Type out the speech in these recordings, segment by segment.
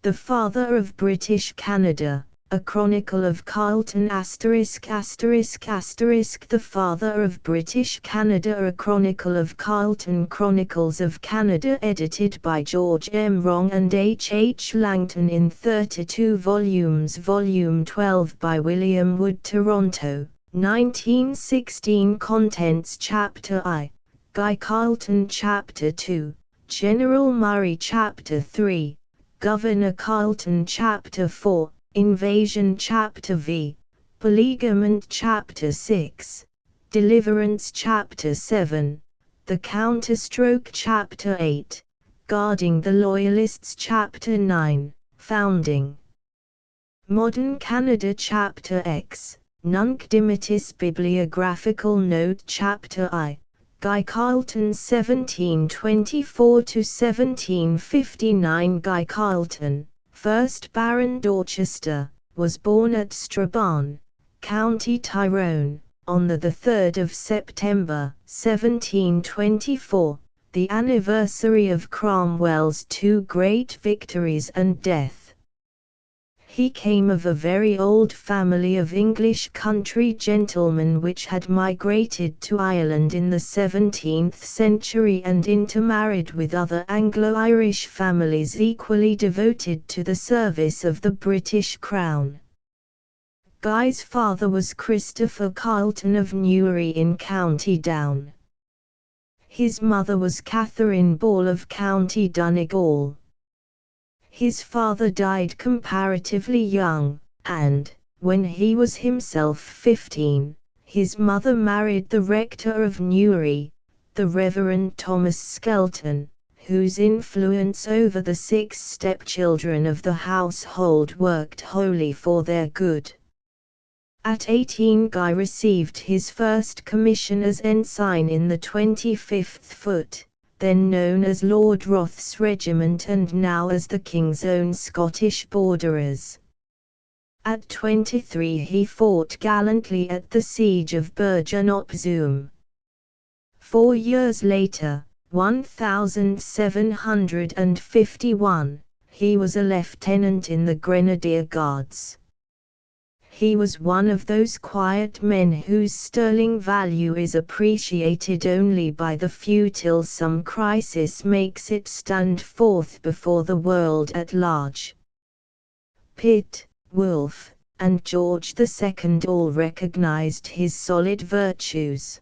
The father of British Canada, a Chronicle of Carleton *****. The father of British Canada, a Chronicle of Carleton. Chronicles of Canada, edited by George M. Wrong and H. H. Langton in 32 volumes. Volume 12 by William Wood, Toronto, 1916. Contents: Chapter I, Guy Carleton. Chapter II, General Murray. Chapter III, Governor Carleton. Chapter IV, Invasion. Chapter V, Beleaguerment. Chapter VI, Deliverance. Chapter VII, The Counterstroke. Chapter VIII, Guarding the Loyalists. Chapter IX, Founding Modern Canada. Chapter X, Nunc Dimittis. Bibliographical Note. Chapter I, Guy Carleton 1724–1759. Guy Carleton, 1st Baron Dorchester, was born at Strabane, County Tyrone, on the 3rd of September, 1724, the anniversary of Cromwell's two great victories and death. He came of a very old family of English country gentlemen which had migrated to Ireland in the 17th century and intermarried with other Anglo-Irish families equally devoted to the service of the British Crown. Guy's father was Christopher Carleton of Newry in County Down. His mother was Catherine Ball of County Donegal. His father died comparatively young, and, when he was himself 15, his mother married the rector of Newry, the Reverend Thomas Skelton, whose influence over the 6 stepchildren of the household worked wholly for their good. At 18, Guy received his first commission as ensign in the 25th Foot, then known as Lord Roth's Regiment and now as the King's Own Scottish Borderers. At 23 he fought gallantly at the siege of Bergen op Zoom. 4 years later, 1751, he was a lieutenant in the Grenadier Guards. He was one of those quiet men whose sterling value is appreciated only by the few till some crisis makes it stand forth before the world at large. Pitt, Wolfe, and George II all recognized his solid virtues.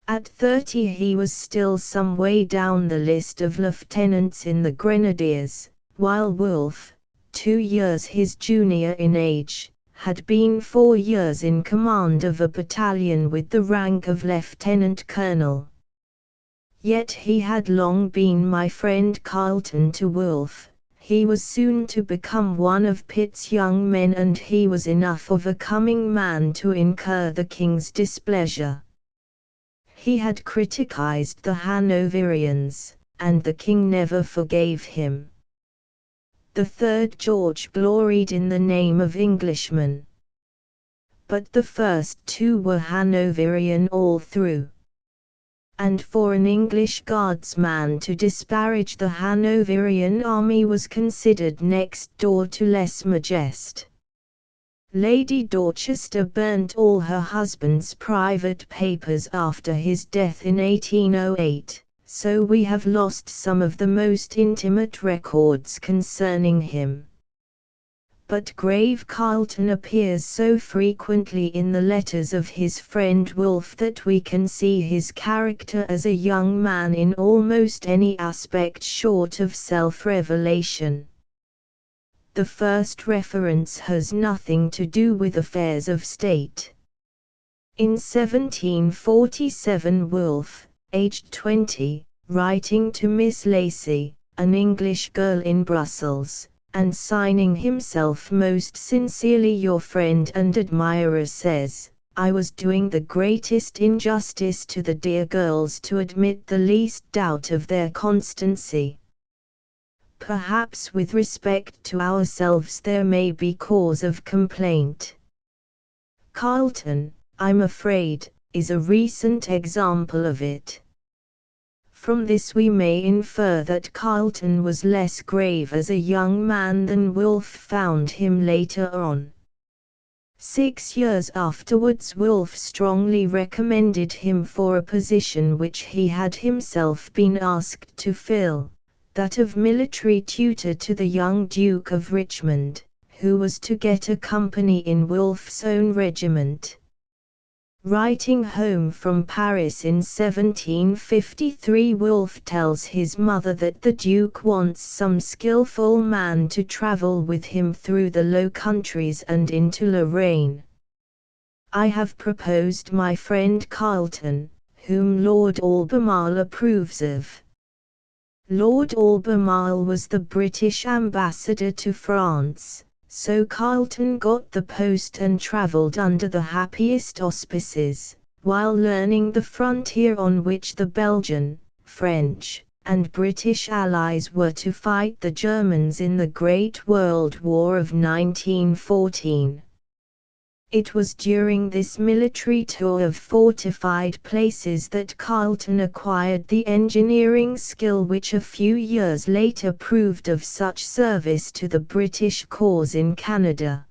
At 30 he was still some way down the list of lieutenants in the Grenadiers, while Wolfe, 2 years his junior in age, had been 4 years in command of a battalion with the rank of lieutenant colonel. Yet he had long been my friend Carleton to Wolfe. He was soon to become one of Pitt's young men, and he was enough of a coming man to incur the king's displeasure. He had criticized the Hanoverians, and the king never forgave him. The 3rd George gloried in the name of Englishman. But the first 2 were Hanoverian all through. And for an English guardsman to disparage the Hanoverian army was considered next door to lèse majesté. Lady Dorchester burnt all her husband's private papers after his death in 1808. So we have lost some of the most intimate records concerning him. But grave Carleton appears so frequently in the letters of his friend Wolfe that we can see his character as a young man in almost any aspect short of self-revelation. The first reference has nothing to do with affairs of state. In 1747 Wolfe, aged 20, writing to Miss Lacy, an English girl in Brussels, and signing himself most sincerely your friend and admirer, says, "I was doing the greatest injustice to the dear girls to admit the least doubt of their constancy. Perhaps with respect to ourselves there may be cause of complaint. Carleton, I'm afraid, is a recent example of it. From this we may infer that Carleton was less grave as a young man than Wolfe found him later on. 6 years afterwards Wolfe strongly recommended him for a position which he had himself been asked to fill, that of military tutor to the young Duke of Richmond, who was to get a company in Wolfe's own regiment. Writing home from Paris in 1753, Wolfe tells his mother that the Duke wants some skillful man to travel with him through the Low Countries and into Lorraine. I have proposed my friend Carleton, whom Lord Albemarle approves of. Lord Albemarle was the British ambassador to France, so Carleton got the post and travelled under the happiest auspices, while learning the frontier on which the Belgian, French, and British allies were to fight the Germans in the Great World War of 1914. It was during this military tour of fortified places that Carleton acquired the engineering skill which a few years later proved of such service to the British cause in Canada.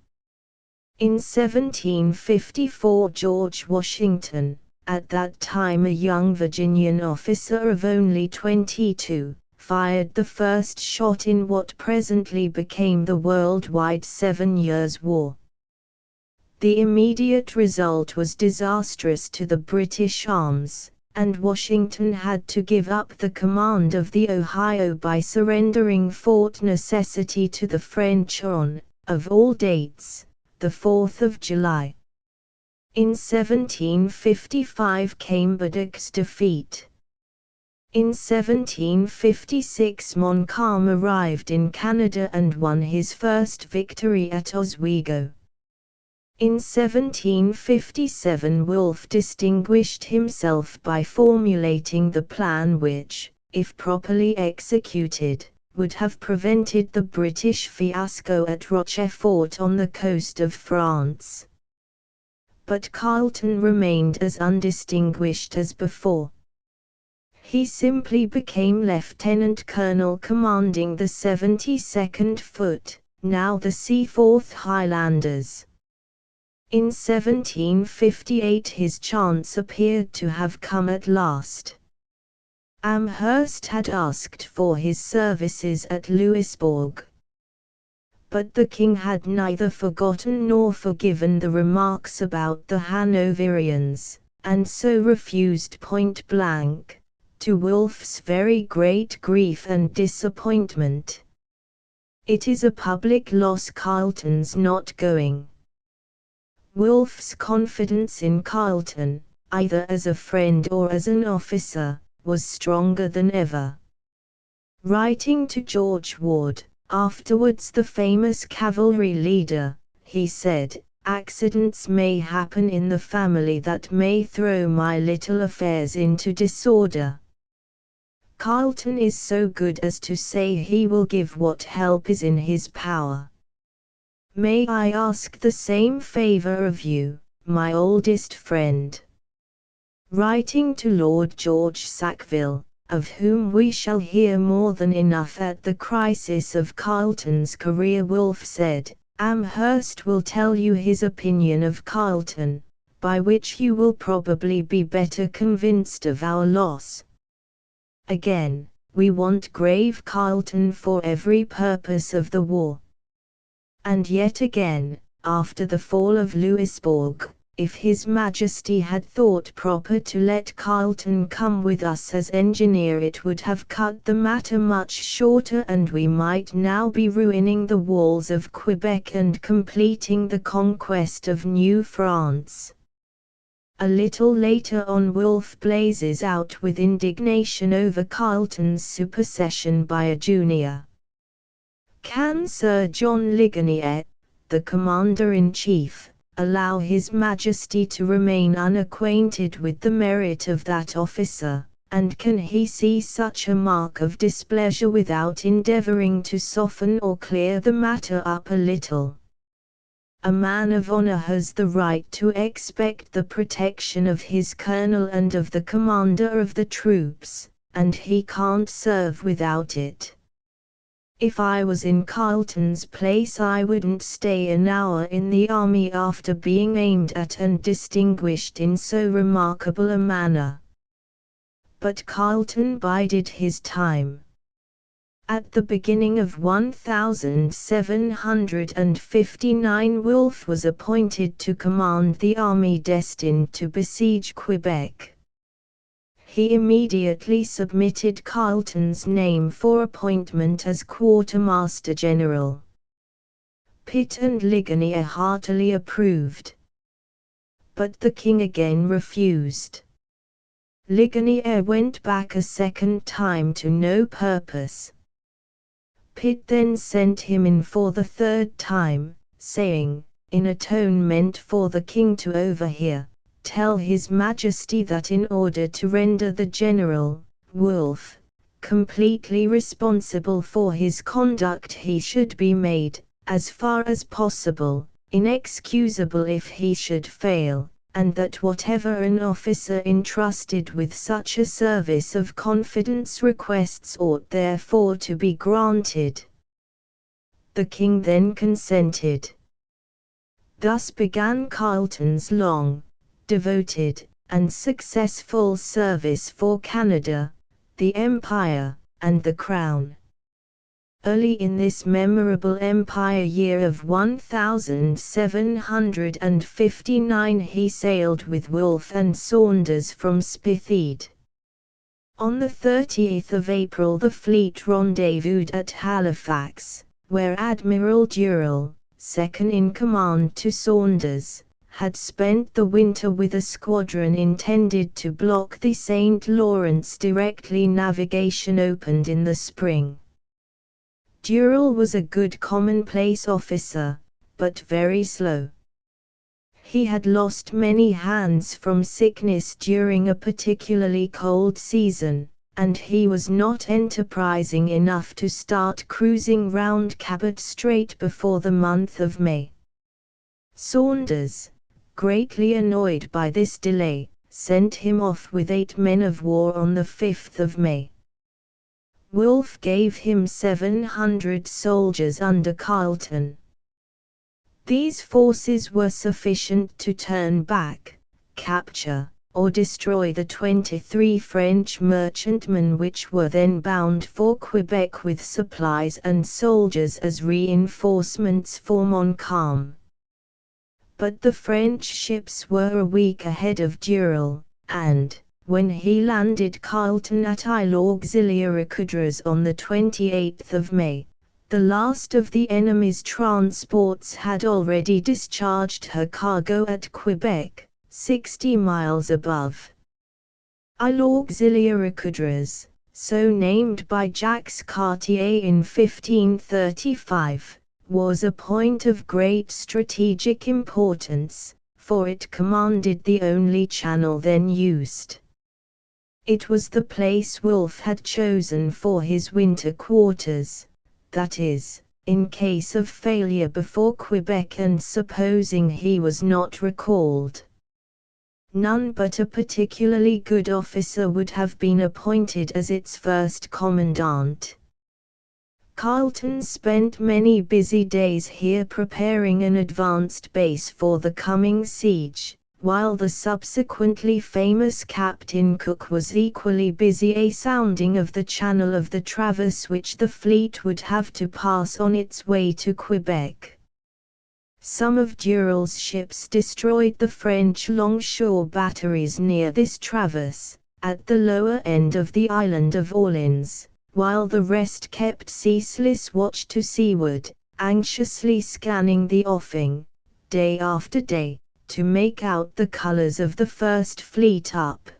In 1754 George Washington, at that time a young Virginian officer of only 22, fired the first shot in what presently became the worldwide 7 Years' War. The immediate result was disastrous to the British arms, and Washington had to give up the command of the Ohio by surrendering Fort Necessity to the French on, of all dates, the 4th of July. In 1755 came Braddock's defeat. In 1756 Montcalm arrived in Canada and won his first victory at Oswego. In 1757 Wolfe distinguished himself by formulating the plan which, if properly executed, would have prevented the British fiasco at Rochefort on the coast of France. But Carleton remained as undistinguished as before. He simply became lieutenant colonel commanding the 72nd Foot, now the Seaforth Highlanders. In 1758 his chance appeared to have come at last. Amherst had asked for his services at Louisbourg. But the king had neither forgotten nor forgiven the remarks about the Hanoverians, and so refused point blank, to Wolfe's very great grief and disappointment. It is a public loss Carleton's not going. Wolfe's confidence in Carleton, either as a friend or as an officer, was stronger than ever. Writing to George Ward, afterwards the famous cavalry leader, he said, "Accidents may happen in the family that may throw my little affairs into disorder. Carleton is so good as to say he will give what help is in his power. May I ask the same favor of you, my oldest friend?" Writing to Lord George Sackville, of whom we shall hear more than enough at the crisis of Carleton's career, Wolfe said, "Amherst will tell you his opinion of Carleton, by which you will probably be better convinced of our loss. Again, we want grave Carleton for every purpose of the war. And yet again, after the fall of Louisbourg, if His Majesty had thought proper to let Carleton come with us as engineer, it would have cut the matter much shorter, and we might now be ruining the walls of Quebec and completing the conquest of New France." A little later on Wolfe blazes out with indignation over Carleton's supersession by a junior. Can Sir John Ligonier, the Commander-in-Chief, allow His Majesty to remain unacquainted with the merit of that officer, and can he see such a mark of displeasure without endeavouring to soften or clear the matter up a little? A man of honour has the right to expect the protection of his colonel and of the commander of the troops, and he can't serve without it. If I was in Carleton's place I wouldn't stay an hour in the army after being aimed at and distinguished in so remarkable a manner. But Carleton bided his time. At the beginning of 1759 Wolfe was appointed to command the army destined to besiege Quebec. He immediately submitted Carleton's name for appointment as Quartermaster General. Pitt and Ligonier heartily approved. But the king again refused. Ligonier went back a second time to no purpose. Pitt then sent him in for the third time, saying, in a tone meant for the king to overhear, "Tell His Majesty that in order to render the General, Wolfe, completely responsible for his conduct he should be made, as far as possible, inexcusable if he should fail, and that whatever an officer entrusted with such a service of confidence requests ought therefore to be granted." The king then consented. Thus began Carleton's long, devoted, and successful service for Canada, the Empire, and the Crown. Early in this memorable Empire year of 1759 he sailed with Wolfe and Saunders from Spithead. On the 30th of April the fleet rendezvoused at Halifax, where Admiral Durell, second in command to Saunders, had spent the winter with a squadron intended to block the St. Lawrence directly navigation opened in the spring. Durell was a good commonplace officer, but very slow. He had lost many hands from sickness during a particularly cold season, and he was not enterprising enough to start cruising round Cabot Strait before the month of May. Saunders, greatly annoyed by this delay, sent him off with 8 men of war on the 5th of May. Wolfe gave him 700 soldiers under Carleton. These forces were sufficient to turn back, capture, or destroy the 23 French merchantmen which were then bound for Quebec with supplies and soldiers as reinforcements for Montcalm. But the French ships were a week ahead of Durell, and, when he landed Carleton at Isle Auxiliaires on the 28th of May, the last of the enemy's transports had already discharged her cargo at Quebec, 60 miles above. Isle Auxiliaires, so named by Jacques Cartier in 1535, was a point of great strategic importance, for it commanded the only channel then used. It was the place Wolfe had chosen for his winter quarters, that is, in case of failure before Quebec and supposing he was not recalled. None but a particularly good officer would have been appointed as its first commandant. Carleton spent many busy days here preparing an advanced base for the coming siege, while the subsequently famous Captain Cook was equally busy sounding of the channel of the Traverse which the fleet would have to pass on its way to Quebec. Some of Durell's ships destroyed the French longshore batteries near this traverse, at the lower end of the island of Orleans, while the rest kept ceaseless watch to seaward, anxiously scanning the offing, day after day, to make out the colors of the first fleet up.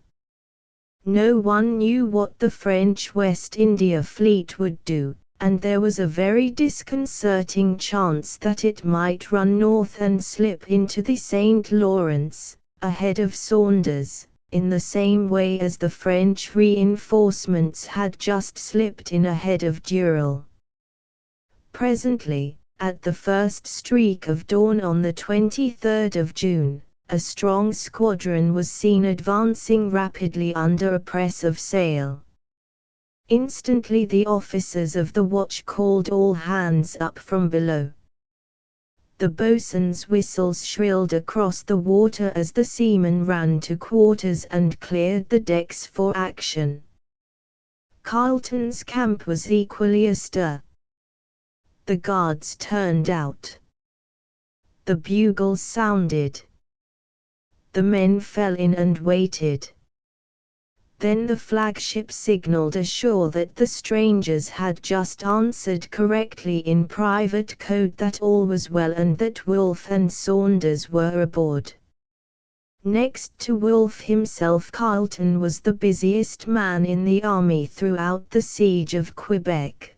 No one knew what the French West India fleet would do, and there was a very disconcerting chance that it might run north and slip into the St. Lawrence, ahead of Saunders, in the same way as the French reinforcements had just slipped in ahead of Durell. Presently, at the first streak of dawn on the 23rd of June, a strong squadron was seen advancing rapidly under a press of sail. Instantly the officers of the watch called all hands up from below. The boatswain's whistles shrilled across the water as the seamen ran to quarters and cleared the decks for action. Carleton's camp was equally astir. The guards turned out. The bugles sounded. The men fell in and waited. Then the flagship signaled ashore that the strangers had just answered correctly in private code that all was well and that Wolfe and Saunders were aboard. Next to Wolfe himself, Carleton was the busiest man in the army throughout the siege of Quebec.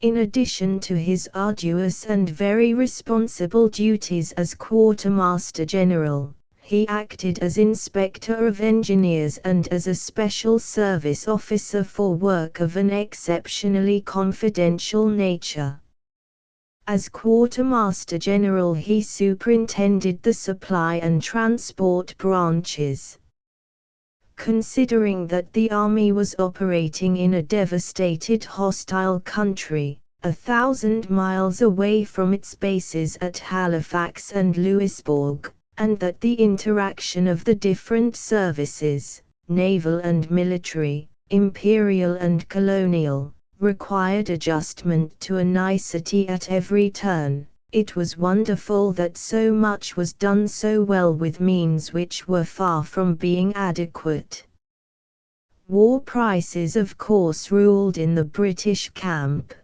In addition to his arduous and very responsible duties as Quartermaster General, he acted as Inspector of Engineers and as a Special Service Officer for work of an exceptionally confidential nature. As Quartermaster General, he superintended the supply and transport branches. Considering that the army was operating in a devastated hostile country, 1,000 miles away from its bases at Halifax and Louisbourg, and that the interaction of the different services, naval and military, imperial and colonial, required adjustment to a nicety at every turn, it was wonderful that so much was done so well with means which were far from being adequate. War prices of course ruled in the British camp,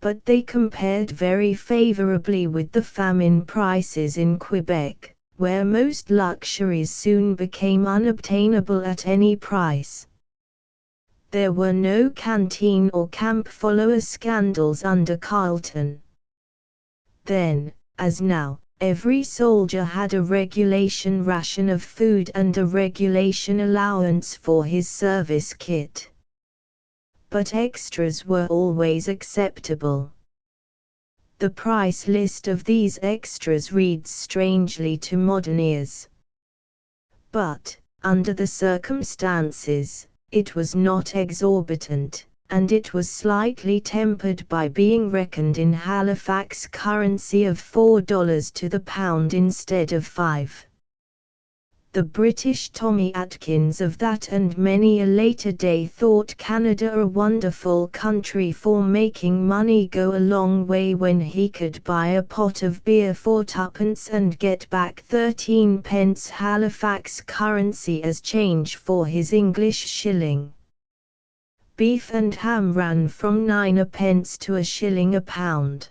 but they compared very favorably with the famine prices in Quebec, where most luxuries soon became unobtainable at any price. There were no canteen or camp follower scandals under Carleton. Then, as now, every soldier had a regulation ration of food and a regulation allowance for his service kit. But extras were always acceptable. The price list of these extras reads strangely to modern ears. But, under the circumstances, it was not exorbitant, and it was slightly tempered by being reckoned in Halifax currency of $4 to the pound instead of 5. The British Tommy Atkins of that and many a later day thought Canada a wonderful country for making money go a long way when he could buy a pot of beer for 2d and get back 13 pence Halifax currency as change for his English shilling. Beef and ham ran from 9d to a shilling a pound.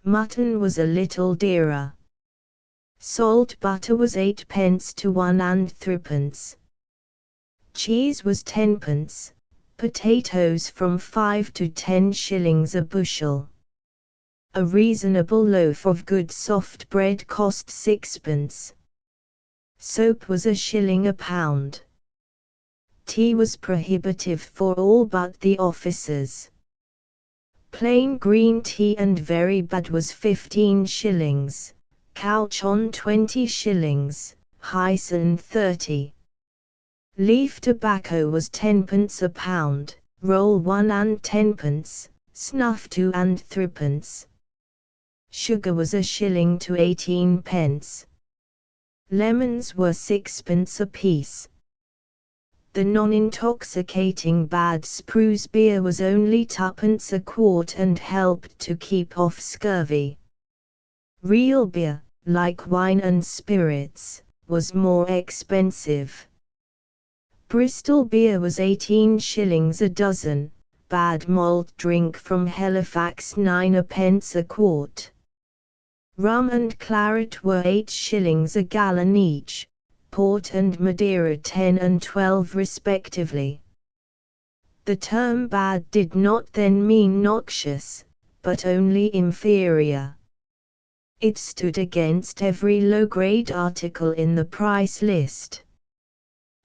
Mutton was a little dearer. Salt butter was 8d to 1 3d. Cheese was 10d, potatoes from 5 to 10 shillings a bushel. A reasonable loaf of good soft bread cost 6d. Soap was a shilling a pound. Tea was prohibitive for all but the officers. Plain green tea and very bad was 15 shillings. Couchon 20 shillings, Hyson 30. Leaf tobacco was 10d a pound, roll 1 and 10d, snuff 2 and 3d. Sugar was a shilling to 18d. Lemons were 6d apiece. The non-intoxicating bad spruce beer was only 2d a quart and helped to keep off scurvy. Real beer, like wine and spirits, was more expensive. Bristol beer was 18 shillings a dozen, bad malt drink from Halifax 9d a quart. Rum and claret were 8 shillings a gallon each, port and Madeira 10 and 12 respectively. The term bad did not then mean noxious, but only inferior. It stood against every low-grade article in the price list.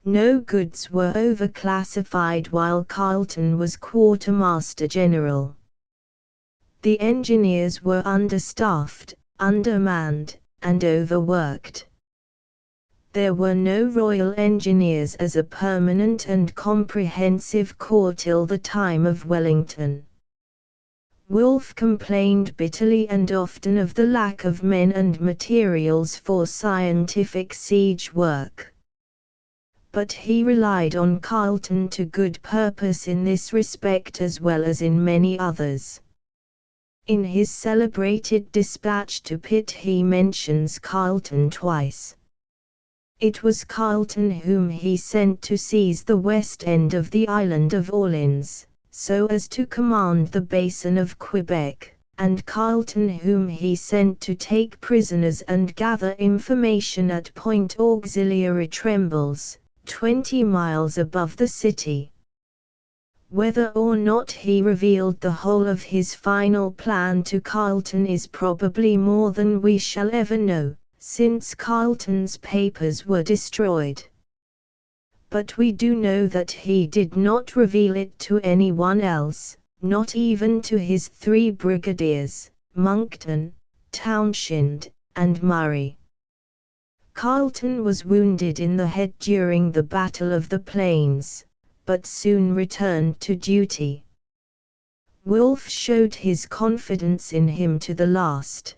No goods were overclassified while Carleton was Quartermaster General. The engineers were understaffed, undermanned, and overworked. There were no Royal Engineers as a permanent and comprehensive corps till the time of Wellington. Wolfe complained bitterly and often of the lack of men and materials for scientific siege work. But he relied on Carleton to good purpose in this respect as well as in many others. In his celebrated dispatch to Pitt he mentions Carleton twice. It was Carleton whom he sent to seize the west end of the island of Orleans, so as to command the basin of Quebec, and Carleton whom he sent to take prisoners and gather information at Point Auxiliary Trembles, 20 miles above the city. Whether or not he revealed the whole of his final plan to Carleton is probably more than we shall ever know, since Carleton's papers were destroyed. But we do know that he did not reveal it to anyone else, not even to his 3 brigadiers, Monckton, Townshend, and Murray. Carleton was wounded in the head during the Battle of the Plains, but soon returned to duty. Wolfe showed his confidence in him to the last.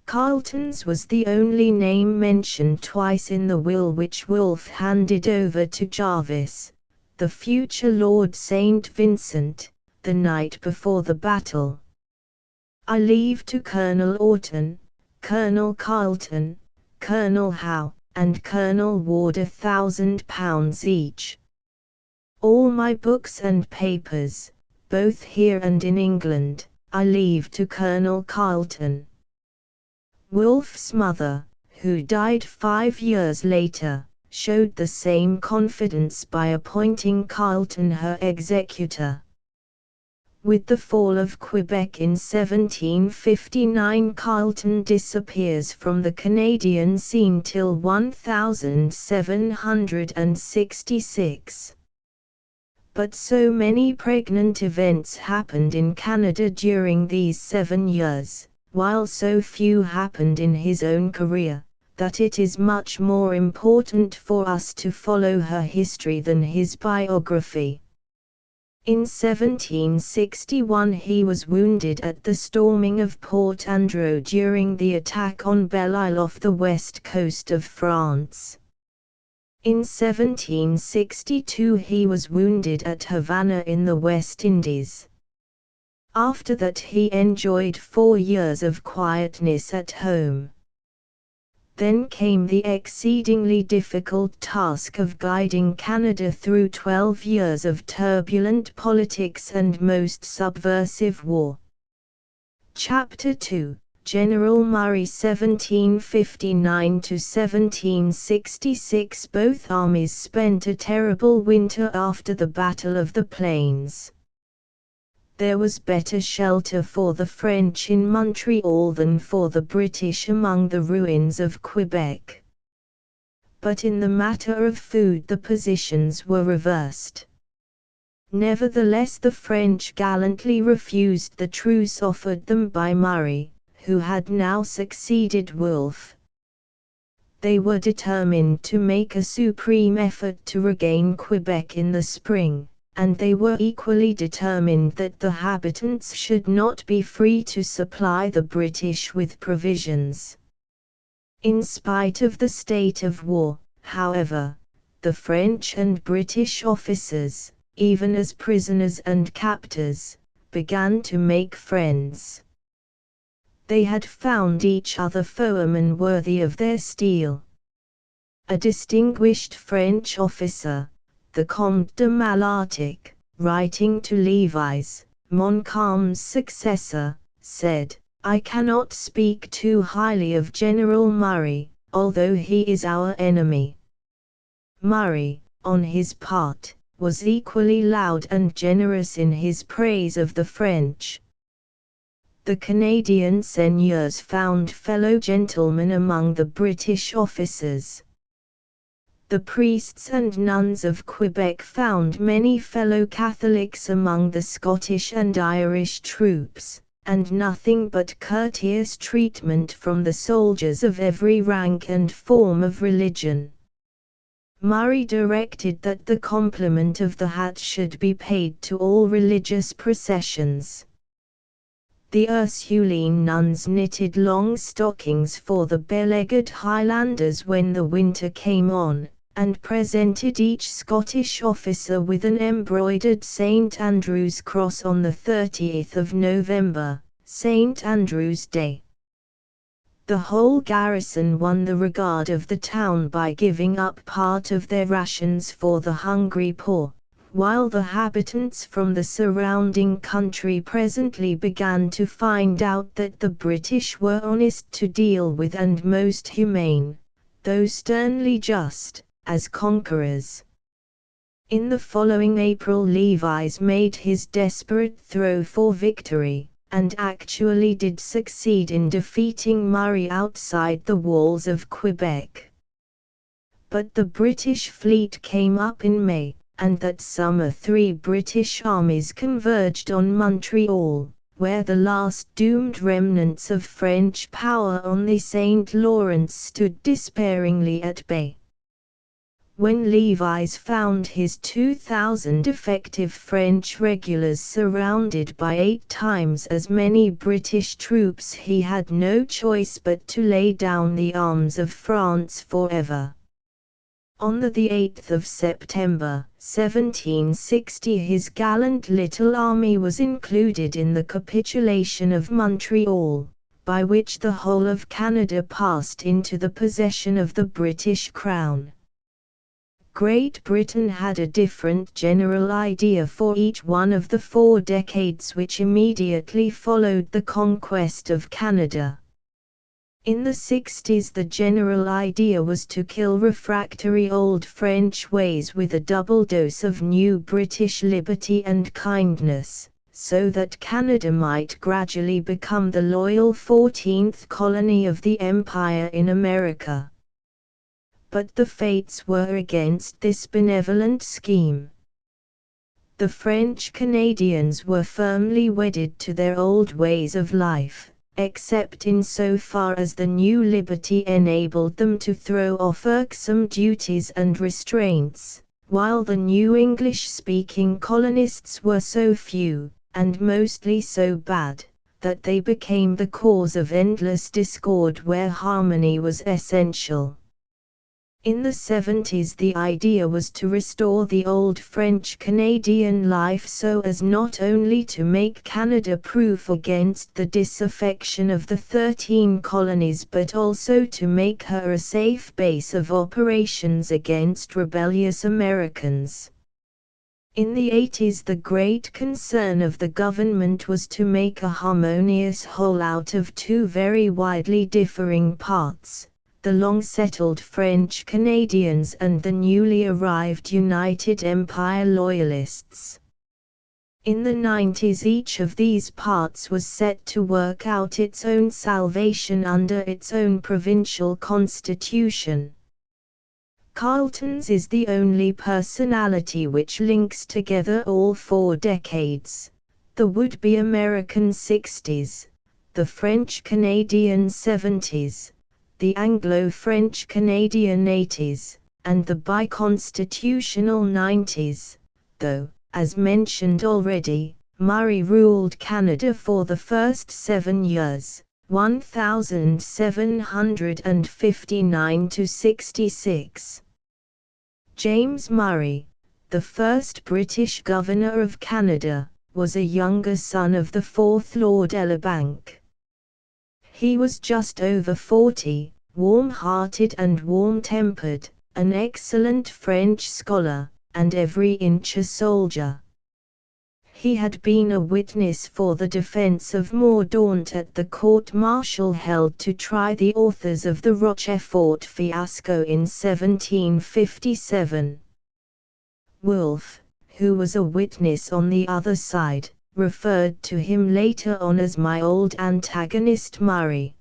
Carleton's was the only name mentioned twice in the will which Wolfe handed over to Jarvis, the future Lord St. Vincent, the night before the battle. I leave to Colonel Orton, Colonel Carleton, Colonel Howe, and Colonel Ward £1,000 each. All my books and papers, both here and in England, I leave to Colonel Carleton. Wolfe's mother, who died 5 years later, showed the same confidence by appointing Carleton her executor. With the fall of Quebec in 1759, Carleton disappears from the Canadian scene till 1766. But so many pregnant events happened in Canada during these 7 years, while so few happened in his own career, that it is much more important for us to follow her history than his biography. In 1761 he was wounded at the storming of Port Andrew during the attack on Belle Isle off the west coast of France. In 1762 he was wounded at Havana in the West Indies. After that he enjoyed 4 years of quietness at home. Then came the exceedingly difficult task of guiding Canada through 12 years of turbulent politics and most subversive war. Chapter 2, General Murray 1759 to 1766. Both armies spent a terrible winter after the Battle of the Plains. There was better shelter for the French in Montreal than for the British among the ruins of Quebec. But in the matter of food the positions were reversed. Nevertheless the French gallantly refused the truce offered them by Murray, who had now succeeded Wolfe. They were determined to make a supreme effort to regain Quebec in the spring, and they were equally determined that the habitants should not be free to supply the British with provisions. In spite of the state of war, however, the French and British officers, even as prisoners and captors, began to make friends. They had found each other foemen worthy of their steel. A distinguished French officer, the Comte de Malartic, writing to Lévis, Montcalm's successor, said, "I cannot speak too highly of General Murray, although he is our enemy." Murray, on his part, was equally loud and generous in his praise of the French. The Canadian seigneurs found fellow gentlemen among the British officers. The priests and nuns of Quebec found many fellow Catholics among the Scottish and Irish troops, and nothing but courteous treatment from the soldiers of every rank and form of religion. Murray directed that the compliment of the hat should be paid to all religious processions. The Ursuline nuns knitted long stockings for the beleaguered Highlanders when the winter came on, and presented each Scottish officer with an embroidered St. Andrew's cross on the 30th of November, St. Andrew's Day. The whole garrison won the regard of the town by giving up part of their rations for the hungry poor, while the habitants from the surrounding country presently began to find out that the British were honest to deal with and most humane, though sternly just, as conquerors. In the following April Levis made his desperate throw for victory, and actually did succeed in defeating Murray outside the walls of Quebec. But the British fleet came up in May, and that summer 3 British armies converged on Montreal, where the last doomed remnants of French power on the St. Lawrence stood despairingly at bay. When Levis found his 2,000 effective French regulars surrounded by 8 times as many British troops, he had no choice but to lay down the arms of France forever. On the 8th of September, 1760, his gallant little army was included in the capitulation of Montreal, by which the whole of Canada passed into the possession of the British Crown. Great Britain had a different general idea for each one of the 4 decades which immediately followed the conquest of Canada. In the 60s the general idea was to kill refractory old French ways with a double dose of new British liberty and kindness, so that Canada might gradually become the loyal 14th colony of the Empire in America. But the fates were against this benevolent scheme. The French Canadians were firmly wedded to their old ways of life, except in so far as the new liberty enabled them to throw off irksome duties and restraints, while the new English-speaking colonists were so few, and mostly so bad, that they became the cause of endless discord where harmony was essential. In the 70s the idea was to restore the old French-Canadian life so as not only to make Canada proof against the disaffection of the 13 colonies but also to make her a safe base of operations against rebellious Americans. In the 80s the great concern of the government was to make a harmonious whole out of 2 very widely differing parts, the long-settled French Canadians and the newly arrived United Empire Loyalists. In the 90s each of these parts was set to work out its own salvation under its own provincial constitution. Carleton's is the only personality which links together all 4 decades, the would-be American 60s, the French-Canadian 70s, the Anglo-French-Canadian 80s, and the bi-constitutional 90s, though, as mentioned already, Murray ruled Canada for the first 7 years, 1759 to 66. James Murray, the first British Governor of Canada, was a younger son of the 4th Lord Elibank. He was just over 40, warm-hearted and warm-tempered, an excellent French scholar, and every inch a soldier. He had been a witness for the defense of Mordaunt at the court-martial held to try the authors of the Rochefort fiasco in 1757. Wolfe, who was a witness on the other side, referred to him later on as my old antagonist Murray.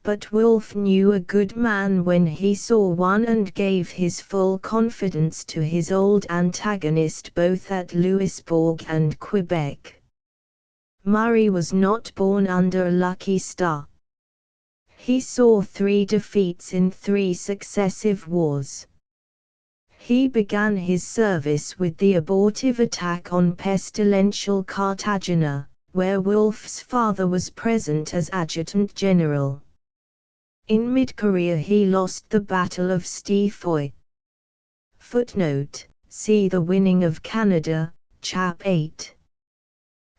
But Wolfe knew a good man when he saw one and gave his full confidence to his old antagonist both at Louisbourg and Quebec. Murray was not born under a lucky star. He saw 3 defeats in 3 successive wars. He began his service with the abortive attack on pestilential Cartagena, where Wolfe's father was present as adjutant general. In mid-career he lost the Battle of Stefan. Footnote: see the winning of Canada, Chap 8.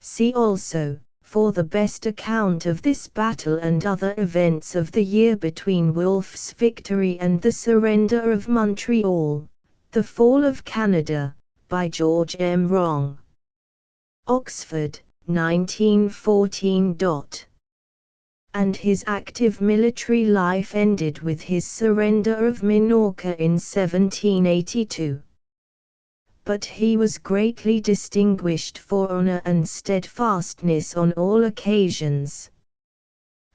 See also, for the best account of this battle and other events of the year between Wolfe's victory and the surrender of Montreal, The Fall of Canada, by George M. Wrong. Oxford, 1914. And his active military life ended with his surrender of Minorca in 1782. But he was greatly distinguished for honor and steadfastness on all occasions.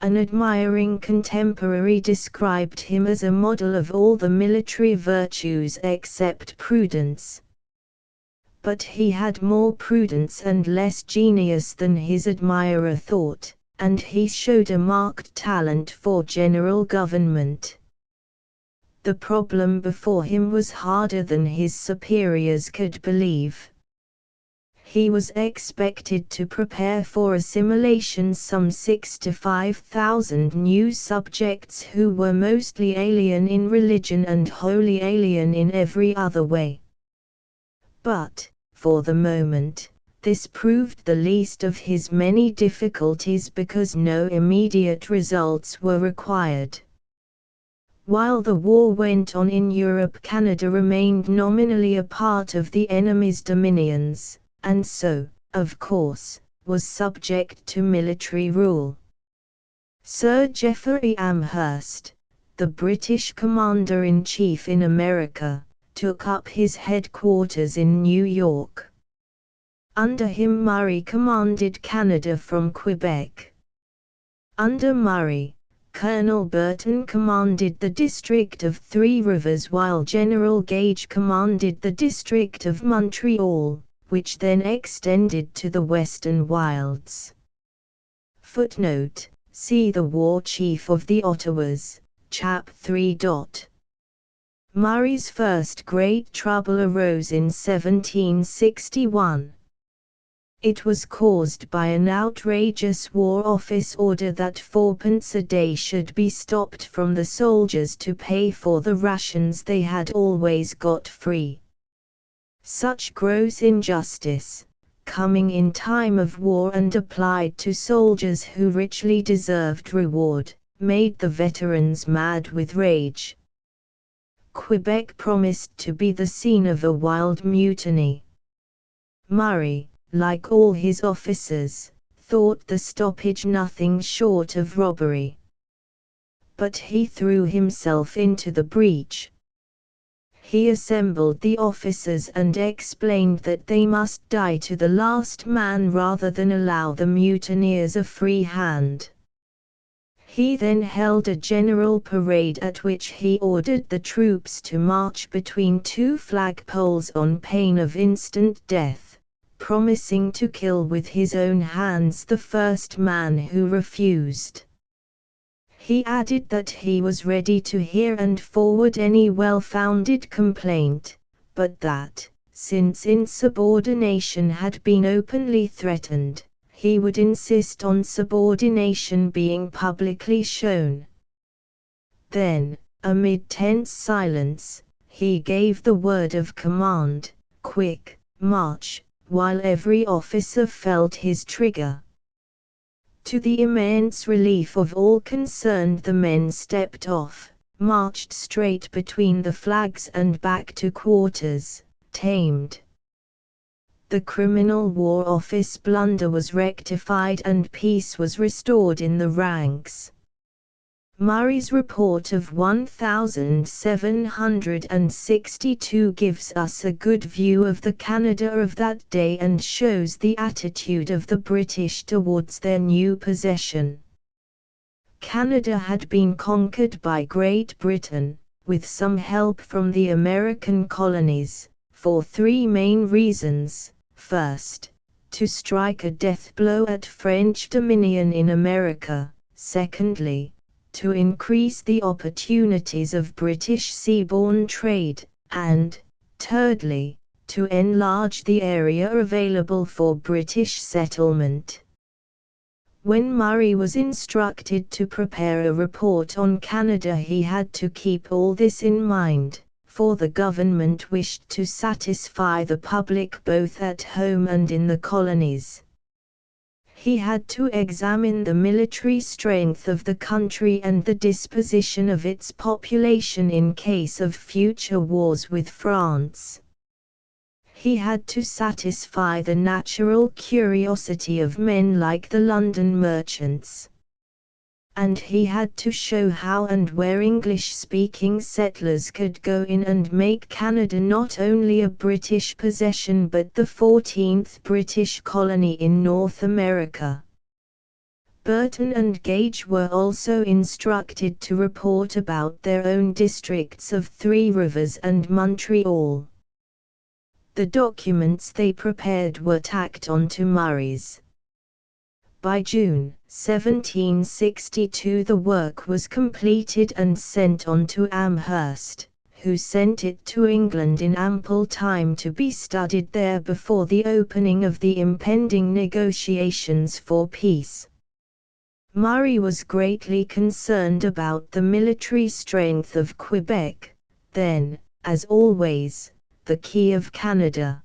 An admiring contemporary described him as a model of all the military virtues except prudence. But he had more prudence and less genius than his admirer thought, and he showed a marked talent for general government. The problem before him was harder than his superiors could believe. He was expected to prepare for assimilation some 6,000 to 5,000 new subjects who were mostly alien in religion and wholly alien in every other way. But, for the moment, this proved the least of his many difficulties because no immediate results were required. While the war went on in Europe, Canada remained nominally a part of the enemy's dominions, and so, of course, was subject to military rule. Sir Geoffrey Amherst, the British commander-in-chief in America, took up his headquarters in New York. Under him Murray commanded Canada from Quebec. Under Murray, Colonel Burton commanded the District of Three Rivers while General Gage commanded the District of Montreal, which then extended to the Western Wilds. Footnote: see the War Chief of the Ottawas, Chap 3. Murray's first great trouble arose in 1761. It was caused by an outrageous War Office order that 4d. a day should be stopped from the soldiers to pay for the rations they had always got free. Such gross injustice, coming in time of war and applied to soldiers who richly deserved reward, made the veterans mad with rage. Quebec promised to be the scene of a wild mutiny. Murray, like all his officers, thought the stoppage nothing short of robbery. But he threw himself into the breach. He assembled the officers and explained that they must die to the last man rather than allow the mutineers a free hand. He then held a general parade at which he ordered the troops to march between 2 flagpoles on pain of instant death, promising to kill with his own hands the first man who refused. He added that he was ready to hear and forward any well-founded complaint, but that, since insubordination had been openly threatened, he would insist on subordination being publicly shown. Then, amid tense silence, he gave the word of command, "Quick, march," while every officer felt his trigger. To the immense relief of all concerned, the men stepped off, marched straight between the flags and back to quarters, tamed. The criminal War Office blunder was rectified and peace was restored in the ranks. Murray's report of 1762 gives us a good view of the Canada of that day and shows the attitude of the British towards their new possession. Canada had been conquered by Great Britain, with some help from the American colonies, for 3 main reasons. First, to strike a death blow at French dominion in America; secondly, to increase the opportunities of British seaborne trade; and, thirdly, to enlarge the area available for British settlement. When Murray was instructed to prepare a report on Canada, he had to keep all this in mind, for the government wished to satisfy the public both at home and in the colonies. He had to examine the military strength of the country and the disposition of its population in case of future wars with France. He had to satisfy the natural curiosity of men like the London merchants. And he had to show how and where English-speaking settlers could go in and make Canada not only a British possession but the 14th British colony in North America. Burton and Gage were also instructed to report about their own districts of Three Rivers and Montreal. The documents they prepared were tacked onto Murray's. By June 1762 the work was completed and sent on to Amherst, who sent it to England in ample time to be studied there before the opening of the impending negotiations for peace. Murray was greatly concerned about the military strength of Quebec, then, as always, the key of Canada.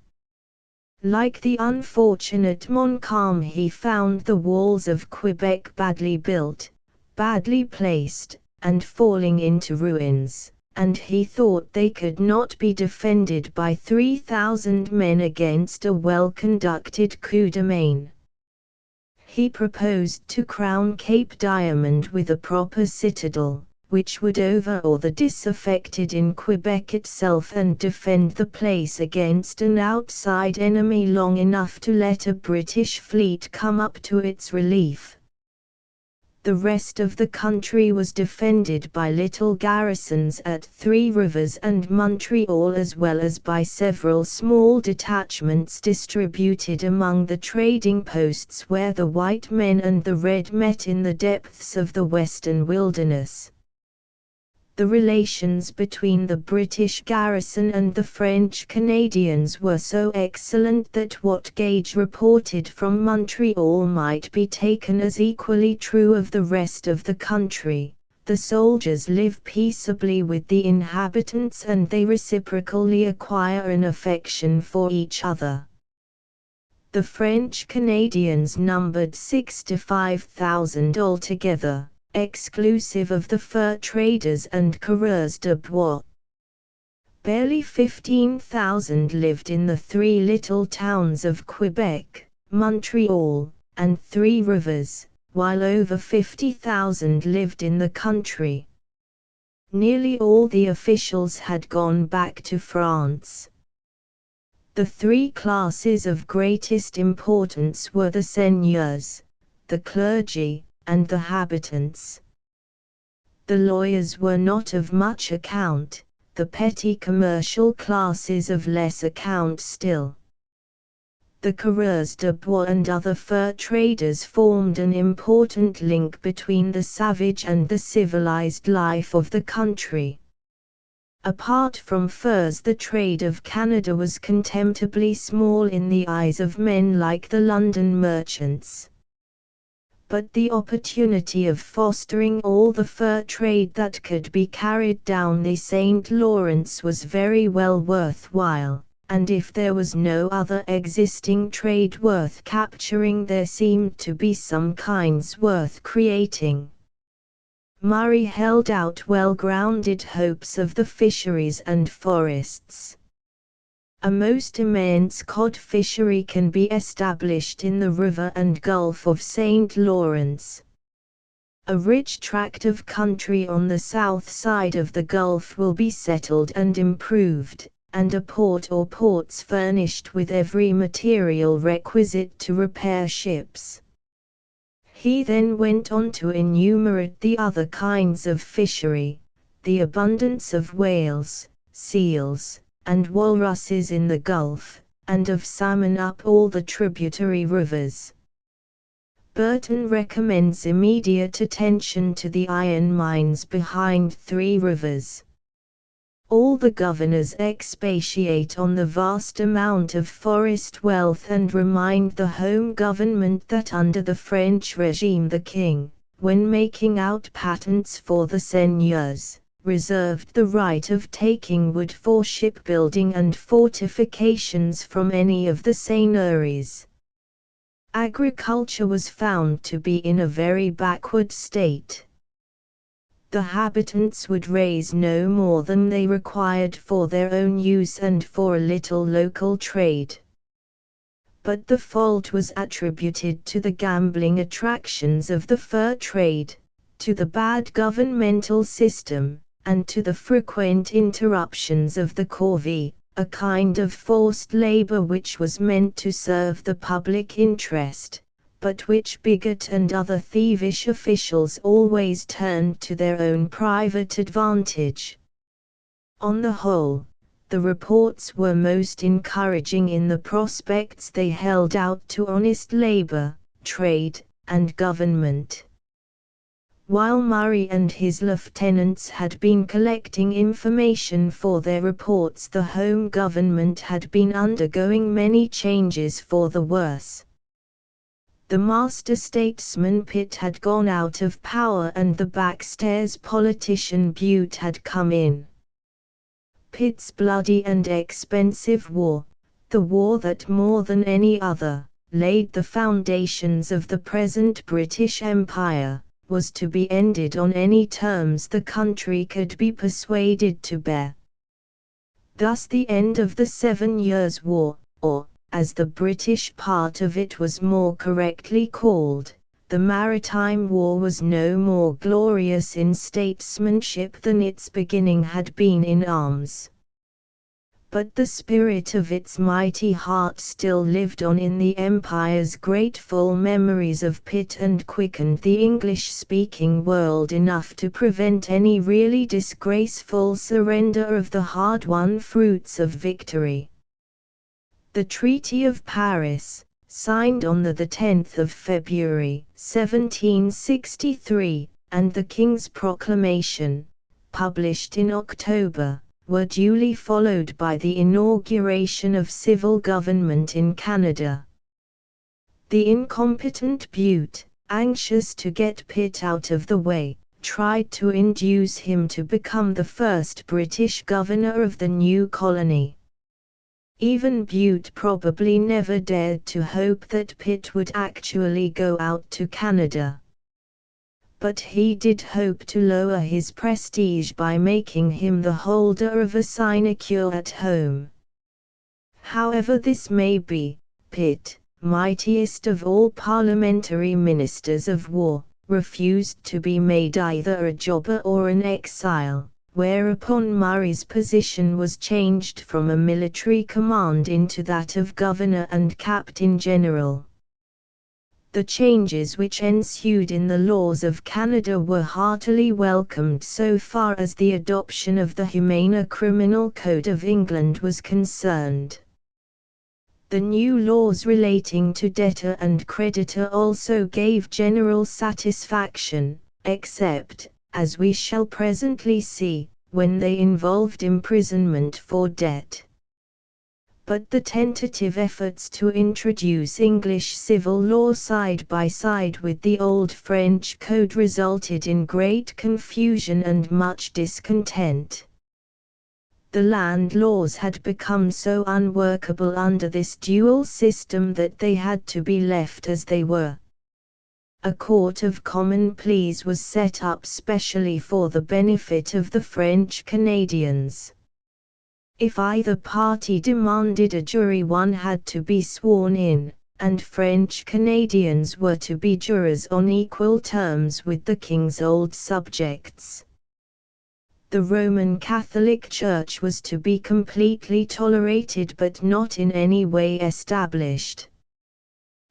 Like the unfortunate Montcalm, he found the walls of Quebec badly built, badly placed, and falling into ruins, and he thought they could not be defended by 3,000 men against a well-conducted coup de main. He proposed to crown Cape Diamond with a proper citadel, which would overawe the disaffected in Quebec itself and defend the place against an outside enemy long enough to let a British fleet come up to its relief. The rest of the country was defended by little garrisons at Three Rivers and Montreal, as well as by several small detachments distributed among the trading posts where the white men and the red met in the depths of the western wilderness. The relations between the British garrison and the French Canadians were so excellent that what Gage reported from Montreal might be taken as equally true of the rest of the country. The soldiers live peaceably with the inhabitants and they reciprocally acquire an affection for each other. The French Canadians numbered 65,000 altogether, exclusive of the fur traders and coureurs de bois. Barely 15,000 lived in the three little towns of Quebec, Montreal, and Three Rivers, while over 50,000 lived in the country. Nearly all the officials had gone back to France. The three classes of greatest importance were the seigneurs, the clergy, and the habitants. The lawyers were not of much account, the petty commercial classes of less account still. The coureurs de bois and other fur traders formed an important link between the savage and the civilized life of the country. Apart from furs, the trade of Canada was contemptibly small in the eyes of men like the London merchants. But the opportunity of fostering all the fur trade that could be carried down the St. Lawrence was very well worthwhile, and if there was no other existing trade worth capturing, there seemed to be some kinds worth creating. Murray held out well-grounded hopes of the fisheries and forests. A most immense cod fishery can be established in the river and Gulf of St. Lawrence. A rich tract of country on the south side of the Gulf will be settled and improved, and a port or ports furnished with every material requisite to repair ships. He then went on to enumerate the other kinds of fishery, the abundance of whales, seals, and walruses in the Gulf, and of salmon up all the tributary rivers. Burton recommends immediate attention to the iron mines behind 3 rivers. All the governors expatiate on the vast amount of forest wealth and remind the home government that under the French regime the king, when making out patents for the seigneurs, reserved the right of taking wood for shipbuilding and fortifications from any of the seigneuries. Agriculture was found to be in a very backward state. The habitants would raise no more than they required for their own use and for a little local trade. But the fault was attributed to the gambling attractions of the fur trade, to the bad governmental system, and to the frequent interruptions of the corvée, a kind of forced labor which was meant to serve the public interest, but which bigot and other thievish officials always turned to their own private advantage. On the whole, the reports were most encouraging in the prospects they held out to honest labor, trade, and government. While Murray and his lieutenants had been collecting information for their reports, the home government had been undergoing many changes for the worse. The master statesman Pitt had gone out of power and the backstairs politician Bute had come in. Pitt's bloody and expensive war, the war that more than any other, laid the foundations of the present British Empire, was to be ended on any terms the country could be persuaded to bear. Thus the end of the 7 Years' War, or, as the British part of it was more correctly called, the Maritime War, was no more glorious in statesmanship than its beginning had been in arms. But the spirit of its mighty heart still lived on in the Empire's grateful memories of Pitt and quickened the English-speaking world enough to prevent any really disgraceful surrender of the hard-won fruits of victory. The Treaty of Paris, signed on the 10th of February, 1763, and the King's Proclamation, published in October, were duly followed by the inauguration of civil government in Canada. The incompetent Bute, anxious to get Pitt out of the way, tried to induce him to become the first British governor of the new colony. Even Bute probably never dared to hope that Pitt would actually go out to Canada. But he did hope to lower his prestige by making him the holder of a sinecure at home. However this may be, Pitt, mightiest of all parliamentary ministers of war, refused to be made either a jobber or an exile, whereupon Murray's position was changed from a military command into that of governor and captain general. The changes which ensued in the laws of Canada were heartily welcomed so far as the adoption of the humaner criminal code of England was concerned. The new laws relating to debtor and creditor also gave general satisfaction, except, as we shall presently see, when they involved imprisonment for debt. But the tentative efforts to introduce English civil law side by side with the old French code resulted in great confusion and much discontent. The land laws had become so unworkable under this dual system that they had to be left as they were. A court of common pleas was set up specially for the benefit of the French Canadians. If either party demanded a jury, one had to be sworn in, and French Canadians were to be jurors on equal terms with the king's old subjects. The Roman Catholic Church was to be completely tolerated but not in any way established.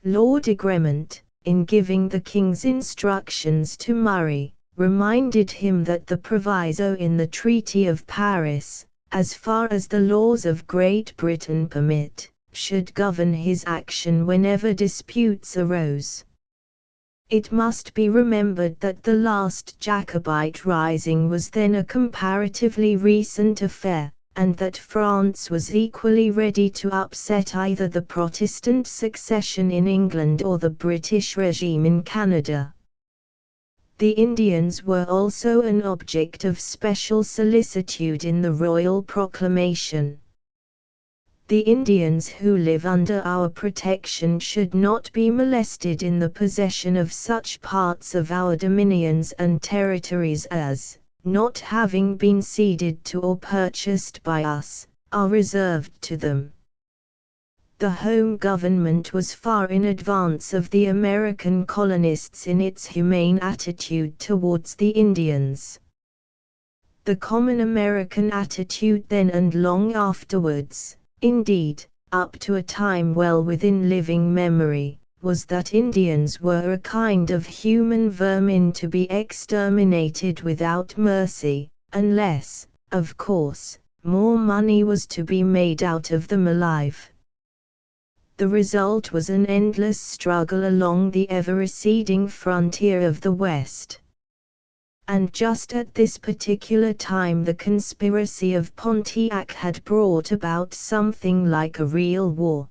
Lord Egremont, in giving the king's instructions to Murray, reminded him that the proviso in the Treaty of Paris, as far as the laws of Great Britain permit, should govern his action whenever disputes arose. It must be remembered that the last Jacobite rising was then a comparatively recent affair, and that France was equally ready to upset either the Protestant succession in England or the British regime in Canada. The Indians were also an object of special solicitude in the royal proclamation. The Indians who live under our protection should not be molested in the possession of such parts of our dominions and territories as, not having been ceded to or purchased by us, are reserved to them. The home government was far in advance of the American colonists in its humane attitude towards the Indians. The common American attitude then and long afterwards, indeed, up to a time well within living memory, was that Indians were a kind of human vermin to be exterminated without mercy, unless, of course, more money was to be made out of them alive. The result was an endless struggle along the ever-receding frontier of the West. And just at this particular time the conspiracy of Pontiac had brought about something like a real war.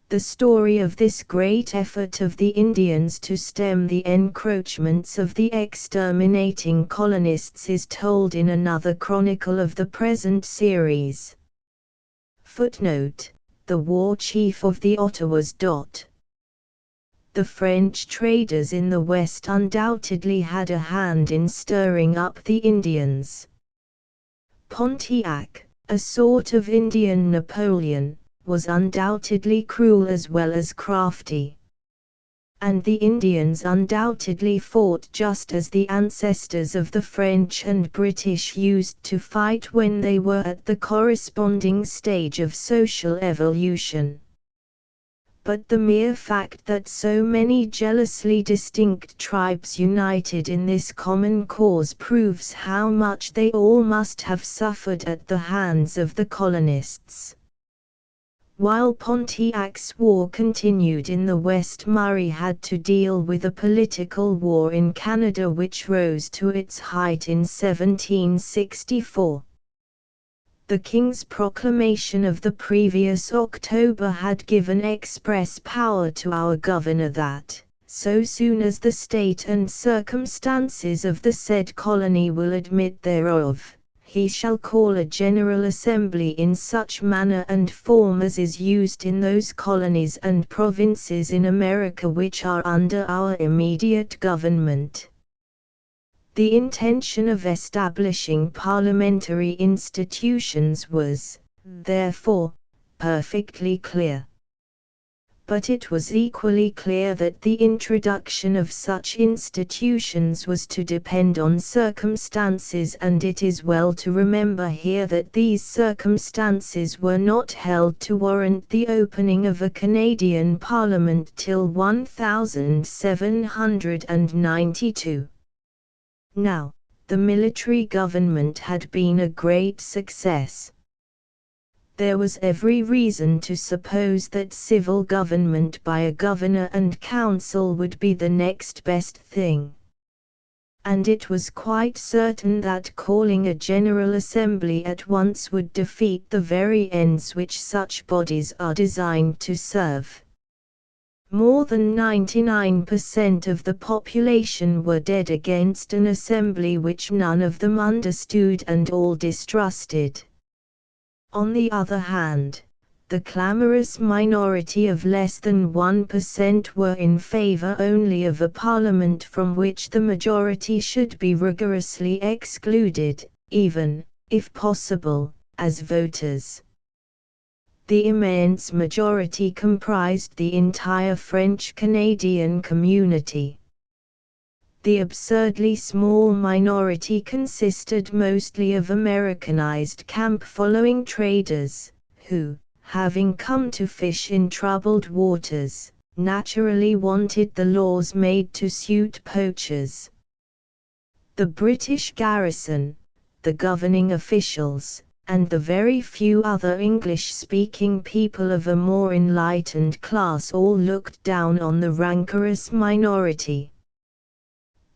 The story of this great effort of the Indians to stem the encroachments of the exterminating colonists is told in another chronicle of the present series. Footnote: the war chief of the Ottawas. The French traders in the West undoubtedly had a hand in stirring up the Indians. Pontiac, a sort of Indian Napoleon, was undoubtedly cruel as well as crafty. And the Indians undoubtedly fought just as the ancestors of the French and British used to fight when they were at the corresponding stage of social evolution. But the mere fact that so many jealously distinct tribes united in this common cause proves how much they all must have suffered at the hands of the colonists. While Pontiac's war continued in the West, Murray had to deal with a political war in Canada which rose to its height in 1764. The King's proclamation of the previous October had given express power to our governor that, so soon as the state and circumstances of the said colony will admit thereof, he shall call a General Assembly in such manner and form as is used in those colonies and provinces in America which are under our immediate government. The intention of establishing parliamentary institutions was, therefore, perfectly clear. But it was equally clear that the introduction of such institutions was to depend on circumstances, and it is well to remember here that these circumstances were not held to warrant the opening of a Canadian Parliament till 1792. Now, the military government had been a great success. There was every reason to suppose that civil government by a governor and council would be the next best thing. And it was quite certain that calling a General Assembly at once would defeat the very ends which such bodies are designed to serve. More than 99% of the population were dead against an assembly which none of them understood and all distrusted. On the other hand, the clamorous minority of less than 1% were in favor only of a parliament from which the majority should be rigorously excluded, even, if possible, as voters. The immense majority comprised the entire French-Canadian community. The absurdly small minority consisted mostly of Americanized camp-following traders, who, having come to fish in troubled waters, naturally wanted the laws made to suit poachers. The British garrison, the governing officials, and the very few other English-speaking people of a more enlightened class all looked down on the rancorous minority.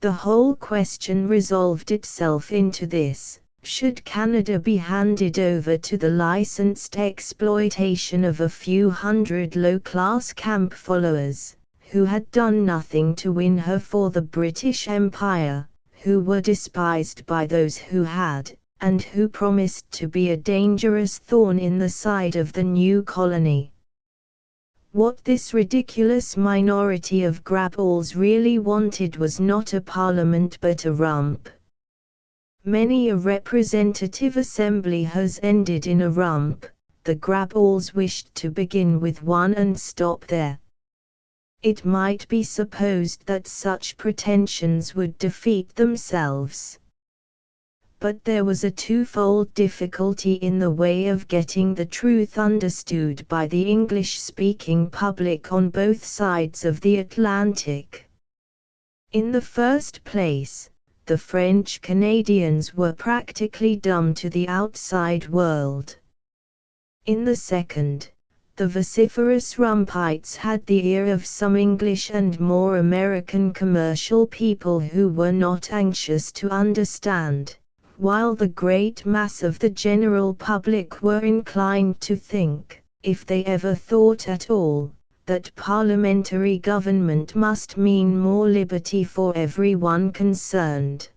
The whole question resolved itself into this: should Canada be handed over to the licensed exploitation of a few hundred low-class camp followers, who had done nothing to win her for the British Empire, who were despised by those who had, and who promised to be a dangerous thorn in the side of the new colony? What this ridiculous minority of grabballs really wanted was not a parliament but a rump. Many a representative assembly has ended in a rump. The grabballs wished to begin with one and stop there. It might be supposed that such pretensions would defeat themselves. But there was a twofold difficulty in the way of getting the truth understood by the English-speaking public on both sides of the Atlantic. In the first place, the French Canadians were practically dumb to the outside world. In the second, the vociferous rumpites had the ear of some English and more American commercial people who were not anxious to understand, while the great mass of the general public were inclined to think, if they ever thought at all, that parliamentary government must mean more liberty for everyone concerned.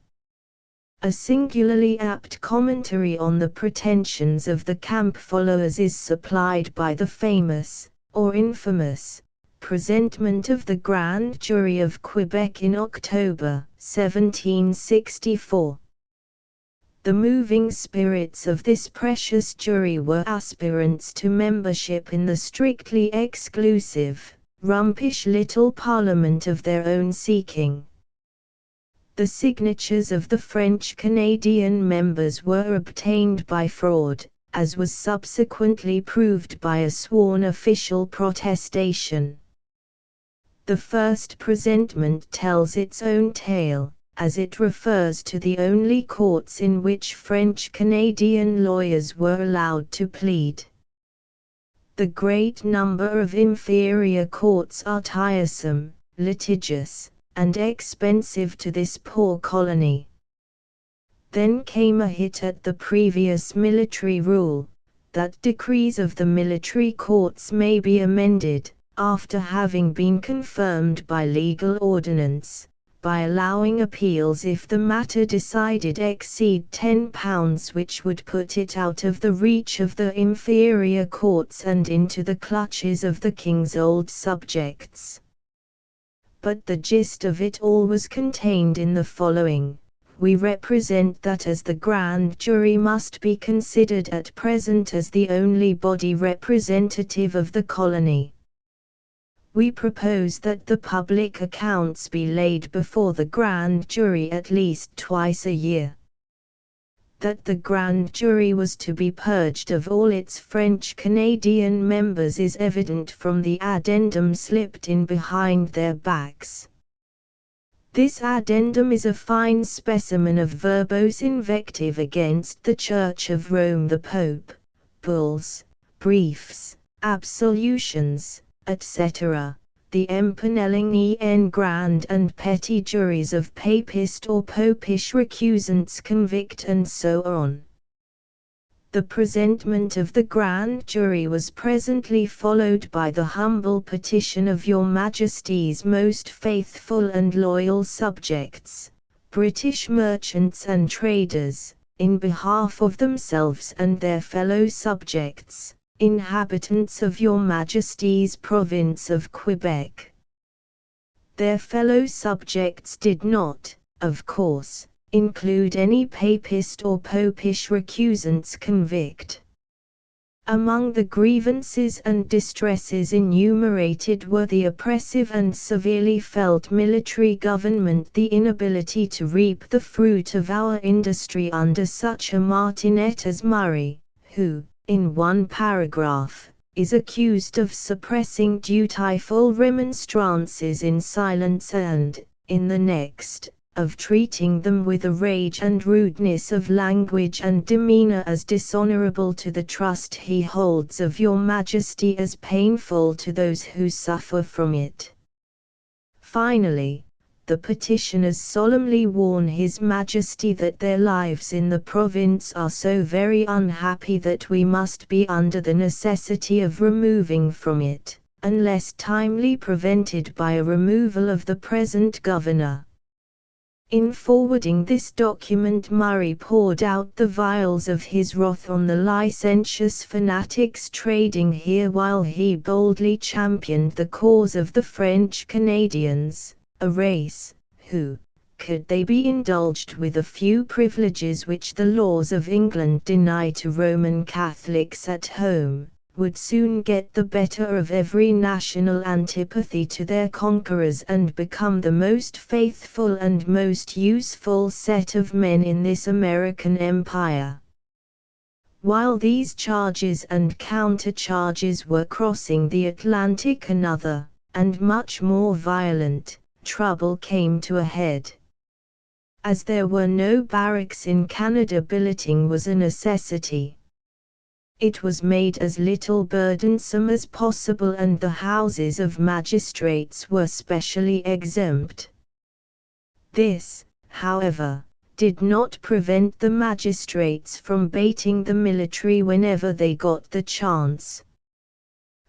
A singularly apt commentary on the pretensions of the camp followers is supplied by the famous, or infamous, presentment of the Grand Jury of Quebec in October 1764. The moving spirits of this precious jury were aspirants to membership in the strictly exclusive, rumpish little parliament of their own seeking. The signatures of the French Canadian members were obtained by fraud, as was subsequently proved by a sworn official protestation. The first presentment tells its own tale, as it refers to the only courts in which French Canadian lawyers were allowed to plead. The great number of inferior courts are tiresome, litigious, and expensive to this poor colony. Then came a hit at the previous military rule, that decrees of the military courts may be amended, after having been confirmed by legal ordinance, by allowing appeals if the matter decided exceed £10, which would put it out of the reach of the inferior courts and into the clutches of the king's old subjects. But the gist of it all was contained in the following: we represent that as the Grand Jury must be considered at present as the only body representative of the colony, we propose that the public accounts be laid before the Grand Jury at least twice a year. That the Grand Jury was to be purged of all its French Canadian members is evident from the addendum slipped in behind their backs. This addendum is a fine specimen of verbose invective against the Church of Rome, the Pope, bulls, briefs, absolutions, etc., the empanelling en grand and petty juries of papist or popish recusants convict, and so on. The presentment of the Grand Jury was presently followed by the humble petition of Your Majesty's most faithful and loyal subjects, British merchants and traders, in behalf of themselves and their fellow subjects, inhabitants of Your Majesty's province of Quebec. Their fellow subjects did not, of course, include any papist or popish recusants convict. Among the grievances and distresses enumerated were the oppressive and severely felt military government, the inability to reap the fruit of our industry under such a martinet as Murray, who, in one paragraph, is accused of suppressing dutiful remonstrances in silence and, in the next, of treating them with a rage and rudeness of language and demeanor as dishonorable to the trust he holds of your Majesty as painful to those who suffer from it. Finally, the petitioners solemnly warn His Majesty that their lives in the province are so very unhappy that we must be under the necessity of removing from it, unless timely prevented by a removal of the present governor. In forwarding this document, Murray poured out the vials of his wrath on the licentious fanatics trading here, while he boldly championed the cause of the French Canadians, a race, who, could they be indulged with a few privileges which the laws of England deny to Roman Catholics at home, would soon get the better of every national antipathy to their conquerors and become the most faithful and most useful set of men in this American empire. While these charges and countercharges were crossing the Atlantic, another, and much more violent, trouble came to a head. As there were no barracks in Canada, billeting was a necessity. It was made as little burdensome as possible, and the houses of magistrates were specially exempt. This, however, did not prevent the magistrates from baiting the military whenever they got the chance.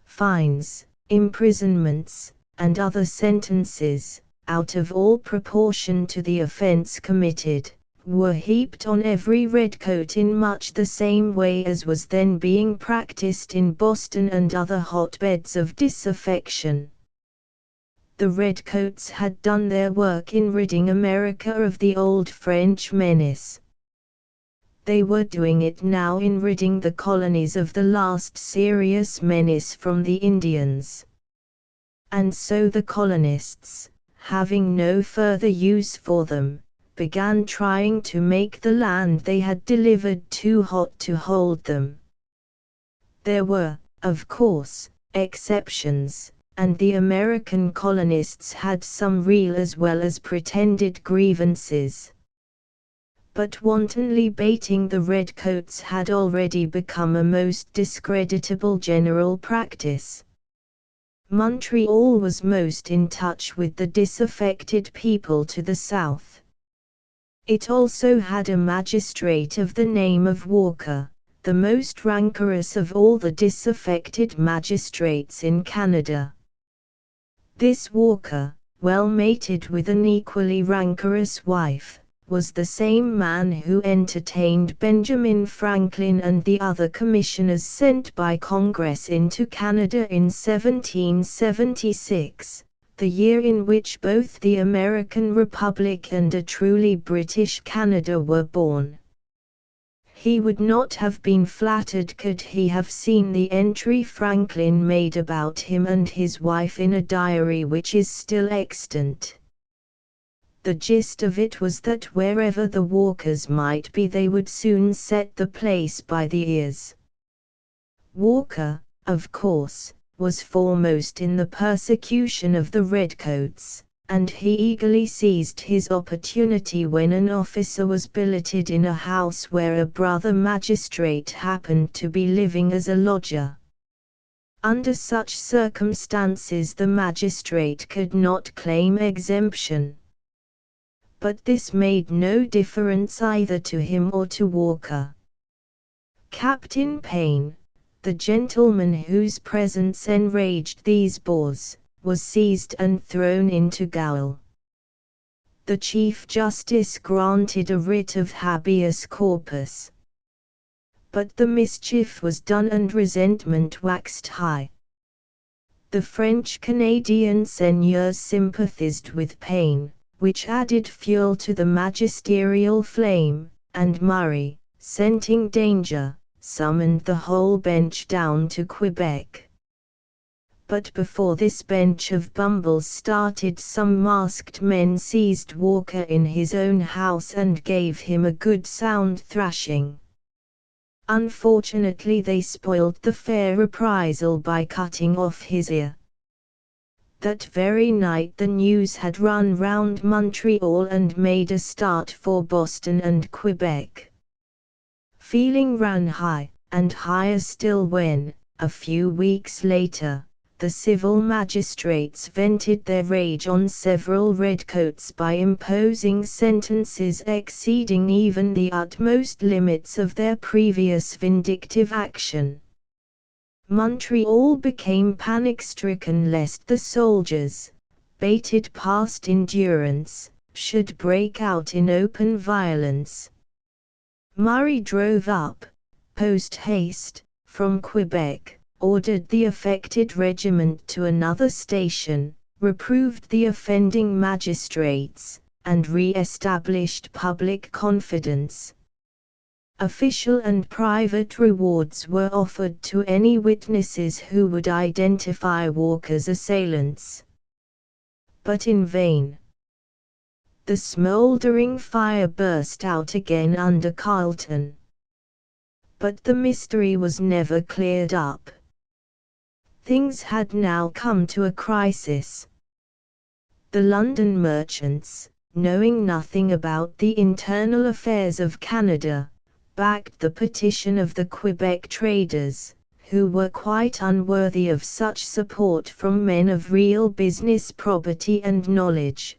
Fines, imprisonments, and other sentences, out of all proportion to the offense committed, were heaped on every redcoat in much the same way as was then being practiced in Boston and other hotbeds of disaffection. The redcoats had done their work in ridding America of the old French menace. They were doing it now in ridding the colonies of the last serious menace from the Indians. And so the colonists, having no further use for them, began trying to make the land they had delivered too hot to hold them. There were, of course, exceptions, and the American colonists had some real as well as pretended grievances. But wantonly baiting the redcoats had already become a most discreditable general practice. Montreal was most in touch with the disaffected people to the south. It also had a magistrate of the name of Walker, the most rancorous of all the disaffected magistrates in Canada. This Walker, well mated with an equally rancorous wife, was the same man who entertained Benjamin Franklin and the other commissioners sent by Congress into Canada in 1776. The year in which both the American Republic and a truly British Canada were born. He would not have been flattered could he have seen the entry Franklin made about him and his wife in a diary which is still extant. The gist of it was that wherever the Walkers might be, they would soon set the place by the ears. Walker, of course, was foremost in the persecution of the redcoats, and he eagerly seized his opportunity when an officer was billeted in a house where a brother magistrate happened to be living as a lodger. Under such circumstances the magistrate could not claim exemption. But this made no difference either to him or to Walker. Captain Payne, the gentleman whose presence enraged these boors, was seized and thrown into gaol. The Chief Justice granted a writ of habeas corpus. But the mischief was done and resentment waxed high. The French Canadian seigneurs sympathized with Payne, which added fuel to the magisterial flame, and Murray, scenting danger, summoned the whole bench down to Quebec. But before this bench of bumbles started, some masked men seized Walker in his own house and gave him a good sound thrashing. Unfortunately they spoiled the fair reprisal by cutting off his ear. That very night the news had run round Montreal and made a start for Boston and Quebec. Feeling ran high, and higher still when, a few weeks later, the civil magistrates vented their rage on several redcoats by imposing sentences exceeding even the utmost limits of their previous vindictive action. Montreal became panic-stricken lest the soldiers, baited past endurance, should break out in open violence. Murray drove up, post-haste, from Quebec, ordered the affected regiment to another station, reproved the offending magistrates, and re-established public confidence. Official and private rewards were offered to any witnesses who would identify Walker's assailants. But in vain. The smouldering fire burst out again under Carleton. But the mystery was never cleared up. Things had now come to a crisis. The London merchants, knowing nothing about the internal affairs of Canada, backed the petition of the Quebec traders, who were quite unworthy of such support from men of real business probity and knowledge.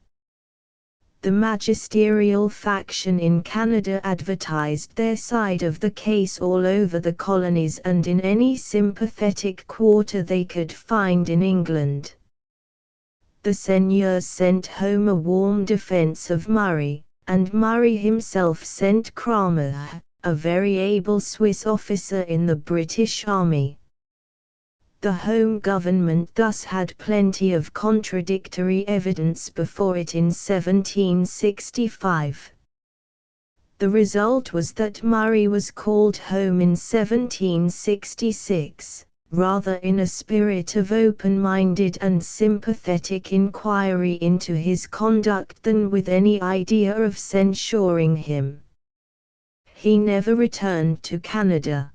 The magisterial faction in Canada advertised their side of the case all over the colonies and in any sympathetic quarter they could find in England. The seigneurs sent home a warm defence of Murray, and Murray himself sent Cramer, a very able Swiss officer in the British Army. The home government thus had plenty of contradictory evidence before it in 1765. The result was that Murray was called home in 1766, rather in a spirit of open-minded and sympathetic inquiry into his conduct than with any idea of censuring him. He never returned to Canada.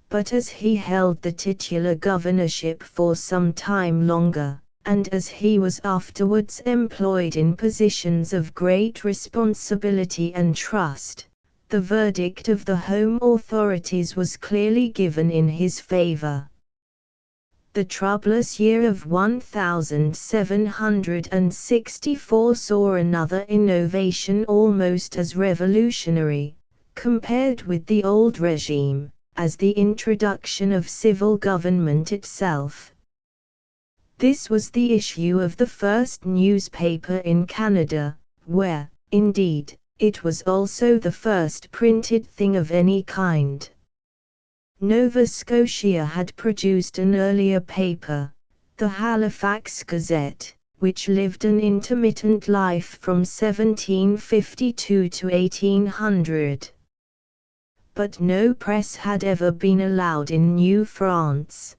But as he held the titular governorship for some time longer, and as he was afterwards employed in positions of great responsibility and trust, the verdict of the home authorities was clearly given in his favor. The troublous year of 1764 saw another innovation almost as revolutionary, compared with the old regime, as the introduction of civil government itself. This was the issue of the first newspaper in Canada, where, indeed, it was also the first printed thing of any kind. Nova Scotia had produced an earlier paper, the Halifax Gazette, which lived an intermittent life from 1752 to 1800. But no press had ever been allowed in New France.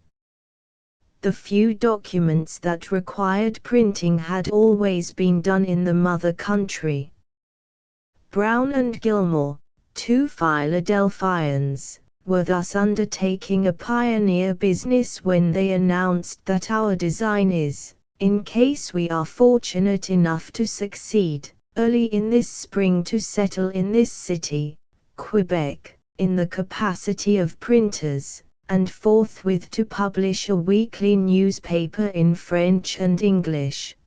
The few documents that required printing had always been done in the mother country. Brown and Gilmore, two Philadelphians, were thus undertaking a pioneer business when they announced that our design is, in case we are fortunate enough to succeed, early in this spring to settle in this city, Quebec, in the capacity of printers, and forthwith to publish a weekly newspaper in French and English.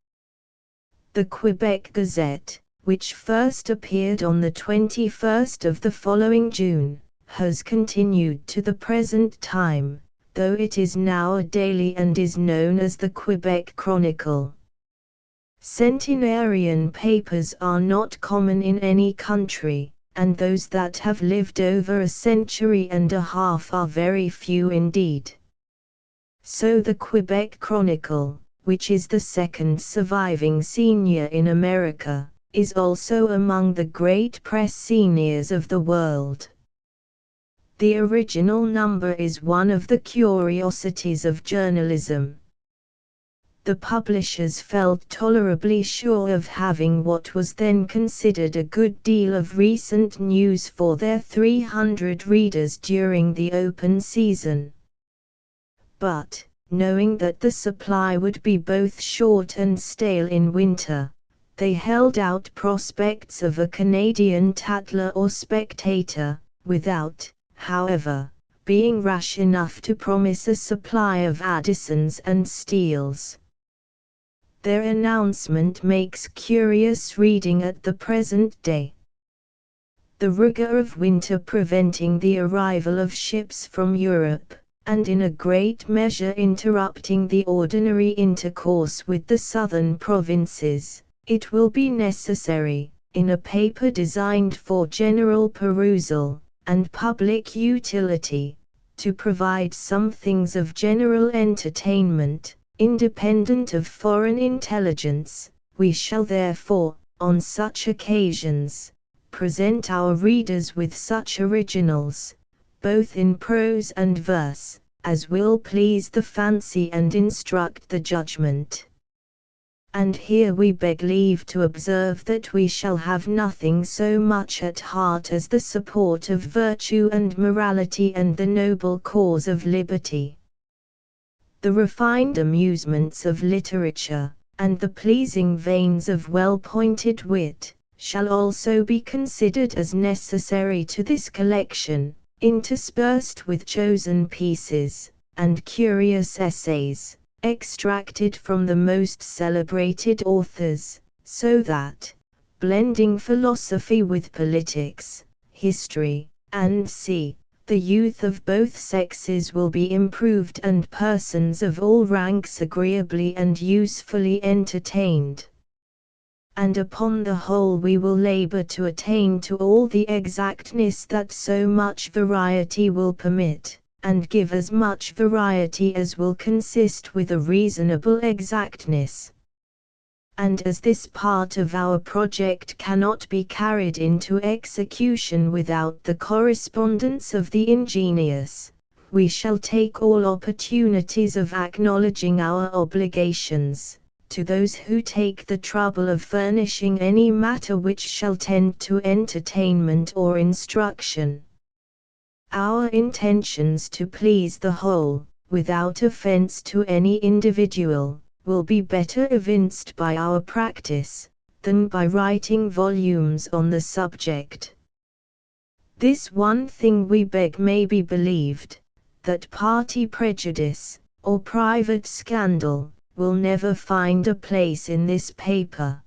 The Quebec Gazette, which first appeared on the 21st of the following June, has continued to the present time, though it is now a daily and is known as the Quebec Chronicle. Centenarian papers are not common in any country, and those that have lived over a century and a half are very few indeed. So the Quebec Chronicle, which is the second surviving senior in America, is also among the great press seniors of the world. The original number is one of the curiosities of journalism. The publishers felt tolerably sure of having what was then considered a good deal of recent news for their 300 readers during the open season. But, knowing that the supply would be both short and stale in winter. They held out prospects of a Canadian Tatler or Spectator, without, however, being rash enough to promise a supply of Addisons and Steeles. Their announcement makes curious reading at the present day. The rigor of winter preventing the arrival of ships from Europe, and in a great measure interrupting the ordinary intercourse with the southern provinces, it will be necessary, in a paper designed for general perusal, and public utility, to provide some things of general entertainment, independent of foreign intelligence. We shall therefore, on such occasions, present our readers with such originals, both in prose and verse, as will please the fancy and instruct the judgment. And here we beg leave to observe that we shall have nothing so much at heart as the support of virtue and morality and the noble cause of liberty. The refined amusements of literature, and the pleasing veins of well-pointed wit, shall also be considered as necessary to this collection, interspersed with chosen pieces, and curious essays, extracted from the most celebrated authors, so that, blending philosophy with politics, history, and the youth of both sexes will be improved and persons of all ranks agreeably and usefully entertained. And upon the whole we will labor to attain to all the exactness that so much variety will permit, and give as much variety as will consist with a reasonable exactness. And as this part of our project cannot be carried into execution without the correspondence of the ingenious, we shall take all opportunities of acknowledging our obligations to those who take the trouble of furnishing any matter which shall tend to entertainment or instruction. Our intentions to please the whole, without offense to any individual, will be better evinced by our practice, than by writing volumes on the subject. This one thing we beg may be believed, that party prejudice, or private scandal, will never find a place in this paper.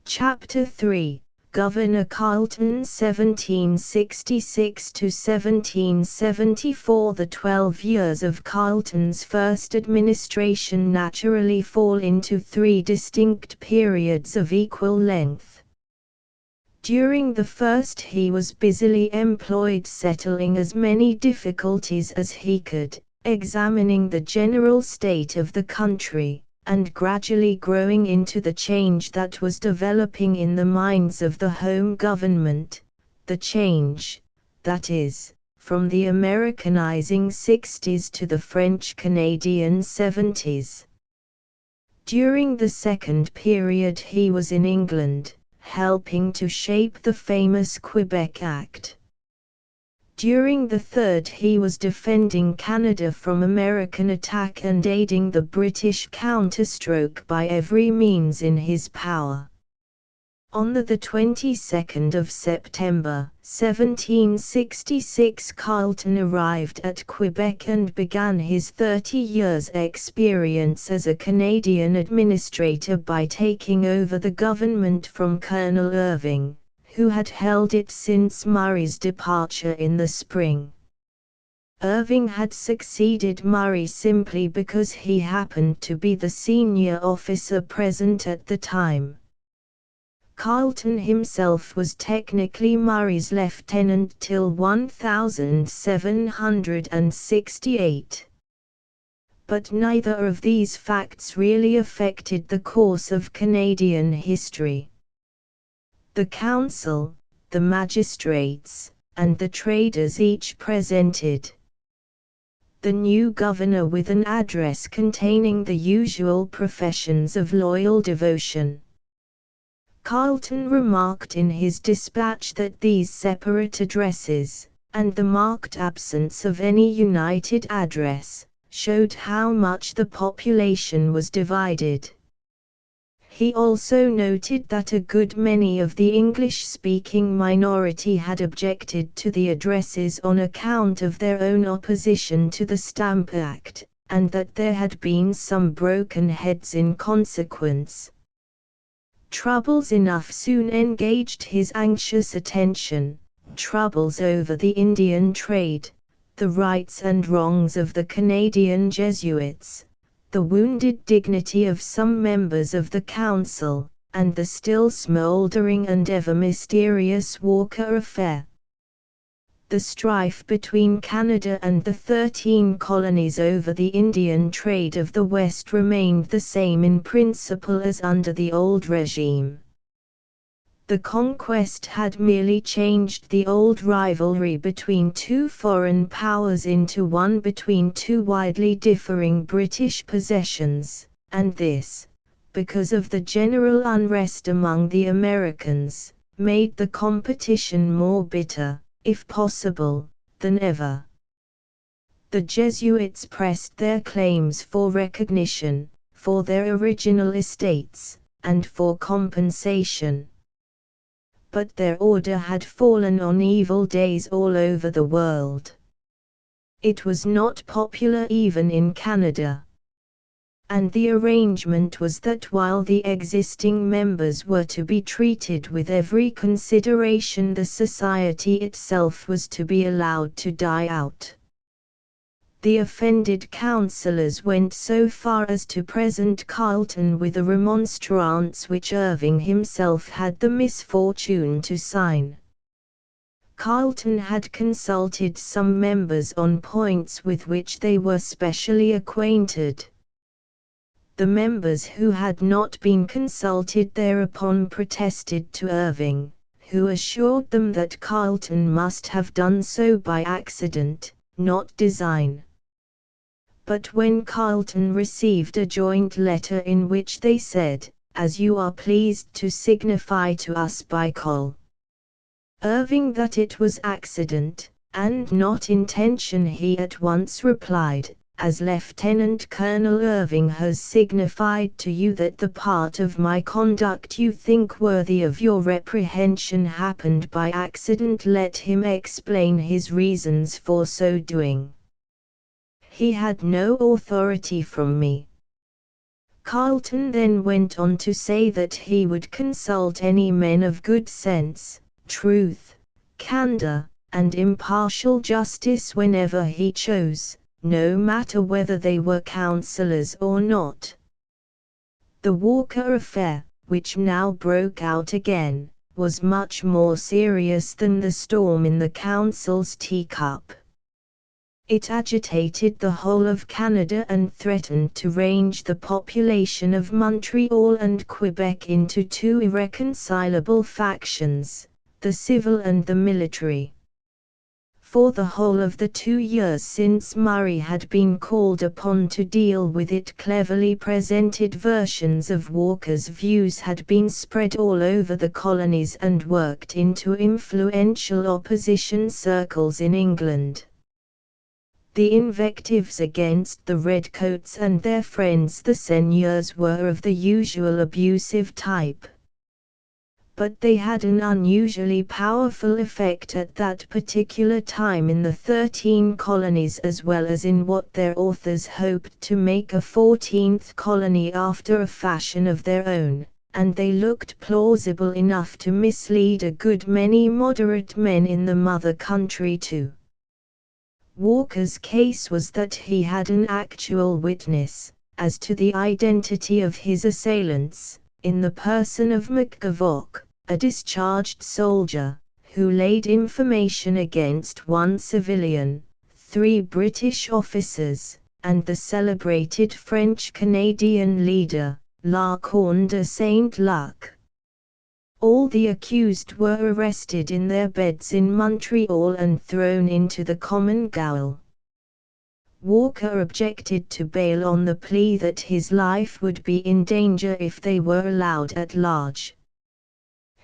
Chapter 3, Governor Carleton 1766 to 1774. The 12 years of Carleton's first administration naturally fall into 3 distinct periods of equal length. During the first he was busily employed settling as many difficulties as he could, examining the general state of the country, and gradually growing into the change that was developing in the minds of the home government, the change, that is, from the Americanizing 60s to the French-Canadian 70s. During the second period he was in England, helping to shape the famous Quebec Act. During the third he was defending Canada from American attack and aiding the British counterstroke by every means in his power. On the 22nd of September, 1766, Carleton arrived at Quebec and began his 30 years' experience as a Canadian administrator by taking over the government from Colonel Irving, who had held it since Murray's departure in the spring. Irving had succeeded Murray simply because he happened to be the senior officer present at the time. Carleton himself was technically Murray's lieutenant till 1768. But neither of these facts really affected the course of Canadian history. The council, the magistrates, and the traders each presented the new governor with an address containing the usual professions of loyal devotion. Carleton remarked in his dispatch that these separate addresses, and the marked absence of any united address, showed how much the population was divided. He also noted that a good many of the English-speaking minority had objected to the addresses on account of their own opposition to the Stamp Act, and that there had been some broken heads in consequence. Troubles enough soon engaged his anxious attention, troubles over the Indian trade, the rights and wrongs of the Canadian Jesuits, the wounded dignity of some members of the Council, and the still smouldering and ever mysterious Walker affair. The strife between Canada and the 13 colonies over the Indian trade of the West remained the same in principle as under the old regime. The conquest had merely changed the old rivalry between two foreign powers into one between two widely differing British possessions, and this, because of the general unrest among the Americans, made the competition more bitter, if possible, than ever. The Jesuits pressed their claims for recognition, for their original estates, and for compensation. But their order had fallen on evil days all over the world. It was not popular even in Canada. And the arrangement was that while the existing members were to be treated with every consideration, the society itself was to be allowed to die out. The offended councillors went so far as to present Carleton with a remonstrance which Irving himself had the misfortune to sign. Carleton had consulted some members on points with which they were specially acquainted. The members who had not been consulted thereupon protested to Irving, who assured them that Carleton must have done so by accident, not design. But when Carleton received a joint letter in which they said, "As you are pleased to signify to us by Col. Irving that it was accident, and not intention," he at once replied, "As Lieutenant Colonel Irving has signified to you that the part of my conduct you think worthy of your reprehension happened by accident, let him explain his reasons for so doing. He had no authority from me." Carleton then went on to say that he would consult any men of good sense, truth, candor, and impartial justice whenever he chose, no matter whether they were councillors or not. The Walker affair, which now broke out again, was much more serious than the storm in the Council's teacup. It agitated the whole of Canada and threatened to range the population of Montreal and Quebec into two irreconcilable factions, the civil and the military. For the whole of the 2 years since Murray had been called upon to deal with it, cleverly presented versions of Walker's views had been spread all over the colonies and worked into influential opposition circles in England. The invectives against the redcoats and their friends the seigneurs were of the usual abusive type. But they had an unusually powerful effect at that particular time in the 13 colonies, as well as in what their authors hoped to make a 14th colony after a fashion of their own, and they looked plausible enough to mislead a good many moderate men in the mother country too. Walker's case was that he had an actual witness, as to the identity of his assailants, in the person of McGavock, a discharged soldier, who laid information against one civilian, 3 British officers, and the celebrated French-Canadian leader, La Corne de Saint-Luc. All the accused were arrested in their beds in Montreal and thrown into the common gaol. Walker objected to bail on the plea that his life would be in danger if they were allowed at large.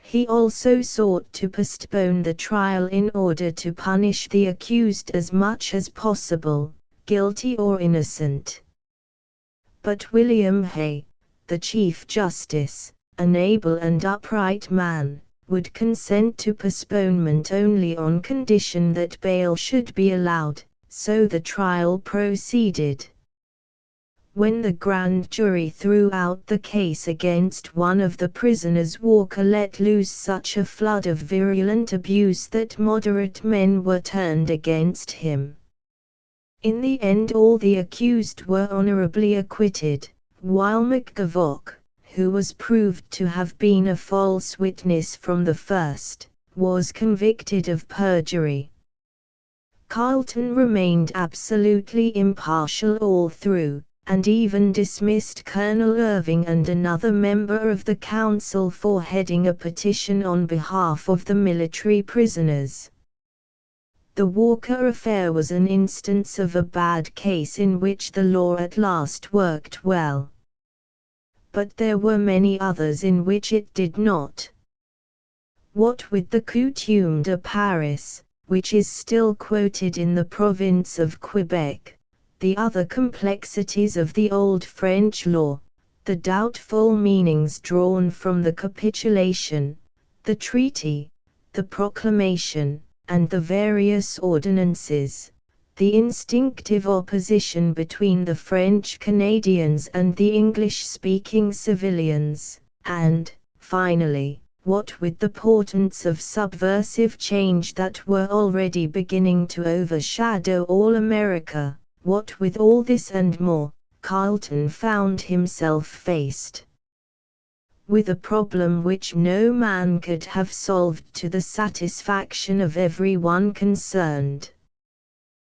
He also sought to postpone the trial in order to punish the accused as much as possible, guilty or innocent. But William Hay, the Chief Justice, an able and upright man, would consent to postponement only on condition that bail should be allowed, so the trial proceeded. When the grand jury threw out the case against one of the prisoners, Walker let loose such a flood of virulent abuse that moderate men were turned against him. In the end all the accused were honorably acquitted, while McGavock, who was proved to have been a false witness from the first, was convicted of perjury. Carleton remained absolutely impartial all through, and even dismissed Colonel Irving and another member of the council for heading a petition on behalf of the military prisoners. The Walker affair was an instance of a bad case in which the law at last worked well. But there were many others in which it did not. What with the Coutume de Paris, which is still quoted in the province of Quebec, the other complexities of the old French law, the doubtful meanings drawn from the capitulation, the treaty, the proclamation, and the various ordinances, the instinctive opposition between the French Canadians and the English-speaking civilians, and, finally, what with the portents of subversive change that were already beginning to overshadow all America, what with all this and more, Carleton found himself faced with a problem which no man could have solved to the satisfaction of everyone concerned.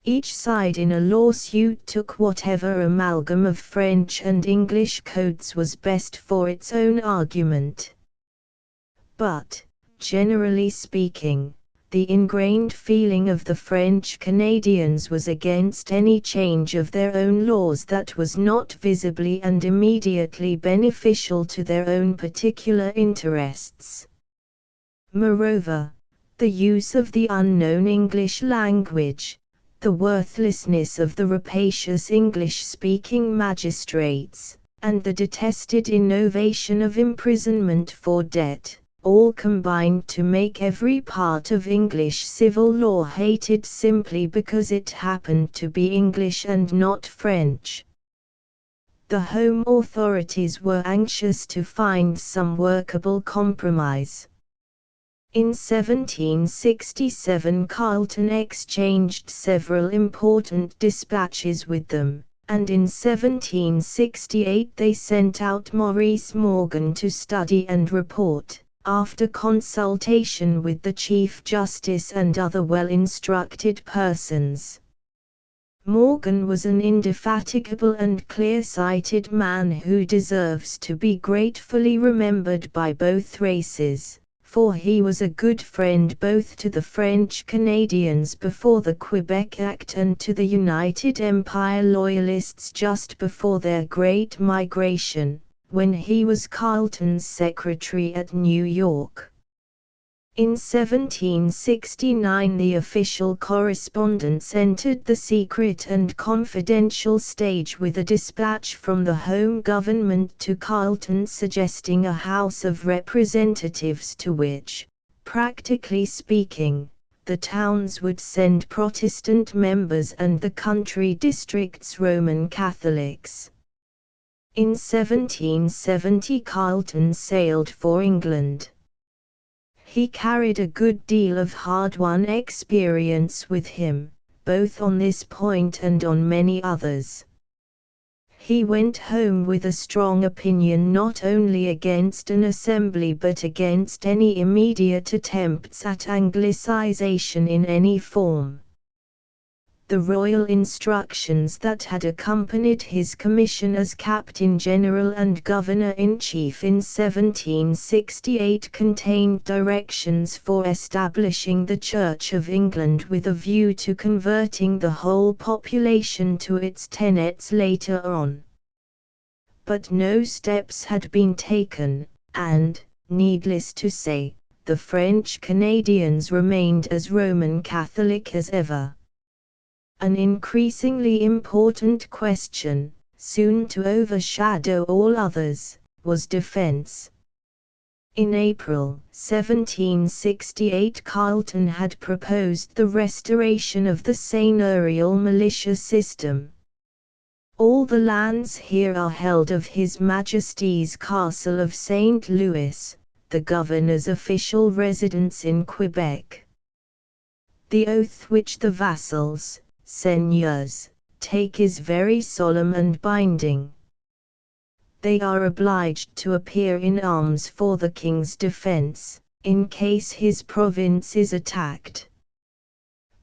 Each side in a lawsuit took whatever amalgam of French and English codes was best for its own argument. But, generally speaking, the ingrained feeling of the French Canadians was against any change of their own laws that was not visibly and immediately beneficial to their own particular interests. Moreover, the use of the unknown English language, the worthlessness of the rapacious English-speaking magistrates, and the detested innovation of imprisonment for debt, all combined to make every part of English civil law hated simply because it happened to be English and not French. The home authorities were anxious to find some workable compromise. In 1767 Carleton exchanged several important dispatches with them, and in 1768 they sent out Maurice Morgan to study and report, after consultation with the Chief Justice and other well-instructed persons. Morgan was an indefatigable and clear-sighted man who deserves to be gratefully remembered by both races, for he was a good friend both to the French Canadians before the Quebec Act and to the United Empire Loyalists just before their Great Migration, when he was Carleton's secretary at New York. In 1769 the official correspondence entered the secret and confidential stage with a dispatch from the home government to Carleton suggesting a House of Representatives to which, practically speaking, the towns would send Protestant members and the country districts Roman Catholics. In 1770 Carleton sailed for England. He carried a good deal of hard-won experience with him, both on this point and on many others. He went home with a strong opinion not only against an assembly but against any immediate attempts at Anglicization in any form. The royal instructions that had accompanied his commission as Captain General and Governor-in-Chief in 1768 contained directions for establishing the Church of England with a view to converting the whole population to its tenets later on. But no steps had been taken, and, needless to say, the French Canadians remained as Roman Catholic as ever. an increasingly important question, soon to overshadow all others, was defense. In April 1768, Carleton had proposed the restoration of the seigneurial militia system. All the lands here are held of His Majesty's Castle of St. Louis, the governor's official residence in Quebec. The oath which the vassals, seigneurs, take is very solemn and binding. They are obliged to appear in arms for the king's defense, in case his province is attacked.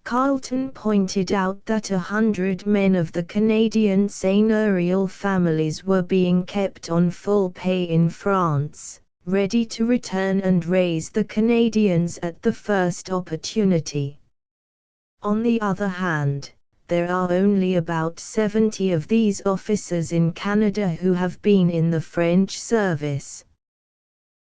Carleton pointed out that 100 men of the Canadian seigneurial families were being kept on full pay in France, ready to return and raise the Canadians at the first opportunity. On the other hand, there are only about 70 of these officers in Canada who have been in the French service.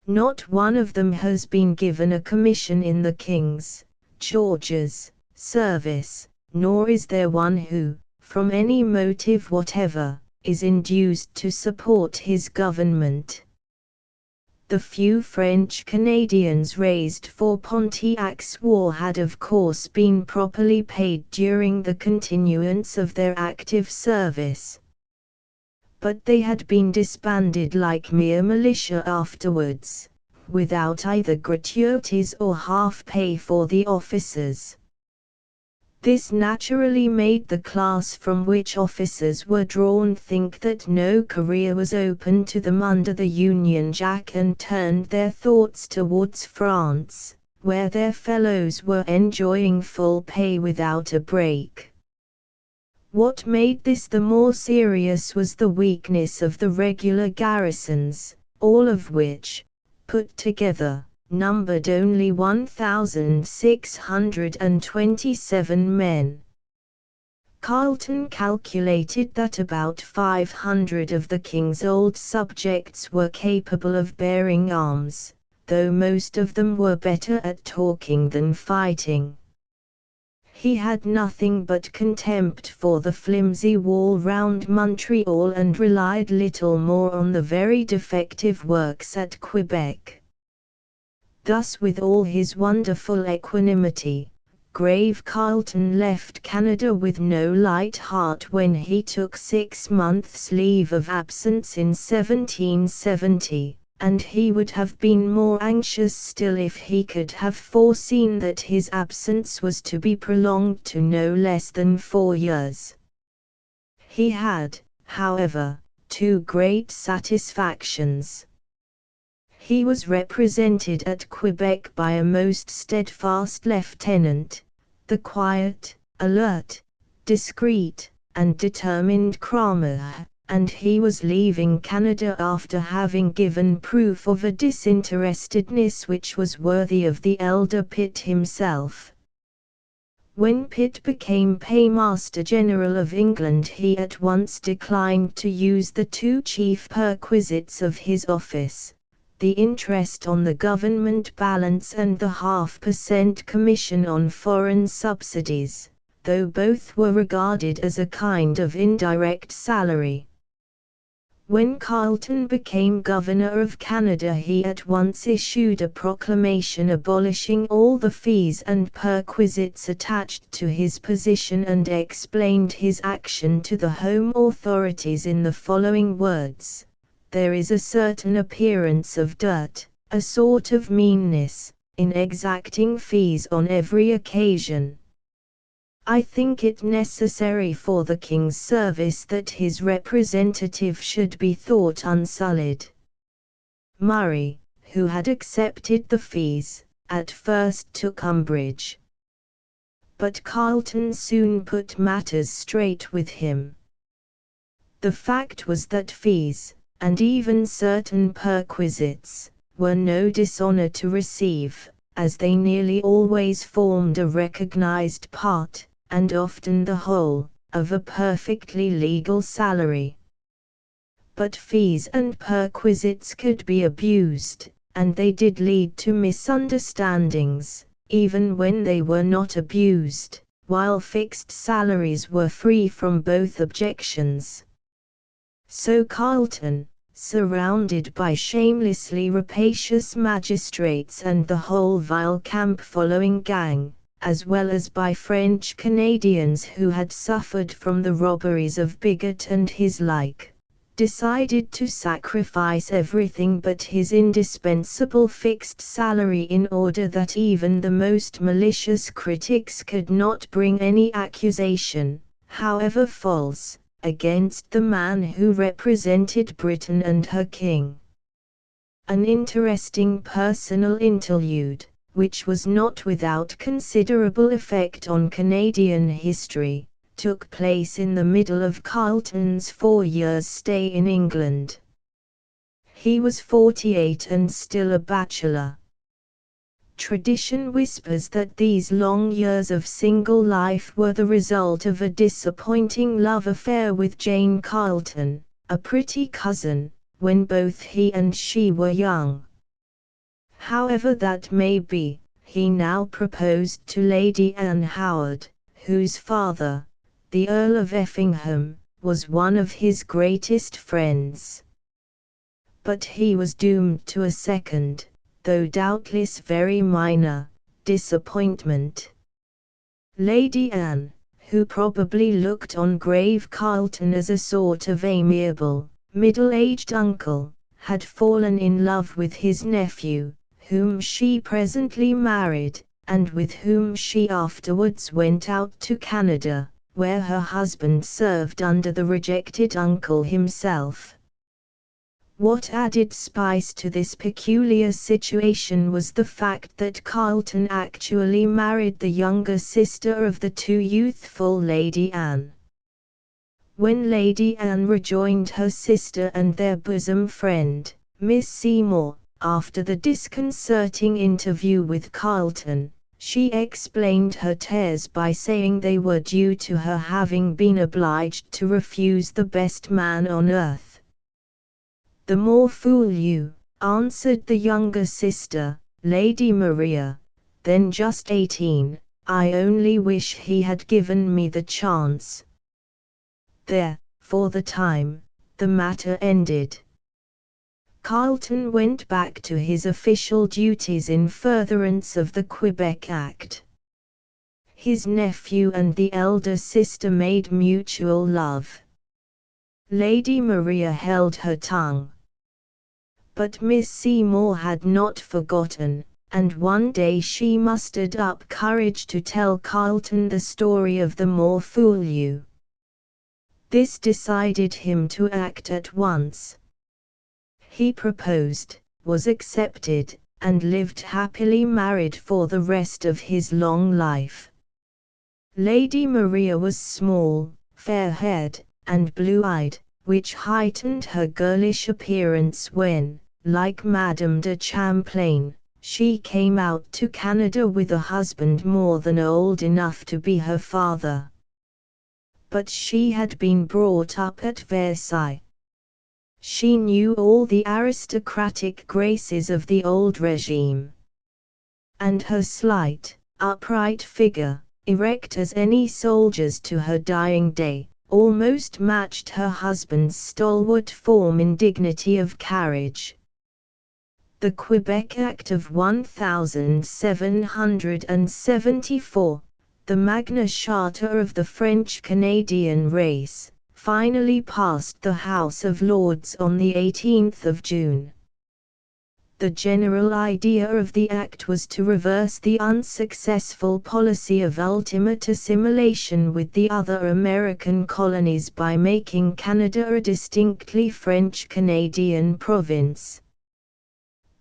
Not one of them has been given a commission in the King's, George's, service, nor is there one who, from any motive whatever, is induced to support his government. The few French Canadians raised for Pontiac's war had of course been properly paid during the continuance of their active service. But they had been disbanded like mere militia afterwards, without either gratuities or half pay for the officers. This naturally made the class from which officers were drawn think that no career was open to them under the Union Jack and turned their thoughts towards France, where their fellows were enjoying full pay without a break. What made this the more serious was the weakness of the regular garrisons, all of which, put together, numbered only 1,627 men. Carleton calculated that about 500 of the king's old subjects were capable of bearing arms, though most of them were better at talking than fighting. He had nothing but contempt for the flimsy wall round Montreal and relied little more on the very defective works at Quebec. Thus, with all his wonderful equanimity, grave Carleton left Canada with no light heart when he took 6 months' leave of absence in 1770, and he would have been more anxious still if he could have foreseen that his absence was to be prolonged to no less than 4 years. He had, however, 2 great satisfactions. He was represented at Quebec by a most steadfast lieutenant, the quiet, alert, discreet, and determined Cromer, and he was leaving Canada after having given proof of a disinterestedness which was worthy of the elder Pitt himself. When Pitt became Paymaster General of England, he at once declined to use the 2 chief perquisites of his office, the interest on the government balance and the 0.5% commission on foreign subsidies, though both were regarded as a kind of indirect salary. When Carleton became Governor of Canada, he at once issued a proclamation abolishing all the fees and perquisites attached to his position and explained his action to the home authorities in the following words: "There is a certain appearance of dirt, a sort of meanness, in exacting fees on every occasion. I think it necessary for the King's service that his representative should be thought unsullied." Murray, who had accepted the fees, at first took umbrage. But Carleton soon put matters straight with him. The fact was that fees, and even certain perquisites, were no dishonor to receive, as they nearly always formed a recognized part, and often the whole, of a perfectly legal salary. But fees and perquisites could be abused, and they did lead to misunderstandings, even when they were not abused, while fixed salaries were free from both objections. So Carleton, surrounded by shamelessly rapacious magistrates and the whole vile camp-following gang, as well as by French Canadians who had suffered from the robberies of Bigot and his like, decided to sacrifice everything but his indispensable fixed salary in order that even the most malicious critics could not bring any accusation, however false, against the man who represented Britain and her king. An interesting personal interlude, which was not without considerable effect on Canadian history, took place in the middle of Carleton's 4 years' stay in England. He was 48 and still a bachelor. Tradition whispers that these long years of single life were the result of a disappointing love affair with Jane Carleton, a pretty cousin, when both he and she were young. However that may be, he now proposed to Lady Anne Howard, whose father, the Earl of Effingham, was one of his greatest friends. But he was doomed to a second, though doubtless very minor, disappointment. Lady Anne, who probably looked on grave Carleton as a sort of amiable, middle-aged uncle, had fallen in love with his nephew, whom she presently married, and with whom she afterwards went out to Canada, where her husband served under the rejected uncle himself. What added spice to this peculiar situation was the fact that Carleton actually married the younger sister of the too youthful Lady Anne. When Lady Anne rejoined her sister and their bosom friend, Miss Seymour, after the disconcerting interview with Carleton, she explained her tears by saying they were due to her having been obliged to refuse the best man on earth. "The more fool you," answered the younger sister, Lady Maria, then just 18, "I only wish he had given me the chance." There, for the time, the matter ended. Carleton went back to his official duties in furtherance of the Quebec Act. His nephew and the elder sister made mutual love. Lady Maria held her tongue. But Miss Seymour had not forgotten, and one day she mustered up courage to tell Carleton the story of the more fool you. This decided him to act at once. He proposed, was accepted, and lived happily married for the rest of his long life. Lady Maria was small, fair-haired, and blue-eyed, which heightened her girlish appearance when, like Madame de Champlain, she came out to Canada with a husband more than old enough to be her father. But she had been brought up at Versailles. She knew all the aristocratic graces of the old regime. And her slight, upright figure, erect as any soldier's to her dying day, almost matched her husband's stalwart form in dignity of carriage. The Quebec Act of 1774, the Magna Charta of the French-Canadian race, finally passed the House of Lords on the 18th of June. The general idea of the Act was to reverse the unsuccessful policy of ultimate assimilation with the other American colonies by making Canada a distinctly French-Canadian province.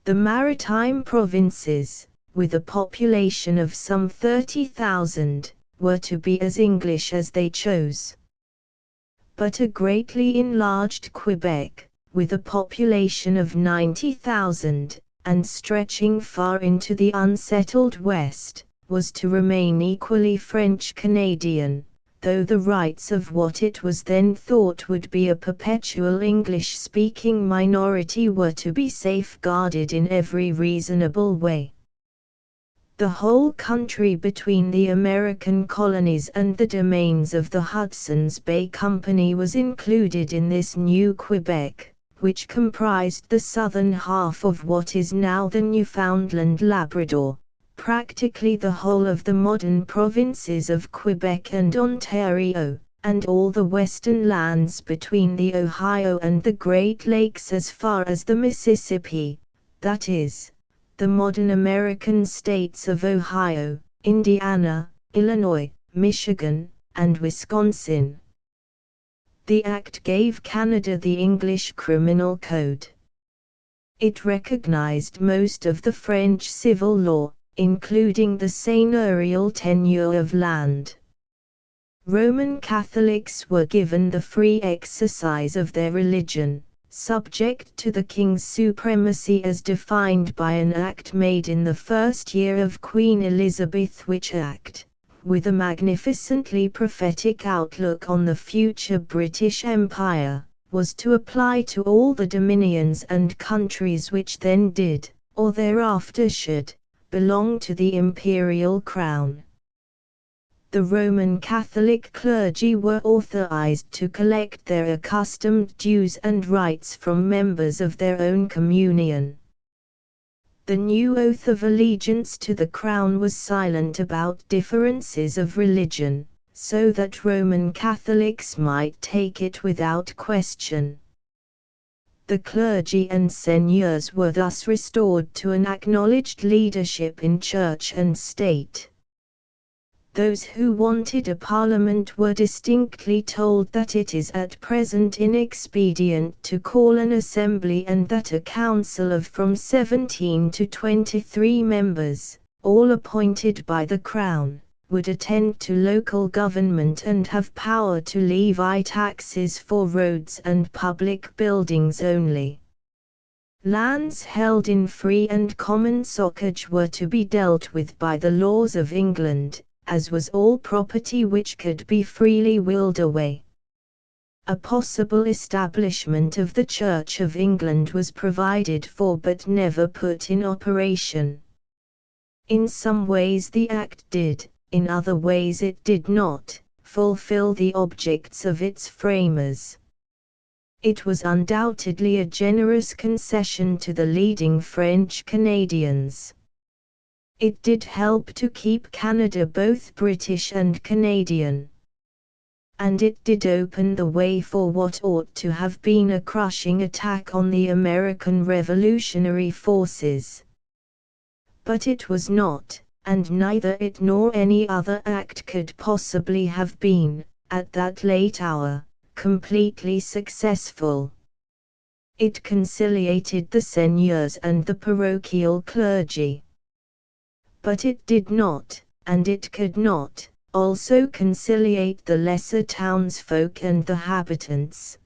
The maritime provinces, with a population of some 30,000, were to be as English as they chose. But a greatly enlarged Quebec, with a population of 90,000, and stretching far into the unsettled West, was to remain equally French-Canadian, though the rights of what it was then thought would be a perpetual English-speaking minority were to be safeguarded in every reasonable way. The whole country between the American colonies and the domains of the Hudson's Bay Company was included in this new Quebec, which comprised the southern half of what is now the Newfoundland Labrador, practically the whole of the modern provinces of Quebec and Ontario, and all the western lands between the Ohio and the Great Lakes as far as the Mississippi, that is, the modern American states of Ohio, Indiana, Illinois, Michigan, and Wisconsin. The Act gave Canada the English Criminal Code. It recognized most of the French civil law, including the seigneurial tenure of land. Roman Catholics were given the free exercise of their religion, subject to the king's supremacy as defined by an act made in the first year of Queen Elizabeth, which act, with a magnificently prophetic outlook on the future British Empire, was to apply to all the dominions and countries which then did, or thereafter should, belong to the imperial crown. The Roman Catholic clergy were authorized to collect their accustomed dues and rights from members of their own communion. The new oath of allegiance to the crown was silent about differences of religion, so that Roman Catholics might take it without question. The clergy and seigneurs were thus restored to an acknowledged leadership in church and state. Those who wanted a parliament were distinctly told that it is at present inexpedient to call an assembly and that a council of from 17 to 23 members, all appointed by the crown, would attend to local government and have power to levy taxes for roads and public buildings only. Lands held in free and common socage were to be dealt with by the laws of England, as was all property which could be freely willed away. A possible establishment of the Church of England was provided for but never put in operation. In some ways the Act did, in other ways it did not, fulfill the objects of its framers. It was undoubtedly a generous concession to the leading French Canadians. It did help to keep Canada both British and Canadian. And it did open the way for what ought to have been a crushing attack on the American Revolutionary forces. But it was not, and neither it nor any other act could possibly have been, at that late hour, completely successful. It conciliated the seigneurs and the parochial clergy. But it did not, and it could not, also conciliate the lesser townsfolk and the habitants.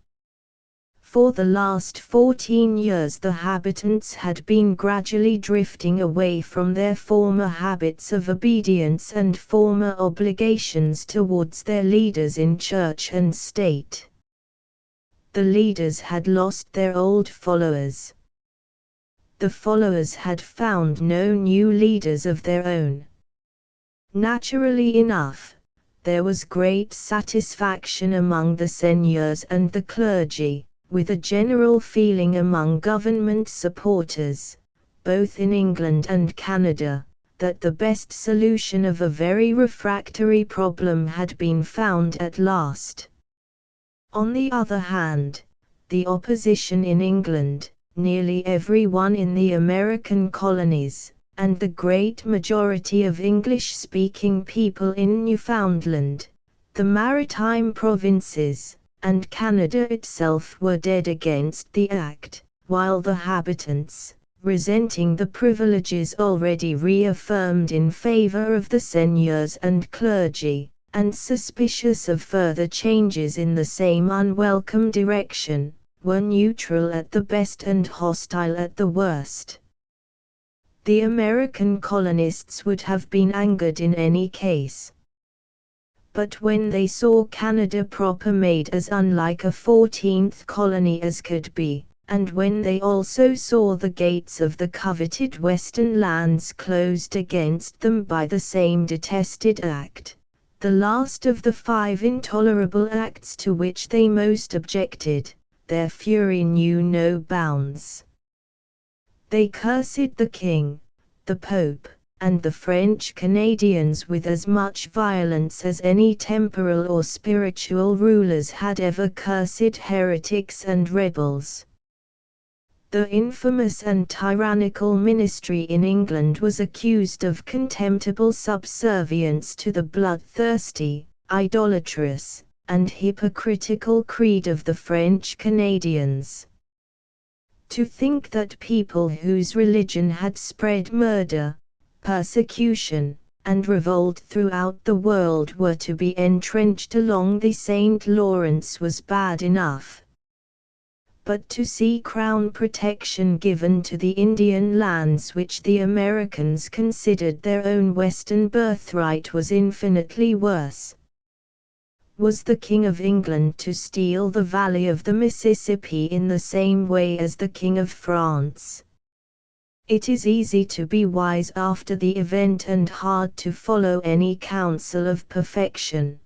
For the last 14 years the habitants had been gradually drifting away from their former habits of obedience and former obligations towards their leaders in church and state. The leaders had lost their old followers. The followers had found no new leaders of their own. Naturally enough, there was great satisfaction among the seigneurs and the clergy, with a general feeling among government supporters, both in England and Canada, that the best solution of a very refractory problem had been found at last. On the other hand, the opposition in England, nearly everyone in the American colonies, and the great majority of English-speaking people in Newfoundland, the maritime provinces, and Canada itself were dead against the Act, while the habitants, resenting the privileges already reaffirmed in favor of the seigneurs and clergy, and suspicious of further changes in the same unwelcome direction, were neutral at the best and hostile at the worst. The American colonists would have been angered in any case. But when they saw Canada proper made as unlike a 14th colony as could be, and when they also saw the gates of the coveted western lands closed against them by the same detested act, the last of the 5 intolerable acts to which they most objected, their fury knew no bounds. They cursed the king, the Pope, and the French Canadians with as much violence as any temporal or spiritual rulers had ever cursed heretics and rebels. The infamous and tyrannical ministry in England was accused of contemptible subservience to the bloodthirsty, idolatrous, and hypocritical creed of the French Canadians. To think that people whose religion had spread murder, persecution, and revolt throughout the world were to be entrenched along the St. Lawrence was bad enough. But to see crown protection given to the Indian lands which the Americans considered their own western birthright was infinitely worse. Was the King of England to steal the valley of the Mississippi in the same way as the King of France? It is easy to be wise after the event and hard to follow any counsel of perfection.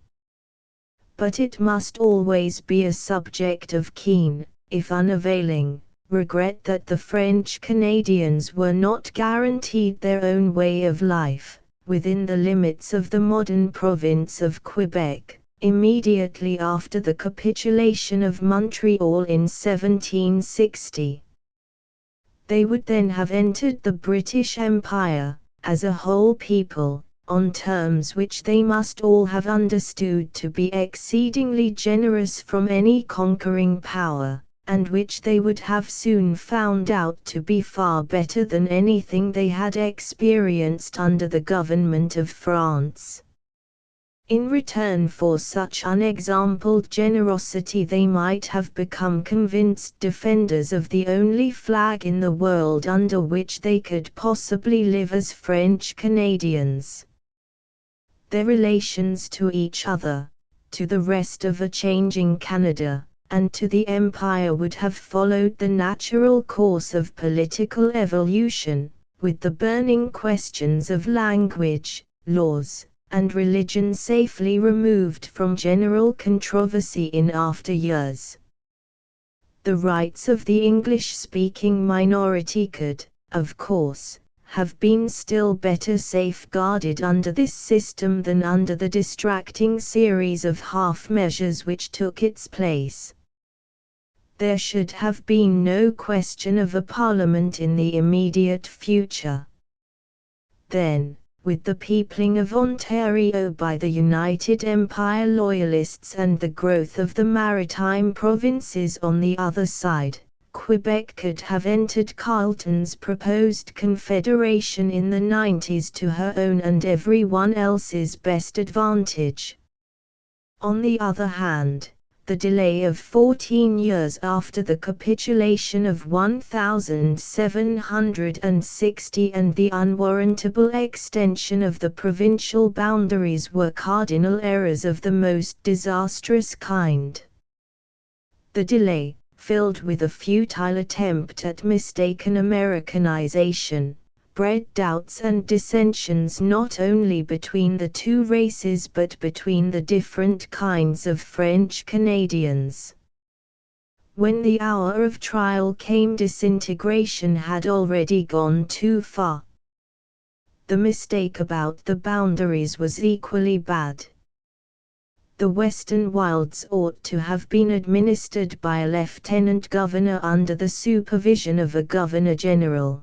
But it must always be a subject of keen, if unavailing, regret that the French Canadians were not guaranteed their own way of life, within the limits of the modern province of Quebec, immediately after the capitulation of Montreal in 1760. They would then have entered the British Empire, as a whole people, on terms which they must all have understood to be exceedingly generous from any conquering power, and which they would have soon found out to be far better than anything they had experienced under the government of France. In return for such unexampled generosity they might have become convinced defenders of the only flag in the world under which they could possibly live as French Canadians. Their relations to each other, to the rest of a changing Canada, and to the Empire would have followed the natural course of political evolution, with the burning questions of language, laws, and religion safely removed from general controversy in after years. The rights of the English-speaking minority could, of course, have been still better safeguarded under this system than under the distracting series of half-measures which took its place. There should have been no question of a parliament in the immediate future. Then, with the peopling of Ontario by the United Empire Loyalists and the growth of the maritime provinces on the other side, Quebec could have entered Carleton's proposed confederation in the 90s to her own and everyone else's best advantage. On the other hand, the delay of 14 years after the capitulation of 1760 and the unwarrantable extension of the provincial boundaries were cardinal errors of the most disastrous kind. The delay, filled with a futile attempt at mistaken Americanization, bred doubts and dissensions not only between the two races but between the different kinds of French Canadians. When the hour of trial came, disintegration had already gone too far. The mistake about the boundaries was equally bad. The Western Wilds ought to have been administered by a lieutenant governor under the supervision of a governor-general.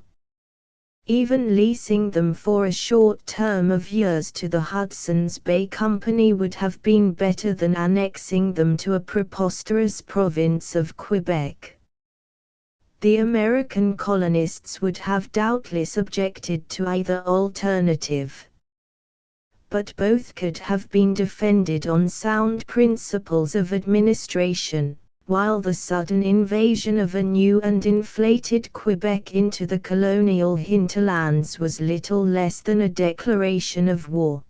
Even leasing them for a short term of years to the Hudson's Bay Company would have been better than annexing them to a preposterous province of Quebec. The American colonists would have doubtless objected to either alternative. But both could have been defended on sound principles of administration, while the sudden invasion of a new and inflated Quebec into the colonial hinterlands was little less than a declaration of war.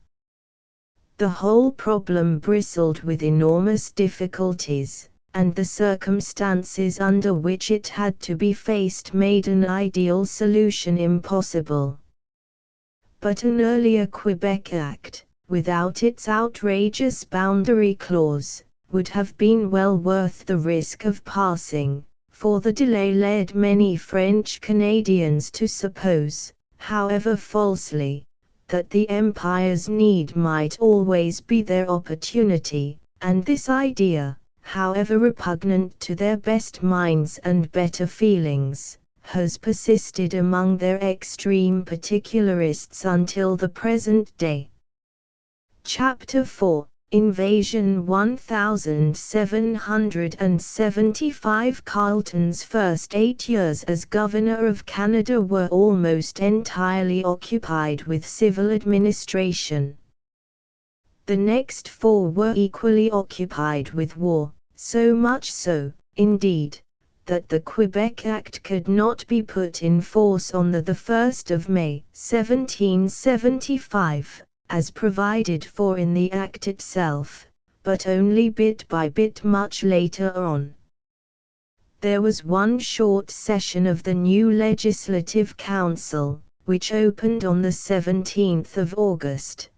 The whole problem bristled with enormous difficulties, and the circumstances under which it had to be faced made an ideal solution impossible. But an earlier Quebec Act, without its outrageous boundary clause, would have been well worth the risk of passing, for the delay led many French Canadians to suppose, however falsely, that the Empire's need might always be their opportunity, and this idea, however repugnant to their best minds and better feelings, has persisted among their extreme particularists until the present day. Chapter 4, Invasion 1775. Carleton's first 8 years as Governor of Canada were almost entirely occupied with civil administration. The next 4 were equally occupied with war, so much so, indeed, that the Quebec Act could not be put in force on the 1st of May, 1775, as provided for in the Act itself, but only bit by bit much later on. There was one short session of the new Legislative Council, which opened on the 17th of August.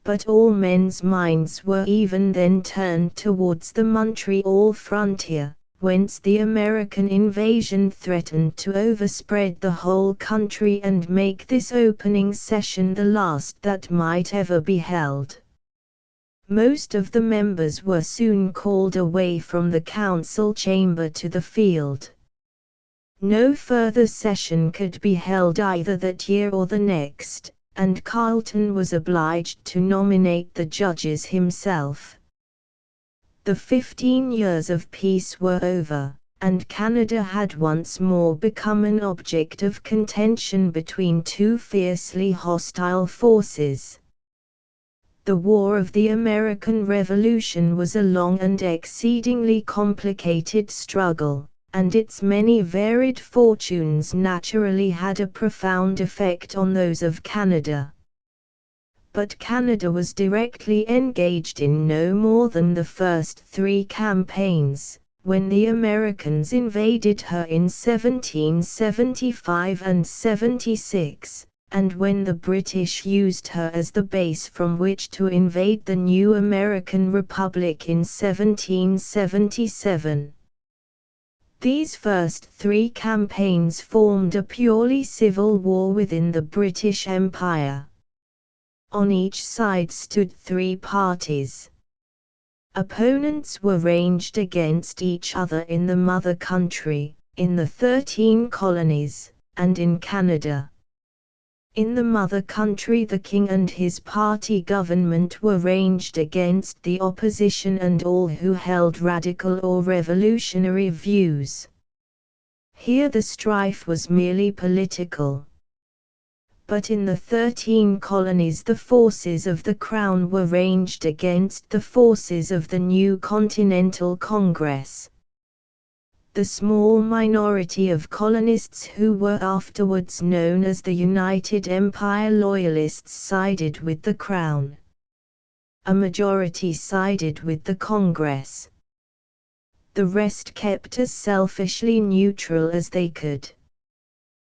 But all men's minds were even then turned towards the Montreal frontier, whence the American invasion threatened to overspread the whole country and make this opening session the last that might ever be held. Most of the members were soon called away from the council chamber to the field. No further session could be held either that year or the next, and Carleton was obliged to nominate the judges himself. The 15 years of peace were over, and Canada had once more become an object of contention between 2 fiercely hostile forces. The War of the American Revolution was a long and exceedingly complicated struggle, and its many varied fortunes naturally had a profound effect on those of Canada. But Canada was directly engaged in no more than the first 3 campaigns, when the Americans invaded her in 1775 and 76, and when the British used her as the base from which to invade the new American Republic in 1777. These first 3 campaigns formed a purely civil war within the British Empire. On each side stood 3 parties. Opponents were ranged against each other in the mother country, in the 13 colonies, and in Canada. In the mother country the king and his party government were ranged against the opposition and all who held radical or revolutionary views. Here the strife was merely political. But in the 13 colonies the forces of the Crown were ranged against the forces of the new Continental Congress. The small minority of colonists who were afterwards known as the United Empire Loyalists sided with the Crown. A majority sided with the Congress. The rest kept as selfishly neutral as they could.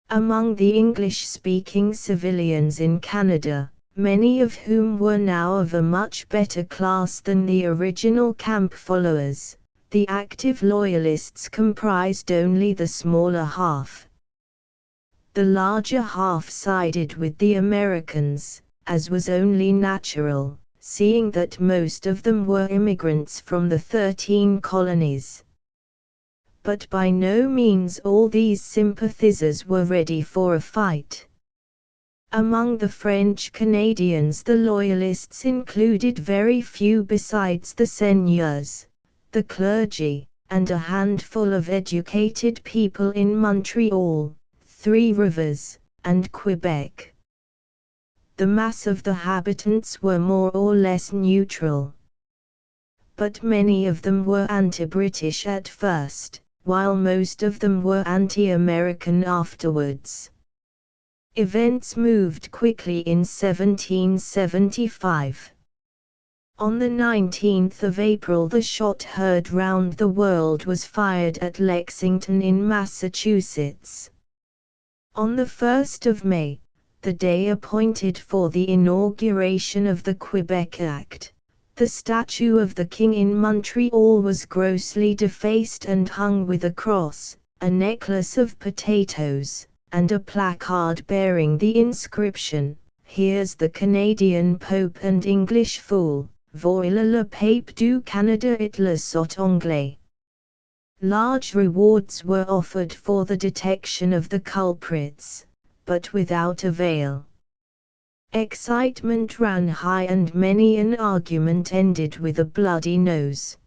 Among the English-speaking civilians in Canada, many of whom were now of a much better class than the original camp followers, the active loyalists comprised only the smaller half. The larger half sided with the Americans, as was only natural, seeing that most of them were immigrants from the 13 colonies. But by no means all these sympathizers were ready for a fight. Among the French Canadians the loyalists included very few besides the seigneurs, the clergy, and a handful of educated people in Montreal, 3 Rivers, and Quebec. The mass of the habitants were more or less neutral. But many of them were anti-British at first, while most of them were anti-American afterwards. Events moved quickly in 1775. On the 19th of April the shot heard round the world was fired at Lexington in Massachusetts. On the 1st of May, the day appointed for the inauguration of the Quebec Act, the statue of the King in Montreal was grossly defaced and hung with a cross, a necklace of potatoes, and a placard bearing the inscription, "Here's the Canadian Pope and English fool, voilà le Pape du Canada et le sot anglais." Large rewards were offered for the detection of the culprits, but without avail. Excitement ran high and many an argument ended with a bloody nose.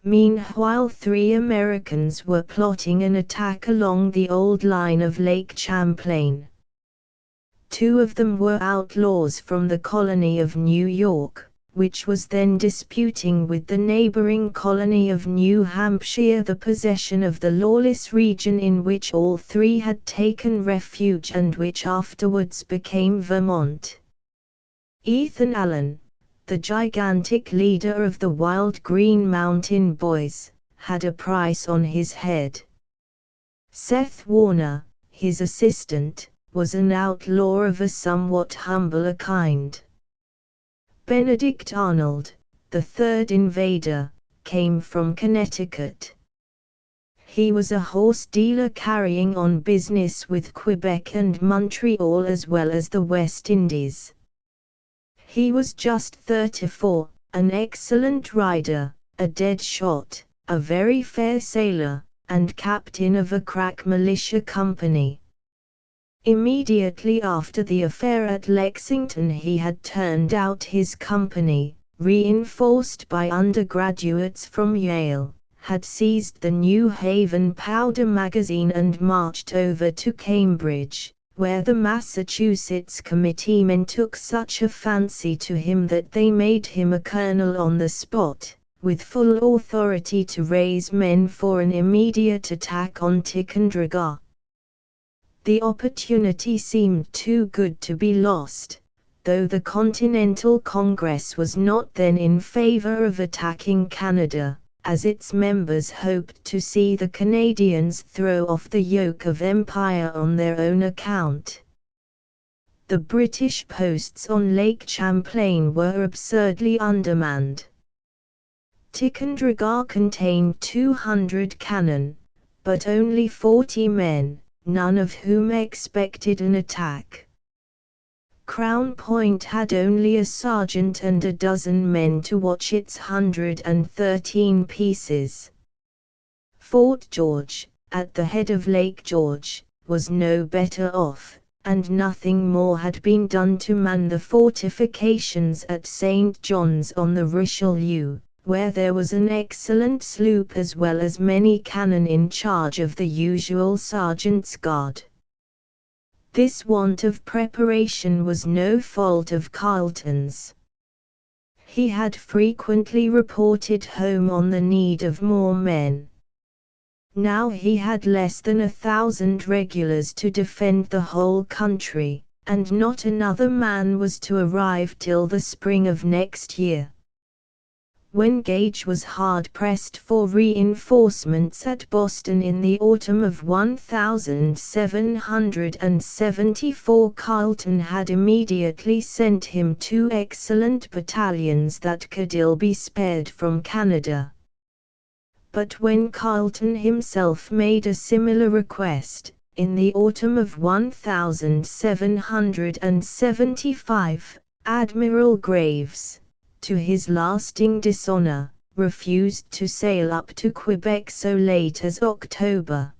Meanwhile 3 Americans were plotting an attack along the old line of Lake Champlain. 2 of them were outlaws from the colony of New York, which was then disputing with the neighboring colony of New Hampshire the possession of the lawless region in which all 3 had taken refuge and which afterwards became Vermont. Ethan Allen, the gigantic leader of the wild Green Mountain Boys, had a price on his head. Seth Warner, his assistant, was an outlaw of a somewhat humbler kind. Benedict Arnold, the 3rd invader, came from Connecticut. He was a horse dealer carrying on business with Quebec and Montreal as well as the West Indies. He was just 34, an excellent rider, a dead shot, a very fair sailor, and captain of a crack militia company. Immediately after the affair at Lexington he had turned out his company, reinforced by undergraduates from Yale, had seized the New Haven powder magazine and marched over to Cambridge, where the Massachusetts committeemen took such a fancy to him that they made him a colonel on the spot, with full authority to raise men for an immediate attack on Ticonderoga. The opportunity seemed too good to be lost, though the Continental Congress was not then in favor of attacking Canada, as its members hoped to see the Canadians throw off the yoke of empire on their own account. The British posts on Lake Champlain were absurdly undermanned. Ticonderoga contained 200 cannon, but only 40 men, none of whom expected an attack. Crown Point had only a sergeant and a dozen men to watch its 113 pieces. Fort George, at the head of Lake George, was no better off, and nothing more had been done to man the fortifications at St. John's on the Richelieu, where there was an excellent sloop as well as many cannon in charge of the usual sergeant's guard. This want of preparation was no fault of Carleton's. He had frequently reported home on the need of more men. Now he had less than 1,000 regulars to defend the whole country, and not another man was to arrive till the spring of next year. When Gage was hard-pressed for reinforcements at Boston in the autumn of 1774, Carleton had immediately sent him 2 excellent battalions that could ill be spared from Canada. But when Carleton himself made a similar request, in the autumn of 1775, Admiral Graves, to his lasting dishonor, refused to sail up to Quebec so late as October.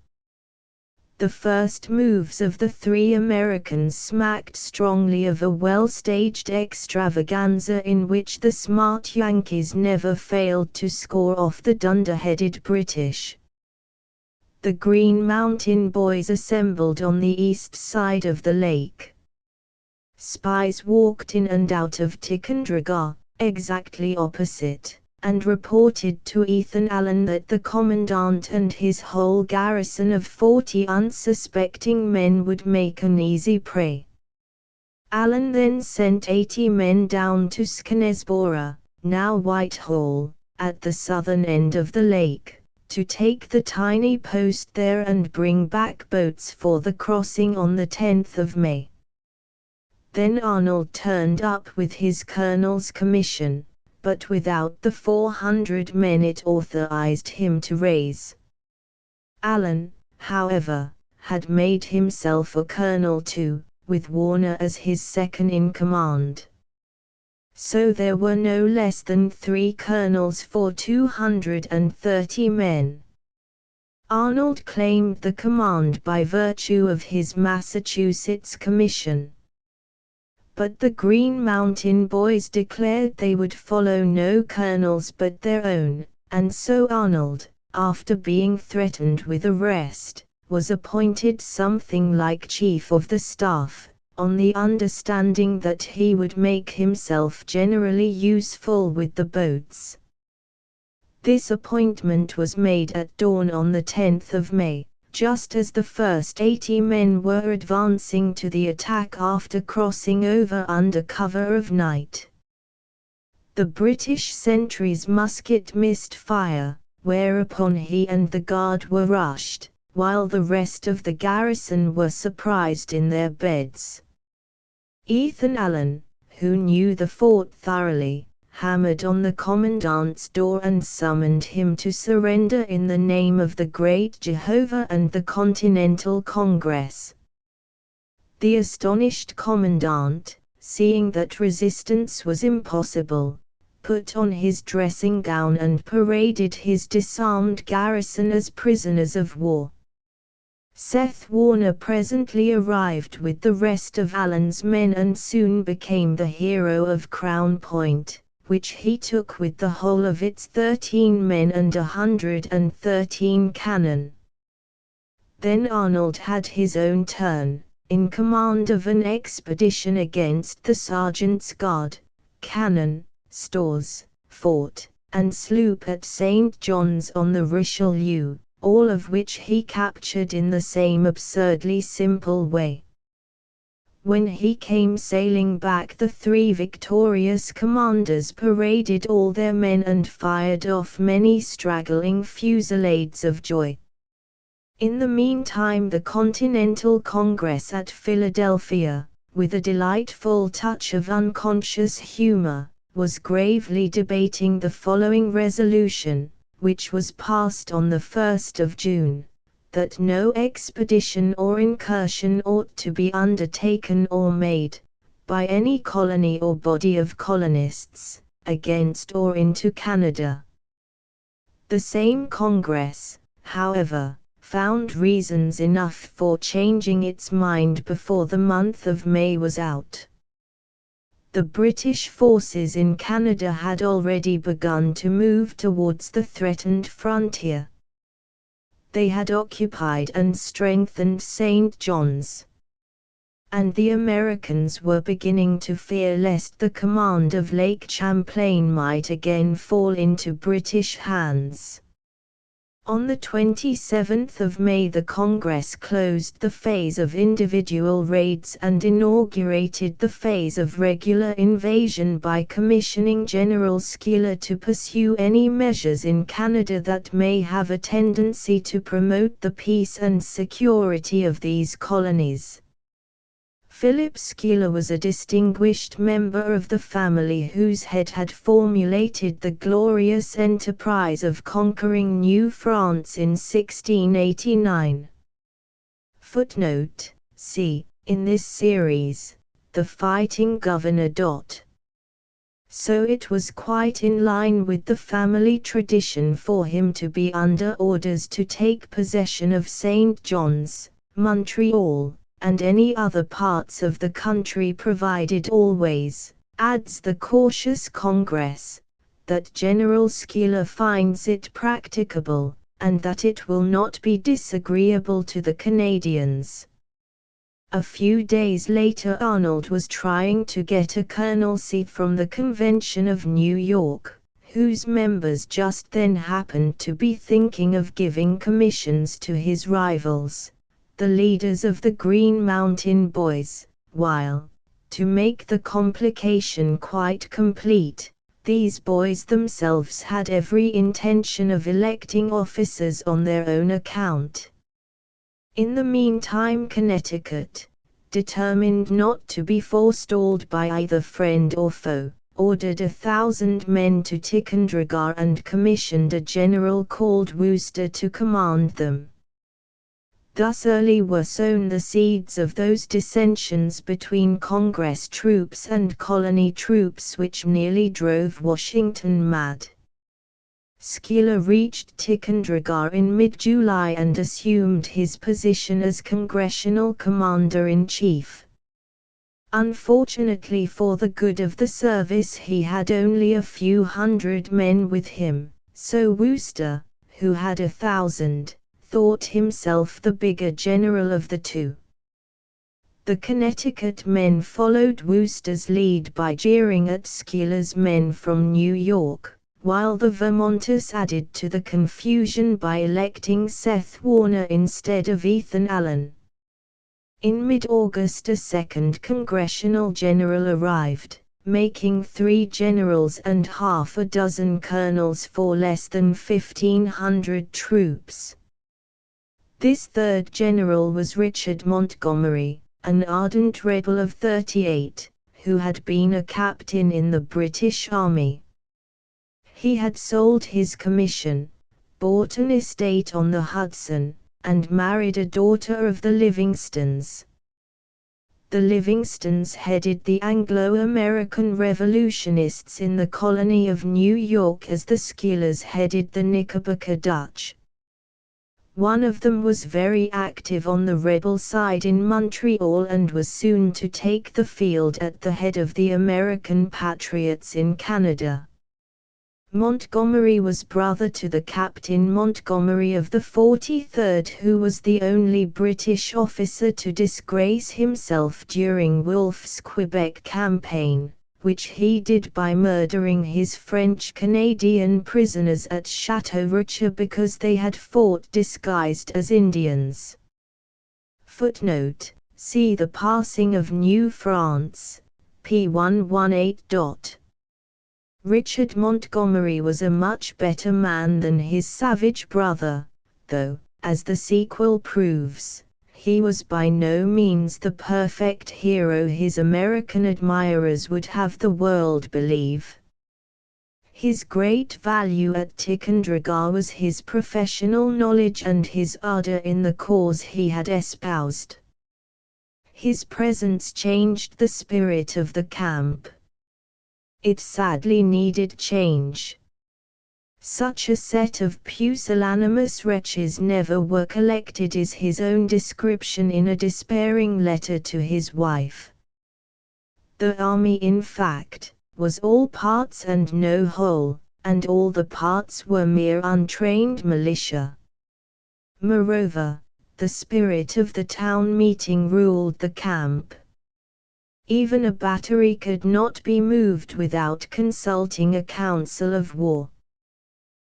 The first moves of the 3 Americans smacked strongly of a well-staged extravaganza in which the smart Yankees never failed to score off the dunderheaded British. The Green Mountain Boys assembled on the east side of the lake. Spies walked in and out of Ticonderoga, exactly opposite, and reported to Ethan Allen that the commandant and his whole garrison of 40 unsuspecting men would make an easy prey. Allen then sent 80 men down to Skenesborough, now Whitehall, at the southern end of the lake, to take the tiny post there and bring back boats for the crossing on the 10th of May. Then Arnold turned up with his colonel's commission, but without the 400 men it authorized him to raise. Allen, however, had made himself a colonel too, with Warner as his second in command. So there were no less than 3 colonels for 230 men. Arnold claimed the command by virtue of his Massachusetts commission. But the Green Mountain Boys declared they would follow no colonels but their own, and so Arnold, after being threatened with arrest, was appointed something like Chief of the Staff, on the understanding that he would make himself generally useful with the boats. This appointment was made at dawn on the 10th of May, just as the first 80 men were advancing to the attack after crossing over under cover of night. The British sentries' musket missed fire, whereupon he and the guard were rushed, while the rest of the garrison were surprised in their beds. Ethan Allen, who knew the fort thoroughly, hammered on the commandant's door and summoned him to surrender in the name of the great Jehovah and the Continental Congress. The astonished commandant, seeing that resistance was impossible, put on his dressing gown and paraded his disarmed garrison as prisoners of war. Seth Warner presently arrived with the rest of Allen's men and soon became the hero of Crown Point, which he took with the whole of its 13 men and 113 cannon. Then Arnold had his own turn, in command of an expedition against the sergeant's guard, cannon, stores, fort, and sloop at St. John's on the Richelieu, all of which he captured in the same absurdly simple way. When he came sailing back, the 3 victorious commanders paraded all their men and fired off many straggling fusillades of joy. In the meantime the Continental Congress at Philadelphia, with a delightful touch of unconscious humor, was gravely debating the following resolution, which was passed on the 1st of June. That no expedition or incursion ought to be undertaken or made, by any colony or body of colonists, against or into Canada. The same Congress, however, found reasons enough for changing its mind before the month of May was out. The British forces in Canada had already begun to move towards the threatened frontier. They had occupied and strengthened St. John's. And the Americans were beginning to fear lest the command of Lake Champlain might again fall into British hands. On the 27th of May the Congress closed the phase of individual raids and inaugurated the phase of regular invasion by commissioning General Schuyler to pursue any measures in Canada that may have a tendency to promote the peace and security of these colonies. Philip Schuyler was a distinguished member of the family whose head had formulated the glorious enterprise of conquering New France in 1689. Footnote: see, in this series, The Fighting Governor. So it was quite in line with the family tradition for him to be under orders to take possession of St. John's, Montreal, and any other parts of the country provided always, adds the cautious Congress, that General Schuyler finds it practicable, and that it will not be disagreeable to the Canadians. A few days later Arnold was trying to get a colonelcy from the Convention of New York, whose members just then happened to be thinking of giving commissions to his rivals, the leaders of the Green Mountain Boys, while, to make the complication quite complete, These boys themselves had every intention of electing officers on their own account. In the meantime, Connecticut, determined not to be forestalled by either friend or foe, ordered 1,000 men to Ticonderoga and commissioned a general called Wooster to command them. Thus early were sown the seeds of those dissensions between Congress troops and colony troops which nearly drove Washington mad. Schuyler reached Ticonderoga in mid-July and assumed his position as Congressional Commander-in-Chief. Unfortunately for the good of the service, he had only a few hundred men with him, so Wooster, who had 1,000, thought himself the bigger general of the two. The Connecticut men followed Wooster's lead by jeering at Schuyler's men from New York, while the Vermonters added to the confusion by electing Seth Warner instead of Ethan Allen. In mid-August, a second congressional general arrived, making 3 generals and half a dozen colonels for less than 1,500 troops. This third general was Richard Montgomery, an ardent rebel of 38, who had been a captain in the British Army. He had sold his commission, bought an estate on the Hudson, and married a daughter of the Livingstons. The Livingstons headed the Anglo-American revolutionists in the colony of New York as the Schuylers headed the Knickerbocker Dutch. One of them was very active on the rebel side in Montreal and was soon to take the field at the head of the American patriots in Canada. Montgomery was brother to the Captain Montgomery of the 43rd, who was the only British officer to disgrace himself during Wolfe's Quebec campaign, which he did by murdering his French-Canadian prisoners at Château Richer because they had fought disguised as Indians. Footnote: see The Passing of New France, p. 118. Richard Montgomery was a much better man than his savage brother, though, as the sequel proves, he was by no means the perfect hero his American admirers would have the world believe. His great value at Ticonderoga was his professional knowledge and his ardor in the cause he had espoused. His presence changed the spirit of the camp. It sadly needed change. Such a set of pusillanimous wretches never were collected, is his own description in a despairing letter to his wife. The army, in fact, was all parts and no whole, and all the parts were mere untrained militia. Moreover, the spirit of the town meeting ruled the camp. Even a battery could not be moved without consulting a council of war.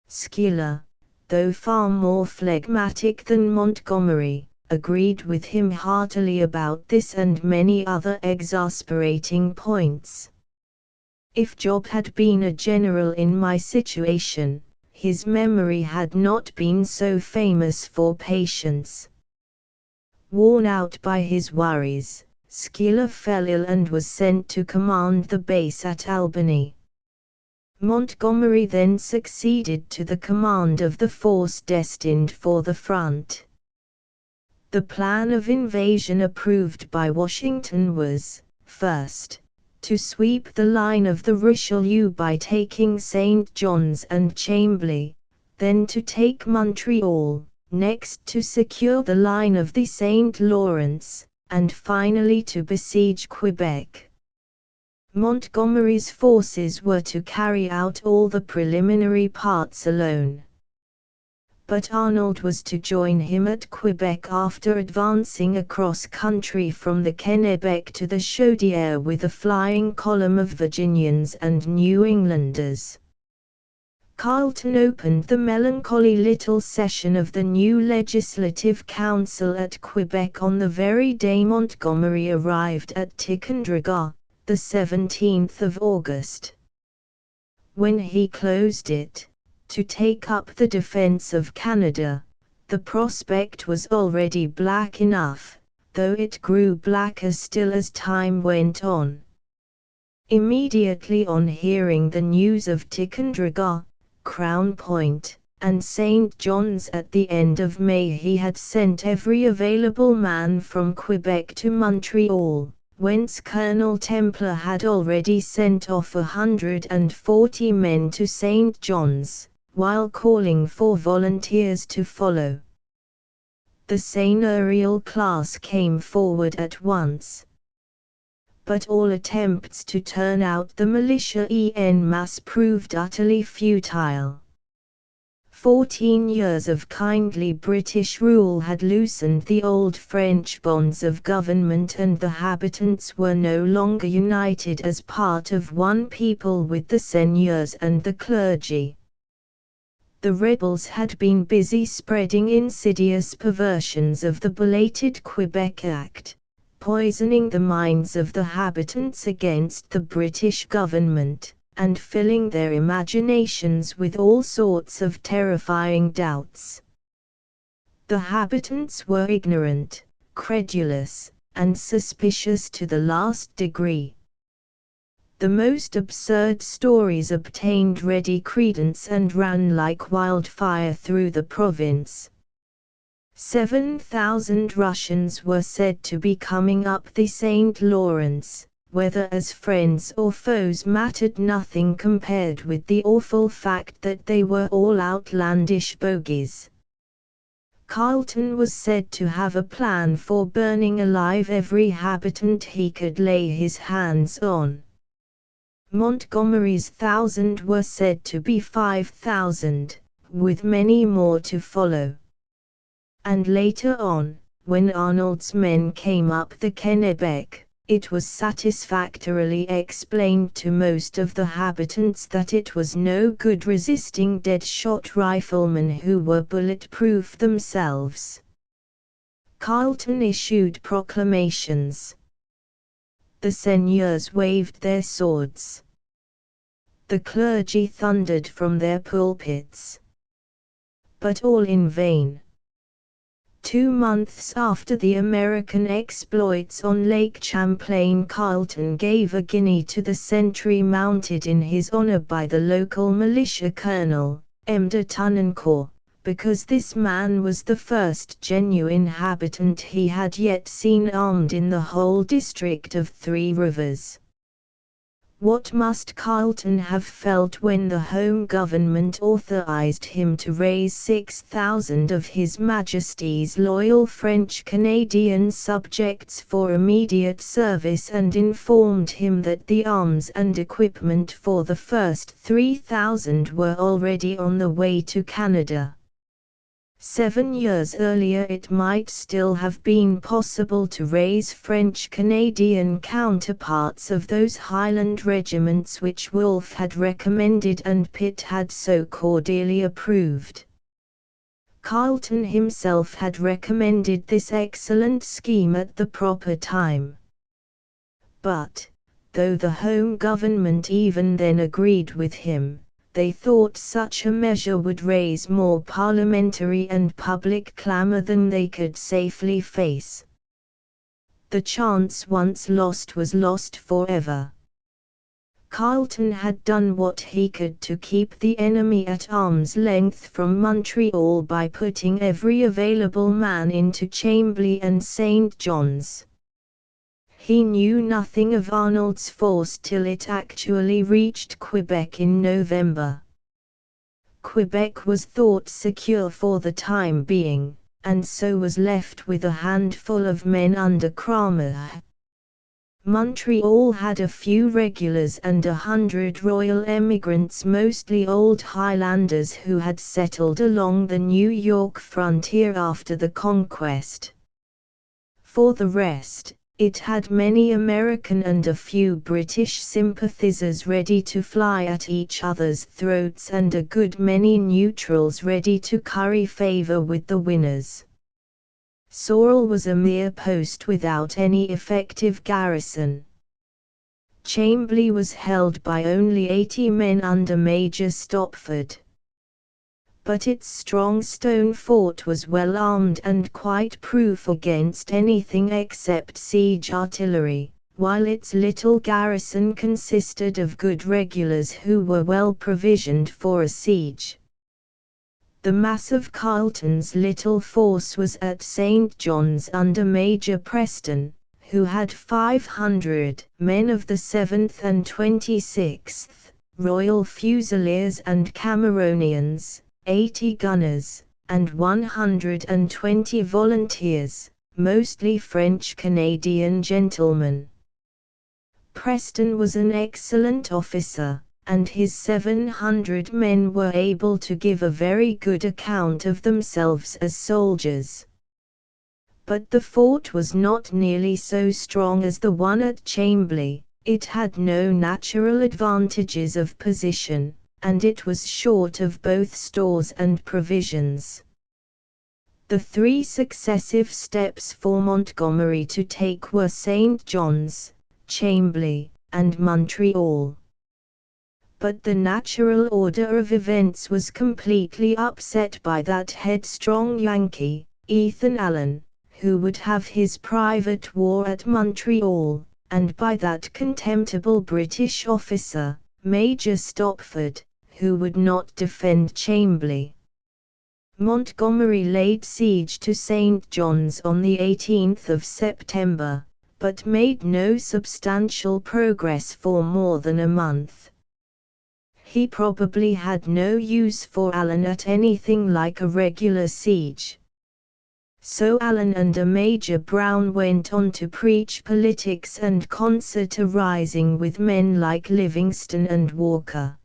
Schuyler, though far more phlegmatic than Montgomery, agreed with him heartily about this and many other exasperating points. If Job had been a general in my situation, his memory had not been so famous for patience. Worn out by his worries, Schuyler fell ill and was sent to command the base at Albany. Montgomery then succeeded to the command of the force destined for the front. The plan of invasion approved by Washington was, first, to sweep the line of the Richelieu by taking St. John's and Chambly, then to take Montreal, next to secure the line of the St. Lawrence, and finally to besiege Quebec. Montgomery's forces were to carry out all the preliminary parts alone. But Arnold was to join him at Quebec after advancing across country from the Kennebec to the Chaudière with a flying column of Virginians and New Englanders. Carleton opened the melancholy little session of the new Legislative Council at Quebec on the very day Montgomery arrived at Ticonderoga, the 17th of August. When he closed it, to take up the defense of Canada, the prospect was already black enough, though it grew blacker still as time went on. Immediately on hearing the news of Ticonderoga, Crown Point, and St. John's at the end of May, he had sent every available man from Quebec to Montreal, whence Colonel Templer had already sent off 140 men to St. John's, while calling for volunteers to follow. The seigneurial class came forward at once, but all attempts to turn out the militia en masse proved utterly futile. 14 years of kindly British rule had loosened the old French bonds of government, and the habitants were no longer united as part of one people with the seigneurs and the clergy. The rebels had been busy spreading insidious perversions of the belated Quebec Act, poisoning the minds of the habitants against the British government, and filling their imaginations with all sorts of terrifying doubts. The habitants were ignorant, credulous, and suspicious to the last degree. The most absurd stories obtained ready credence and ran like wildfire through the province. 7,000 Russians were said to be coming up the St. Lawrence, whether as friends or foes mattered nothing compared with the awful fact that they were all outlandish bogies. Carleton was said to have a plan for burning alive every habitant he could lay his hands on. Montgomery's 1,000 were said to be 5,000, with many more to follow. And later on, when Arnold's men came up the Kennebec, it was satisfactorily explained to most of the habitants that it was no good resisting dead-shot riflemen who were bullet-proof themselves. Carleton issued proclamations. The seigneurs waved their swords. The clergy thundered from their pulpits. But all in vain. 2 months after the American exploits on Lake Champlain, Carleton gave a guinea to the sentry mounted in his honor by the local militia colonel, M. de Tonnancourt, because this man was the first genuine habitant he had yet seen armed in the whole district of Three Rivers. What must Carleton have felt when the home government authorized him to raise 6,000 of His Majesty's loyal French-Canadian subjects for immediate service, and informed him that the arms and equipment for the first 3,000 were already on the way to Canada? 7 years earlier it might still have been possible to raise French-Canadian counterparts of those Highland regiments which Wolfe had recommended and Pitt had so cordially approved. Carleton himself had recommended this excellent scheme at the proper time. But, though the home government even then agreed with him, they thought such a measure would raise more parliamentary and public clamor than they could safely face. The chance once lost was lost forever. Carleton had done what he could to keep the enemy at arm's length from Montreal by putting every available man into Chambly and St. John's. He knew nothing of Arnold's force till it actually reached Quebec in November. Quebec was thought secure for the time being, and so was left with a handful of men under Cromer. Montreal had a few regulars and 100 royal emigrants, mostly old Highlanders who had settled along the New York frontier after the conquest. For the rest, it had many American and a few British sympathizers ready to fly at each other's throats, and a good many neutrals ready to curry favor with the winners. Sorel was a mere post without any effective garrison. Chambly was held by only 80 men under Major Stopford. But its strong stone fort was well armed and quite proof against anything except siege artillery, while its little garrison consisted of good regulars who were well provisioned for a siege. The mass of Carleton's little force was at St. John's under Major Preston, who had 500 men of the 7th and 26th, Royal Fusiliers and Cameronians, 80 gunners, and 120 volunteers, mostly French-Canadian gentlemen. Preston was an excellent officer, and his 700 men were able to give a very good account of themselves as soldiers. But the fort was not nearly so strong as the one at Chambly, it had no natural advantages of position, and it was short of both stores and provisions. The 3 successive steps for Montgomery to take were St. John's, Chambly, and Montreal. But the natural order of events was completely upset by that headstrong Yankee, Ethan Allen, who would have his private war at Montreal, and by that contemptible British officer, Major Stopford, who would not defend Chambly. Montgomery laid siege to St. John's on the 18th of September, but made no substantial progress for more than a month. He probably had no use for Allen at anything like a regular siege. So Allen under Major Brown went on to preach politics and concert a rising with men like Livingston and Walker.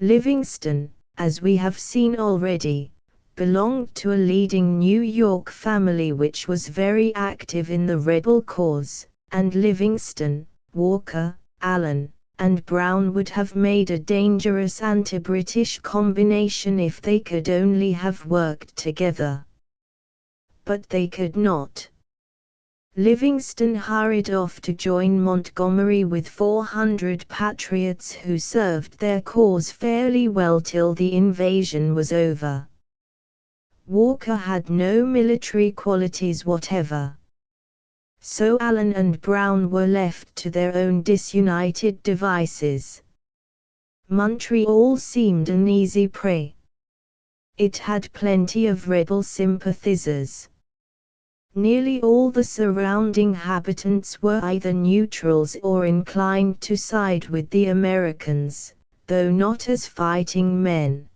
Livingston, as we have seen already, belonged to a leading New York family which was very active in the rebel cause, and Livingston, Walker, Allen, and Brown would have made a dangerous anti-British combination if they could only have worked together. But they could not. Livingston hurried off to join Montgomery with 400 patriots who served their cause fairly well till the invasion was over. Walker had no military qualities whatever. So Allen and Brown were left to their own disunited devices. Montreal seemed an easy prey. It had plenty of rebel sympathizers. Nearly all the surrounding inhabitants were either neutrals or inclined to side with the Americans, though not as fighting men.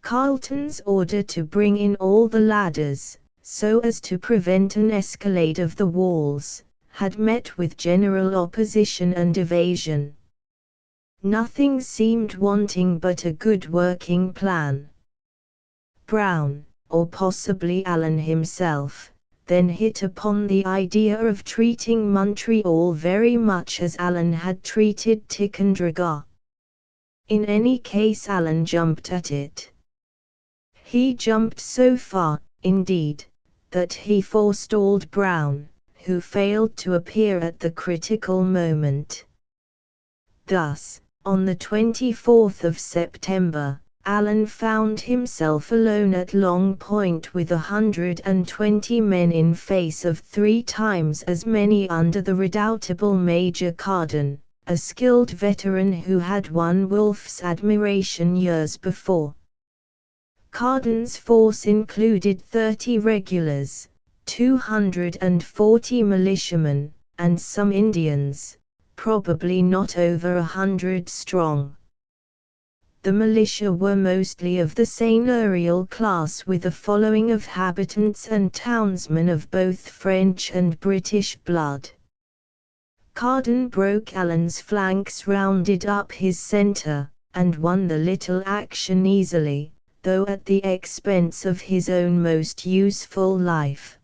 Carleton's order to bring in all the ladders, so as to prevent an escalade of the walls, had met with general opposition and evasion. Nothing seemed wanting but a good working plan. Brown, or possibly Allen himself, then hit upon the idea of treating Montreal very much as Allen had treated Ticonderoga. In any case Allen jumped at it. He jumped so far, indeed, that he forestalled Brown, who failed to appear at the critical moment. Thus, on the 24th of September, Allen found himself alone at Long Point with 120 men in face of 3 times as many under the redoubtable Major Carden, a skilled veteran who had won Wolfe's admiration years before. Carden's force included 30 regulars, 240 militiamen, and some Indians, probably not over 100 strong. The militia were mostly of the seigneurial class with a following of habitants and townsmen of both French and British blood. Carden broke Allen's flanks, rounded up his centre, and won the little action easily, though at the expense of his own most useful life.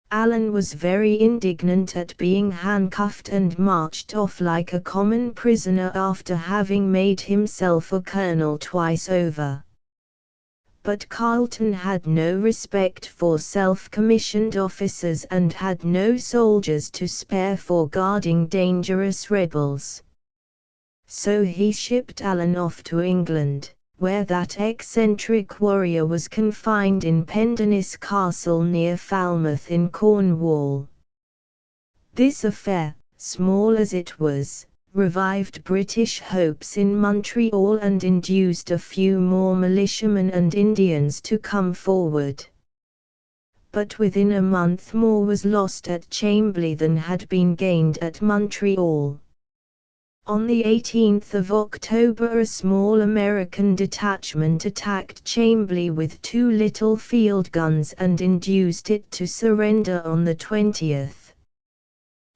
Allen was very indignant at being handcuffed and marched off like a common prisoner after having made himself a colonel twice over. But Carleton had no respect for self-commissioned officers and had no soldiers to spare for guarding dangerous rebels. So he shipped Allen off to England, where that eccentric warrior was confined in Pendennis Castle near Falmouth in Cornwall. This affair, small as it was, revived British hopes in Montreal and induced a few more militiamen and Indians to come forward. But within a month more was lost at Chambly than had been gained at Montreal. On the 18th of October a small American detachment attacked Chambly with 2 little field guns and induced it to surrender on the 20th.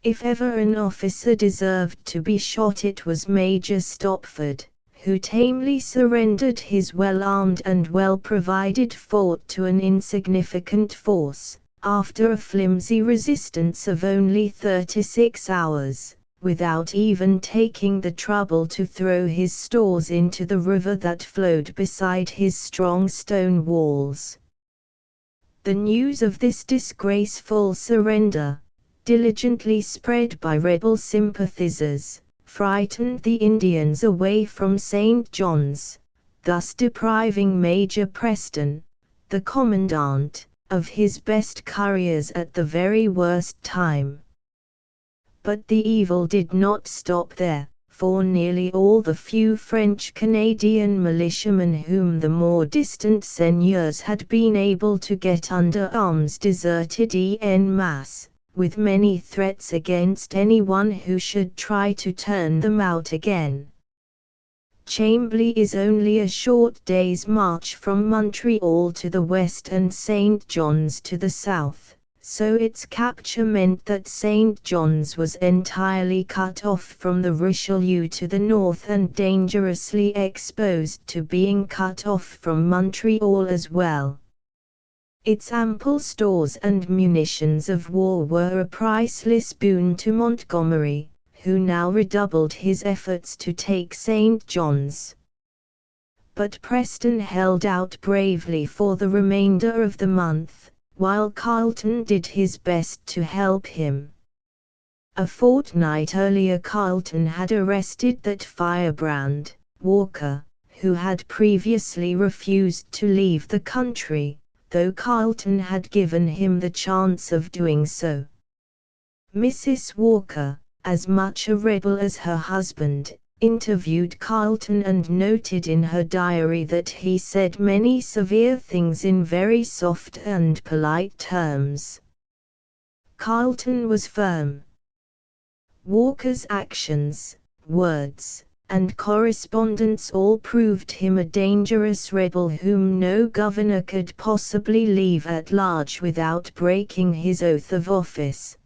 If ever an officer deserved to be shot it was Major Stopford, who tamely surrendered his well-armed and well-provided fort to an insignificant force, after a flimsy resistance of only 36 hours, without even taking the trouble to throw his stores into the river that flowed beside his strong stone walls. The news of this disgraceful surrender, diligently spread by rebel sympathizers, frightened the Indians away from St. John's, thus depriving Major Preston, the commandant, of his best couriers at the very worst time. But the evil did not stop there, for nearly all the few French-Canadian militiamen whom the more distant seigneurs had been able to get under arms deserted en masse, with many threats against anyone who should try to turn them out again. Chambly is only a short day's march from Montreal to the west and St. John's to the south, so its capture meant that St. John's was entirely cut off from the Richelieu to the north and dangerously exposed to being cut off from Montreal as well. Its ample stores and munitions of war were a priceless boon to Montgomery, who now redoubled his efforts to take St. John's. But Preston held out bravely for the remainder of the month, while Carleton did his best to help him. A fortnight earlier Carleton had arrested that firebrand, Walker, who had previously refused to leave the country, though Carleton had given him the chance of doing so. Mrs. Walker, as much a rebel as her husband, interviewed Carleton and noted in her diary that he said many severe things in very soft and polite terms. Carleton was firm. Walker's actions, words, and correspondence all proved him a dangerous rebel whom no governor could possibly leave at large without breaking his oath of office.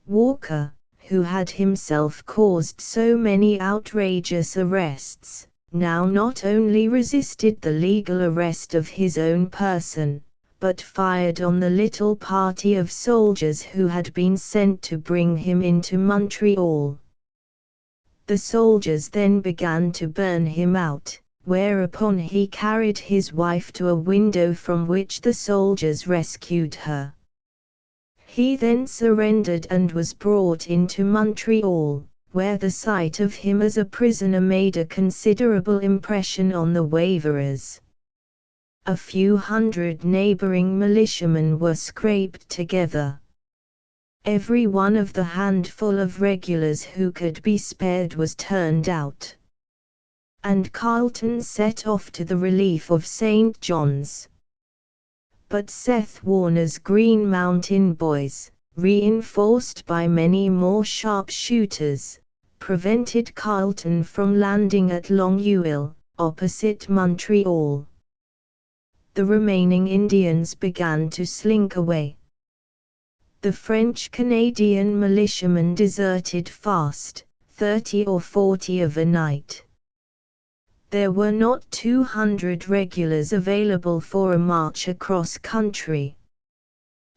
Walker, who had himself caused so many outrageous arrests, now not only resisted the legal arrest of his own person, but fired on the little party of soldiers who had been sent to bring him into Montreal. The soldiers then began to burn him out, whereupon he carried his wife to a window from which the soldiers rescued her. He then surrendered and was brought into Montreal, where the sight of him as a prisoner made a considerable impression on the waverers. A few hundred neighboring militiamen were scraped together. Every one of the handful of regulars who could be spared was turned out. And Carleton set off to the relief of St. John's. But Seth Warner's Green Mountain Boys, reinforced by many more sharpshooters, prevented Carleton from landing at Longueuil, opposite Montreal. The remaining Indians began to slink away. The French-Canadian militiamen deserted fast, 30 or 40 of a night. There were not 200 regulars available for a march across country.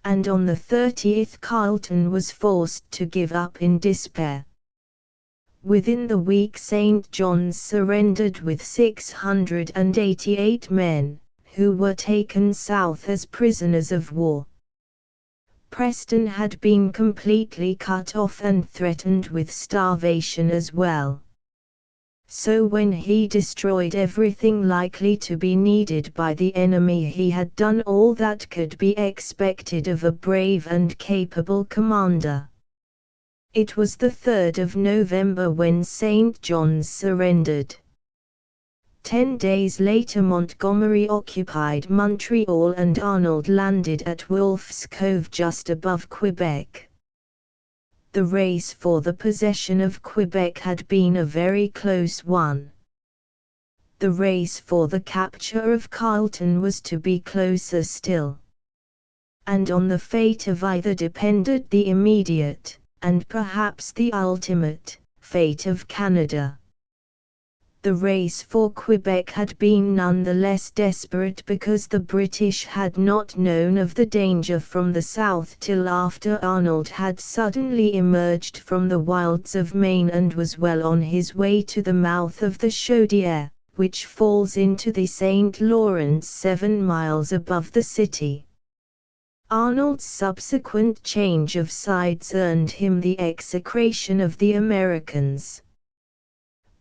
And on the 30th Carleton was forced to give up in despair. Within the week St. John's surrendered with 688 men, who were taken south as prisoners of war. Preston had been completely cut off and threatened with starvation as well. So when he destroyed everything likely to be needed by the enemy, he had done all that could be expected of a brave and capable commander. It was the 3rd of November when St. John's surrendered. 10 days later Montgomery occupied Montreal and Arnold landed at Wolfe's Cove just above Quebec. The race for the possession of Quebec had been a very close one. The race for the capture of Carleton was to be closer still. And on the fate of either depended the immediate, and perhaps the ultimate, fate of Canada. The race for Quebec had been none the less desperate because the British had not known of the danger from the south till after Arnold had suddenly emerged from the wilds of Maine and was well on his way to the mouth of the Chaudière, which falls into the St. Lawrence 7 miles above the city. Arnold's subsequent change of sides earned him the execration of the Americans.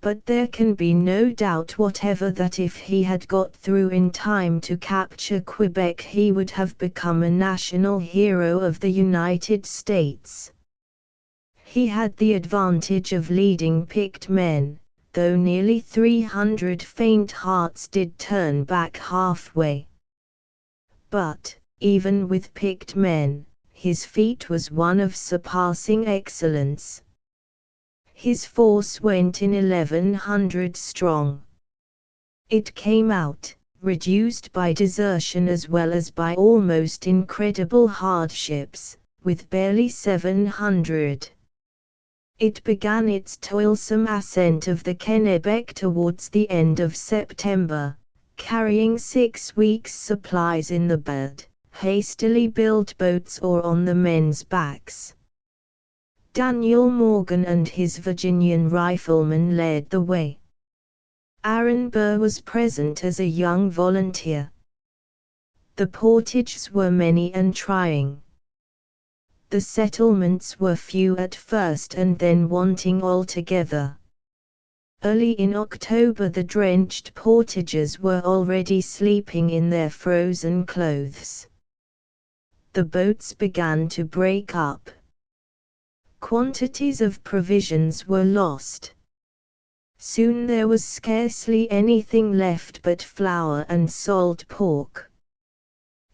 But there can be no doubt whatever that if he had got through in time to capture Quebec, he would have become a national hero of the United States. He had the advantage of leading picked men, though nearly 300 faint hearts did turn back halfway. But, even with picked men, his feat was one of surpassing excellence. His force went in 1,100 strong. It came out, reduced by desertion as well as by almost incredible hardships, with barely 700. It began its toilsome ascent of the Kennebec towards the end of September, carrying 6 weeks' supplies in the bad, hastily built boats or on the men's backs. Daniel Morgan and his Virginian riflemen led the way. Aaron Burr was present as a young volunteer. The portages were many and trying. The settlements were few at first and then wanting altogether. Early in October the drenched portages were already sleeping in their frozen clothes. The boats began to break up. Quantities of provisions were lost. Soon there was scarcely anything left but flour and salt pork.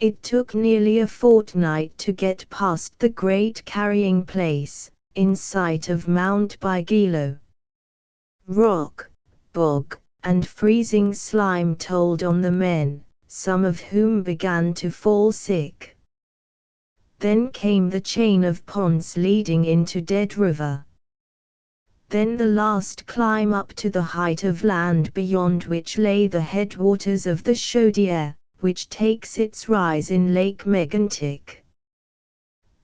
It took nearly a fortnight to get past the great carrying place, in sight of Mount Bigelo. Rock, bog, and freezing slime told on the men, some of whom began to fall sick. Then came the chain of ponds leading into Dead River. Then the last climb up to the height of land beyond which lay the headwaters of the Chaudière, which takes its rise in Lake Mégantic.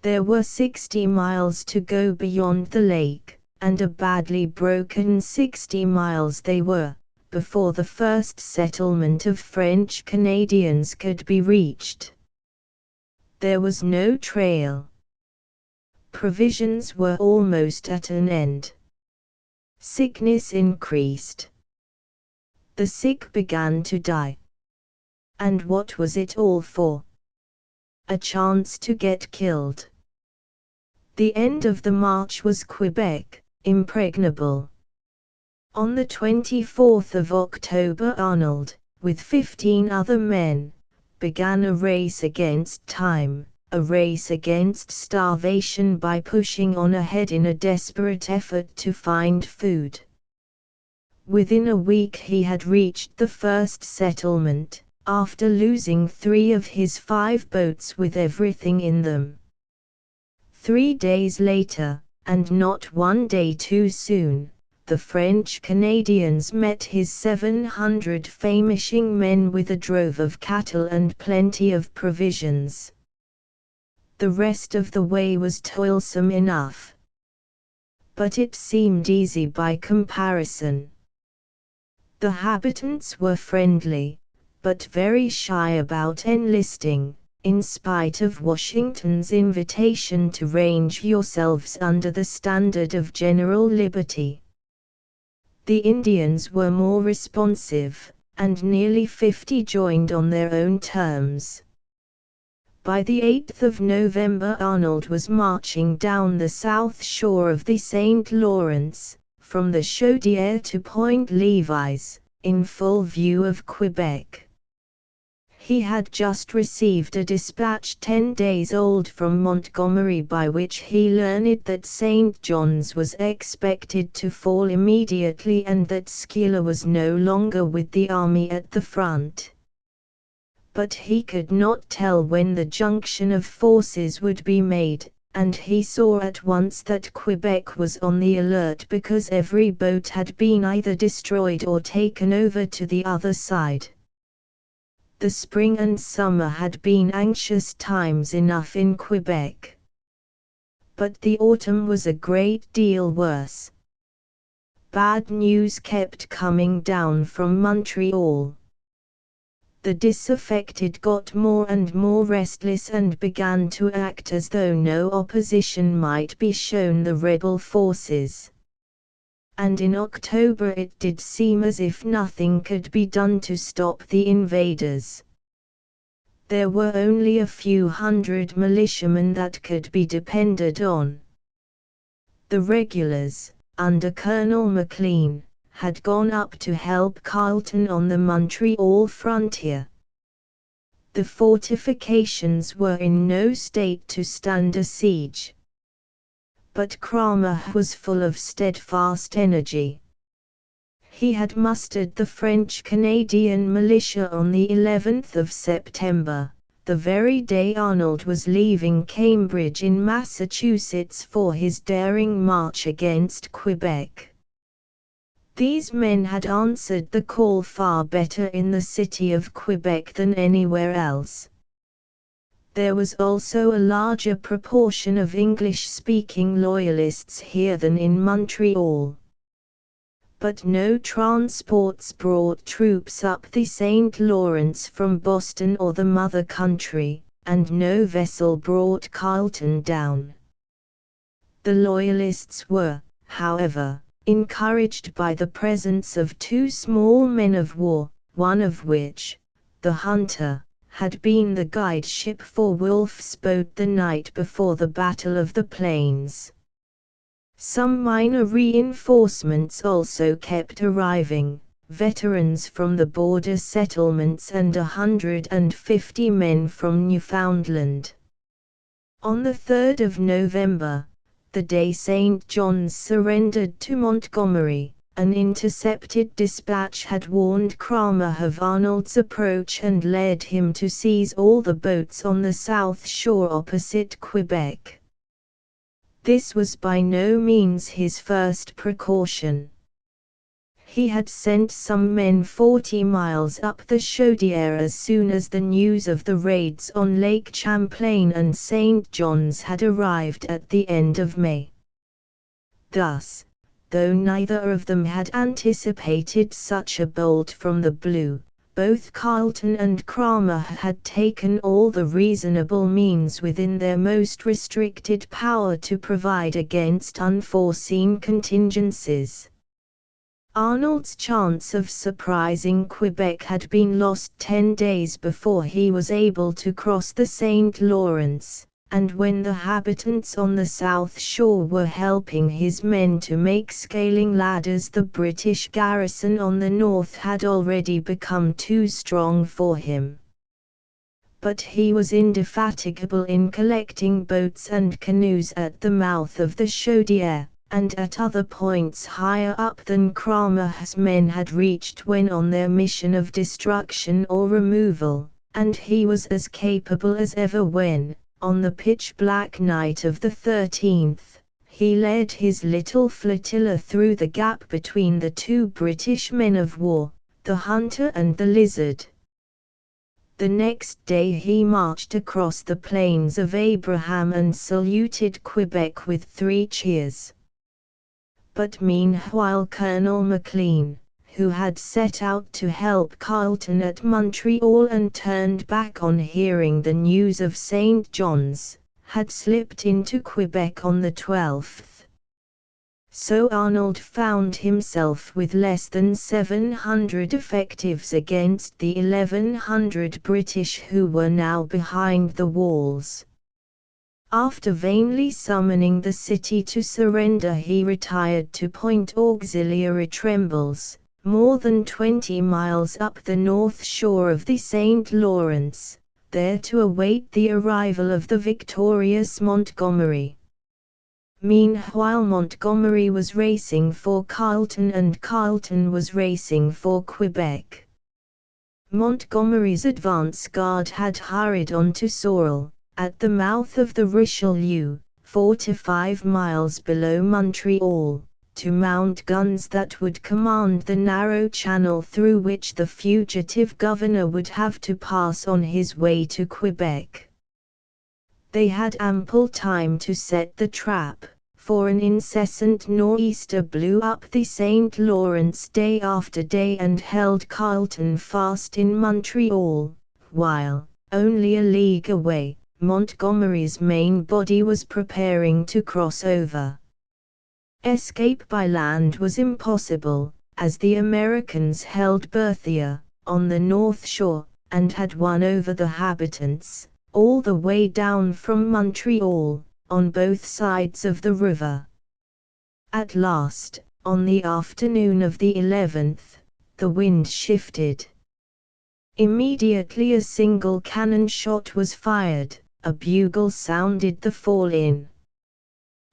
There were 60 miles to go beyond the lake, and a badly broken 60 miles they were, before the first settlement of French Canadians could be reached. There was no trail. Provisions were almost at an end. Sickness increased. The sick began to die. And what was it all for? A chance to get killed. The end of the march was Quebec, impregnable. On the 24th of October Arnold, with 15 other men, began a race against time, a race against starvation by pushing on ahead in a desperate effort to find food. Within a week he had reached the first settlement, after losing 3 of his 5 boats with everything in them. 3 days later, and not 1 day too soon, the French Canadians met his 700 famishing men with a drove of cattle and plenty of provisions. The rest of the way was toilsome enough. But it seemed easy by comparison. The habitants were friendly, but very shy about enlisting, in spite of Washington's invitation to range yourselves under the standard of general liberty. The Indians were more responsive, and nearly 50 joined on their own terms. By the 8th of November Arnold was marching down the south shore of the St. Lawrence, from the Chaudière to Point Levis, in full view of Quebec. He had just received a dispatch 10 days old from Montgomery by which he learned that St. John's was expected to fall immediately and that Schuyler was no longer with the army at the front. But he could not tell when the junction of forces would be made, and he saw at once that Quebec was on the alert because every boat had been either destroyed or taken over to the other side. The spring and summer had been anxious times enough in Quebec. But the autumn was a great deal worse. Bad news kept coming down from Montreal. The disaffected got more and more restless and began to act as though no opposition might be shown the rebel forces. And in October it did seem as if nothing could be done to stop the invaders. There were only a few hundred militiamen that could be depended on. The regulars, under Colonel Maclean, had gone up to help Carleton on the Montreal frontier. The fortifications were in no state to stand a siege. But Cramer was full of steadfast energy. He had mustered the French-Canadian militia on the 11th of September, the very day Arnold was leaving Cambridge in Massachusetts for his daring march against Quebec. These men had answered the call far better in the city of Quebec than anywhere else. There was also a larger proportion of English-speaking loyalists here than in Montreal. But no transports brought troops up the St. Lawrence from Boston or the mother country, and no vessel brought Carleton down. The Loyalists were, however, encouraged by the presence of 2 small men of war, one of which, the Hunter, had been the guide ship for Wolfe's boat the night before the Battle of the Plains. Some minor reinforcements also kept arriving, veterans from the border settlements and 150 men from Newfoundland. On the 3rd of November, the day St. John's surrendered to Montgomery, an intercepted dispatch had warned Cramer of Arnold's approach and led him to seize all the boats on the south shore opposite Quebec. This was by no means his first precaution. He had sent some men 40 miles up the Chaudière as soon as the news of the raids on Lake Champlain and St. John's had arrived at the end of May. Thus, though neither of them had anticipated such a bolt from the blue, both Carleton and Cramer had taken all the reasonable means within their most restricted power to provide against unforeseen contingencies. Arnold's chance of surprising Quebec had been lost 10 days before he was able to cross the St. Lawrence, and when the habitants on the south shore were helping his men to make scaling ladders, the British garrison on the north had already become too strong for him. But he was indefatigable in collecting boats and canoes at the mouth of the Chaudière, and at other points higher up than Cramer's men had reached when on their mission of destruction or removal, and he was as capable as ever when, on the pitch-black night of the 13th, he led his little flotilla through the gap between the 2 British men of war, the Hunter and the Lizard. The next day he marched across the Plains of Abraham and saluted Quebec with 3 cheers. But meanwhile Colonel Maclean, who had set out to help Carleton at Montreal and turned back on hearing the news of St. John's, had slipped into Quebec on the 12th. So Arnold found himself with less than 700 effectives against the 1,100 British who were now behind the walls. After vainly summoning the city to surrender, he retired to Point Auxiliary Trembles, more than 20 miles up the north shore of the St. Lawrence, there to await the arrival of the victorious Montgomery. Meanwhile Montgomery was racing for Carleton and Carleton was racing for Quebec. Montgomery's advance guard had hurried on to Sorel, at the mouth of the Richelieu, 4 to 5 miles below Montreal, to mount guns that would command the narrow channel through which the fugitive governor would have to pass on his way to Quebec. They had ample time to set the trap, for an incessant nor'easter blew up the St. Lawrence day after day and held Carleton fast in Montreal, while, only a league away, Montgomery's main body was preparing to cross over. Escape by land was impossible, as the Americans held Berthier, on the north shore, and had won over the habitants, all the way down from Montreal, on both sides of the river. At last, on the afternoon of the 11th, the wind shifted. Immediately a single cannon shot was fired, a bugle sounded the fall-in,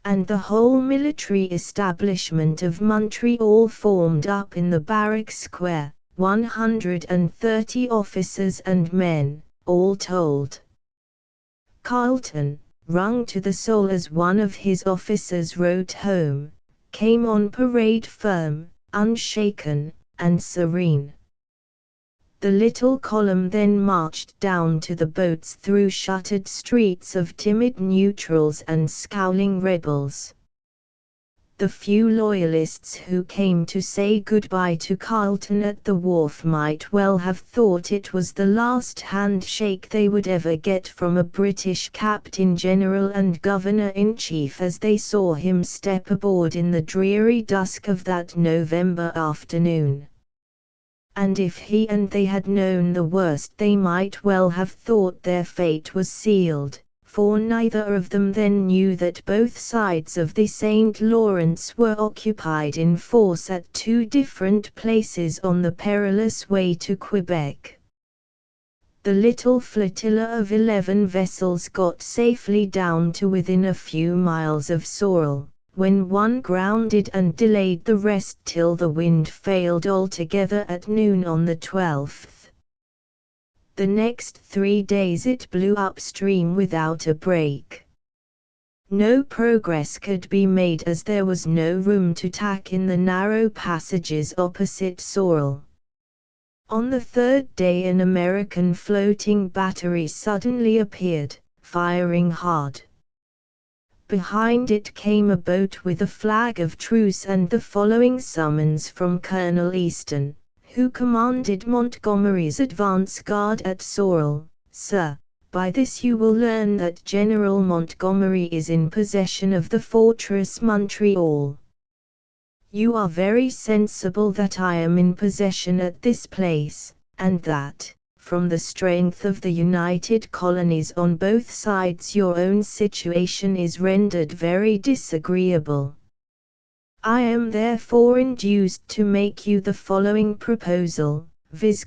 and the whole military establishment of Montreal formed up in the barrack square, 130 officers and men, all told. Carleton, wrung to the soul as one of his officers wrote home, came on parade firm, unshaken, and serene. The little column then marched down to the boats through shuttered streets of timid neutrals and scowling rebels. The few loyalists who came to say goodbye to Carleton at the wharf might well have thought it was the last handshake they would ever get from a British Captain-General and Governor-in-Chief as they saw him step aboard in the dreary dusk of that November afternoon. And if he and they had known the worst, they might well have thought their fate was sealed, for neither of them then knew that both sides of the St. Lawrence were occupied in force at two different places on the perilous way to Quebec. The little flotilla of 11 vessels got safely down to within a few miles of Sorel, when one grounded and delayed the rest till the wind failed altogether at noon on the 12th. The next 3 days it blew upstream without a break. No progress could be made as there was no room to tack in the narrow passages opposite Sorel. On the third day an American floating battery suddenly appeared, firing hard. Behind it came a boat with a flag of truce and the following summons from Colonel Easton, who commanded Montgomery's advance guard at Sorel: "Sir, by this you will learn that General Montgomery is in possession of the fortress Montreal. You are very sensible that I am in possession at this place, and that, from the strength of the united colonies on both sides, your own situation is rendered very disagreeable. I am therefore induced to make you the following proposal, viz.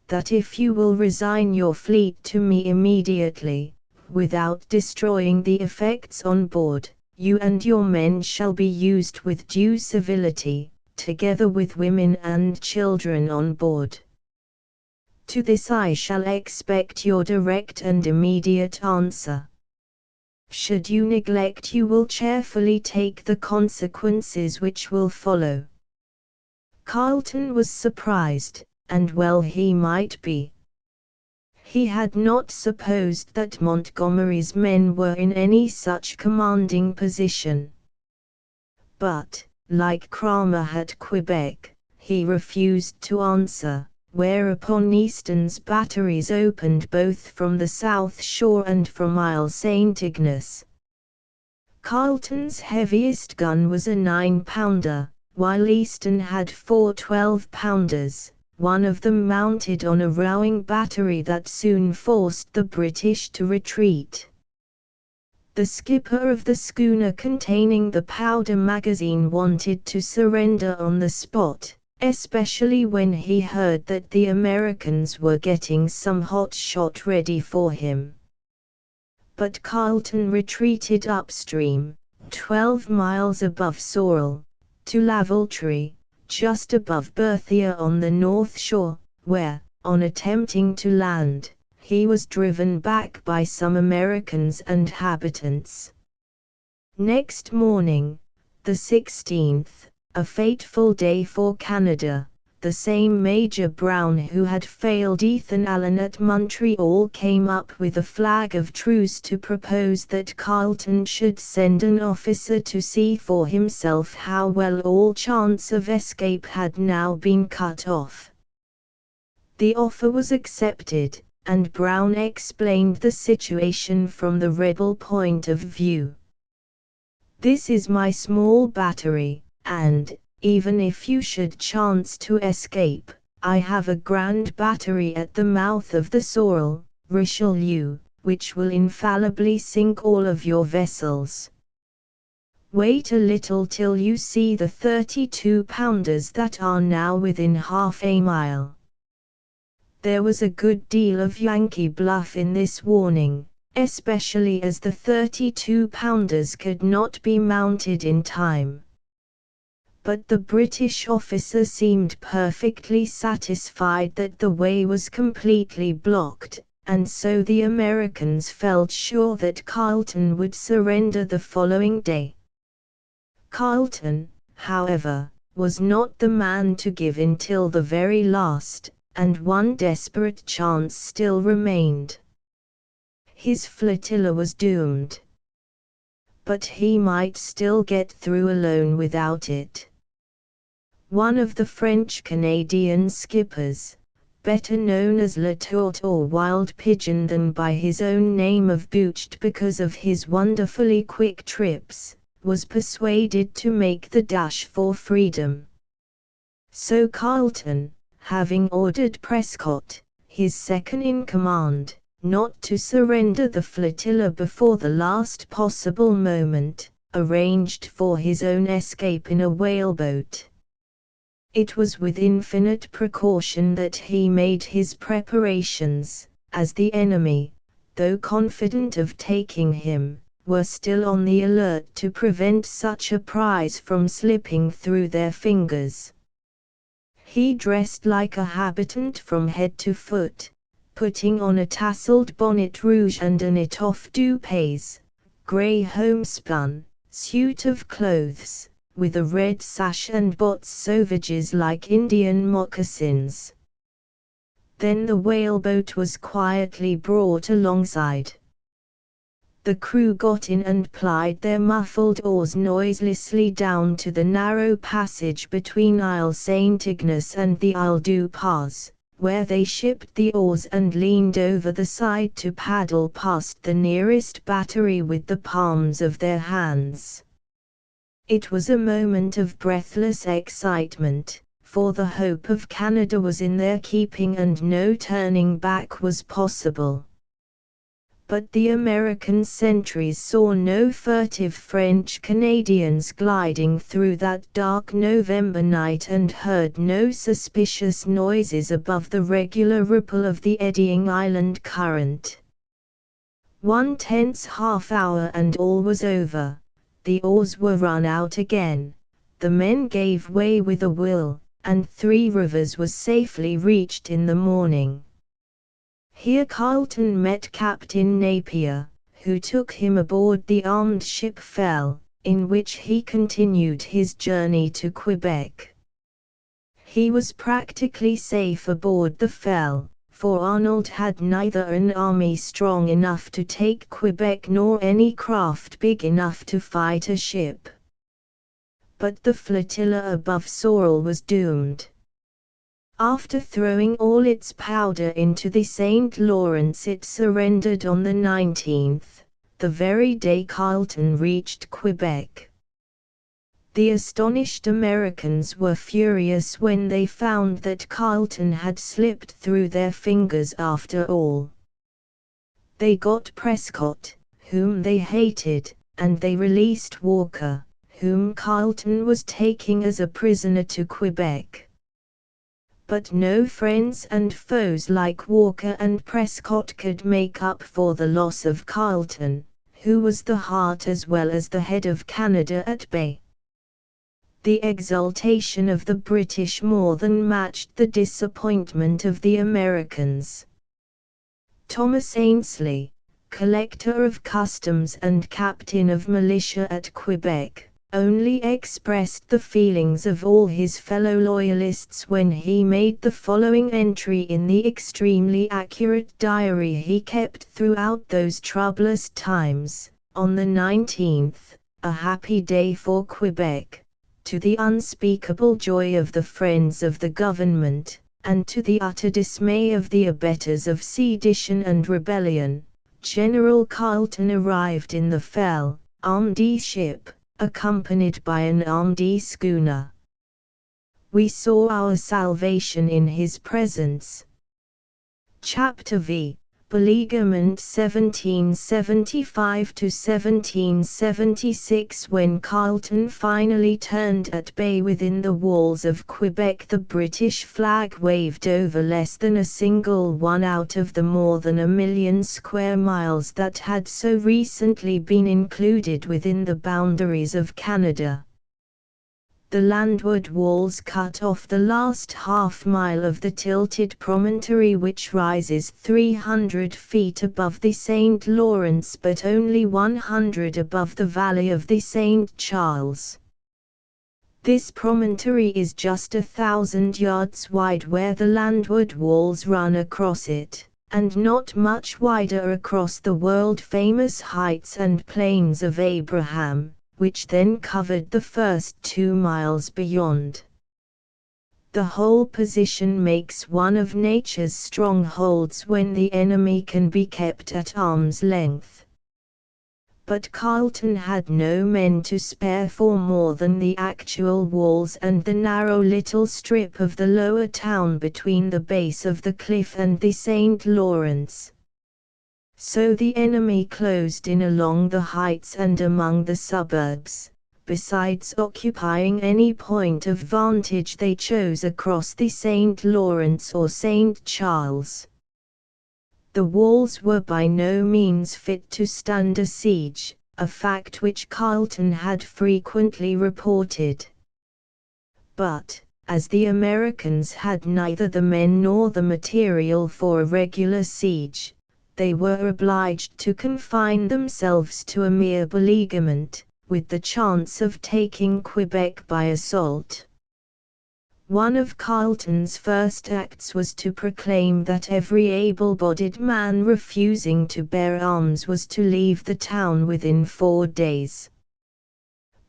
That if you will resign your fleet to me immediately, without destroying the effects on board, you and your men shall be used with due civility, together with women and children on board. To this I shall expect your direct and immediate answer. Should you neglect, you will cheerfully take the consequences which will follow." Carleton was surprised, and well he might be. He had not supposed that Montgomery's men were in any such commanding position. But, like Cromer at Quebec, he refused to answer, whereupon Easton's batteries opened both from the south shore and from Isle St. Ignace. Carleton's heaviest gun was a 9-pounder, while Easton had 4 12-pounders, one of them mounted on a rowing battery that soon forced the British to retreat. The skipper of the schooner containing the powder magazine wanted to surrender on the spot, especially when he heard that the Americans were getting some hot shot ready for him. But Carleton retreated upstream, 12 miles above Sorel, to Lavaltrie, just above Berthier on the north shore, where, on attempting to land, he was driven back by some Americans and habitants. Next morning, the 16th, a fateful day for Canada, the same Major Brown who had failed Ethan Allen at Montreal came up with a flag of truce to propose that Carleton should send an officer to see for himself how well all chance of escape had now been cut off. The offer was accepted, and Brown explained the situation from the rebel point of view. "This is my small battery, and, even if you should chance to escape, I have a grand battery at the mouth of the Sorel, Richelieu, which will infallibly sink all of your vessels. Wait a little till you see the 32-pounders that are now within half a mile." There was a good deal of Yankee bluff in this warning, especially as the 32-pounders could not be mounted in time. But the British officer seemed perfectly satisfied that the way was completely blocked, and so the Americans felt sure that Carleton would surrender the following day. Carleton, however, was not the man to give in till the very last, and one desperate chance still remained. His flotilla was doomed. But he might still get through alone without it. One of the French-Canadian skippers, better known as Le Tourte or Wild Pigeon than by his own name of Bouched because of his wonderfully quick trips, was persuaded to make the dash for freedom. So Carleton, having ordered Prescott, his second-in-command, not to surrender the flotilla before the last possible moment, arranged for his own escape in a whaleboat. It was with infinite precaution that he made his preparations, as the enemy, though confident of taking him, were still on the alert to prevent such a prize from slipping through their fingers. He dressed like a habitant from head to foot, putting on a tasseled bonnet rouge and an étoffe dupes, grey homespun, suit of clothes, with a red sash and bottes sauvages like Indian moccasins. Then the whaleboat was quietly brought alongside. The crew got in and plied their muffled oars noiselessly down to the narrow passage between Isle St. Ignace and the Isle du Pas, where they shipped the oars and leaned over the side to paddle past the nearest battery with the palms of their hands. It was a moment of breathless excitement, for the hope of Canada was in their keeping and no turning back was possible. But the American sentries saw no furtive French Canadians gliding through that dark November night and heard no suspicious noises above the regular ripple of the eddying island current. One tense half-hour and all was over. The oars were run out again, the men gave way with a will, and Three Rivers was safely reached in the morning. Here Carleton met Captain Napier, who took him aboard the armed ship Fell, in which he continued his journey to Quebec. He was practically safe aboard the Fell, for Arnold had neither an army strong enough to take Quebec nor any craft big enough to fight a ship. but the flotilla above Sorel was doomed. After throwing all its powder into the St. Lawrence, it surrendered on the 19th, the very day Carleton reached Quebec. The astonished Americans were furious when they found that Carleton had slipped through their fingers after all. They got Prescott, whom they hated, and they released Walker, whom Carleton was taking as a prisoner to Quebec. But no friends and foes like Walker and Prescott could make up for the loss of Carleton, who was the heart as well as the head of Canada at bay. The exultation of the British more than matched the disappointment of the Americans. Thomas Ainsley, collector of customs and captain of militia at Quebec, only expressed the feelings of all his fellow loyalists when he made the following entry in the extremely accurate diary he kept throughout those troublous times: on the 19th, a happy day for Quebec, to the unspeakable joy of the friends of the government, and to the utter dismay of the abettors of sedition and rebellion, General Carleton arrived in the Fell, armed ship, accompanied by an armed schooner. We saw our salvation in his presence. Chapter V. Beleaguerment 1775 to 1776. When Carleton finally turned at bay within the walls of Quebec, the British flag waved over less than a single one out of the more than 1,000,000 square miles that had so recently been included within the boundaries of Canada. The landward walls cut off the last half-mile of the tilted promontory which rises 300 feet above the St. Lawrence but only 100 above the valley of the St. Charles. This promontory is just 1,000 yards wide where the landward walls run across it, and not much wider across the world-famous heights and plains of Abraham, which then covered the first 2 miles beyond. The whole position makes one of nature's strongholds when the enemy can be kept at arm's length. But Carleton had no men to spare for more than the actual walls and the narrow little strip of the lower town between the base of the cliff and the St. Lawrence. So the enemy closed in along the heights and among the suburbs, besides occupying any point of vantage they chose across the St. Lawrence or St. Charles. The walls were by no means fit to stand a siege, a fact which Carleton had frequently reported. But, as the Americans had neither the men nor the material for a regular siege, they were obliged to confine themselves to a mere beleaguerment, with the chance of taking Quebec by assault. One of Carleton's first acts was to proclaim that every able-bodied man refusing to bear arms was to leave the town within 4 days.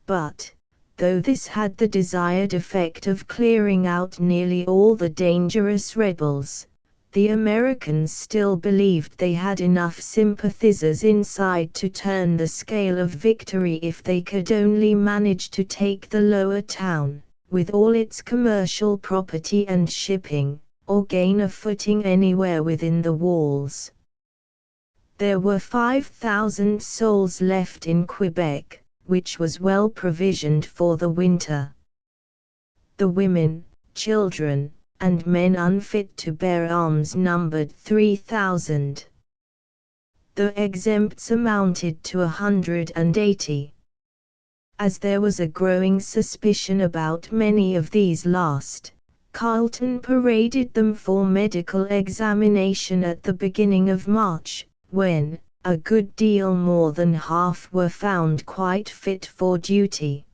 But, though this had the desired effect of clearing out nearly all the dangerous rebels, the Americans still believed they had enough sympathizers inside to turn the scale of victory if they could only manage to take the lower town, with all its commercial property and shipping, or gain a footing anywhere within the walls. There were 5,000 souls left in Quebec, which was well provisioned for the winter. The women, children, and men unfit to bear arms numbered 3,000. The exempts amounted to 180. As there was a growing suspicion about many of these last, Carleton paraded them for medical examination at the beginning of March, when a good deal more than half were found quite fit for duty.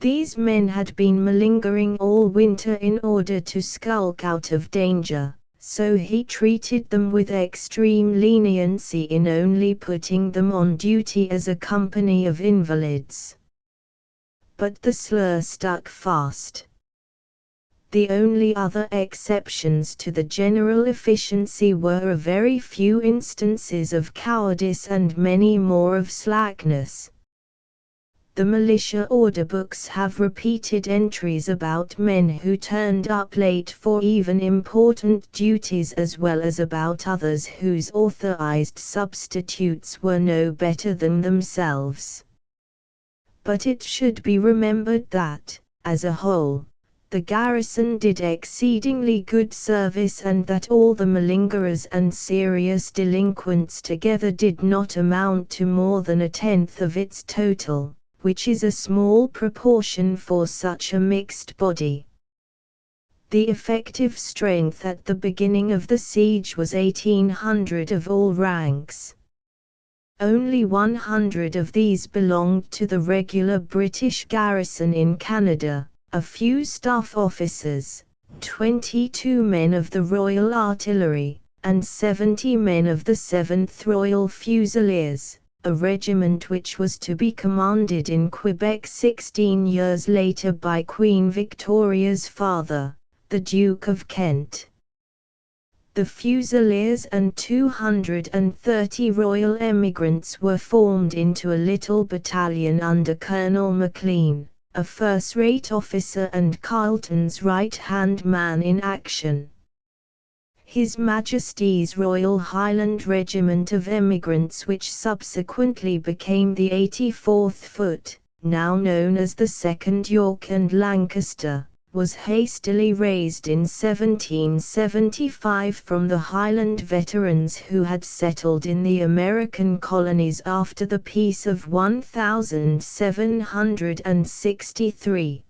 These men had been malingering all winter in order to skulk out of danger, so he treated them with extreme leniency in only putting them on duty as a company of invalids. but the slur stuck fast. The only other exceptions to the general efficiency were a very few instances of cowardice and many more of slackness. The militia order books have repeated entries about men who turned up late for even important duties, as well as about others whose authorized substitutes were no better than themselves. But it should be remembered that, as a whole, the garrison did exceedingly good service, and that all the malingerers and serious delinquents together did not amount to more than 1/10 of its total, which is a small proportion for such a mixed body. The effective strength at the beginning of the siege was 1,800 of all ranks. Only 100 of these belonged to the regular British garrison in Canada, a few staff officers, 22 men of the Royal Artillery, and 70 men of the 7th Royal Fusiliers, a regiment which was to be commanded in Quebec 16 years later by Queen Victoria's father, the Duke of Kent. The Fusiliers and 230 Royal Emigrants were formed into a little battalion under Colonel Maclean, a first-rate officer and Carleton's right-hand man in action. His Majesty's Royal Highland Regiment of Emigrants, which subsequently became the 84th Foot, now known as the 2nd York and Lancaster, was hastily raised in 1775 from the Highland veterans who had settled in the American colonies after the Peace of 1763.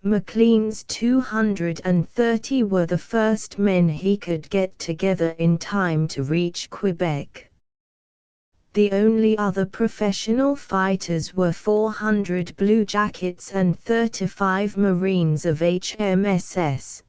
Maclean's 230 were the first men he could get together in time to reach Quebec. The only other professional fighters were 400 bluejackets and 35 Marines of HMSS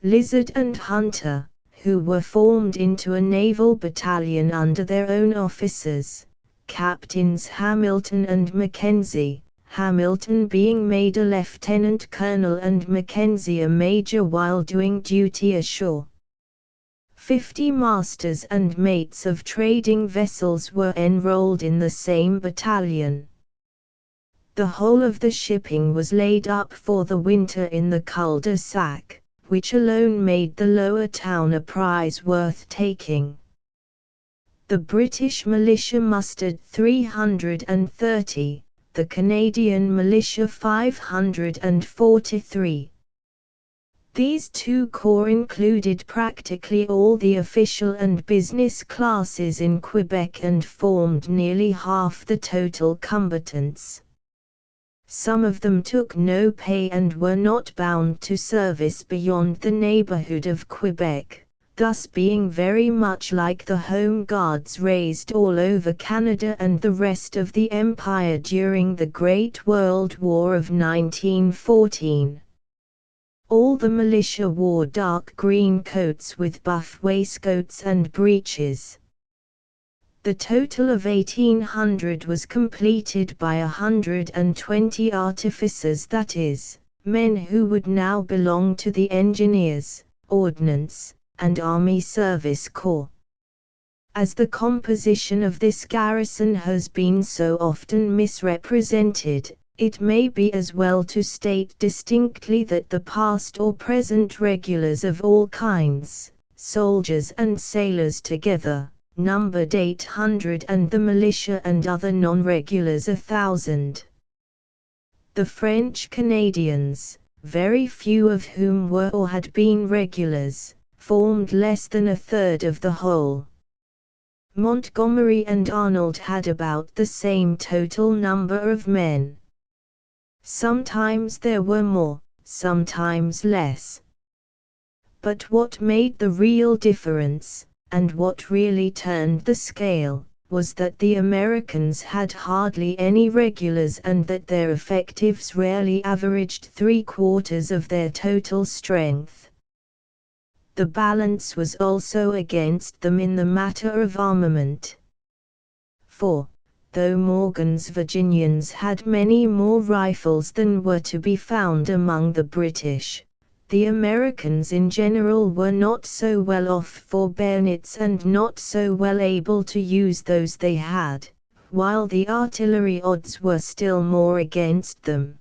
Lizard and Hunter, who were formed into a naval battalion under their own officers, Captains Hamilton and Mackenzie, Hamilton being made a lieutenant colonel and Mackenzie a major while doing duty ashore. 50 masters and mates of trading vessels were enrolled in the same battalion. The whole of the shipping was laid up for the winter in the cul-de-sac, which alone made the lower town a prize worth taking. The British militia mustered 330, the Canadian militia 543. These two corps included practically all the official and business classes in Quebec and formed nearly half the total combatants. Some of them took no pay and were not bound to service beyond the neighborhood of Quebec, thus being very much like the Home Guards raised all over Canada and the rest of the Empire during the Great World War of 1914. All the militia wore dark green coats with buff waistcoats and breeches. The total of 1,800 was completed by 120 artificers, that is, men who would now belong to the Engineers, Ordnance, and Army Service Corps. As the composition of this garrison has been so often misrepresented, it may be as well to state distinctly that the past or present regulars of all kinds, soldiers and sailors together, numbered 800 and the militia and other non-regulars 1,000. The French Canadians, very few of whom were or had been regulars, formed less than 1/3 of the whole. Montgomery and Arnold had about the same total number of men. Sometimes there were more, sometimes less. But what made the real difference, and what really turned the scale, was that the Americans had hardly any regulars and that their effectives rarely averaged 3/4 of their total strength. The balance was also against them in the matter of armament. For, though Morgan's Virginians had many more rifles than were to be found among the British. The Americans in general were not so well off for bayonets and not so well able to use those they had, while the artillery odds were still more against them.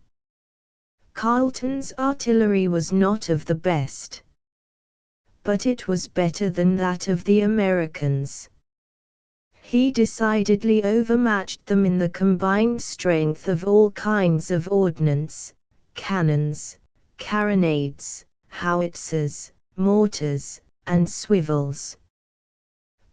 Carleton's artillery was not of the best, but it was better than that of the Americans. He decidedly overmatched them in the combined strength of all kinds of ordnance, cannons, carronades, howitzers, mortars, and swivels.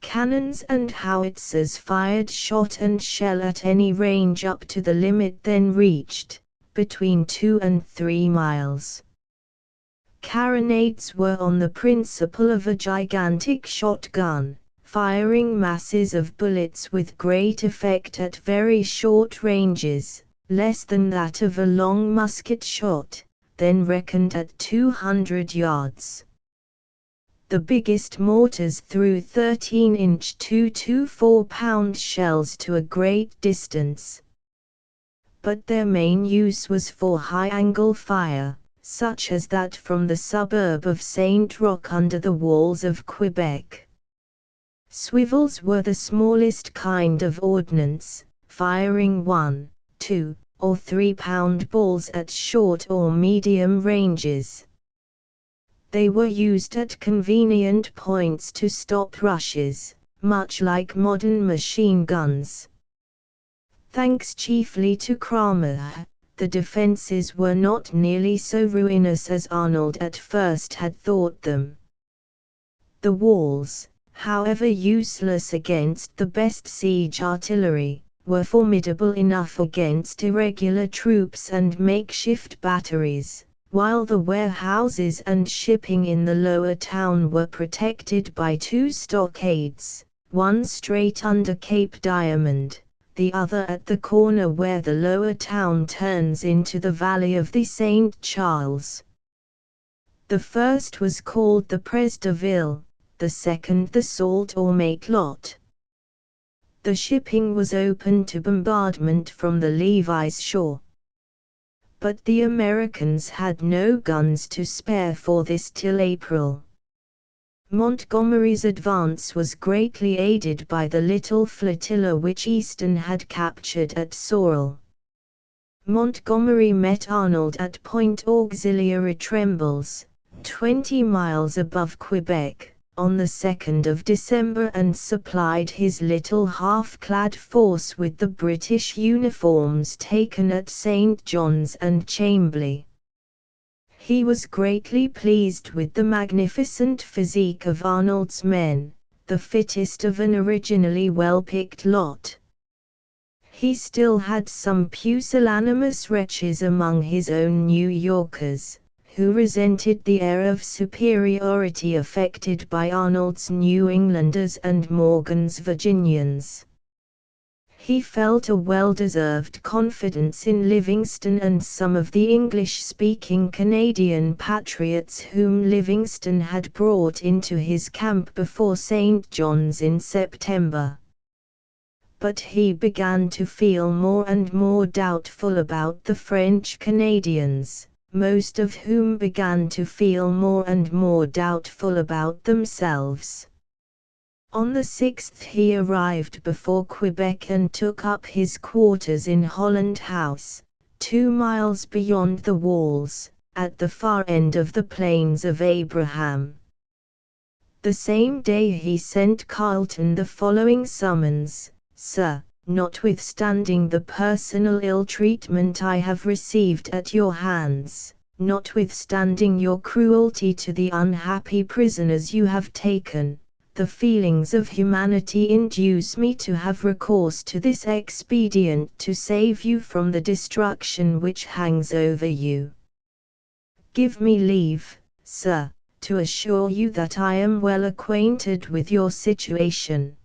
Cannons and howitzers fired shot and shell at any range up to the limit then reached, between 2 and 3 miles. Carronades were on the principle of a gigantic shotgun, firing masses of bullets with great effect at very short ranges, less than that of a long musket shot, then reckoned at 200 yards. The biggest mortars threw 13-inch 224-pound shells to a great distance. But their main use was for high-angle fire, such as that from the suburb of Saint Roch under the walls of Quebec. Swivels were the smallest kind of ordnance, firing 1, 2, or 3-pound balls at short or medium ranges. They were used at convenient points to stop rushes, much like modern machine guns. Thanks chiefly to Cramer, the defenses were not nearly so ruinous as Arnold at first had thought them. The walls, however useless against the best siege artillery, were formidable enough against irregular troops and makeshift batteries, while the warehouses and shipping in the lower town were protected by 2 stockades, one straight under Cape Diamond, the other at the corner where the lower town turns into the valley of the St. Charles. The first was called the Pres de Ville, the second the Salt or Matelot. The shipping was open to bombardment from the Levis shore. But the Americans had no guns to spare for this till April. Montgomery's advance was greatly aided by the little flotilla which Easton had captured at Sorel. Montgomery met Arnold at Point Auxiliary Trembles, 20 miles above Quebec, on the 2nd of December and supplied his little half-clad force with the British uniforms taken at St. John's and Chambly. He was greatly pleased with the magnificent physique of Arnold's men, the fittest of an originally well-picked lot. He still had some pusillanimous wretches among his own New Yorkers, who resented the air of superiority affected by Arnold's New Englanders and Morgan's Virginians. He felt a well-deserved confidence in Livingston and some of the English-speaking Canadian patriots whom Livingston had brought into his camp before St. John's in September. But he began to feel more and more doubtful about the French Canadians, most of whom began to feel more and more doubtful about themselves. On the 6th he arrived before Quebec and took up his quarters in Holland House, 2 miles beyond the walls, at the far end of the Plains of Abraham. The same day he sent Carleton the following summons: "Sir, notwithstanding the personal ill-treatment I have received at your hands, notwithstanding your cruelty to the unhappy prisoners you have taken, the feelings of humanity induce me to have recourse to this expedient to save you from the destruction which hangs over you. Give me leave, sir, to assure you that I am well acquainted with your situation.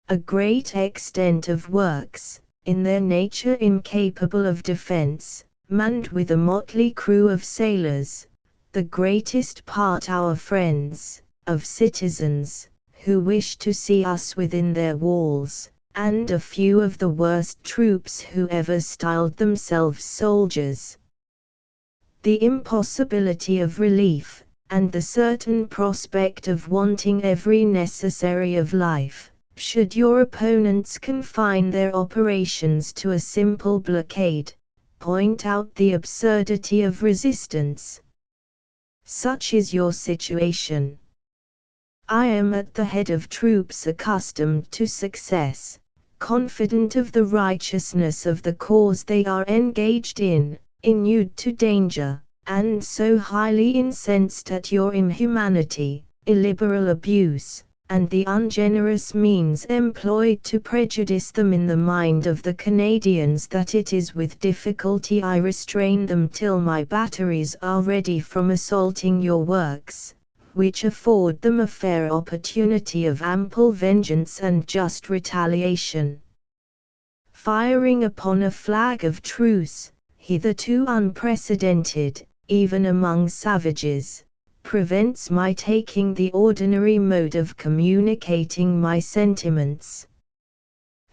A great extent of works, in their nature incapable of defense, manned with a motley crew of sailors, the greatest part our friends, of citizens, who wish to see us within their walls, and a few of the worst troops who ever styled themselves soldiers. The impossibility of relief, and the certain prospect of wanting every necessary of life, should your opponents confine their operations to a simple blockade, point out the absurdity of resistance. Such is your situation. I am at the head of troops accustomed to success, confident of the righteousness of the cause they are engaged in, inured to danger, and so highly incensed at your inhumanity, illiberal abuse, and the ungenerous means employed to prejudice them in the mind of the Canadians that it is with difficulty I restrain them till my batteries are ready from assaulting your works, which afford them a fair opportunity of ample vengeance and just retaliation. Firing upon a flag of truce, hitherto unprecedented, even among savages, prevents my taking the ordinary mode of communicating my sentiments.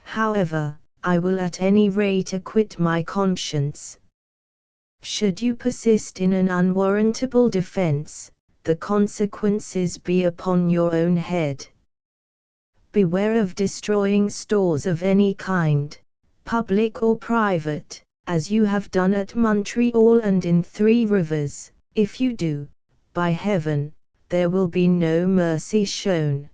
However, I will at any rate acquit my conscience. Should you persist in an unwarrantable defense, the consequences be upon your own head. Beware of destroying stores of any kind, public or private, as you have done at Montreal and in Three Rivers. If you do, by heaven, there will be no mercy shown.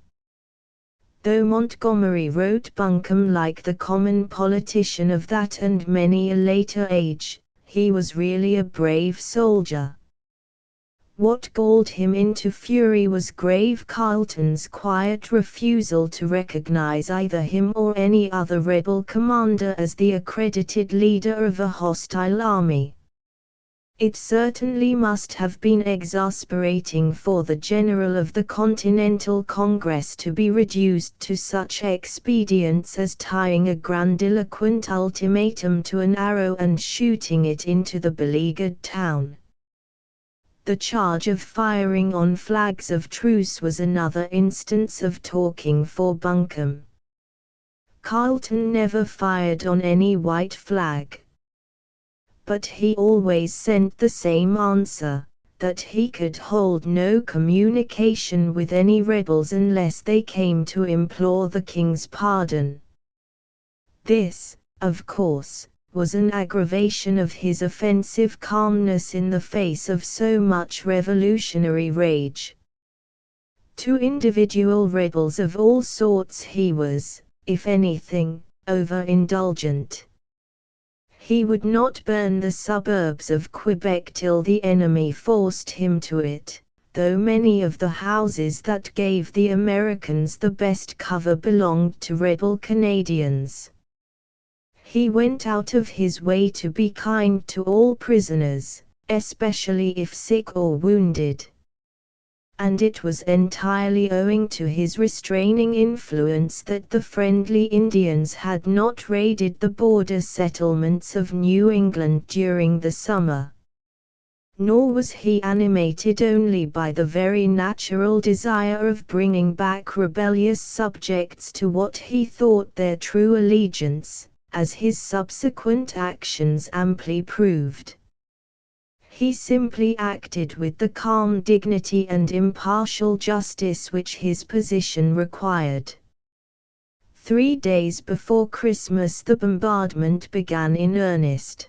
Though Montgomery wrote buncombe like the common politician of that and many a later age, he was really a brave soldier. What galled him into fury was grave Carleton's quiet refusal to recognize either him or any other rebel commander as the accredited leader of a hostile army. It certainly must have been exasperating for the General of the Continental Congress to be reduced to such expedients as tying a grandiloquent ultimatum to an arrow and shooting it into the beleaguered town. The charge of firing on flags of truce was another instance of talking for buncombe. Carleton never fired on any white flag. But he always sent the same answer, that he could hold no communication with any rebels unless they came to implore the king's pardon. This, of course, was an aggravation of his offensive calmness in the face of so much revolutionary rage. To individual rebels of all sorts he was, if anything, over-indulgent. He would not burn the suburbs of Quebec till the enemy forced him to it, though many of the houses that gave the Americans the best cover belonged to rebel Canadians. He went out of his way to be kind to all prisoners, especially if sick or wounded. And it was entirely owing to his restraining influence that the friendly Indians had not raided the border settlements of New England during the summer. Nor was he animated only by the very natural desire of bringing back rebellious subjects to what he thought their true allegiance, as his subsequent actions amply proved. He simply acted with the calm dignity and impartial justice which his position required. 3 days before Christmas the bombardment began in earnest.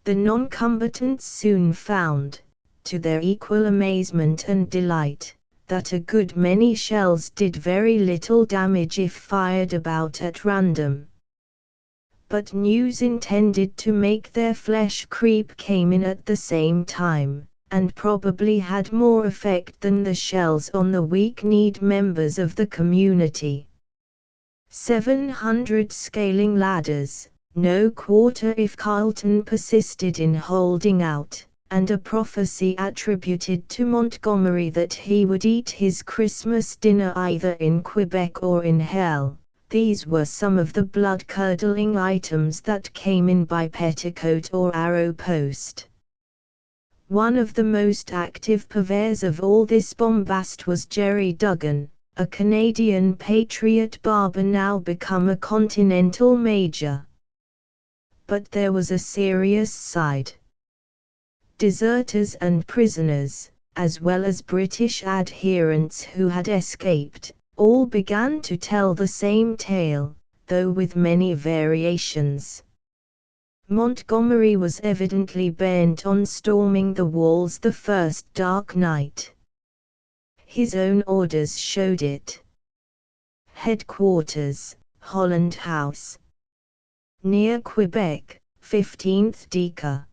The non-combatants soon found, to their equal amazement and delight, that a good many shells did very little damage if fired about at random. But news intended to make their flesh creep came in at the same time, and probably had more effect than the shells on the weak-kneed members of the community. 700 scaling ladders, no quarter if Carleton persisted in holding out, and a prophecy attributed to Montgomery that he would eat his Christmas dinner either in Quebec or in hell. These were some of the blood-curdling items that came in by petticoat or arrow post. One of the most active purveyors of all this bombast was Jerry Duggan, a Canadian patriot barber now become a Continental major. But there was a serious side. Deserters and prisoners, as well as British adherents who had escaped, all began to tell the same tale, though with many variations. Montgomery was evidently bent on storming the walls the first dark night. His own orders showed it. Headquarters, Holland House, near Quebec, 15th Deca.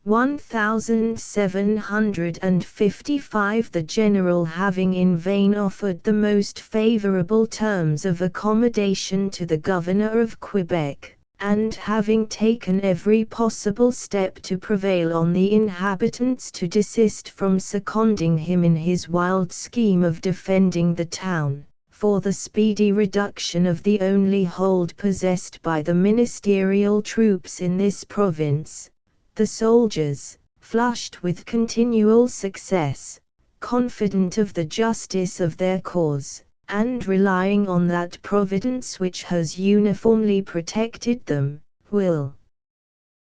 1755. The general having in vain offered the most favorable terms of accommodation to the governor of Quebec, and having taken every possible step to prevail on the inhabitants to desist from seconding him in his wild scheme of defending the town, for the speedy reduction of the only hold possessed by the ministerial troops in this province, the soldiers, flushed with continual success, confident of the justice of their cause, and relying on that Providence which has uniformly protected them, will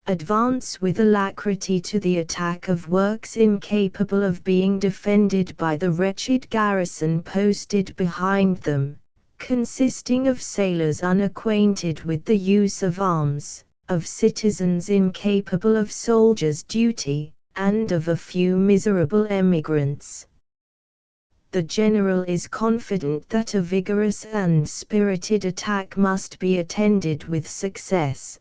advance with alacrity to the attack of works incapable of being defended by the wretched garrison posted behind them, consisting of sailors unacquainted with the use of arms, of citizens incapable of soldiers' duty, and of a few miserable emigrants. The general is confident that a vigorous and spirited attack must be attended with success.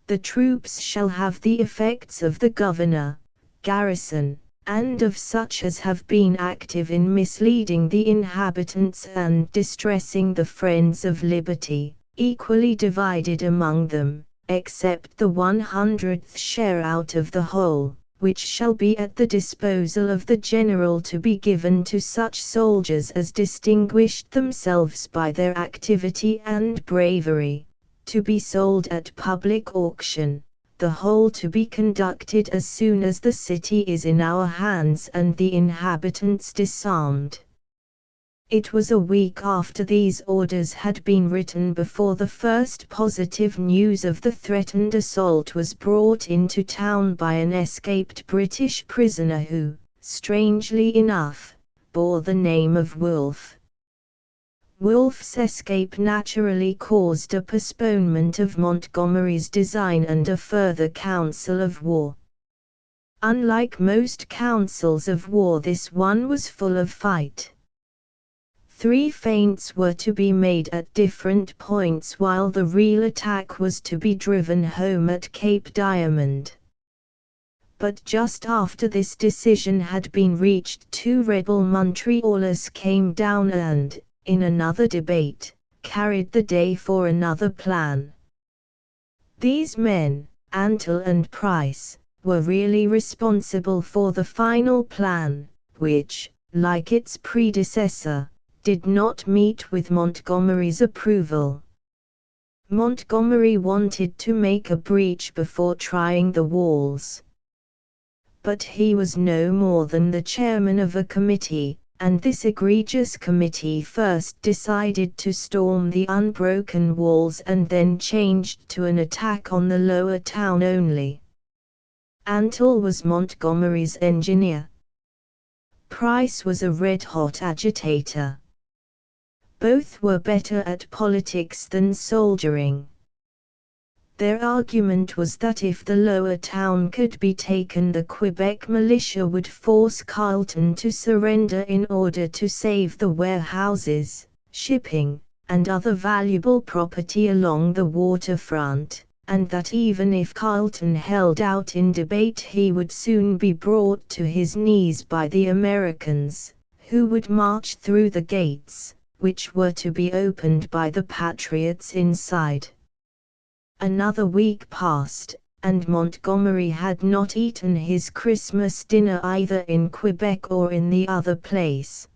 The troops shall have the effects of the governor, garrison, and of such as have been active in misleading the inhabitants and distressing the friends of liberty, equally divided among them, except the 100th share out of the whole, which shall be at the disposal of the general to be given to such soldiers as distinguished themselves by their activity and bravery, to be sold at public auction, the whole to be conducted as soon as the city is in our hands and the inhabitants disarmed. It was a week after these orders had been written before the first positive news of the threatened assault was brought into town by an escaped British prisoner who, strangely enough, bore the name of Wolfe. Wolfe's escape naturally caused a postponement of Montgomery's design and a further council of war. Unlike most councils of war, this one was full of fight. 3 feints were to be made at different points while the real attack was to be driven home at Cape Diamond. But just after this decision had been reached, 2 rebel Montrealers came down and, in another debate, carried the day for another plan. These men, Antle and Price, were really responsible for the final plan, which, like its predecessor, did not meet with Montgomery's approval. Montgomery wanted to make a breach before trying the walls. But he was no more than the chairman of a committee, and this egregious committee first decided to storm the unbroken walls and then changed to an attack on the lower town only. Antle was Montgomery's engineer. Price was a red-hot agitator. Both were better at politics than soldiering. Their argument was that if the lower town could be taken, the Quebec militia would force Carleton to surrender in order to save the warehouses, shipping, and other valuable property along the waterfront, and that even if Carleton held out in debate, he would soon be brought to his knees by the Americans, who would march through the gates, which were to be opened by the patriots inside. Another week passed, and Montgomery had not eaten his Christmas dinner either in Quebec or in the other place.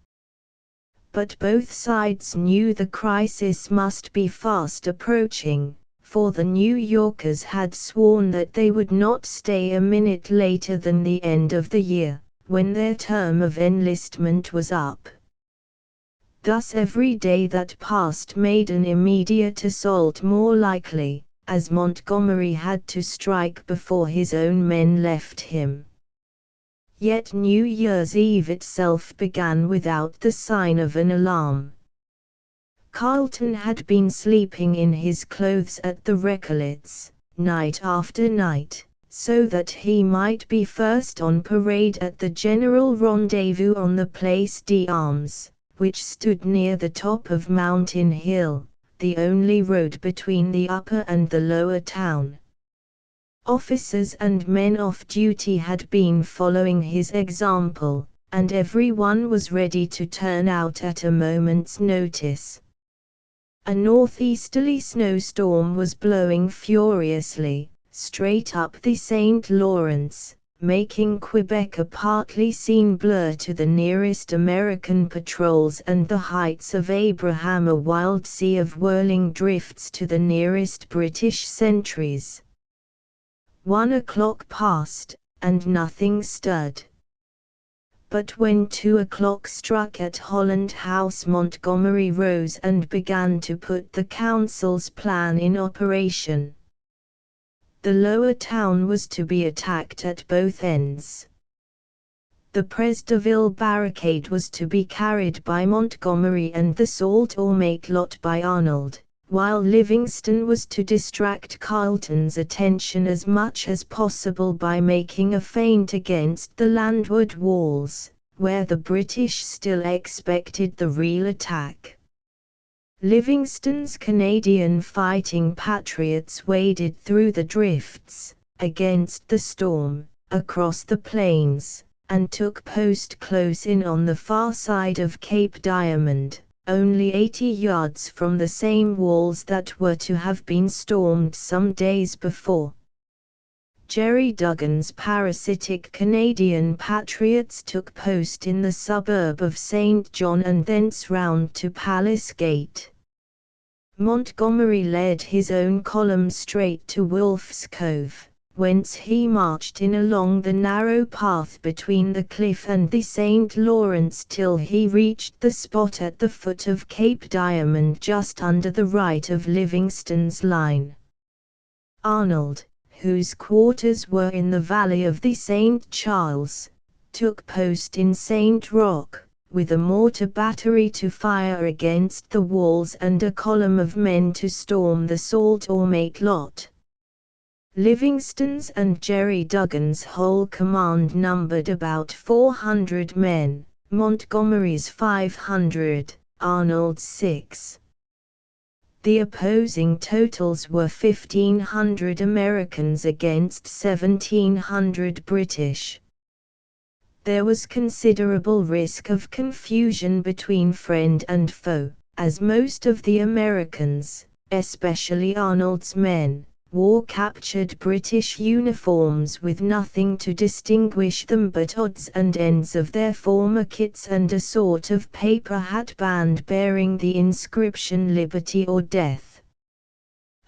But both sides knew the crisis must be fast approaching, for the New Yorkers had sworn that they would not stay a minute later than the end of the year, when their term of enlistment was up. Thus every day that passed made an immediate assault more likely, as Montgomery had to strike before his own men left him. Yet New Year's Eve itself began without the sign of an alarm. Carleton had been sleeping in his clothes at the Recollets, night after night, so that he might be first on parade at the general rendezvous on the Place d'Armes, which stood near the top of Mountain Hill, the only road between the upper and the lower town. Officers and men off duty had been following his example, and every one was ready to turn out at a moment's notice. A northeasterly snowstorm was blowing furiously, straight up the St. Lawrence, making Quebec a partly seen blur to the nearest American patrols and the Heights of Abraham a wild sea of whirling drifts to the nearest British sentries. 1 o'clock passed, and nothing stirred. But when 2 o'clock struck at Holland House, Montgomery rose and began to put the council's plan in operation. The lower town was to be attacked at both ends. The Pres de Ville barricade was to be carried by Montgomery and the Sault or Matelot by Arnold, while Livingston was to distract Carleton's attention as much as possible by making a feint against the landward walls, where the British still expected the real attack. Livingston's Canadian fighting patriots waded through the drifts, against the storm, across the plains, and took post close in on the far side of Cape Diamond, only 80 yards from the same walls that were to have been stormed some days before. Jerry Duggan's parasitic Canadian patriots took post in the suburb of St. John and thence round to Palace Gate. Montgomery led his own column straight to Wolfe's Cove, whence he marched in along the narrow path between the cliff and the St. Lawrence till he reached the spot at the foot of Cape Diamond just under the right of Livingston's line. Arnold, whose quarters were in the valley of the St. Charles, took post in St. Roch, with a mortar battery to fire against the walls and a column of men to storm the Sault or Matelot. Livingston's and Jerry Duggan's whole command numbered about 400 men, Montgomery's 500, Arnold's 6. The opposing totals were 1,500 Americans against 1,700 British. There was considerable risk of confusion between friend and foe, as most of the Americans, especially Arnold's men, wore captured British uniforms with nothing to distinguish them but odds and ends of their former kits and a sort of paper hat band bearing the inscription Liberty or Death.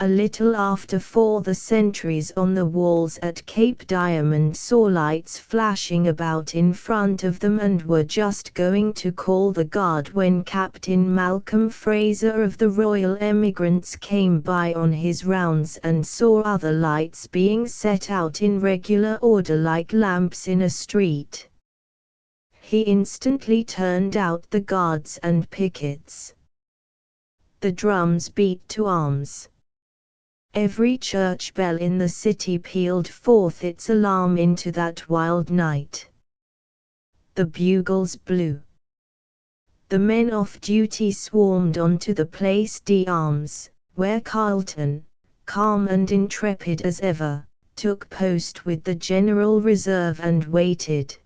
A little after 4 the sentries on the walls at Cape Diamond saw lights flashing about in front of them and were just going to call the guard when Captain Malcolm Fraser of the Royal Emigrants came by on his rounds and saw other lights being set out in regular order like lamps in a street. He instantly turned out the guards and pickets. The drums beat to arms. Every church bell in the city pealed forth its alarm into that wild night. The bugles blew. The men off duty swarmed onto the Place d'Armes, where Carleton, calm and intrepid as ever, took post with the general reserve and waited.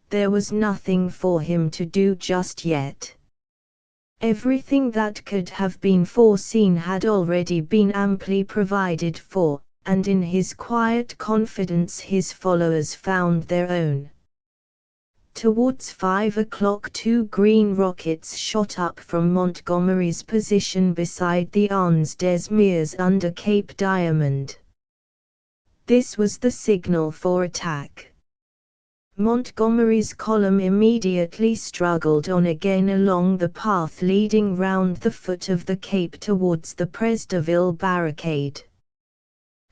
There was nothing for him to do just yet. Everything that could have been foreseen had already been amply provided for, and in his quiet confidence his followers found their own. Towards 5 o'clock 2 green rockets shot up from Montgomery's position beside the Anse des Mers under Cape Diamond. This was the signal for attack. Montgomery's column immediately struggled on again along the path leading round the foot of the cape towards the Presdeville barricade.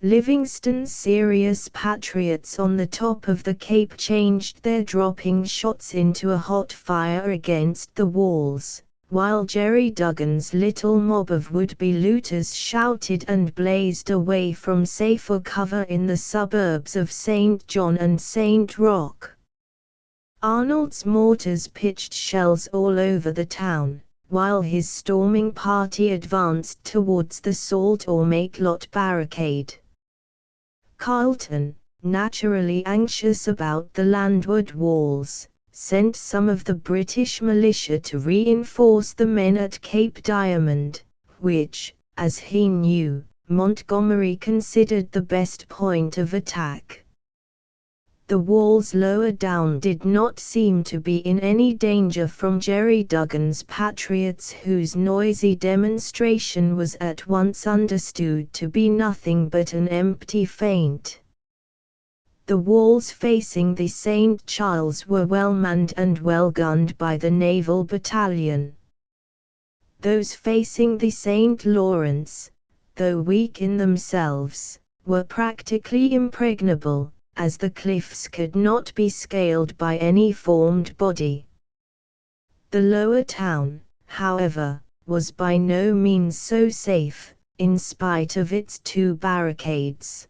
Livingston's serious patriots on the top of the cape changed their dropping shots into a hot fire against the walls, while Jerry Duggan's little mob of would-be looters shouted and blazed away from safer cover in the suburbs of St. John and St. Roch. Arnold's mortars pitched shells all over the town, while his storming party advanced towards the Salt or Make Lot barricade. Carleton, naturally anxious about the landward walls, sent some of the British militia to reinforce the men at Cape Diamond, which, as he knew, Montgomery considered the best point of attack. The walls lower down did not seem to be in any danger from Jerry Duggan's patriots, whose noisy demonstration was at once understood to be nothing but an empty feint. The walls facing the St. Charles were well manned and well gunned by the Naval Battalion. Those facing the St. Lawrence, though weak in themselves, were practically impregnable, as the cliffs could not be scaled by any formed body. The lower town, however, was by no means so safe, in spite of its two barricades.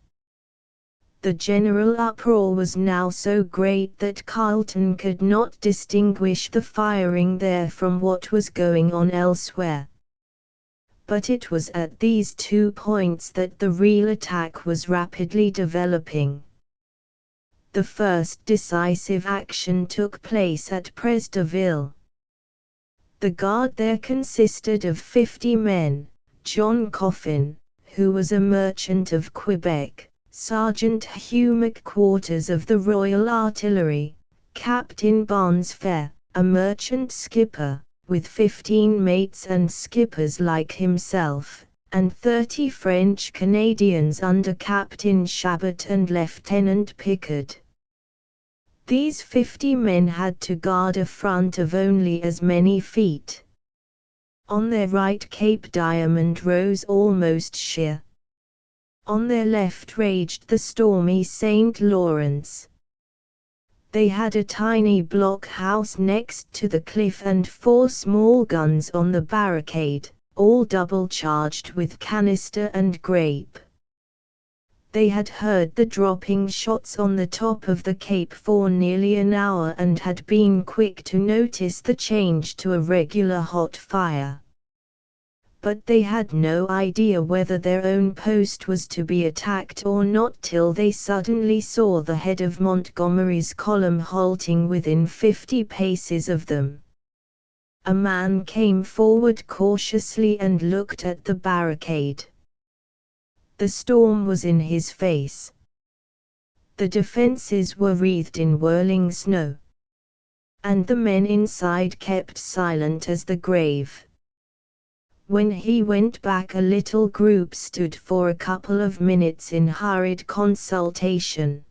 The general uproar was now so great that Carleton could not distinguish the firing there from what was going on elsewhere. But it was at these 2 points that the real attack was rapidly developing. The first decisive action took place at Presdeville. The guard there consisted of 50 men: John Coffin, who was a merchant of Quebec, Sergeant Hugh McQuarters of the Royal Artillery, Captain Barnes Fair, a merchant skipper, with 15 mates and skippers like himself, and 30 French Canadians under Captain Chabot and Lieutenant Pickard. These 50 men had to guard a front of only as many feet. On their right Cape Diamond rose almost sheer. On their left raged the stormy St. Lawrence. They had a tiny blockhouse next to the cliff and 4 small guns on the barricade, all double-charged with canister and grape. They had heard the dropping shots on the top of the cape for nearly an hour and had been quick to notice the change to a regular hot fire. But they had no idea whether their own post was to be attacked or not till they suddenly saw the head of Montgomery's column halting within 50 paces of them. A man came forward cautiously and looked at the barricade. The storm was in his face. The defenses were wreathed in whirling snow. And the men inside kept silent as the grave. When he went back, a little group stood for a couple of minutes in hurried consultation.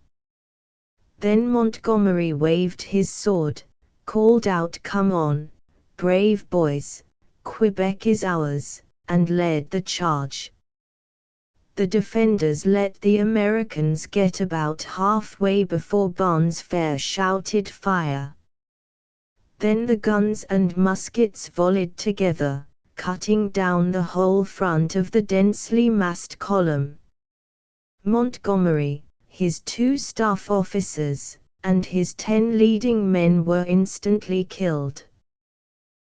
Then Montgomery waved his sword, called out, "Come on, brave boys, Quebec is ours," and led the charge. The defenders let the Americans get about halfway before Barnes Fair shouted fire. Then the guns and muskets volleyed together, cutting down the whole front of the densely massed column. Montgomery, his 2 staff officers, and his 10 leading men were instantly killed.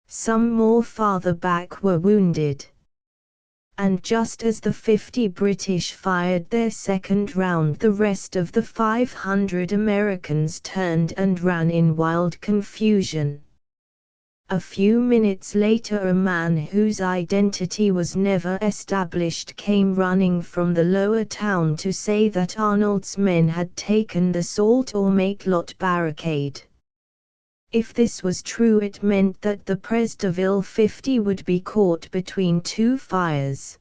Some more farther back were wounded. And just as the 50 British fired their second round, the rest of the 500 Americans turned and ran in wild confusion. A few minutes later, a man whose identity was never established came running from the lower town to say that Arnold's men had taken the Salt or Make Lot barricade. If this was true, it meant that the Presdeville 50 would be caught between 2 fires.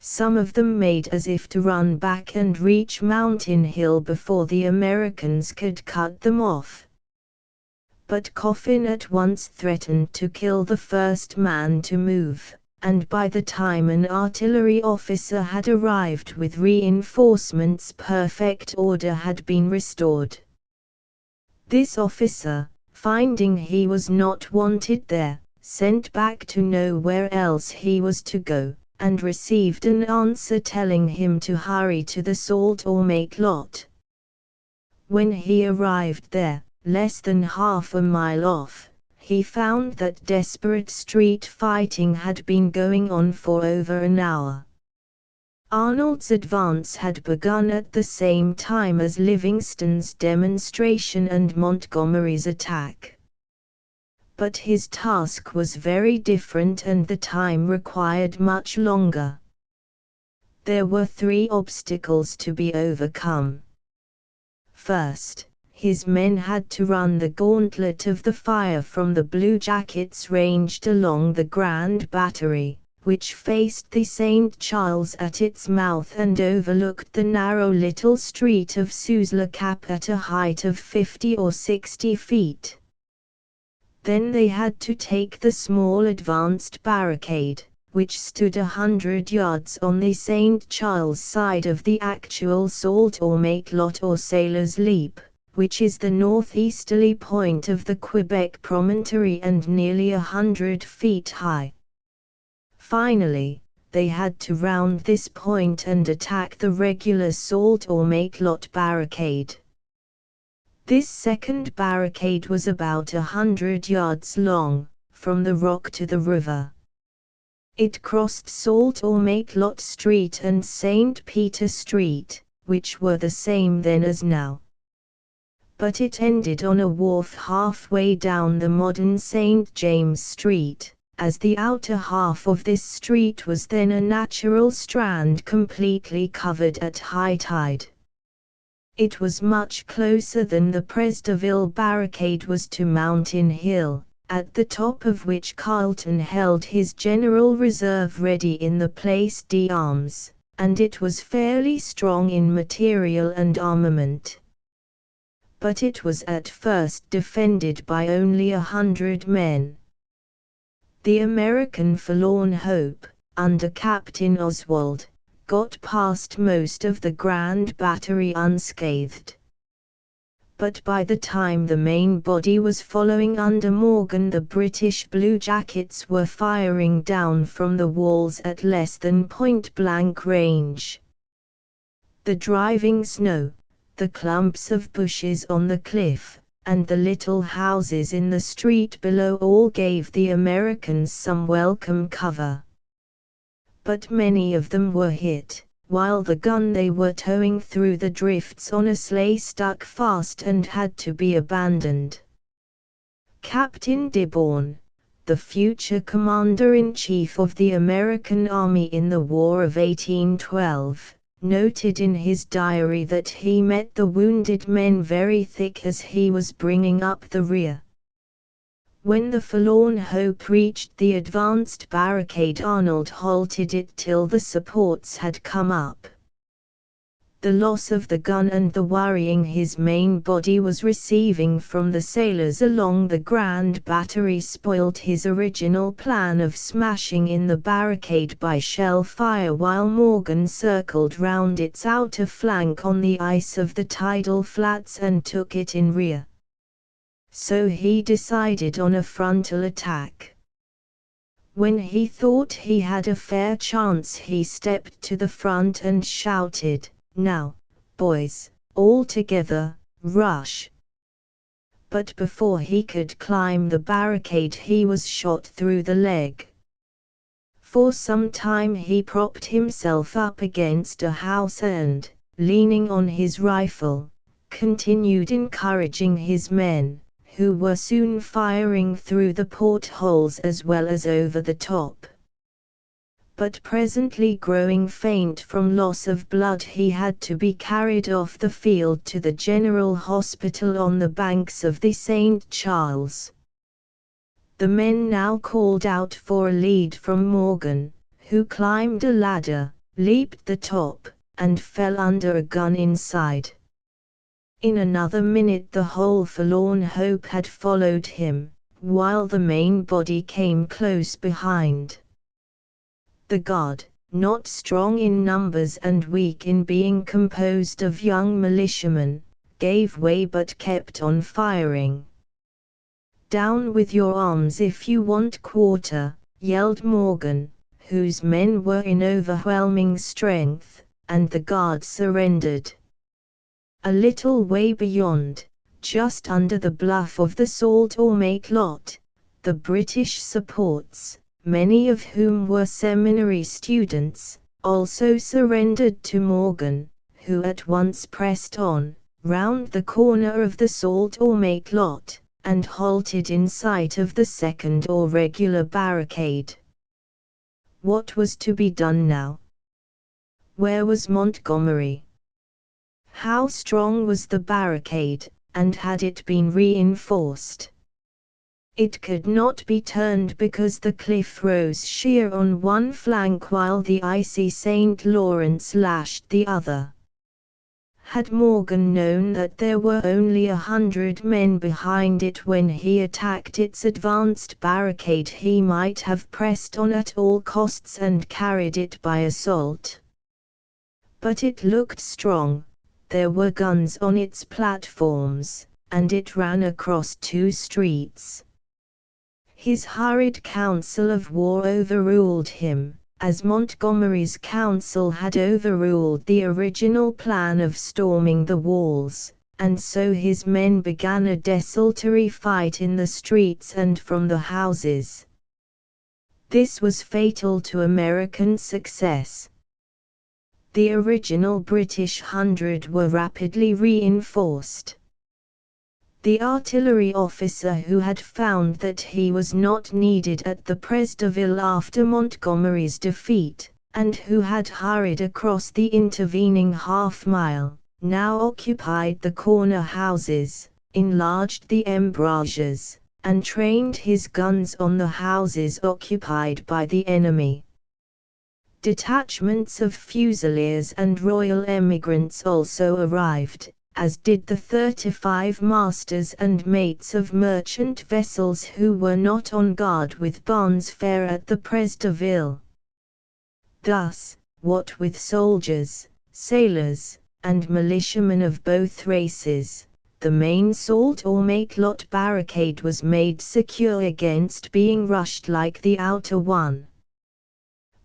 Some of them made as if to run back and reach Mountain Hill before the Americans could cut them off. But Coffin at once threatened to kill the first man to move, and by the time an artillery officer had arrived with reinforcements, perfect order had been restored. This officer, finding he was not wanted there, sent back to know where else he was to go, and received an answer telling him to hurry to the Salt or Make lot. When he arrived there, less than half a mile off, he found that desperate street fighting had been going on for over an hour. Arnold's advance had begun at the same time as Livingston's demonstration and Montgomery's attack. But his task was very different and the time required much longer. There were 3 obstacles to be overcome. First, his men had to run the gauntlet of the fire from the bluejackets ranged along the Grand Battery, which faced the St. Charles at its mouth and overlooked the narrow little street of Suze-la-Cape at a height of 50 or 60 feet. Then they had to take the small advanced barricade, which stood 100 yards on the St. Charles side of the actual Salt or Make lot or Sailor's Leap, which is the northeasterly point of the Quebec promontory and nearly 100 feet high. Finally, they had to round this point and attack the regular Salt or Make lot barricade. This second barricade was about 100 yards long, from the rock to the river. It crossed Salt or Make lot Street and St. Peter Street, which were the same then as now. But it ended on a wharf halfway down the modern St. James Street, as the outer half of this street was then a natural strand completely covered at high tide. It was much closer than the Presdeville barricade was to Mountain Hill, at the top of which Carleton held his general reserve ready in the Place d'Armes, and it was fairly strong in material and armament. But it was at first defended by only 100 men. The American Forlorn Hope, under Captain Oswald, got past most of the Grand Battery unscathed. But by the time the main body was following under Morgan, the British bluejackets were firing down from the walls at less than point-blank range. The driving snow, the clumps of bushes on the cliff, and the little houses in the street below all gave the Americans some welcome cover. But many of them were hit, while the gun they were towing through the drifts on a sleigh stuck fast and had to be abandoned. Captain Dearborn, the future commander-in-chief of the American Army in the War of 1812, noted in his diary that he met the wounded men very thick as he was bringing up the rear. When the Forlorn Hope reached the advanced barricade, Arnold halted it till the supports had come up. The loss of the gun and the worrying his main body was receiving from the sailors along the Grand Battery spoilt his original plan of smashing in the barricade by shell fire while Morgan circled round its outer flank on the ice of the tidal flats and took it in rear. So he decided on a frontal attack. When he thought he had a fair chance, he stepped to the front and shouted, "Now, boys, all together, rush!" But before he could climb the barricade, he was shot through the leg. For some time he propped himself up against a house and, leaning on his rifle, continued encouraging his men, who were soon firing through the portholes as well as over the top. But presently, growing faint from loss of blood, he had to be carried off the field to the General Hospital on the banks of the St. Charles. The men now called out for a lead from Morgan, who climbed a ladder, leaped the top, and fell under a gun inside. In another minute the whole forlorn hope had followed him, while the main body came close behind. The guard, not strong in numbers and weak in being composed of young militiamen, gave way but kept on firing. "Down with your arms if you want quarter," yelled Morgan, whose men were in overwhelming strength, and the guard surrendered. A little way beyond, just under the bluff of the Salt or Make lot, the British supports, many of whom were seminary students, also surrendered to Morgan, who at once pressed on, round the corner of the Salt or Make lot, and halted in sight of the second or regular barricade. What was to be done now? Where was Montgomery? How strong was the barricade, and had it been reinforced? It could not be turned because the cliff rose sheer on one flank while the icy St. Lawrence lashed the other. Had Morgan known that there were only 100 men behind it when he attacked its advanced barricade, he might have pressed on at all costs and carried it by assault. But it looked strong, there were guns on its platforms, and it ran across 2 streets. His hurried council of war overruled him, as Montgomery's council had overruled the original plan of storming the walls, and so his men began a desultory fight in the streets and from the houses. This was fatal to American success. The original British 100 were rapidly reinforced. The artillery officer who had found that he was not needed at the Pres de Ville after Montgomery's defeat, and who had hurried across the intervening half-mile, now occupied the corner houses, enlarged the embrasures, and trained his guns on the houses occupied by the enemy. Detachments of Fusiliers and Royal Emigrants also arrived, as did the 35 masters and mates of merchant vessels who were not on guard with Barnes Fair at the Pres de Ville. Thus, what with soldiers, sailors, and militiamen of both races, the main Salt or Make lot barricade was made secure against being rushed like the outer one.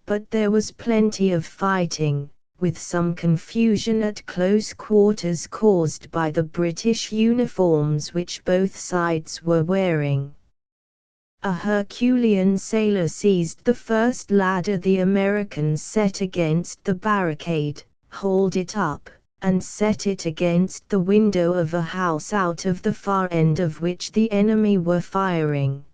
But there was plenty of fighting, with some confusion at close quarters caused by the British uniforms which both sides were wearing. A Herculean sailor seized the first ladder the Americans set against the barricade, hauled it up, and set it against the window of a house out of the far end of which the enemy were firing.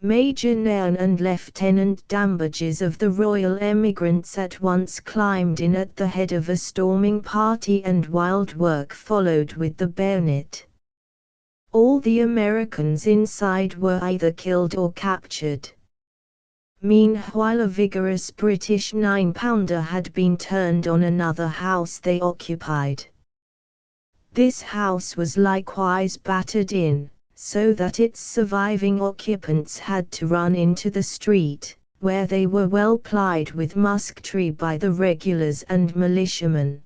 Major Nairn and Lieutenant Dambages of the Royal Emigrants at once climbed in at the head of a storming party, and wild work followed with the bayonet. All the Americans inside were either killed or captured. Meanwhile a vigorous British 9-pounder had been turned on another house they occupied. This house was likewise battered in, so that its surviving occupants had to run into the street, where they were well plied with musketry by the regulars and militiamen.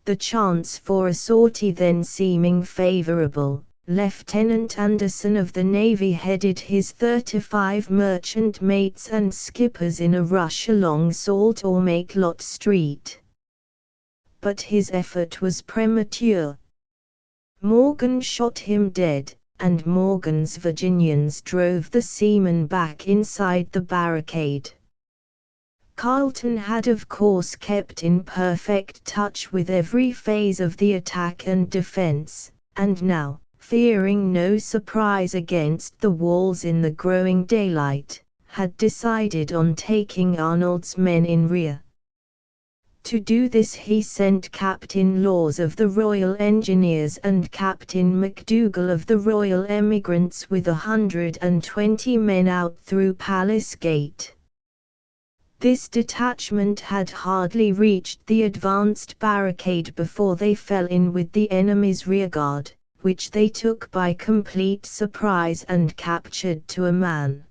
The chance for a sortie then seeming favourable, Lieutenant Anderson of the Navy headed his 35 merchant mates and skippers in a rush along Salt or Make lot Street. But his effort was premature. Morgan shot him dead, and Morgan's Virginians drove the seamen back inside the barricade. Carleton had of course kept in perfect touch with every phase of the attack and defense, and now, fearing no surprise against the walls in the growing daylight, had decided on taking Arnold's men in rear. To do this he sent Captain Laws of the Royal Engineers and Captain MacDougall of the Royal Emigrants with 120 men out through Palace Gate. This detachment had hardly reached the advanced barricade before they fell in with the enemy's rearguard, which they took by complete surprise and captured to a man.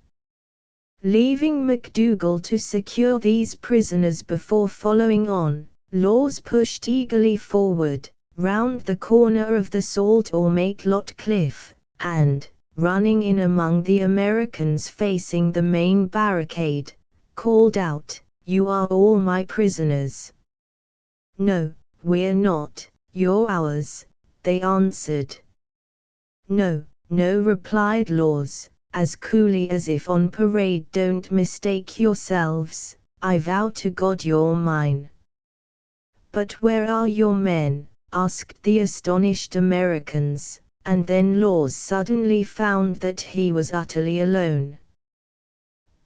Leaving MacDougall to secure these prisoners before following on, Laws pushed eagerly forward, round the corner of the Salt or Matelot Cliff, and, running in among the Americans facing the main barricade, called out, "You are all my prisoners." "No, we're not, you're ours," they answered. "No, no," replied Laws, as coolly as if on parade. "Don't mistake yourselves, I vow to God you're mine." "But where are your men?" asked the astonished Americans, and then Laws suddenly found that he was utterly alone.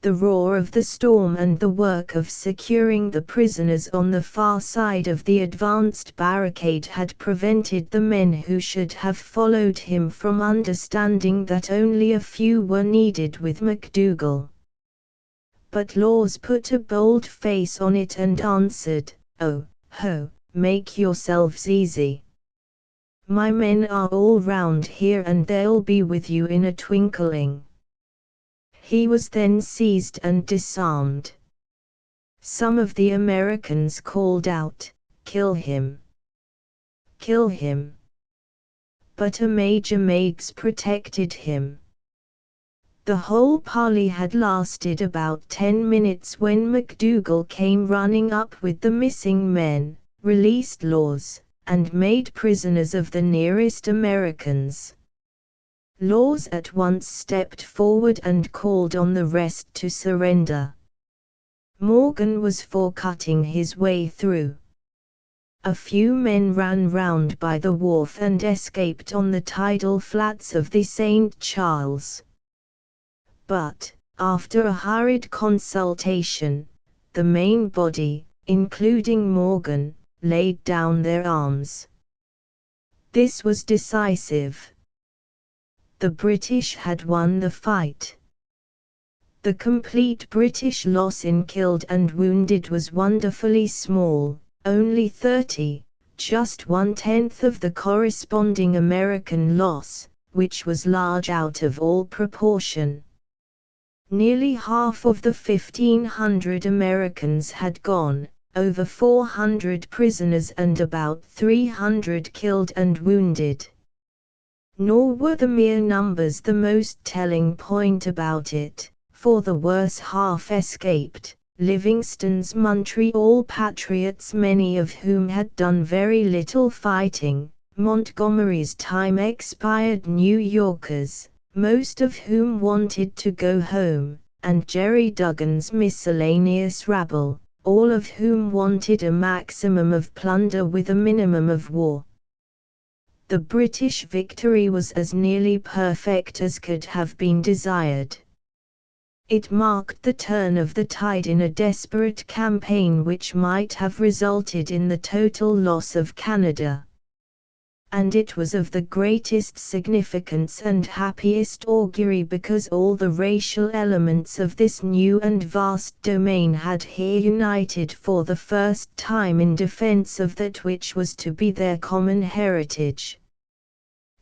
The roar of the storm and the work of securing the prisoners on the far side of the advanced barricade had prevented the men who should have followed him from understanding that only a few were needed with MacDougall. But Laws put a bold face on it and answered, "Oh, ho, make yourselves easy. My men are all round here and they'll be with you in a twinkling." He was then seized and disarmed. Some of the Americans called out, "Kill him! Kill him!" But a Major Meigs protected him. The whole parley had lasted about 10 minutes when MacDougall came running up with the missing men, released Laws, and made prisoners of the nearest Americans. Laws at once stepped forward and called on the rest to surrender. Morgan was for cutting his way through. A few men ran round by the wharf and escaped on the tidal flats of the St. Charles. But, after a hurried consultation, the main body, including Morgan, laid down their arms. This was decisive. The British had won the fight. The complete British loss in killed and wounded was wonderfully small, only 30, just 1/10 of the corresponding American loss, which was large out of all proportion. Nearly half of the 1,500 Americans had gone, over 400 prisoners and about 300 killed and wounded. Nor were the mere numbers the most telling point about it, for the worse half escaped, Livingston's Montreal patriots, many of whom had done very little fighting, Montgomery's time-expired New Yorkers, most of whom wanted to go home, and Jerry Duggan's miscellaneous rabble, all of whom wanted a maximum of plunder with a minimum of war. The British victory was as nearly perfect as could have been desired. It marked the turn of the tide in a desperate campaign which might have resulted in the total loss of Canada. And it was of the greatest significance and happiest augury because all the racial elements of this new and vast domain had here united for the first time in defense of that which was to be their common heritage.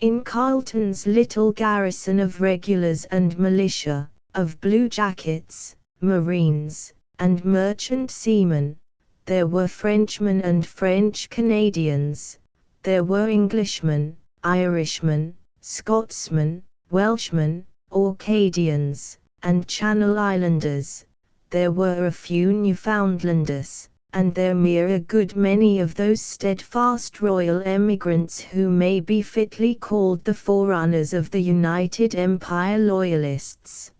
In Carleton's little garrison of regulars and militia, of bluejackets, marines, and merchant seamen, there were Frenchmen and French Canadians, there were Englishmen, Irishmen, Scotsmen, Welshmen, Orcadians, and Channel Islanders, there were a few Newfoundlanders, and there were a good many of those steadfast royal emigrants who may be fitly called the forerunners of the United Empire Loyalists.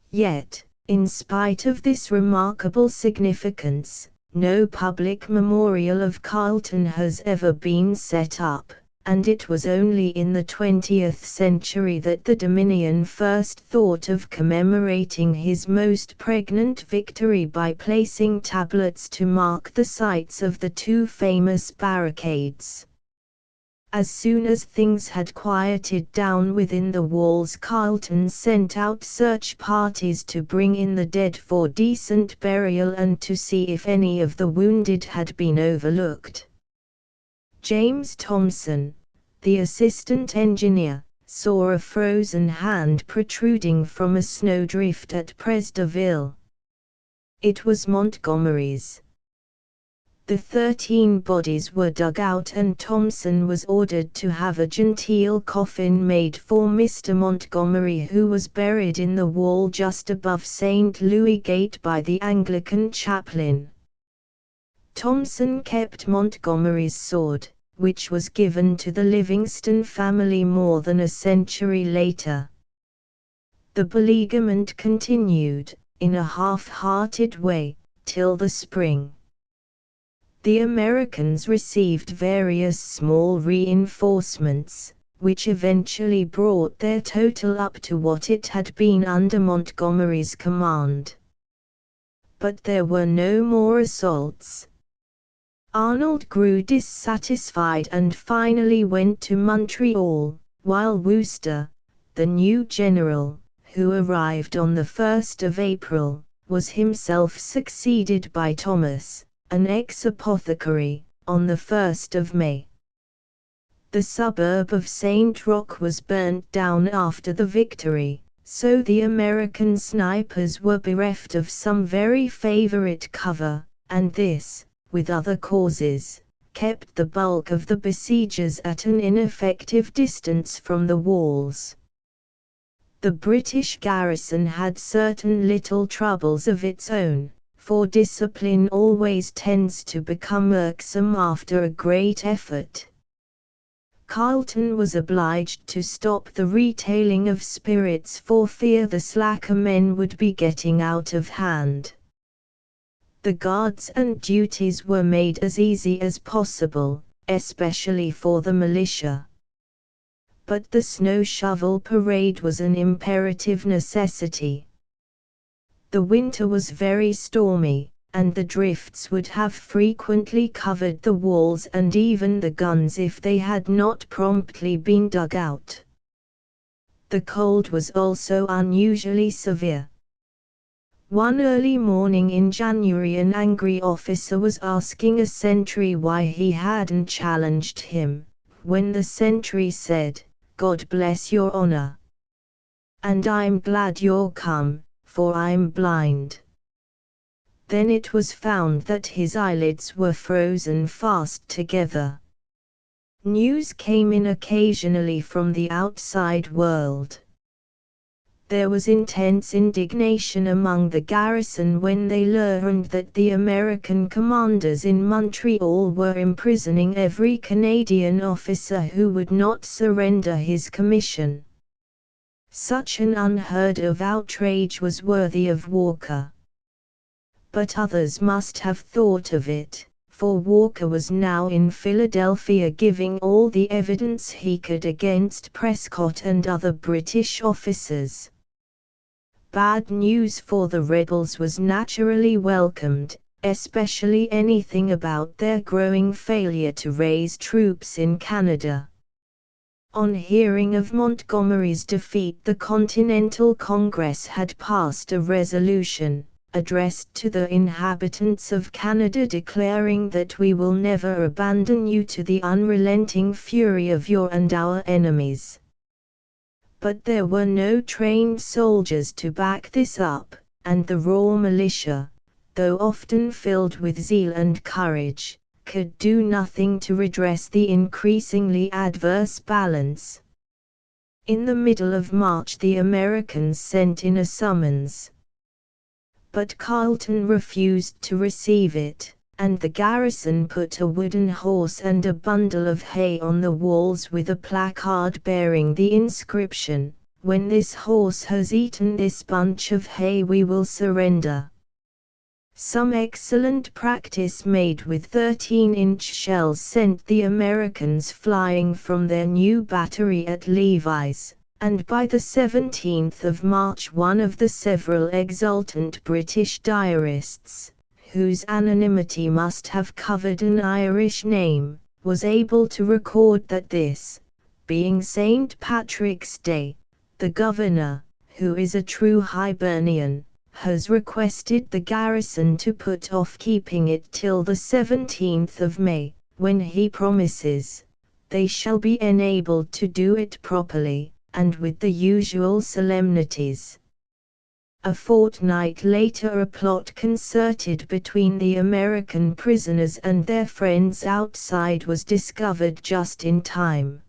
Yet, in spite of this remarkable significance, no public memorial of Carleton has ever been set up, and it was only in the 20th century that the Dominion first thought of commemorating his most pregnant victory by placing tablets to mark the sites of the two famous barricades. As soon as things had quieted down within the walls, Carleton sent out search parties to bring in the dead for decent burial and to see if any of the wounded had been overlooked. James Thomson, the assistant engineer, saw a frozen hand protruding from a snowdrift at Presderville. It was Montgomery's. The 13 bodies were dug out and Thomson was ordered to have a genteel coffin made for Mr. Montgomery, who was buried in the wall just above St. Louis Gate by the Anglican chaplain. Thomson kept Montgomery's sword, which was given to the Livingston family more than a century later. The beleaguerment continued, in a half-hearted way, till the spring. The Americans received various small reinforcements, which eventually brought their total up to what it had been under Montgomery's command. But there were no more assaults. Arnold grew dissatisfied and finally went to Montreal, while Wooster, the new general, who arrived on the 1st of April, was himself succeeded by Thomas, an ex-apothecary, on the 1st of May. The suburb of St. Roch was burnt down after the victory, so the American snipers were bereft of some very favorite cover, and this, with other causes, kept the bulk of the besiegers at an ineffective distance from the walls. The British garrison had certain little troubles of its own, for discipline always tends to become irksome after a great effort. Carleton was obliged to stop the retailing of spirits for fear the slacker men would be getting out of hand. The guards and duties were made as easy as possible, especially for the militia. But the snow shovel parade was an imperative necessity. The winter was very stormy, and the drifts would have frequently covered the walls and even the guns if they had not promptly been dug out. The cold was also unusually severe. One early morning in January, an angry officer was asking a sentry why he hadn't challenged him, when the sentry said, "God bless your honor. And I'm glad you're come, for I'm blind." Then it was found that his eyelids were frozen fast together. News came in occasionally from the outside world. There was intense indignation among the garrison when they learned that the American commanders in Montreal were imprisoning every Canadian officer who would not surrender his commission. Such an unheard-of outrage was worthy of Walker. But others must have thought of it, for Walker was now in Philadelphia giving all the evidence he could against Prescott and other British officers. Bad news for the rebels was naturally welcomed, especially anything about their growing failure to raise troops in Canada. On hearing of Montgomery's defeat, the Continental Congress had passed a resolution, addressed to the inhabitants of Canada, declaring that we will never abandon you to the unrelenting fury of your and our enemies. But there were no trained soldiers to back this up, and the raw militia, though often filled with zeal and courage, could do nothing to redress the increasingly adverse balance. In the middle of March the Americans sent in a summons. But Carleton refused to receive it, and the garrison put a wooden horse and a bundle of hay on the walls with a placard bearing the inscription, "When this horse has eaten this bunch of hay we will surrender." Some excellent practice made with 13-inch shells sent the Americans flying from their new battery at Levi's, and by the 17th of March one of the several exultant British diarists, whose anonymity must have covered an Irish name, was able to record that this, being St. Patrick's Day, the governor, who is a true Hibernian, has requested the garrison to put off keeping it till the 17th of May, when he promises, they shall be enabled to do it properly, and with the usual solemnities. A fortnight later a plot concerted between the American prisoners and their friends outside was discovered just in time.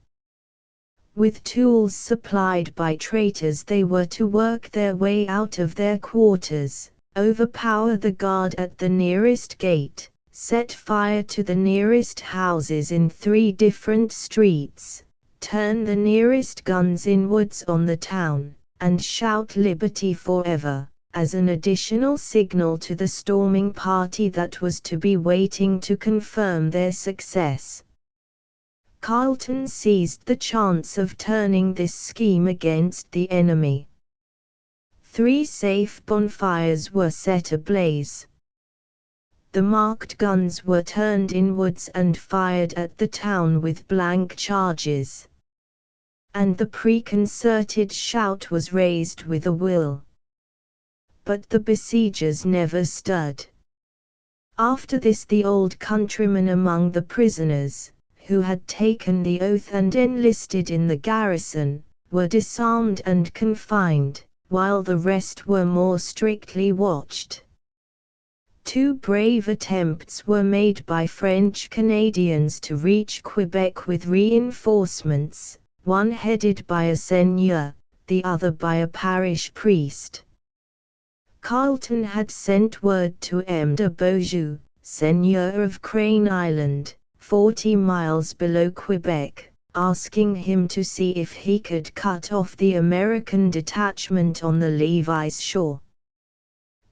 With tools supplied by traitors they were to work their way out of their quarters, overpower the guard at the nearest gate, set fire to the nearest houses in 3 different streets, turn the nearest guns inwards on the town, and shout "Liberty forever," as an additional signal to the storming party that was to be waiting to confirm their success. Carleton seized the chance of turning this scheme against the enemy. 3 safe bonfires were set ablaze. The marked guns were turned inwards and fired at the town with blank charges. And the preconcerted shout was raised with a will. But the besiegers never stirred. After this the old countrymen among the prisoners, who had taken the oath and enlisted in the garrison, were disarmed and confined, while the rest were more strictly watched. 2 brave attempts were made by French Canadians to reach Quebec with reinforcements, one headed by a seigneur, the other by a parish priest. Carleton had sent word to M. de Beaujeu, seigneur of Crane Island, 40 miles below Quebec, asking him to see if he could cut off the American detachment on the Levis shore.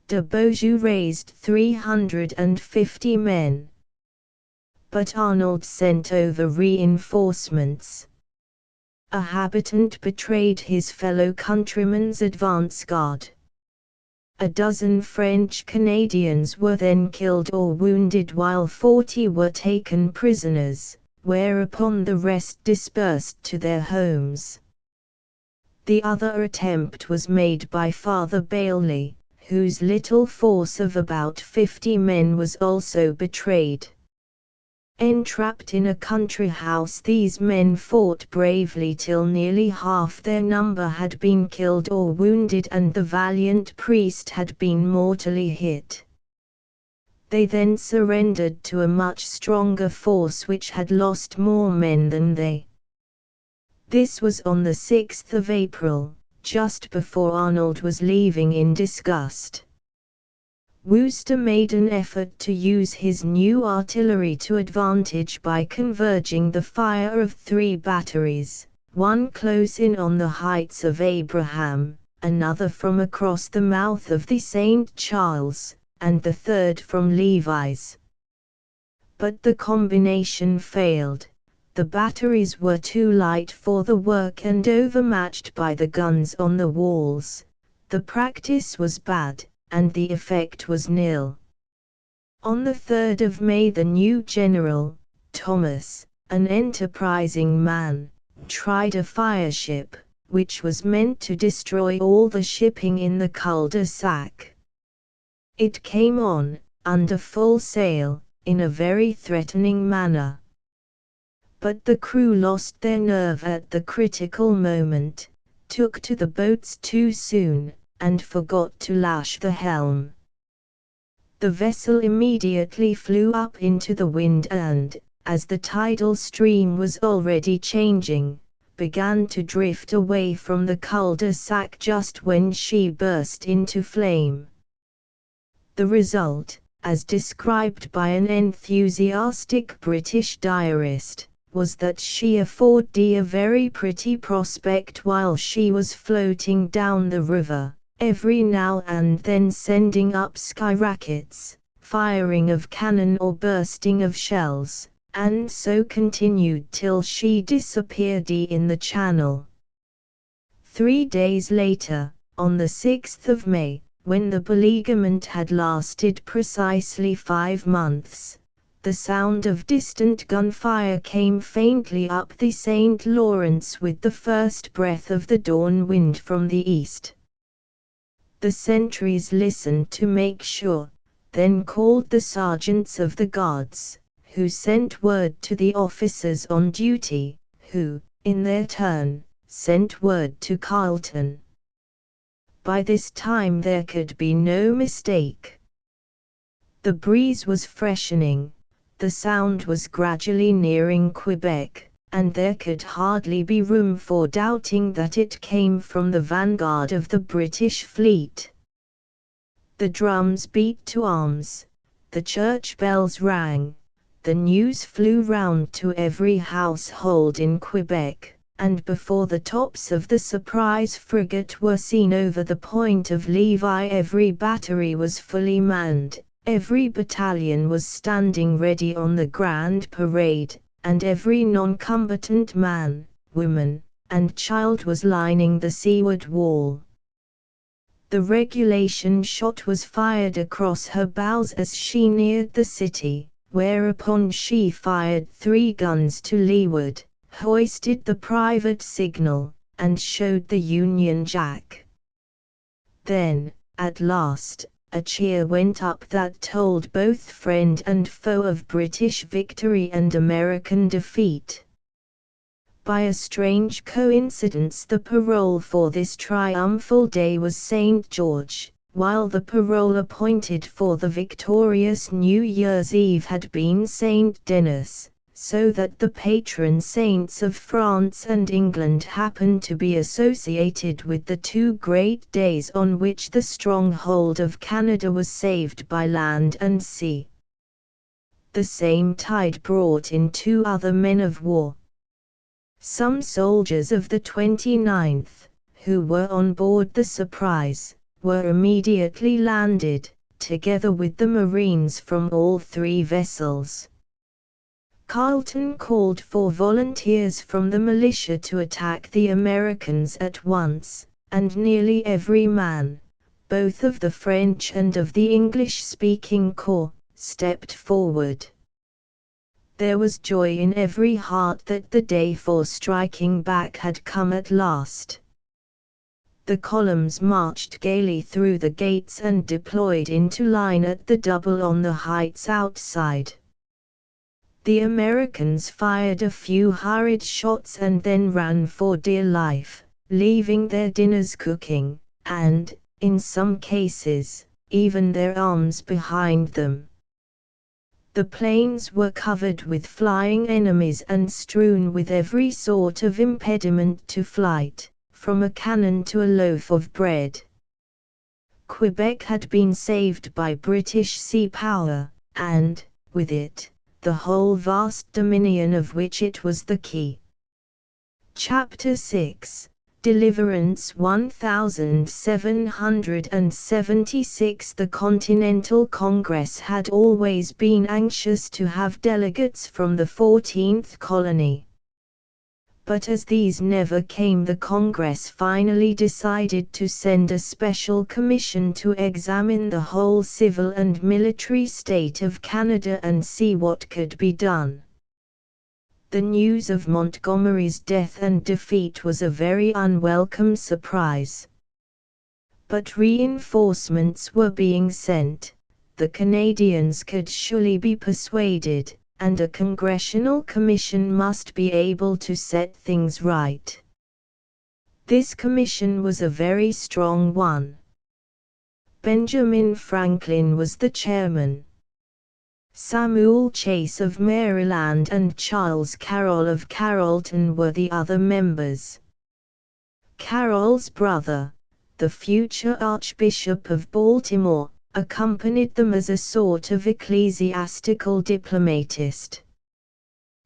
De Beaujeu raised 350 men. But Arnold sent over reinforcements. A habitant betrayed his fellow countrymen's advance guard. A dozen French Canadians were then killed or wounded while 40 were taken prisoners, whereupon the rest dispersed to their homes. The other attempt was made by Father Bailey, whose little force of about 50 men was also betrayed. Entrapped in a country house, these men fought bravely till nearly half their number had been killed or wounded and the valiant priest had been mortally hit. They then surrendered to a much stronger force which had lost more men than they. This was on the 6th of April, just before Arnold was leaving in disgust. Wooster made an effort to use his new artillery to advantage by converging the fire of 3 batteries, one close in on the Heights of Abraham, another from across the mouth of the St. Charles, and the third from Levis. But the combination failed. The batteries were too light for the work and overmatched by the guns on the walls. The practice was bad, and the effect was nil. On the 3rd of May the new general, Thomas, an enterprising man, tried a fireship, which was meant to destroy all the shipping in the cul-de-sac. It came on, under full sail, in a very threatening manner. But the crew lost their nerve at the critical moment, took to the boats too soon, and forgot to lash the helm. The vessel immediately flew up into the wind and, as the tidal stream was already changing, began to drift away from the cul-de-sac just when she burst into flame. The result, as described by an enthusiastic British diarist, was that she afforded a very pretty prospect while she was floating down the river, every now and then sending up skyrockets, firing of cannon or bursting of shells, and so continued till she disappeared in the channel. 3 days later, on the 6th of May, when the beleaguerment had lasted precisely 5 months, the sound of distant gunfire came faintly up the St. Lawrence with the first breath of the dawn wind from the east. The sentries listened to make sure, then called the sergeants of the guards, who sent word to the officers on duty, who, in their turn, sent word to Carleton. By this time there could be no mistake. The breeze was freshening, the sound was gradually nearing Quebec, and there could hardly be room for doubting that it came from the vanguard of the British fleet. The drums beat to arms, the church bells rang, the news flew round to every household in Quebec, and before the tops of the Surprise frigate were seen over the Point of Levi every battery was fully manned, every battalion was standing ready on the grand parade, and every non-combatant man, woman, and child was lining the seaward wall. The regulation shot was fired across her bows as she neared the city, whereupon she fired 3 guns to leeward, hoisted the private signal, and showed the Union Jack. Then, at last, a cheer went up that told both friend and foe of British victory and American defeat. By a strange coincidence the parole for this triumphal day was St. George, while the parole appointed for the victorious New Year's Eve had been St. Denis, so that the patron saints of France and England happened to be associated with the 2 great days on which the stronghold of Canada was saved by land and sea. The same tide brought in 2 other men of war. Some soldiers of the 29th, who were on board the Surprise, were immediately landed, together with the Marines from all 3 vessels. Carleton called for volunteers from the militia to attack the Americans at once, and nearly every man, both of the French and of the English-speaking corps, stepped forward. There was joy in every heart that the day for striking back had come at last. The columns marched gaily through the gates and deployed into line at the double on the heights outside. The Americans fired a few hurried shots and then ran for dear life, leaving their dinners cooking, and, in some cases, even their arms behind them. The plains were covered with flying enemies and strewn with every sort of impediment to flight, from a cannon to a loaf of bread. Quebec had been saved by British sea power, and, with it, the whole vast dominion of which it was the key. Chapter 6, Deliverance 1776. The Continental Congress had always been anxious to have delegates from the 14th colony. But as these never came, the Congress finally decided to send a special commission to examine the whole civil and military state of Canada and see what could be done. The news of Montgomery's death and defeat was a very unwelcome surprise. But reinforcements were being sent, the Canadians could surely be persuaded, and a congressional commission must be able to set things right. This commission was a very strong one. Benjamin Franklin was the chairman. Samuel Chase of Maryland and Charles Carroll of Carleton were the other members. Carroll's brother, the future Archbishop of Baltimore, accompanied them as a sort of ecclesiastical diplomatist.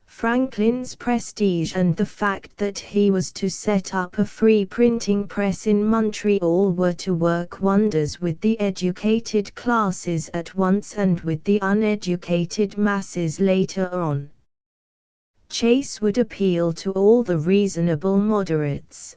Franklin's prestige and the fact that he was to set up a free printing press in Montreal were to work wonders with the educated classes at once and with the uneducated masses later on. Chase would appeal to all the reasonable moderates.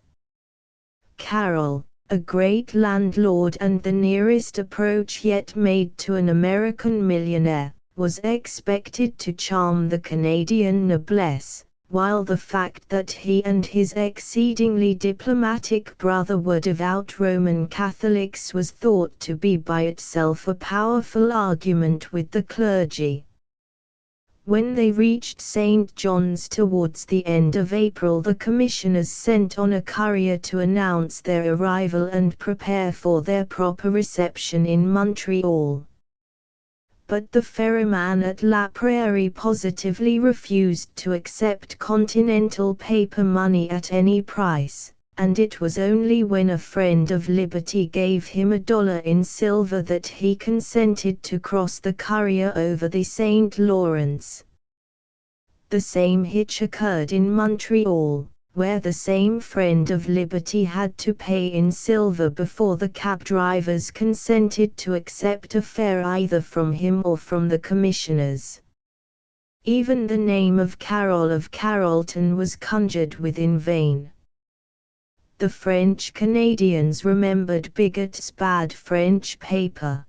Carroll, a great landlord and the nearest approach yet made to an American millionaire, was expected to charm the Canadian noblesse, while the fact that he and his exceedingly diplomatic brother were devout Roman Catholics was thought to be by itself a powerful argument with the clergy. When they reached St. John's towards the end of April, the commissioners sent on a courier to announce their arrival and prepare for their proper reception in Montreal. But the ferryman at La Prairie positively refused to accept continental paper money at any price, and it was only when a friend of liberty gave him $1 in silver that he consented to cross the courier over the St. Lawrence. The same hitch occurred in Montreal, where the same friend of liberty had to pay in silver before the cab drivers consented to accept a fare either from him or from the commissioners. Even the name of Carroll of Carleton was conjured with in vain. The French Canadians remembered Bigot's bad French paper.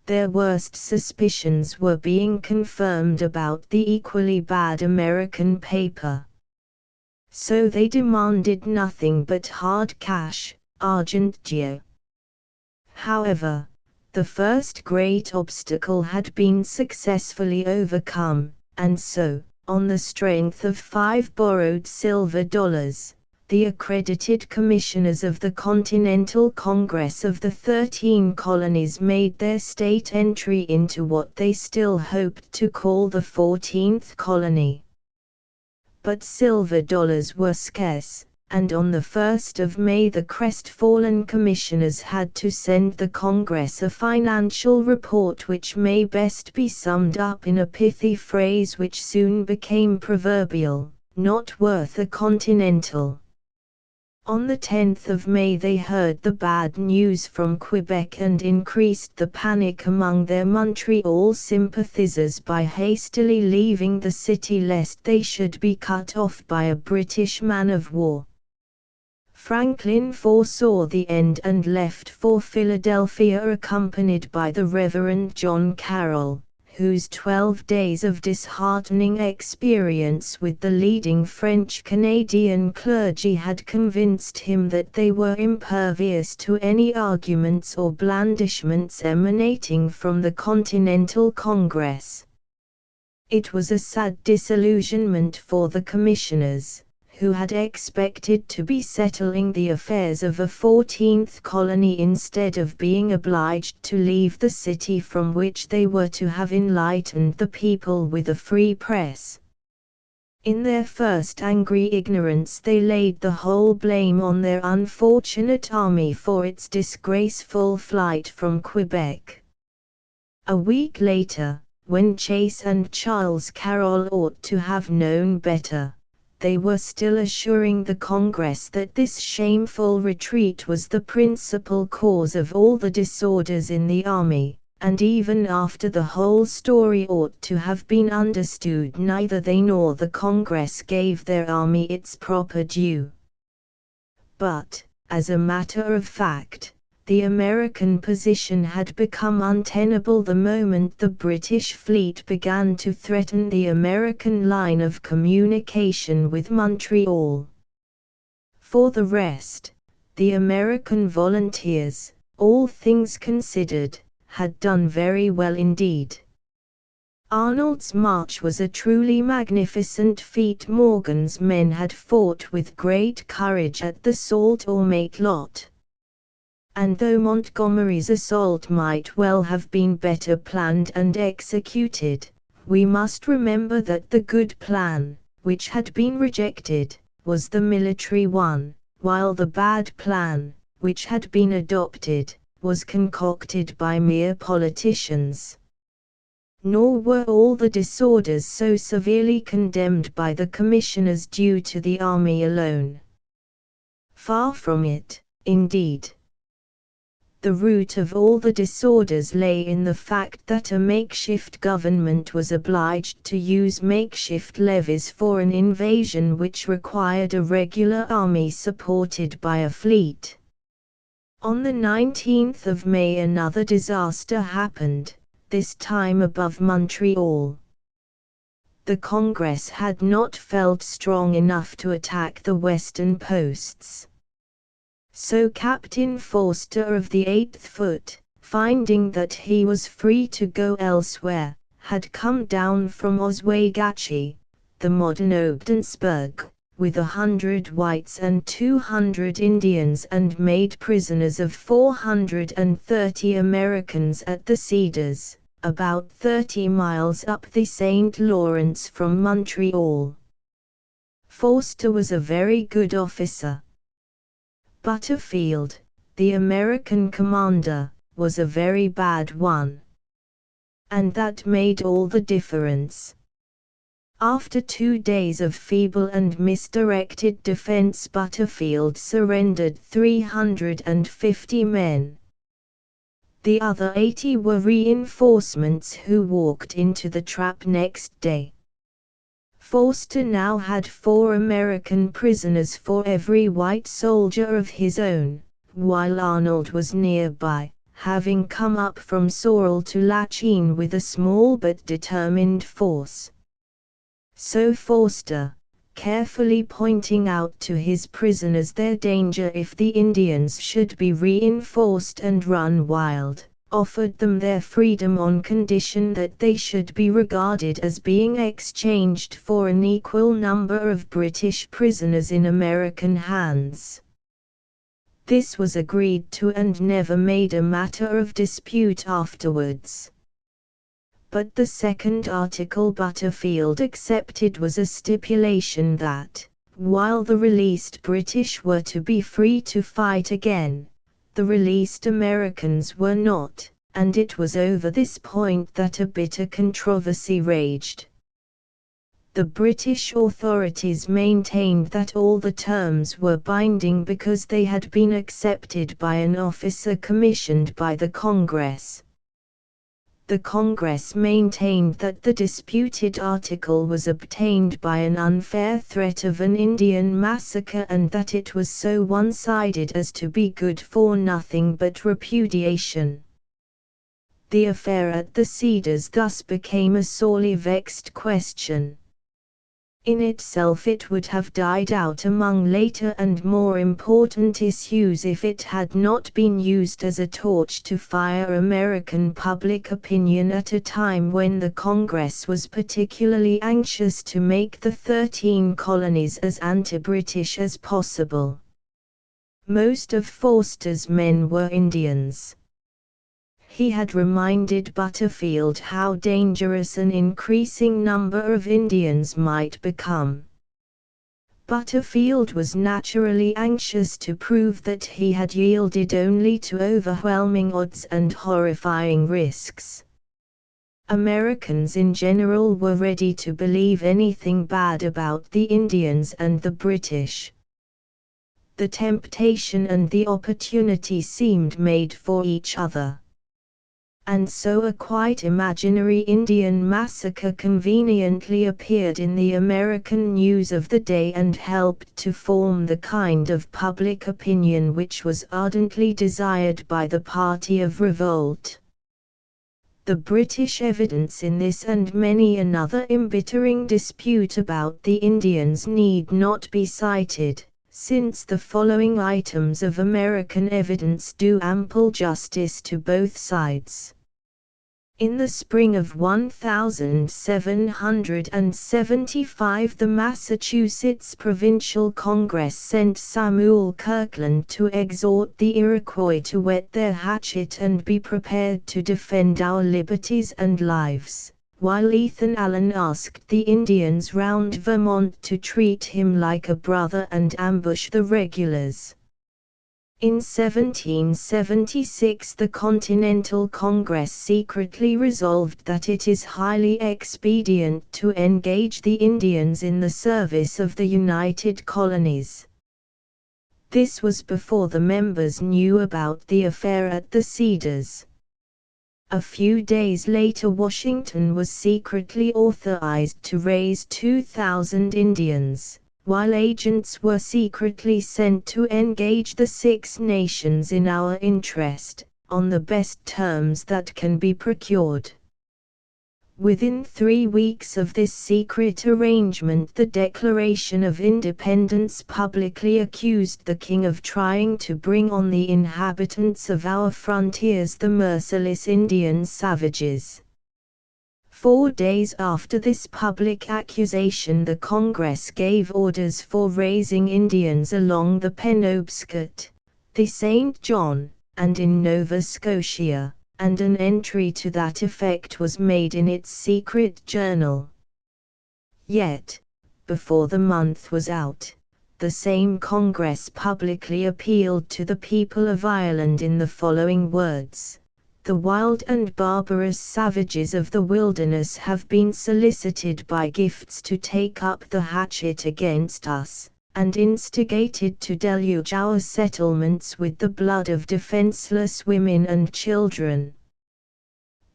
Their worst suspicions were being confirmed about the equally bad American paper. So they demanded nothing but hard cash, argent due. However, the first great obstacle had been successfully overcome, and so, on the strength of 5 borrowed silver dollars, the accredited commissioners of the Continental Congress of the 13 colonies made their state entry into what they still hoped to call the 14th colony. But silver dollars were scarce, and on the 1st of May the crestfallen commissioners had to send the Congress a financial report which may best be summed up in a pithy phrase which soon became proverbial: not worth a continental. On the 10th of May they heard the bad news from Quebec and increased the panic among their Montreal sympathizers by hastily leaving the city lest they should be cut off by a British man-of-war. Franklin foresaw the end and left for Philadelphia accompanied by the Reverend John Carroll, whose 12 days of disheartening experience with the leading French-Canadian clergy had convinced him that they were impervious to any arguments or blandishments emanating from the Continental Congress. It was a sad disillusionment for the commissioners, who had expected to be settling the affairs of a 14th colony instead of being obliged to leave the city from which they were to have enlightened the people with a free press. In their first angry ignorance they laid the whole blame on their unfortunate army for its disgraceful flight from Quebec. A week later, when Chase and Charles Carroll ought to have known better, they were still assuring the Congress that this shameful retreat was the principal cause of all the disorders in the army, and even after the whole story ought to have been understood, neither they nor the Congress gave their army its proper due. But, as a matter of fact, the American position had become untenable the moment the British fleet began to threaten the American line of communication with Montreal. For the rest, the American volunteers, all things considered, had done very well indeed. Arnold's march was a truly magnificent feat. Morgan's men had fought with great courage at the Sault au Matelot. And though Montgomery's assault might well have been better planned and executed, we must remember that the good plan, which had been rejected, was the military one, while the bad plan, which had been adopted, was concocted by mere politicians. Nor were all the disorders so severely condemned by the commissioners due to the army alone. Far from it, indeed. The root of all the disorders lay in the fact that a makeshift government was obliged to use makeshift levies for an invasion which required a regular army supported by a fleet. On the 19th of May another disaster happened. this time above Montreal. The Congress had not felt strong enough to attack the western posts. So Captain Forster of the 8th Foot, finding that he was free to go elsewhere, had come down from Oswegatchie, the modern Ogdensburg, with 100 whites and 200 Indians, and made prisoners of 430 Americans at the Cedars, about 30 miles up the St. Lawrence from Montreal. Forster was a very good officer. Butterfield, the American commander, was a very bad one. And that made all the difference. After 2 days of feeble and misdirected defense, Butterfield surrendered 350 men. The other 80 were reinforcements who walked into the trap next day. Forster now had 4 American prisoners for every white soldier of his own, while Arnold was nearby, having come up from Sorel to Lachine with a small but determined force. So Forster, carefully pointing out to his prisoners their danger if the Indians should be reinforced and run wild, offered them their freedom on condition that they should be regarded as being exchanged for an equal number of British prisoners in American hands. This was agreed to and never made a matter of dispute afterwards. But the second article Butterfield accepted was a stipulation that, while the released British were to be free to fight again, the released Americans were not, and it was over this point that a bitter controversy raged. The British authorities maintained that all the terms were binding because they had been accepted by an officer commissioned by the Congress. The Congress maintained that the disputed article was obtained by an unfair threat of an Indian massacre and that it was so one-sided as to be good for nothing but repudiation. The affair at the Cedars thus became a sorely vexed question. In itself it would have died out among later and more important issues if it had not been used as a torch to fire American public opinion at a time when the Congress was particularly anxious to make the 13 colonies as anti-British as possible. Most of Forster's men were Indians. He had reminded Butterfield how dangerous an increasing number of Indians might become. Butterfield was naturally anxious to prove that he had yielded only to overwhelming odds and horrifying risks. Americans in general were ready to believe anything bad about the Indians and the British. The temptation and the opportunity seemed made for each other. And so a quite imaginary Indian massacre conveniently appeared in the American news of the day and helped to form the kind of public opinion which was ardently desired by the party of revolt. The British evidence in this and many another embittering dispute about the Indians need not be cited, since the following items of American evidence do ample justice to both sides. In the spring of 1775 the Massachusetts Provincial Congress sent Samuel Kirkland to exhort the Iroquois to whet their hatchet and be prepared to defend our liberties and lives, while Ethan Allen asked the Indians round Vermont to treat him like a brother and ambush the regulars. In 1776 the Continental Congress secretly resolved that it is highly expedient to engage the Indians in the service of the United Colonies. This was before the members knew about the affair at the Cedars. A few days later Washington was secretly authorized to raise 2,000 Indians, while agents were secretly sent to engage the Six Nations in our interest, on the best terms that can be procured. Within 3 weeks of this secret arrangement, the Declaration of Independence publicly accused the king of trying to bring on the inhabitants of our frontiers the merciless Indian savages. 4 days after this public accusation, the Congress gave orders for raising Indians along the Penobscot, the St. John, and in Nova Scotia, and an entry to that effect was made in its secret journal. Yet, before the month was out, the same Congress publicly appealed to the people of Ireland in the following words: "The wild and barbarous savages of the wilderness have been solicited by gifts to take up the hatchet against us, and instigated to deluge our settlements with the blood of defenseless women and children."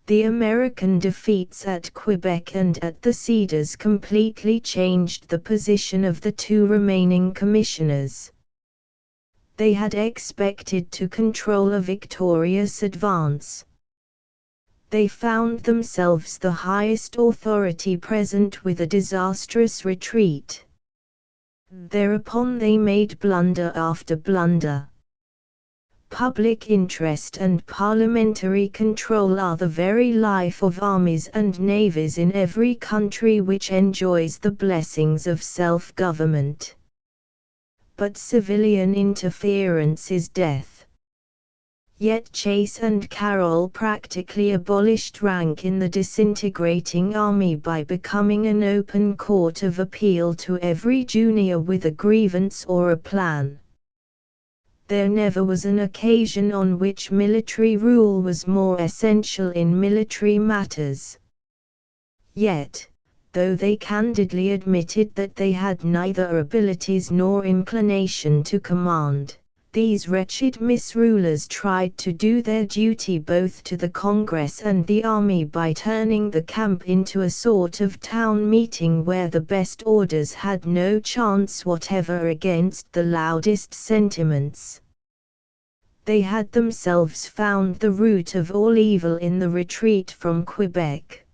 The American defeats at Quebec and at the Cedars completely changed the position of the 2 remaining commissioners. They had expected to control a victorious advance. They found themselves the highest authority present with a disastrous retreat. Thereupon they made blunder after blunder. Public interest and parliamentary control are the very life of armies and navies in every country which enjoys the blessings of self-government. But civilian interference is death. Yet Chase and Carroll practically abolished rank in the disintegrating army by becoming an open court of appeal to every junior with a grievance or a plan. There never was an occasion on which military rule was more essential in military matters. Yet, though they candidly admitted that they had neither abilities nor inclination to command, these wretched misrulers tried to do their duty both to the Congress and the army by turning the camp into a sort of town meeting where the best orders had no chance whatever against the loudest sentiments. They had themselves found the root of all evil in the retreat from Quebec.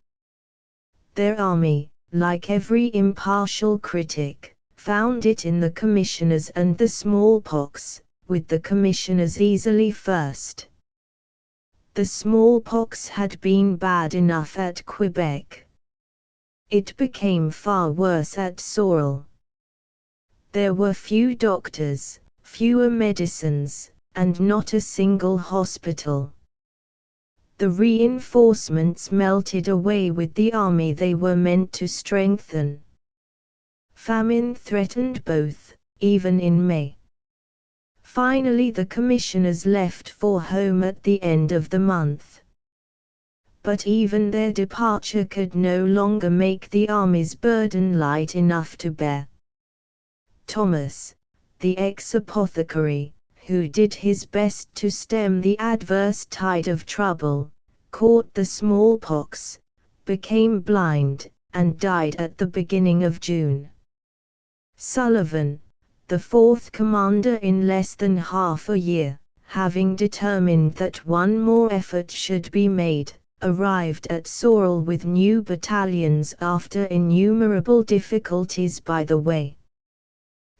Their army, like every impartial critic, found it in the commissioners and the smallpox, with the commissioners easily first. The smallpox had been bad enough at Quebec. It became far worse at Sorel. There were few doctors, fewer medicines, and not a single hospital. The reinforcements melted away with the army they were meant to strengthen. Famine threatened both, even in May. Finally the commissioners left for home at the end of the month. But even their departure could no longer make the army's burden light enough to bear. Thomas, the ex-apothecary, who did his best to stem the adverse tide of trouble, caught the smallpox, became blind, and died at the beginning of June. Sullivan, the 4th commander in less than half a year, having determined that one more effort should be made, arrived at Sorel with new battalions after innumerable difficulties by the way.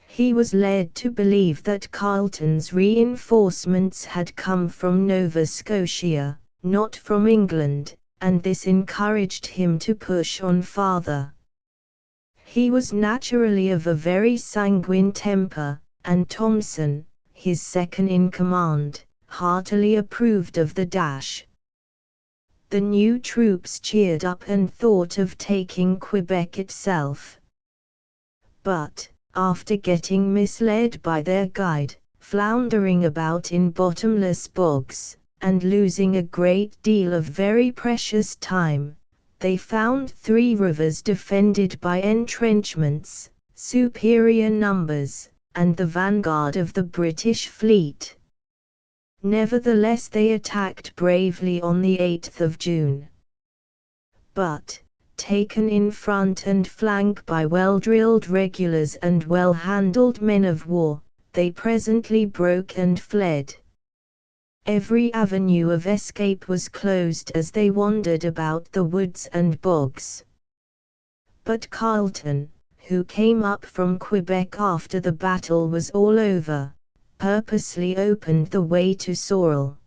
He was led to believe that Carleton's reinforcements had come from Nova Scotia, not from England, and this encouraged him to push on farther. He was naturally of a very sanguine temper, and Thompson, his second in command, heartily approved of the dash. The new troops cheered up and thought of taking Quebec itself. But, after getting misled by their guide, floundering about in bottomless bogs, and losing a great deal of very precious time, they found 3 rivers defended by entrenchments, superior numbers, and the vanguard of the British fleet. Nevertheless they attacked bravely on the 8th of June. But, taken in front and flank by well-drilled regulars and well-handled men of war, they presently broke and fled. Every avenue of escape was closed as they wandered about the woods and bogs. But Carleton, who came up from Quebec after the battle was all over, purposely opened the way to Sorel.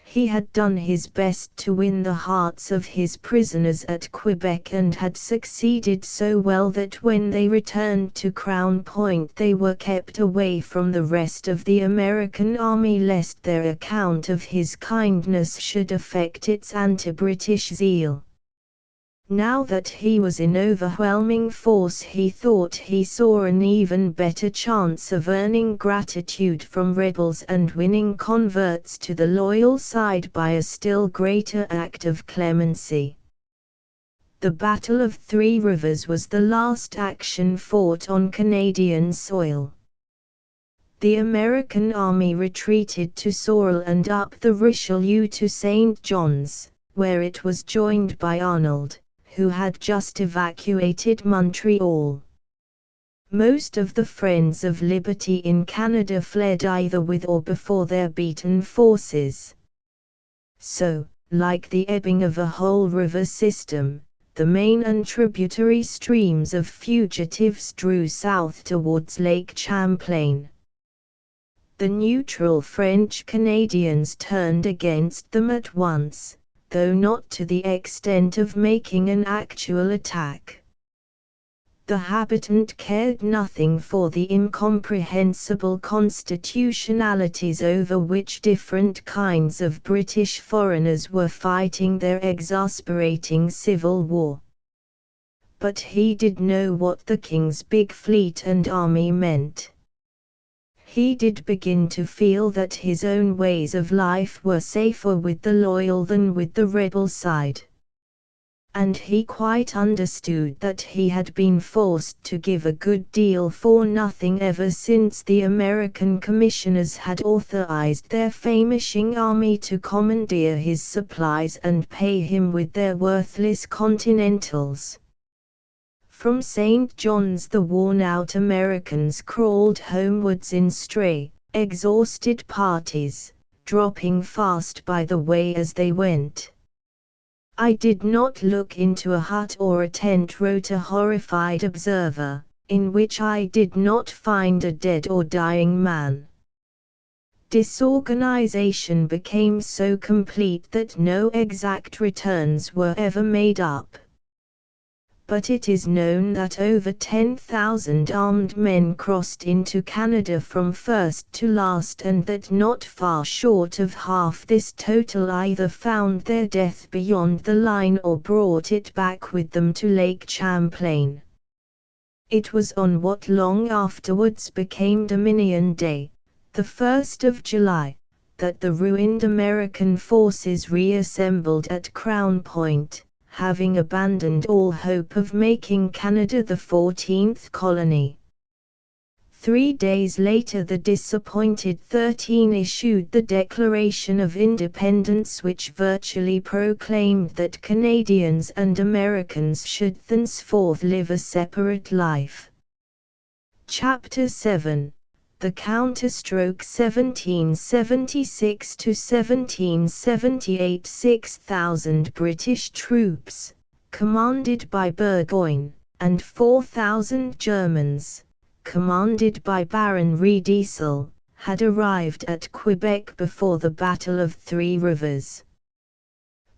He had done his best to win the hearts of his prisoners at Quebec and had succeeded so well that when they returned to Crown Point they were kept away from the rest of the American army lest their account of his kindness should affect its anti-British zeal. Now that he was in overwhelming force, he thought he saw an even better chance of earning gratitude from rebels and winning converts to the loyal side by a still greater act of clemency. The Battle of Three Rivers was the last action fought on Canadian soil. The American army retreated to Sorel and up the Richelieu to St. John's, where it was joined by Arnold, who had just evacuated Montreal. Most of the Friends of Liberty in Canada fled either with or before their beaten forces. So, like the ebbing of a whole river system, the main and tributary streams of fugitives drew south towards Lake Champlain. The neutral French Canadians turned against them at once, though not to the extent of making an actual attack. The habitant cared nothing for the incomprehensible constitutionalities over which different kinds of British foreigners were fighting their exasperating civil war. But he did know what the king's big fleet and army meant. He did begin to feel that his own ways of life were safer with the loyal than with the rebel side. And he quite understood that he had been forced to give a good deal for nothing ever since the American commissioners had authorized their famishing army to commandeer his supplies and pay him with their worthless Continentals. From St. John's the worn-out Americans crawled homewards in stray, exhausted parties, dropping fast by the way as they went. "I did not look into a hut or a tent," wrote a horrified observer, "in which I did not find a dead or dying man." Disorganization became so complete that no exact returns were ever made up. But it is known that over 10,000 armed men crossed into Canada from first to last, and that not far short of half this total either found their death beyond the line or brought it back with them to Lake Champlain. It was on what long afterwards became Dominion Day, the 1st of July, that the ruined American forces reassembled at Crown Point, having abandoned all hope of making Canada the 14th colony. 3 days later the disappointed 13 issued the Declaration of Independence, which virtually proclaimed that Canadians and Americans should thenceforth live a separate life. Chapter 7. The Counterstroke 1776 to 1778. 6,000 British troops, commanded by Burgoyne, and 4,000 Germans, commanded by Baron Riedisel, had arrived at Quebec before the Battle of Three Rivers.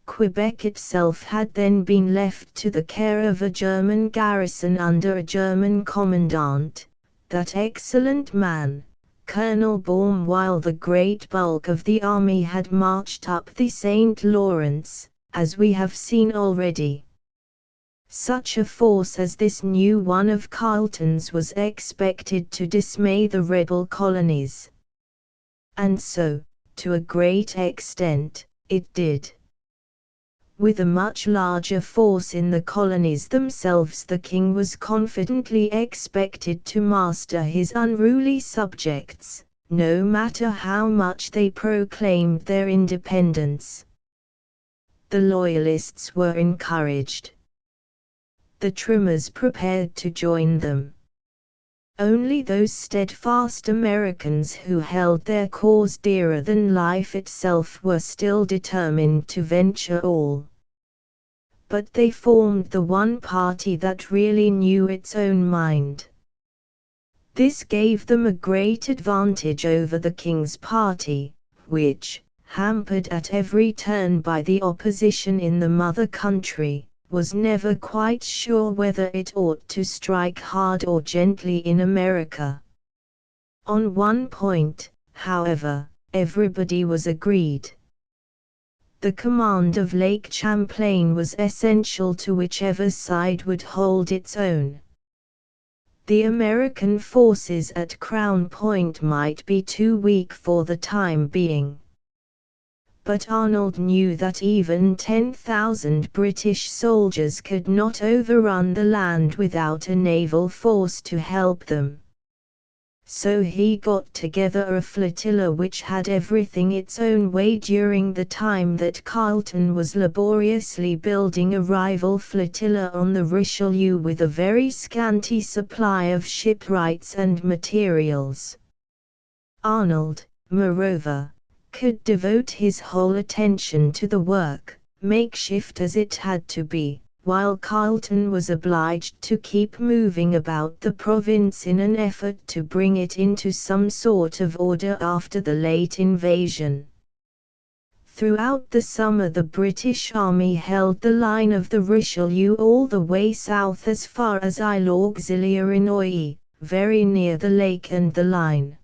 Quebec itself had then been left to the care of a German garrison under a German commandant, that excellent man, Colonel Baum, while the great bulk of the army had marched up the St. Lawrence, as we have seen already. Such a force as this new one of Carleton's was expected to dismay the rebel colonies. And so, to a great extent, it did. With a much larger force in the colonies themselves, the king was confidently expected to master his unruly subjects, no matter how much they proclaimed their independence. The Loyalists were encouraged. The Trimmers prepared to join them. Only those steadfast Americans who held their cause dearer than life itself were still determined to venture all. But they formed the one party that really knew its own mind. This gave them a great advantage over the king's party, which, hampered at every turn by the opposition in the mother country, was never quite sure whether it ought to strike hard or gently in America. On one point, however, everybody was agreed. The command of Lake Champlain was essential to whichever side would hold its own. The American forces at Crown Point might be too weak for the time being. But Arnold knew that even 10,000 British soldiers could not overrun the land without a naval force to help them. So he got together a flotilla which had everything its own way during the time that Carleton was laboriously building a rival flotilla on the Richelieu with a very scanty supply of shipwrights and materials. Arnold, moreover, could devote his whole attention to the work, makeshift as it had to be, while Carleton was obliged to keep moving about the province in an effort to bring it into some sort of order after the late invasion. Throughout the summer the British Army held the line of the Richelieu all the way south as far as Isle Auxiliaire, very near the lake and the line.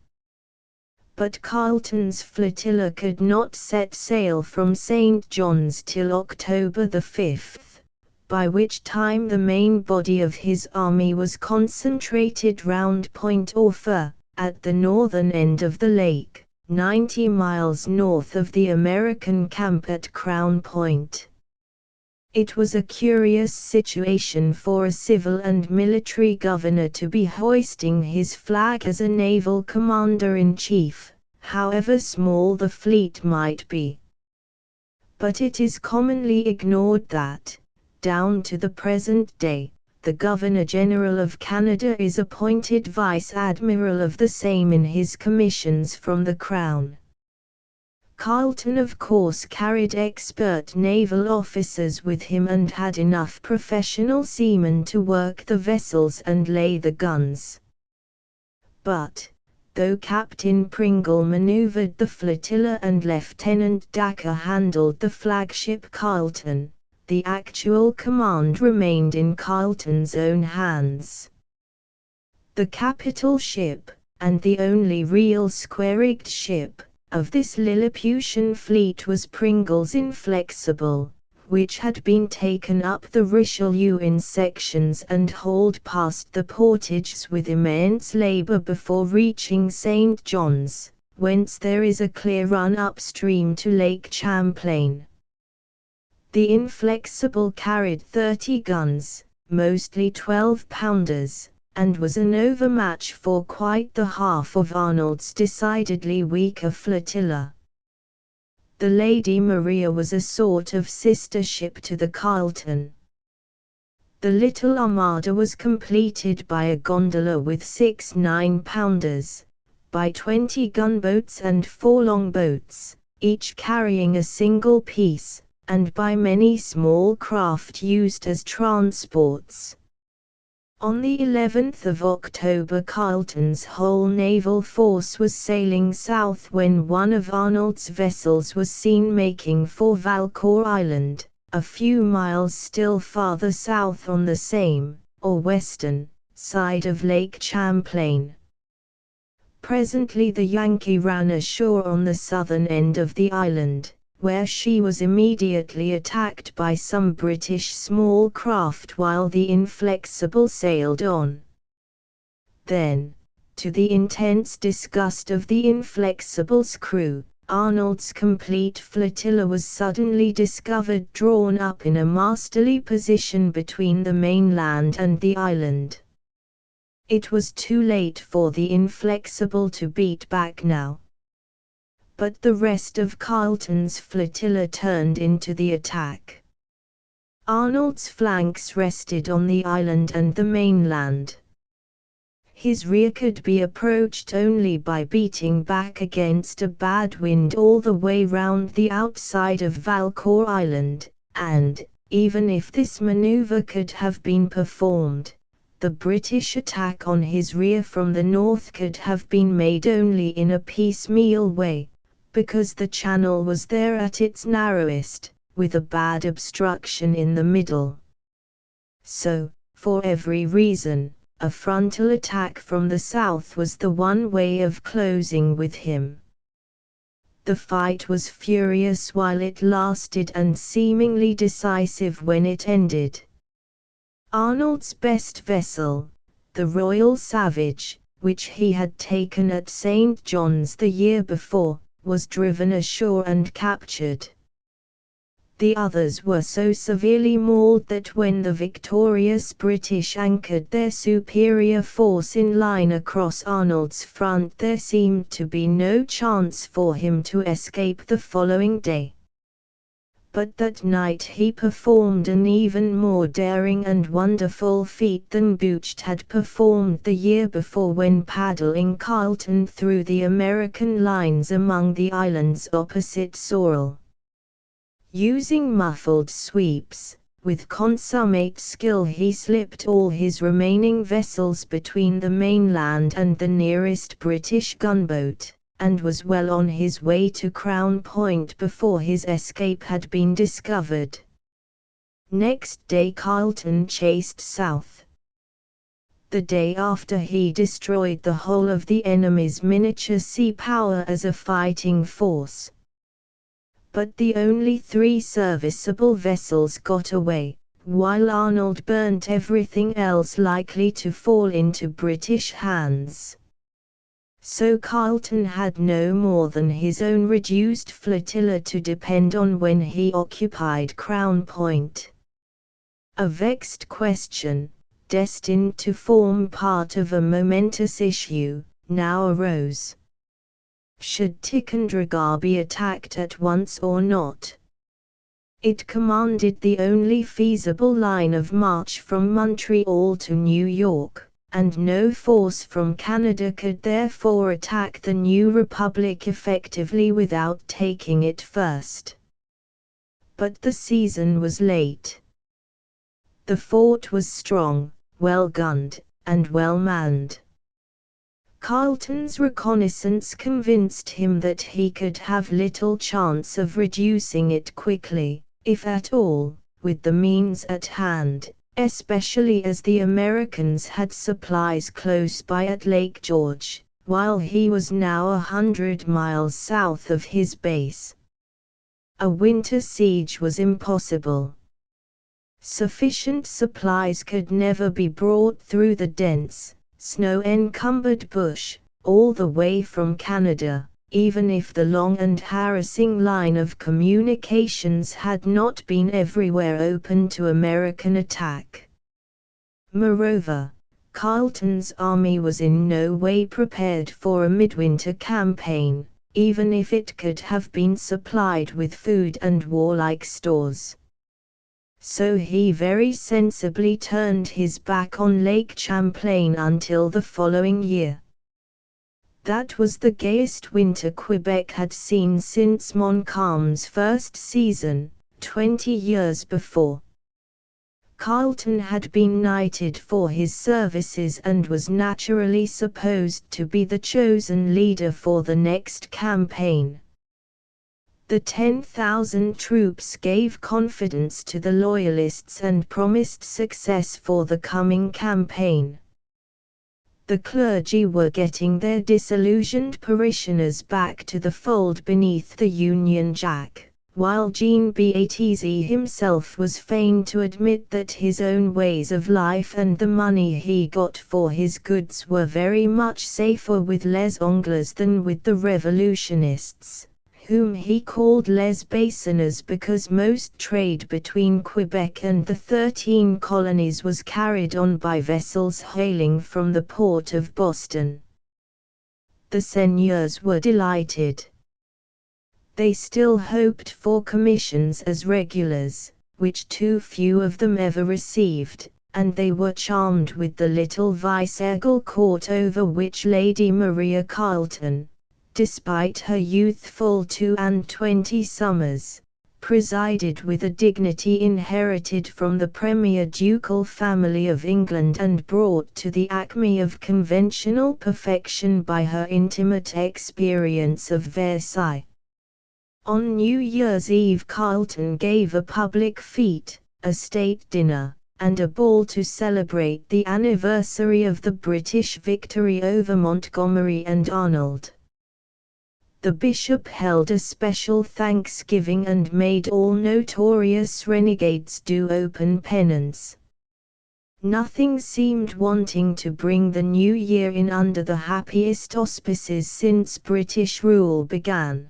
But Carleton's flotilla could not set sail from St. John's till October the 5th, by which time the main body of his army was concentrated round Point Orford, at the northern end of the lake, 90 miles north of the American camp at Crown Point. It was a curious situation for a civil and military governor to be hoisting his flag as a naval commander-in-chief, however small the fleet might be. But it is commonly ignored that, down to the present day, the Governor-General of Canada is appointed Vice-Admiral of the same in his commissions from the Crown. Carleton of course carried expert naval officers with him and had enough professional seamen to work the vessels and lay the guns. But, though Captain Pringle maneuvered the flotilla and Lieutenant Dacre handled the flagship Carleton, the actual command remained in Carleton's own hands. The capital ship, and the only real square-rigged ship, of this Lilliputian fleet was Pringle's Inflexible, which had been taken up the Richelieu in sections and hauled past the portages with immense labor before reaching St. John's, whence there is a clear run upstream to Lake Champlain. The Inflexible carried 30 guns, mostly 12-pounders, and was an overmatch for quite the half of Arnold's decidedly weaker flotilla. The Lady Maria was a sort of sister ship to the Carleton. The little armada was completed by a gondola with 6 9-pounders, by 20 gunboats and 4 longboats, each carrying a single piece, and by many small craft used as transports. On the 11th of October Carleton's whole naval force was sailing south when one of Arnold's vessels was seen making for Valcour Island, a few miles still farther south on the same, or western, side of Lake Champlain. Presently the Yankee ran ashore on the southern end of the island, where she was immediately attacked by some British small craft while the Inflexible sailed on. Then, to the intense disgust of the Inflexible's crew, Arnold's complete flotilla was suddenly discovered drawn up in a masterly position between the mainland and the island. It was too late for the Inflexible to beat back now. But the rest of Carleton's flotilla turned into the attack. Arnold's flanks rested on the island and the mainland. His rear could be approached only by beating back against a bad wind all the way round the outside of Valcour Island, and, even if this maneuver could have been performed, the British attack on his rear from the north could have been made only in a piecemeal way, because the channel was there at its narrowest, with a bad obstruction in the middle. So, for every reason, a frontal attack from the south was the one way of closing with him. The fight was furious while it lasted and seemingly decisive when it ended. Arnold's best vessel, the Royal Savage, which he had taken at St. John's the year before, was driven ashore and captured. The others were so severely mauled that when the victorious British anchored their superior force in line across Arnold's front, there seemed to be no chance for him to escape the following day. But that night he performed an even more daring and wonderful feat than Gooch had performed the year before when paddling Carleton through the American lines among the islands opposite Sorel. Using muffled sweeps, with consummate skill he slipped all his remaining vessels between the mainland and the nearest British gunboat, and was well on his way to Crown Point before his escape had been discovered. Next day Carleton chased south. The day after he destroyed the whole of the enemy's miniature sea power as a fighting force. But the only 3 serviceable vessels got away, while Arnold burnt everything else likely to fall into British hands. So Carleton had no more than his own reduced flotilla to depend on when he occupied Crown Point. A vexed question, destined to form part of a momentous issue, now arose. Should Ticonderoga be attacked at once or not? It commanded the only feasible line of march from Montreal to New York, and no force from Canada could therefore attack the new republic effectively without taking it first. But the season was late. The fort was strong, well gunned, and well manned. Carleton's reconnaissance convinced him that he could have little chance of reducing it quickly, if at all, with the means at hand, especially as the Americans had supplies close by at Lake George, while he was now 100 miles south of his base. A winter siege was impossible. Sufficient supplies could never be brought through the dense, snow-encumbered bush, all the way from Canada, even if the long and harassing line of communications had not been everywhere open to American attack. Moreover, Carleton's army was in no way prepared for a midwinter campaign, even if it could have been supplied with food and warlike stores. So he very sensibly turned his back on Lake Champlain until the following year. That was the gayest winter Quebec had seen since Montcalm's first season, 20 years before. Carleton had been knighted for his services and was naturally supposed to be the chosen leader for the next campaign. The 10,000 troops gave confidence to the Loyalists and promised success for the coming campaign. The clergy were getting their disillusioned parishioners back to the fold beneath the Union Jack, while Jean Baptiste himself was fain to admit that his own ways of life and the money he got for his goods were very much safer with les Anglais than with the revolutionists, whom he called les Basonneurs because most trade between Quebec and the 13 colonies was carried on by vessels hailing from the port of Boston. The seigneurs were delighted. They still hoped for commissions as regulars, which too few of them ever received, and they were charmed with the little viceregal court over which Lady Maria Carleton, despite her youthful 22 summers, presided with a dignity inherited from the premier ducal family of England and brought to the acme of conventional perfection by her intimate experience of Versailles. On New Year's Eve Carleton gave a public fête, a state dinner, and a ball to celebrate the anniversary of the British victory over Montgomery and Arnold. The bishop held a special thanksgiving and made all notorious renegades do open penance. Nothing seemed wanting to bring the new year in under the happiest auspices since British rule began.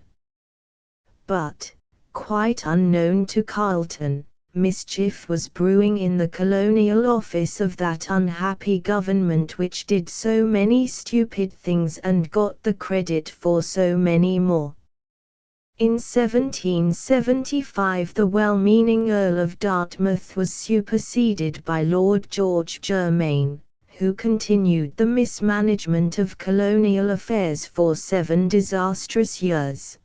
But, quite unknown to Carleton, mischief was brewing in the colonial office of that unhappy government which did so many stupid things and got the credit for so many more. In 1775 the well-meaning Earl of Dartmouth was superseded by Lord George Germain, who continued the mismanagement of colonial affairs for 7 disastrous years.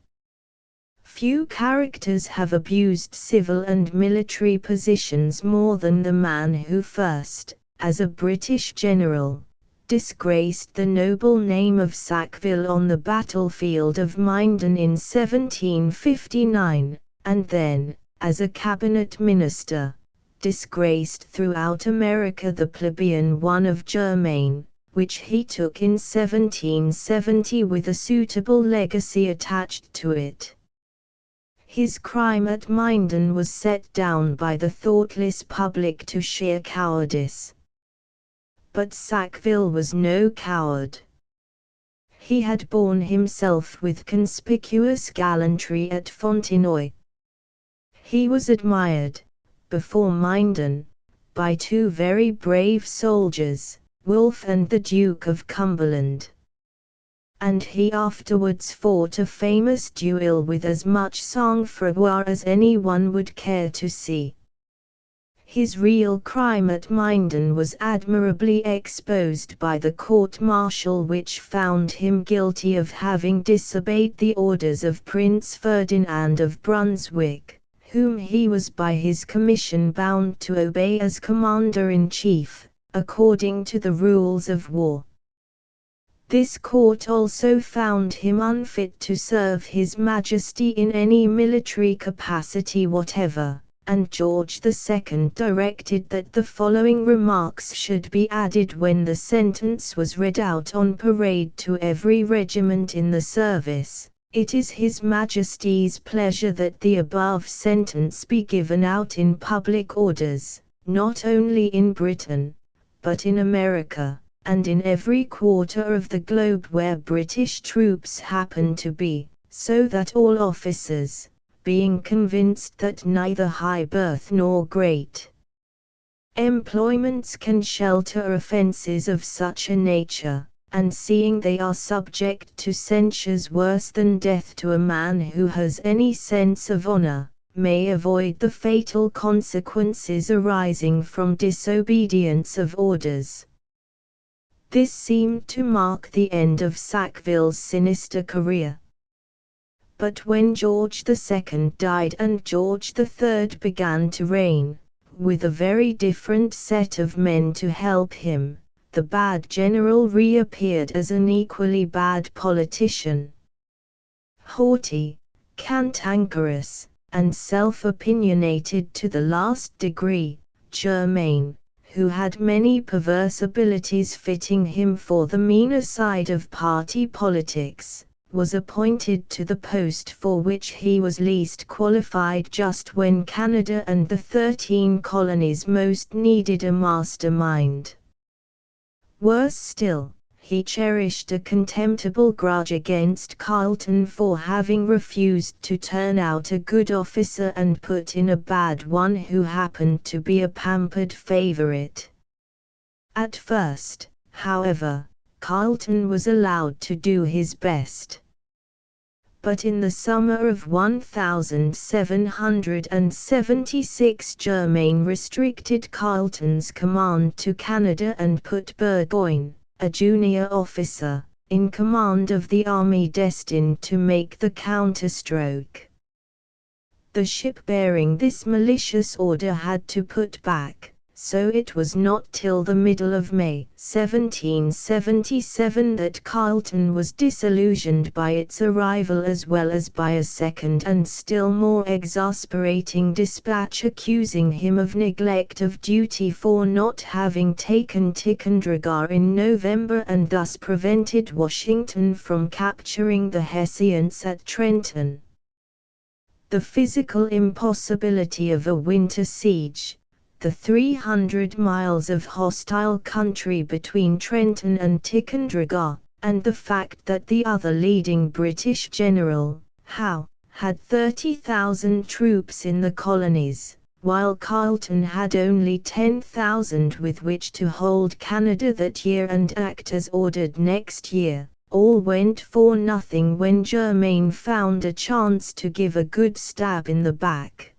Few characters have abused civil and military positions more than the man who first, as a British general, disgraced the noble name of Sackville on the battlefield of Minden in 1759, and then, as a cabinet minister, disgraced throughout America the plebeian one of Germain, which he took in 1770 with a suitable legacy attached to it. His crime at Minden was set down by the thoughtless public to sheer cowardice. But Sackville was no coward. He had borne himself with conspicuous gallantry at Fontenoy. He was admired, before Minden, by 2 very brave soldiers, Wolfe and the Duke of Cumberland. And he afterwards fought a famous duel with as much sang-froid as anyone would care to see. His real crime at Minden was admirably exposed by the court-martial which found him guilty of having disobeyed the orders of Prince Ferdinand of Brunswick, whom he was by his commission bound to obey as commander-in-chief, according to the rules of war. This court also found him unfit to serve His Majesty in any military capacity whatever, and George II directed that the following remarks should be added when the sentence was read out on parade to every regiment in the service: "It is His Majesty's pleasure that the above sentence be given out in public orders, not only in Britain, but in America, and in every quarter of the globe where British troops happen to be, so that all officers, being convinced that neither high birth nor great employments can shelter offences of such a nature, and seeing they are subject to censures worse than death to a man who has any sense of honour, may avoid the fatal consequences arising from disobedience of orders." This seemed to mark the end of Sackville's sinister career. But when George II died and George III began to reign, with a very different set of men to help him, the bad general reappeared as an equally bad politician. Haughty, cantankerous, and self-opinionated to the last degree, Germain, who had many perverse abilities fitting him for the meaner side of party politics, was appointed to the post for which he was least qualified just when Canada and the 13 colonies most needed a mastermind. Worse still, he cherished a contemptible grudge against Carleton for having refused to turn out a good officer and put in a bad one who happened to be a pampered favorite. At first, however, Carleton was allowed to do his best. but in the summer of 1776 Germain restricted Carleton's command to Canada and put Burgoyne, a junior officer, in command of the army destined to make the counterstroke. The ship bearing this malicious order had to put back, so it was not till the middle of May 1777 that Carleton was disillusioned by its arrival, as well as by a second and still more exasperating dispatch accusing him of neglect of duty for not having taken Ticonderoga in November and thus prevented Washington from capturing the Hessians at Trenton. The physical impossibility of a winter siege, the 300 miles of hostile country between Trenton and Ticonderoga, and the fact that the other leading British general, Howe, had 30,000 troops in the colonies, while Carleton had only 10,000 with which to hold Canada that year and act as ordered next year, all went for nothing when Germain found a chance to give a good stab in the back.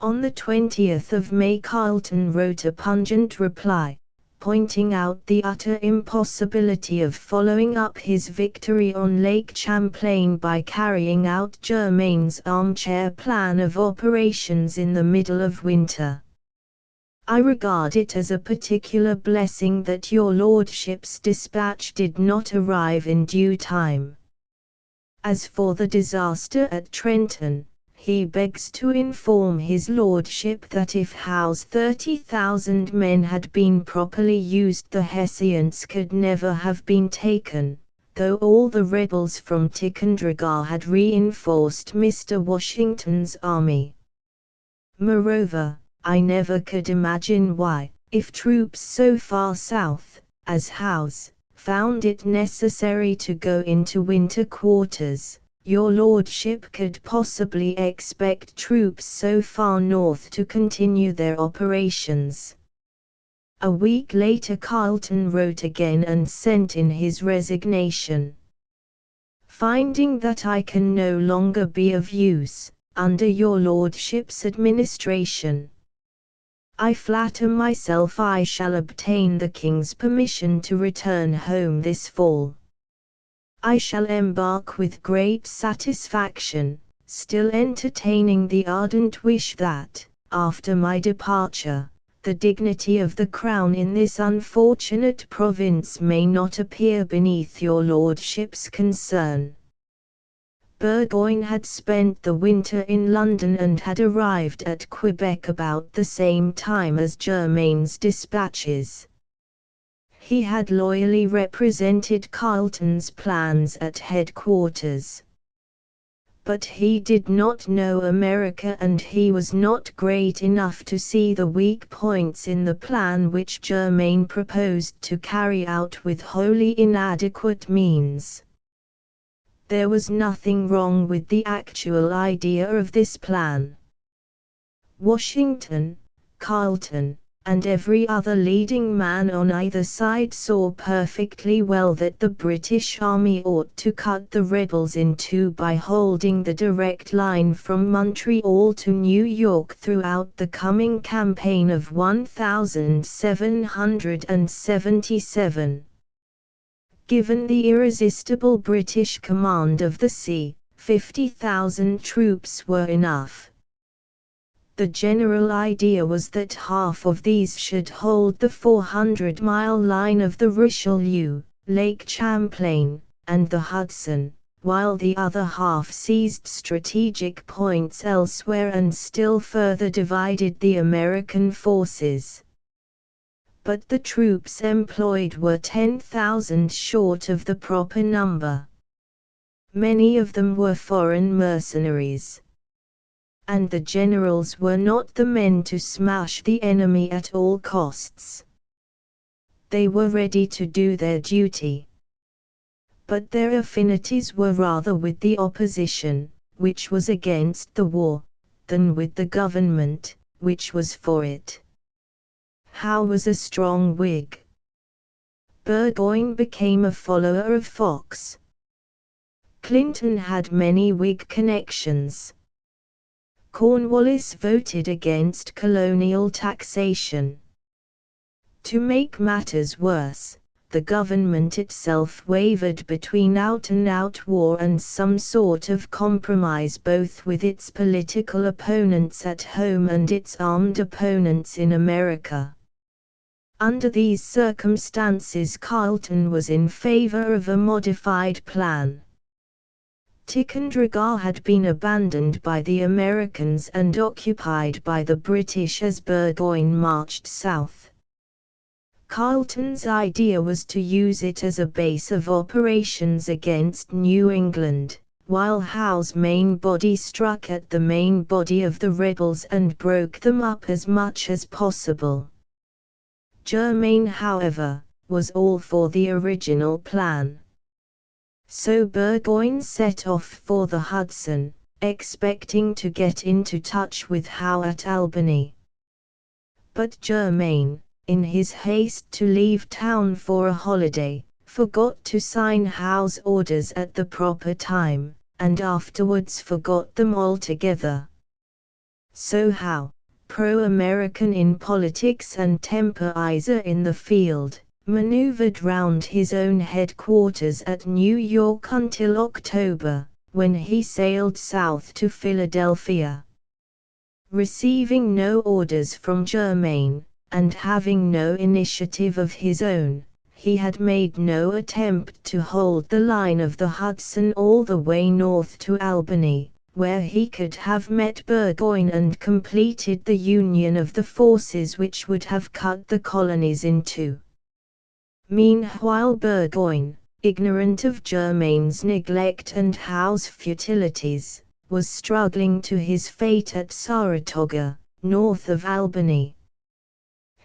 On the 20th of May Carleton wrote a pungent reply, pointing out the utter impossibility of following up his victory on Lake Champlain by carrying out Germain's armchair plan of operations in the middle of winter. I regard it as a particular blessing that your lordship's dispatch did not arrive in due time. As for the disaster at Trenton, he begs to inform his lordship that if Howe's 30,000 men had been properly used, the Hessians could never have been taken, though all the rebels from Ticonderoga had reinforced Mr. Washington's army. Moreover, I never could imagine why, if troops so far south, as Howe's, found it necessary to go into winter quarters, your lordship could possibly expect troops so far north to continue their operations. A week later Carleton wrote again and sent in his resignation. Finding that I can no longer be of use, under your lordship's administration, I flatter myself I shall obtain the king's permission to return home this fall. I shall embark with great satisfaction, still entertaining the ardent wish that, after my departure, the dignity of the crown in this unfortunate province may not appear beneath your lordship's concern. Burgoyne had spent the winter in London and had arrived at Quebec about the same time as Germain's dispatches. He had loyally represented Carleton's plans at headquarters. But he did not know America, and he was not great enough to see the weak points in the plan which Germain proposed to carry out with wholly inadequate means. There was nothing wrong with the actual idea of this plan. Washington, Carleton, and every other leading man on either side saw perfectly well that the British army ought to cut the rebels in two by holding the direct line from Montreal to New York throughout the coming campaign of 1777. Given the irresistible British command of the sea, 50,000 troops were enough. The general idea was that half of these should hold the 400-mile line of the Richelieu, Lake Champlain, and the Hudson, while the other half seized strategic points elsewhere and still further divided the American forces. But the troops employed were 10,000 short of the proper number. Many of them were foreign mercenaries. And the generals were not the men to smash the enemy at all costs. They were ready to do their duty. But their affinities were rather with the opposition, which was against the war, than with the government, which was for it. Howe was a strong Whig. Burgoyne became a follower of Fox. Clinton had many Whig connections. Cornwallis voted against colonial taxation. To make matters worse, the government itself wavered between out-and-out war and some sort of compromise, both with its political opponents at home and its armed opponents in America. Under these circumstances, Carleton was in favor of a modified plan. Ticonderoga had been abandoned by the Americans and occupied by the British as Burgoyne marched south. Carleton's idea was to use it as a base of operations against New England, while Howe's main body struck at the main body of the rebels and broke them up as much as possible. Germain, however, was all for the original plan. So Burgoyne set off for the Hudson, expecting to get into touch with Howe at Albany. But Germain, in his haste to leave town for a holiday, forgot to sign Howe's orders at the proper time, and afterwards forgot them altogether. So Howe, pro-American in politics and temporizer in the field, maneuvered round his own headquarters at New York until October, when he sailed south to Philadelphia. Receiving no orders from Germain, and having no initiative of his own, he had made no attempt to hold the line of the Hudson all the way north to Albany, where he could have met Burgoyne and completed the union of the forces which would have cut the colonies in two. Meanwhile Burgoyne, ignorant of Germain's neglect and Howe's futilities, was struggling to his fate at Saratoga, north of Albany.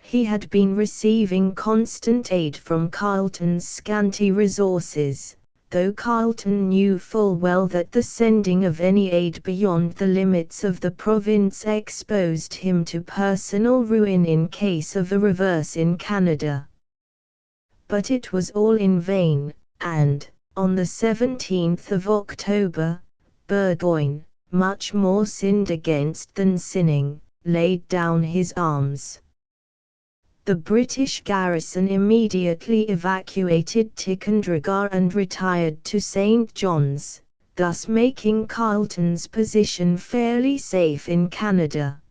He had been receiving constant aid from Carleton's scanty resources, though Carleton knew full well that the sending of any aid beyond the limits of the province exposed him to personal ruin in case of a reverse in Canada. But it was all in vain, and, on the 17th of October, Burgoyne, much more sinned against than sinning, laid down his arms. The British garrison immediately evacuated Ticonderoga and retired to St. John's, thus making Carleton's position fairly safe in Canada.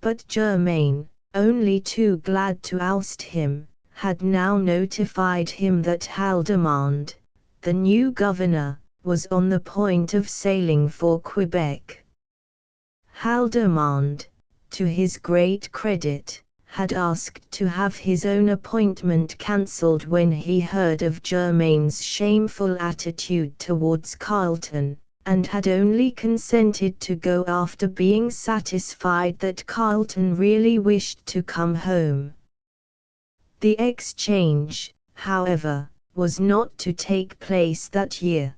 But Germain, only too glad to oust him, had now notified him that Haldimand, the new governor, was on the point of sailing for Quebec. Haldimand, to his great credit, had asked to have his own appointment cancelled when he heard of Germain's shameful attitude towards Carleton, and had only consented to go after being satisfied that Carleton really wished to come home. The exchange, however, was not to take place that year.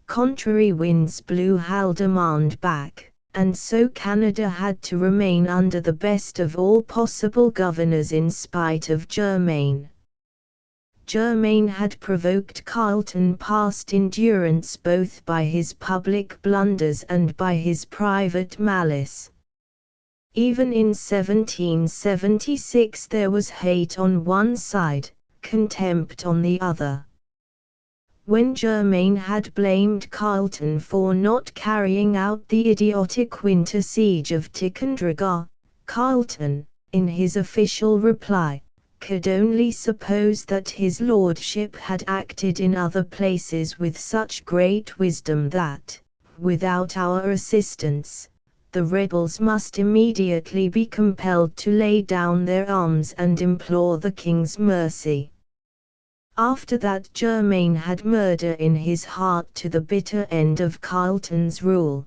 Contrary winds blew Haldimand back, and so Canada had to remain under the best of all possible governors in spite of Germain. Germain had provoked Carleton past endurance both by his public blunders and by his private malice. Even in 1776 there was hate on one side, contempt on the other. When Germain had blamed Carleton for not carrying out the idiotic winter siege of Ticonderoga, Carleton, in his official reply, could only suppose that his lordship had acted in other places with such great wisdom that, without our assistance, the rebels must immediately be compelled to lay down their arms and implore the king's mercy. After that Germain had murder in his heart to the bitter end of Carleton's rule.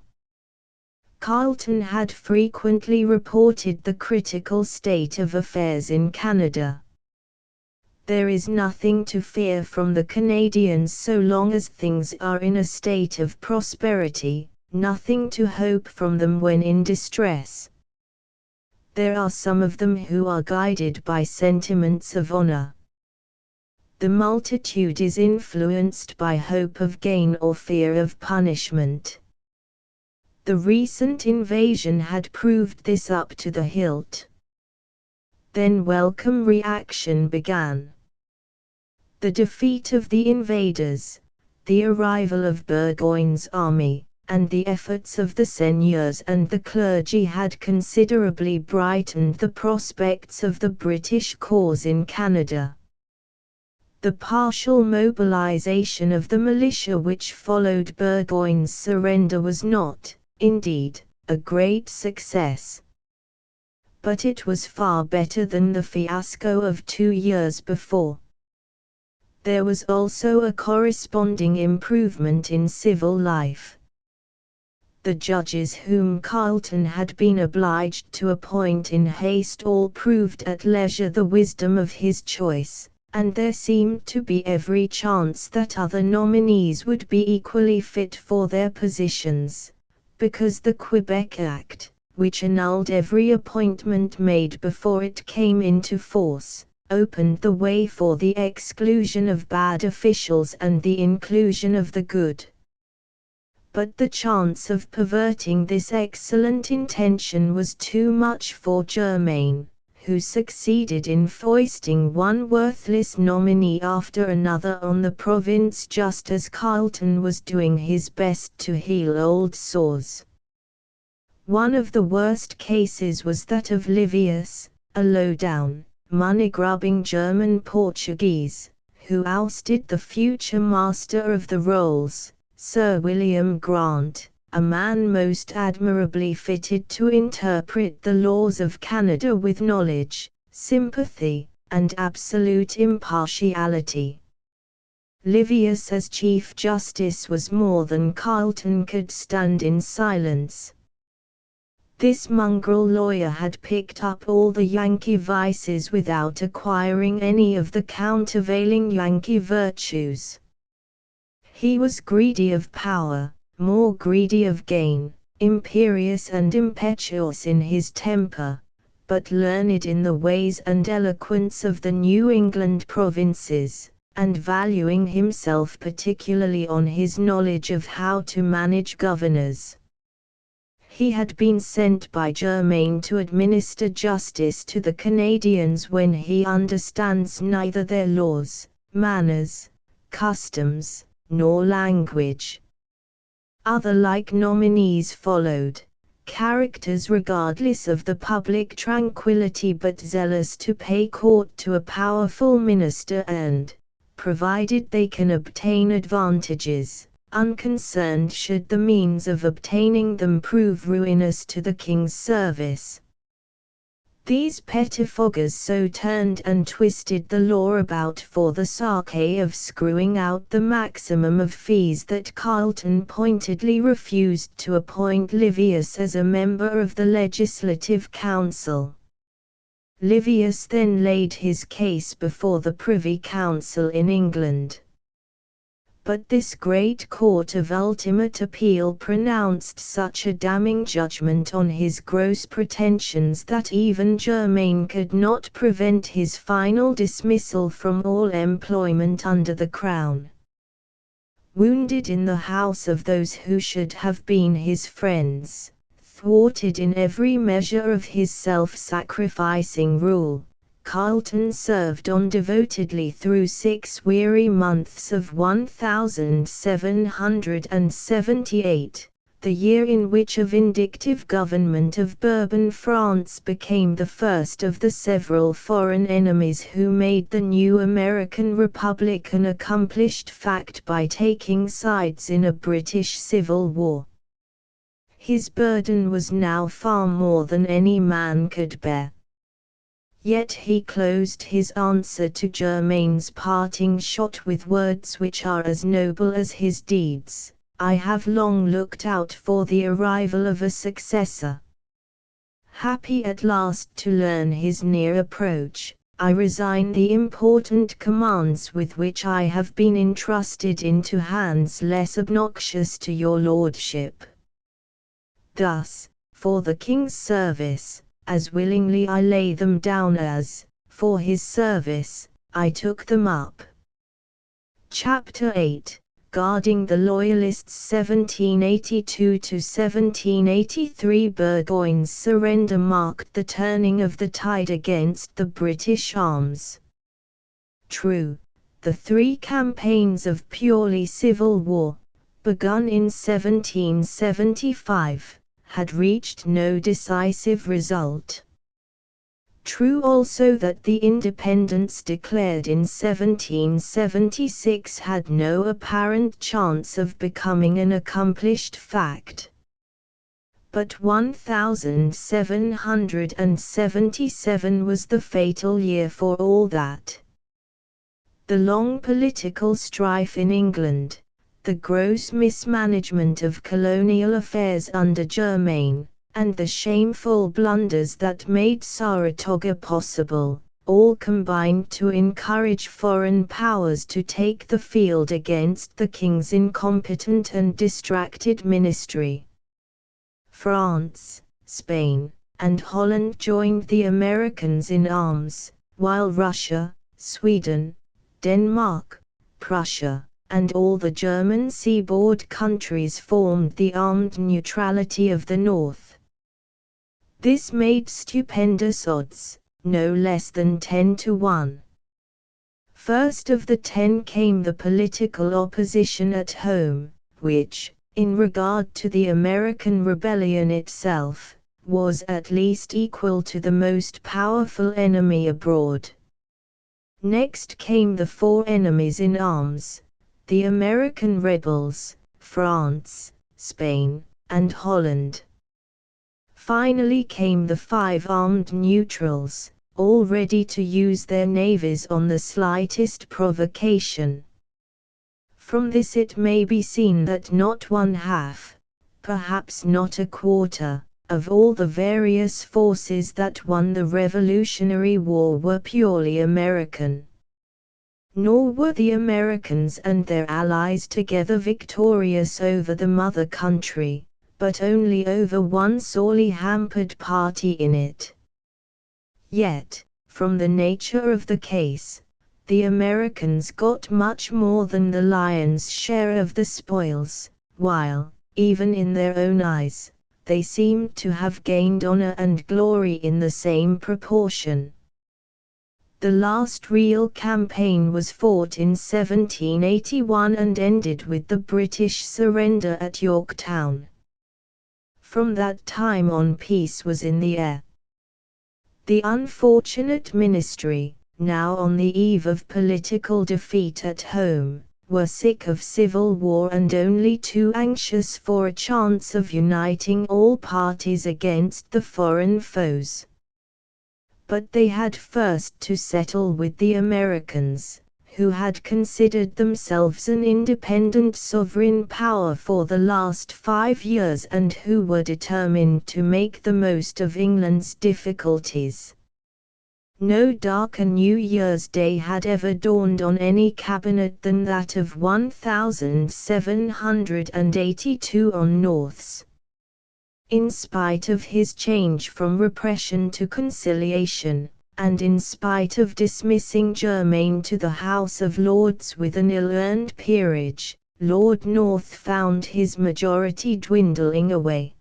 Carleton had frequently reported the critical state of affairs in Canada. There is nothing to fear from the Canadians so long as things are in a state of prosperity, nothing to hope from them when in distress. There are some of them who are guided by sentiments of honor. The multitude is influenced by hope of gain or fear of punishment. The recent invasion had proved this up to the hilt. Then welcome reaction began. The defeat of the invaders, the arrival of Burgoyne's army, and the efforts of the seigneurs and the clergy had considerably brightened the prospects of the British cause in Canada. The partial mobilization of the militia which followed Burgoyne's surrender was not, indeed, a great success. But it was far better than the fiasco of 2 years before. There was also a corresponding improvement in civil life. The judges whom Carleton had been obliged to appoint in haste all proved at leisure the wisdom of his choice, and there seemed to be every chance that other nominees would be equally fit for their positions, because the Quebec Act, which annulled every appointment made before it came into force, opened the way for the exclusion of bad officials and the inclusion of the good. But the chance of perverting this excellent intention was too much for Germain, who succeeded in foisting one worthless nominee after another on the province just as Carleton was doing his best to heal old sores. One of the worst cases was that of Livius, a low-down, money-grubbing German Portuguese, who ousted the future Master of the Rolls, Sir William Grant, a man most admirably fitted to interpret the laws of Canada with knowledge, sympathy, and absolute impartiality. Livius as Chief Justice was more than Carleton could stand in silence. This mongrel lawyer had picked up all the Yankee vices without acquiring any of the countervailing Yankee virtues. He was greedy of power, more greedy of gain, imperious and impetuous in his temper, but learned in the ways and eloquence of the New England provinces, and valuing himself particularly on his knowledge of how to manage governors. He had been sent by Germain to administer justice to the Canadians when he understands neither their laws, manners, customs, nor language. Other like nominees followed, characters regardless of the public tranquility but zealous to pay court to a powerful minister and, provided they can obtain advantages, unconcerned should the means of obtaining them prove ruinous to the king's service. These pettifoggers so turned and twisted the law about for the sake of screwing out the maximum of fees that Carleton pointedly refused to appoint Livius as a member of the Legislative Council. Livius then laid his case before the Privy Council in England. But this great court of ultimate appeal pronounced such a damning judgment on his gross pretensions that even Germain could not prevent his final dismissal from all employment under the crown. Wounded in the house of those who should have been his friends, thwarted in every measure of his self-sacrificing rule, Carleton served on devotedly through 6 weary months of 1778, the year in which a vindictive government of Bourbon France became the first of the several foreign enemies who made the new American Republic an accomplished fact by taking sides in a British Civil War. His burden was now far more than any man could bear. Yet he closed his answer to Germain's parting shot with words which are as noble as his deeds: "I have long looked out for the arrival of a successor. Happy at last to learn his near approach, I resign the important commands with which I have been entrusted into hands less obnoxious to your lordship. Thus, for the king's service, as willingly I lay them down as, for his service, I took them up, Chapter 8, Guarding the Loyalists 1782 to 1783. Burgoyne's surrender marked the turning of the tide against the British arms. True, the three campaigns of purely civil war, begun in 1775, had reached no decisive result. True also that the independence declared in 1776 had no apparent chance of becoming an accomplished fact. But 1777 was the fatal year for all that. The long political strife in England, the gross mismanagement of colonial affairs under Germain, and the shameful blunders that made Saratoga possible, all combined to encourage foreign powers to take the field against the king's incompetent and distracted ministry. France, Spain, and Holland joined the Americans in arms, while Russia, Sweden, Denmark, Prussia, and all the German seaboard countries formed the armed neutrality of the North. This made stupendous odds, no less than 10 to 1. First of the 10 came the political opposition at home, which, in regard to the American rebellion itself, was at least equal to the most powerful enemy abroad. Next came the 4 enemies in arms, the American rebels, France, Spain, and Holland. Finally came the 5 armed neutrals, all ready to use their navies on the slightest provocation. From this it may be seen that not 1/2, perhaps not a quarter, of all the various forces that won the Revolutionary War were purely American. Nor were the Americans and their allies together victorious over the mother country, but only over one sorely hampered party in it. Yet, from the nature of the case, the Americans got much more than the lion's share of the spoils, while, even in their own eyes, they seemed to have gained honor and glory in the same proportion. The last real campaign was fought in 1781 and ended with the British surrender at Yorktown. From that time on peace was in the air. The unfortunate ministry, now on the eve of political defeat at home, were sick of civil war and only too anxious for a chance of uniting all parties against the foreign foes. But they had first to settle with the Americans, who had considered themselves an independent sovereign power for the last 5 years and who were determined to make the most of England's difficulties. No darker New Year's Day had ever dawned on any cabinet than that of 1782 on North's. In spite of his change from repression to conciliation, and in spite of dismissing Germain to the House of Lords with an ill-earned peerage, Lord North found his majority dwindling away.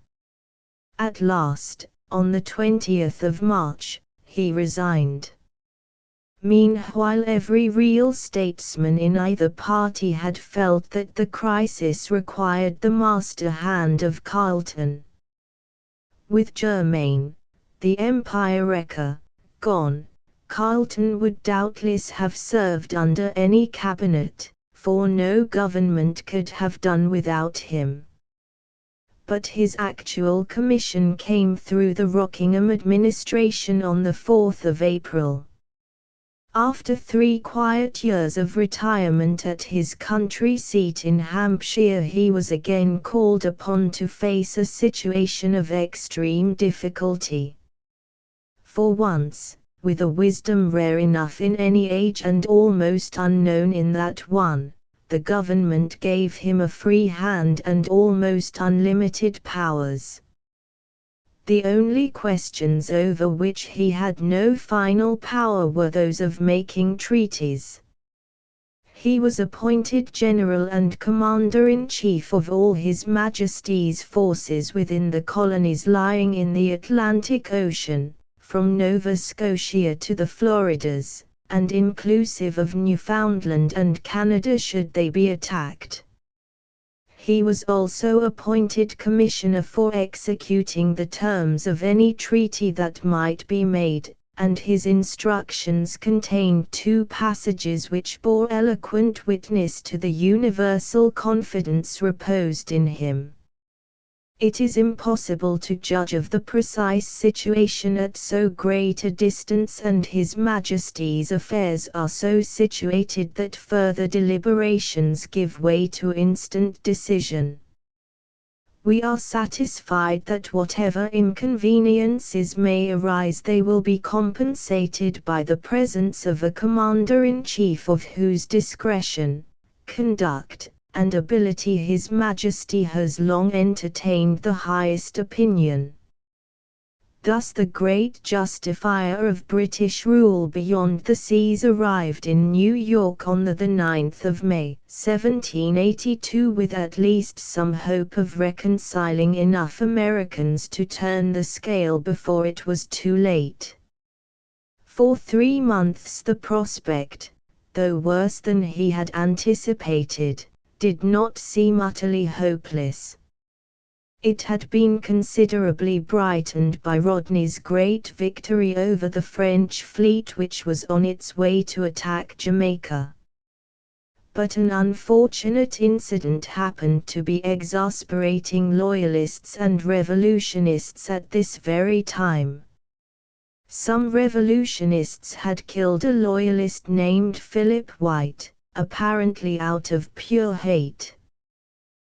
At last, on the 20th of March, he resigned. Meanwhile every real statesman in either party had felt that the crisis required the master hand of Carleton. With Germain, the empire wrecker, gone, Carleton would doubtless have served under any cabinet, for no government could have done without him. But his actual commission came through the Rockingham administration on the 4th of April. After 3 quiet years of retirement at his country seat in Hampshire, he was again called upon to face a situation of extreme difficulty. For once, with a wisdom rare enough in any age and almost unknown in that one, the government gave him a free hand and almost unlimited powers. The only questions over which he had no final power were those of making treaties. He was appointed general and commander-in-chief of all His Majesty's forces within the colonies lying in the Atlantic Ocean, from Nova Scotia to the Floridas, and inclusive of Newfoundland and Canada should they be attacked. He was also appointed commissioner for executing the terms of any treaty that might be made, and his instructions contained 2 passages which bore eloquent witness to the universal confidence reposed in him. It is impossible to judge of the precise situation at so great a distance, and His Majesty's affairs are so situated that further deliberations give way to instant decision. We are satisfied that whatever inconveniences may arise they will be compensated by the presence of a Commander-in-Chief of whose discretion, conduct, and ability His Majesty has long entertained the highest opinion. Thus the great justifier of British rule beyond the seas arrived in New York on the 9th of May, 1782, with at least some hope of reconciling enough Americans to turn the scale before it was too late. For 3 months the prospect, though worse than he had anticipated, did not seem utterly hopeless. It had been considerably brightened by Rodney's great victory over the French fleet which was on its way to attack Jamaica. But an unfortunate incident happened to be exasperating Loyalists and revolutionists at this very time. Some revolutionists had killed a Loyalist named Philip White, apparently out of pure hate.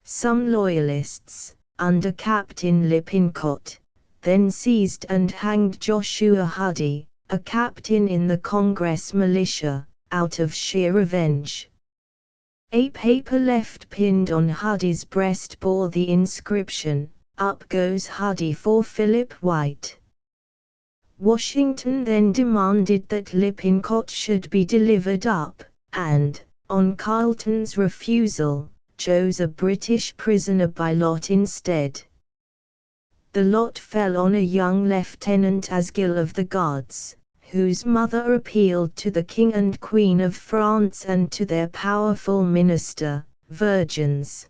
Some Loyalists, under Captain Lippincott, then seized and hanged Joshua Huddy, a captain in the Congress militia, out of sheer revenge. A paper left pinned on Huddy's breast bore the inscription, "Up goes Huddy for Philip White." Washington then demanded that Lippincott should be delivered up, and, on Carleton's refusal, chose a British prisoner by lot instead. The lot fell on a young Lieutenant Asgill of the Guards, whose mother appealed to the King and Queen of France and to their powerful minister, Virgins.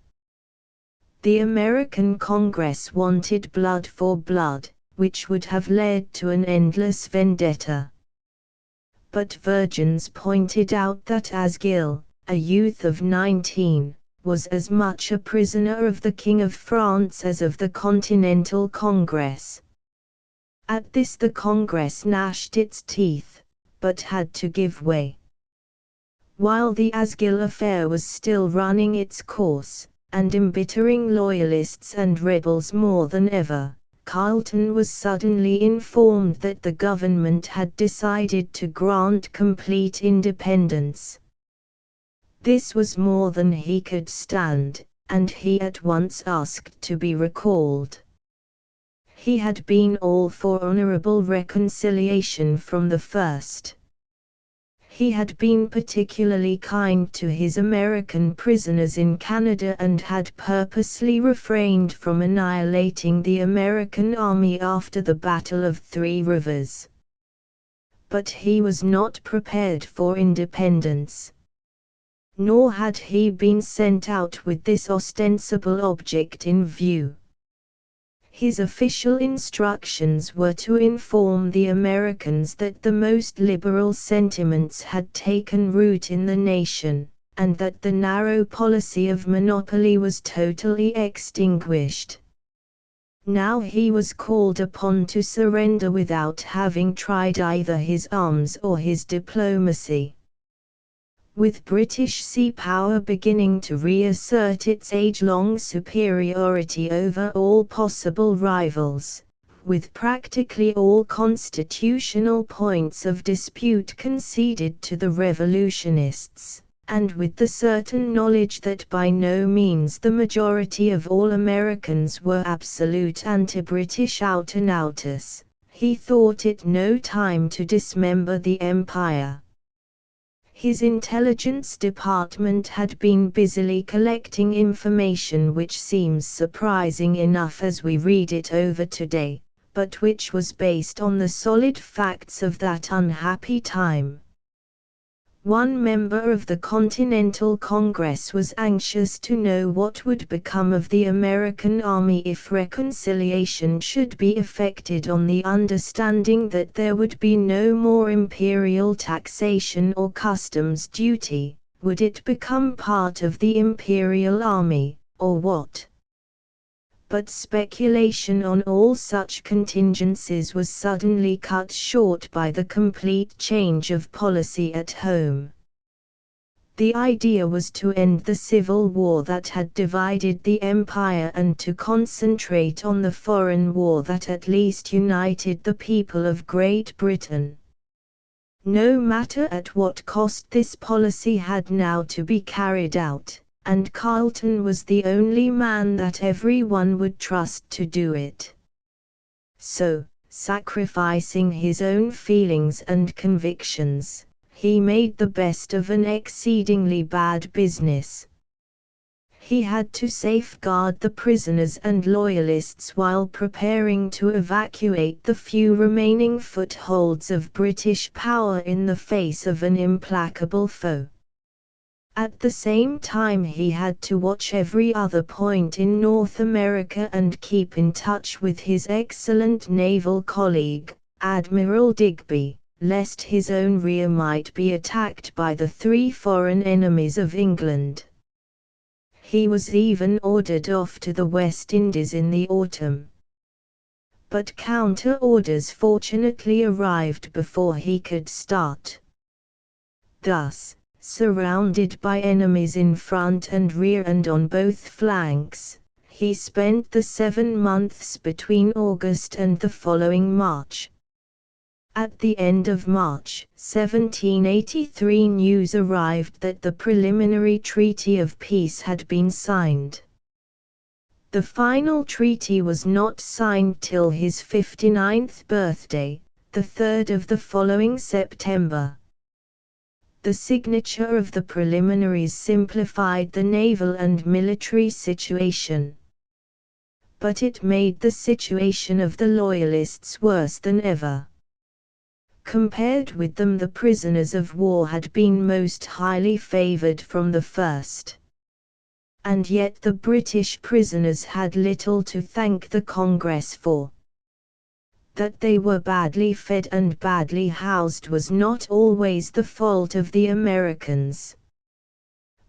The American Congress wanted blood for blood, which would have led to an endless vendetta. But Virgins pointed out that Asgill, a youth of 19, was as much a prisoner of the King of France as of the Continental Congress. At this the Congress gnashed its teeth, but had to give way. While the Asgill affair was still running its course, and embittering Loyalists and rebels more than ever, Carleton was suddenly informed that the government had decided to grant complete independence. This was more than he could stand, and he at once asked to be recalled. He had been all for honorable reconciliation from the first. He had been particularly kind to his American prisoners in Canada and had purposely refrained from annihilating the American army after the Battle of Three Rivers. But he was not prepared for independence. Nor had he been sent out with this ostensible object in view. His official instructions were to inform the Americans that the most liberal sentiments had taken root in the nation, and that the narrow policy of monopoly was totally extinguished. Now he was called upon to surrender without having tried either his arms or his diplomacy. With British sea power beginning to reassert its age-long superiority over all possible rivals, with practically all constitutional points of dispute conceded to the revolutionists, and with the certain knowledge that by no means the majority of all Americans were absolute anti-British out-and-outers, he thought it no time to dismember the empire. His intelligence department had been busily collecting information which seems surprising enough as we read it over today, but which was based on the solid facts of that unhappy time. One member of the Continental Congress was anxious to know what would become of the American army if reconciliation should be effected on the understanding that there would be no more imperial taxation or customs duty. Would it become part of the imperial army, or what? But speculation on all such contingencies was suddenly cut short by the complete change of policy at home. The idea was to end the civil war that had divided the empire and to concentrate on the foreign war that at least united the people of Great Britain. No matter at what cost, this policy had now to be carried out, and Carleton was the only man that everyone would trust to do it. So, sacrificing his own feelings and convictions, he made the best of an exceedingly bad business. He had to safeguard the prisoners and loyalists while preparing to evacuate the few remaining footholds of British power in the face of an implacable foe. At the same time, he had to watch every other point in North America and keep in touch with his excellent naval colleague, Admiral Digby, lest his own rear might be attacked by the three foreign enemies of England. He was even ordered off to the West Indies in the autumn. But counter orders fortunately arrived before he could start. Thus, surrounded by enemies in front and rear and on both flanks, he spent the 7 months between August and the following March. At the end of March 1783, news arrived that the preliminary treaty of peace had been signed. The final treaty was not signed till his 59th birthday, the 3rd of the following September. The signature of the preliminaries simplified the naval and military situation. But it made the situation of the Loyalists worse than ever. Compared with them, the prisoners of war had been most highly favored from the first. And yet the British prisoners had little to thank the Congress for. That they were badly fed and badly housed was not always the fault of the Americans.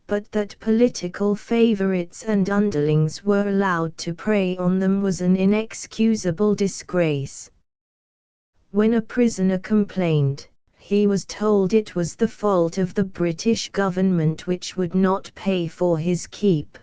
But that political favorites and underlings were allowed to prey on them was an inexcusable disgrace. When a prisoner complained, he was told it was the fault of the British government which would not pay for his keep.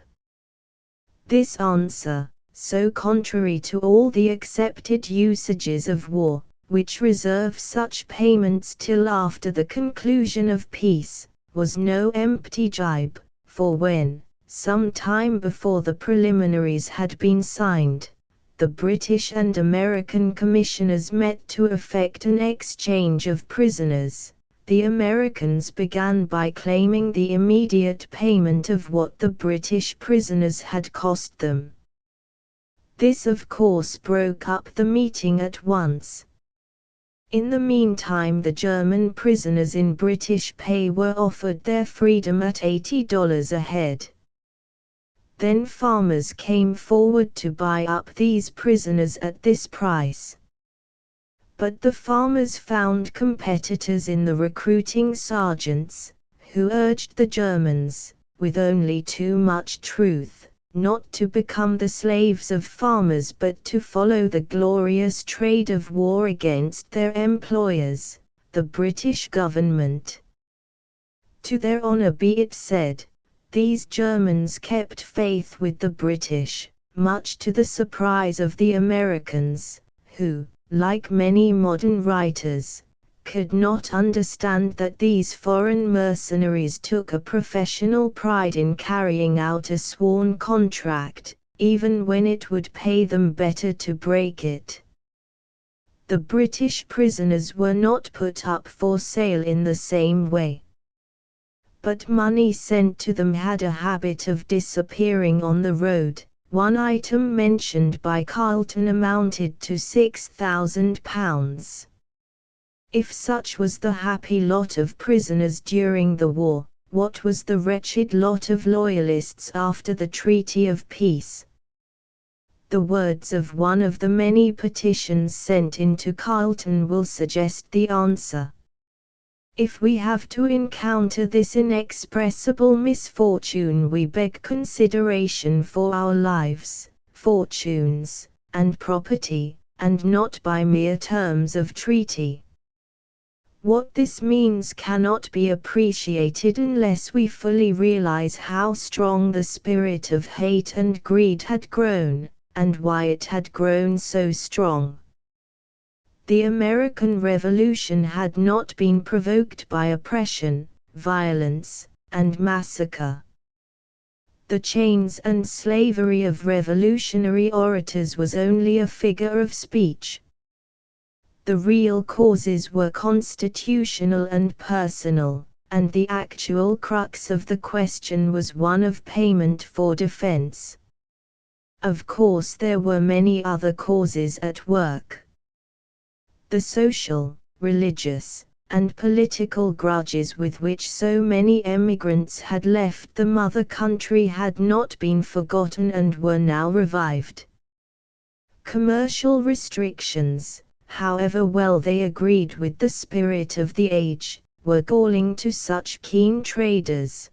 This answer, so contrary to all the accepted usages of war, which reserve such payments till after the conclusion of peace, was no empty jibe, for when, some time before the preliminaries had been signed, the British and American commissioners met to effect an exchange of prisoners, the Americans began by claiming the immediate payment of what the British prisoners had cost them. This of course broke up the meeting at once. In the meantime, the German prisoners in British pay were offered their freedom at $80 a head. Then farmers came forward to buy up these prisoners at this price. But the farmers found competitors in the recruiting sergeants, who urged the Germans, with only too much truth, not to become the slaves of farmers but to follow the glorious trade of war against their employers, the British government. To their honor be it said, these Germans kept faith with the British, much to the surprise of the Americans, who, like many modern writers, could not understand that these foreign mercenaries took a professional pride in carrying out a sworn contract, even when it would pay them better to break it. The British prisoners were not put up for sale in the same way. but money sent to them had a habit of disappearing on the road. One item mentioned by Carleton amounted to £6,000. If such was the happy lot of prisoners during the war, what was the wretched lot of loyalists after the Treaty of Peace? The words of one of the many petitions sent into Carleton will suggest the answer. If we have to encounter this inexpressible misfortune, we beg consideration for our lives, fortunes, and property, and not by mere terms of treaty. What this means cannot be appreciated unless we fully realize how strong the spirit of hate and greed had grown, and why it had grown so strong. The American Revolution had not been provoked by oppression, violence, and massacre. The chains and slavery of revolutionary orators was only a figure of speech. The real causes were constitutional and personal, and the actual crux of the question was one of payment for defense. Of course, there were many other causes at work. The social, religious, and political grudges with which so many emigrants had left the mother country had not been forgotten and were now revived. Commercial restrictions, however well they agreed with the spirit of the age, were galling to such keen traders.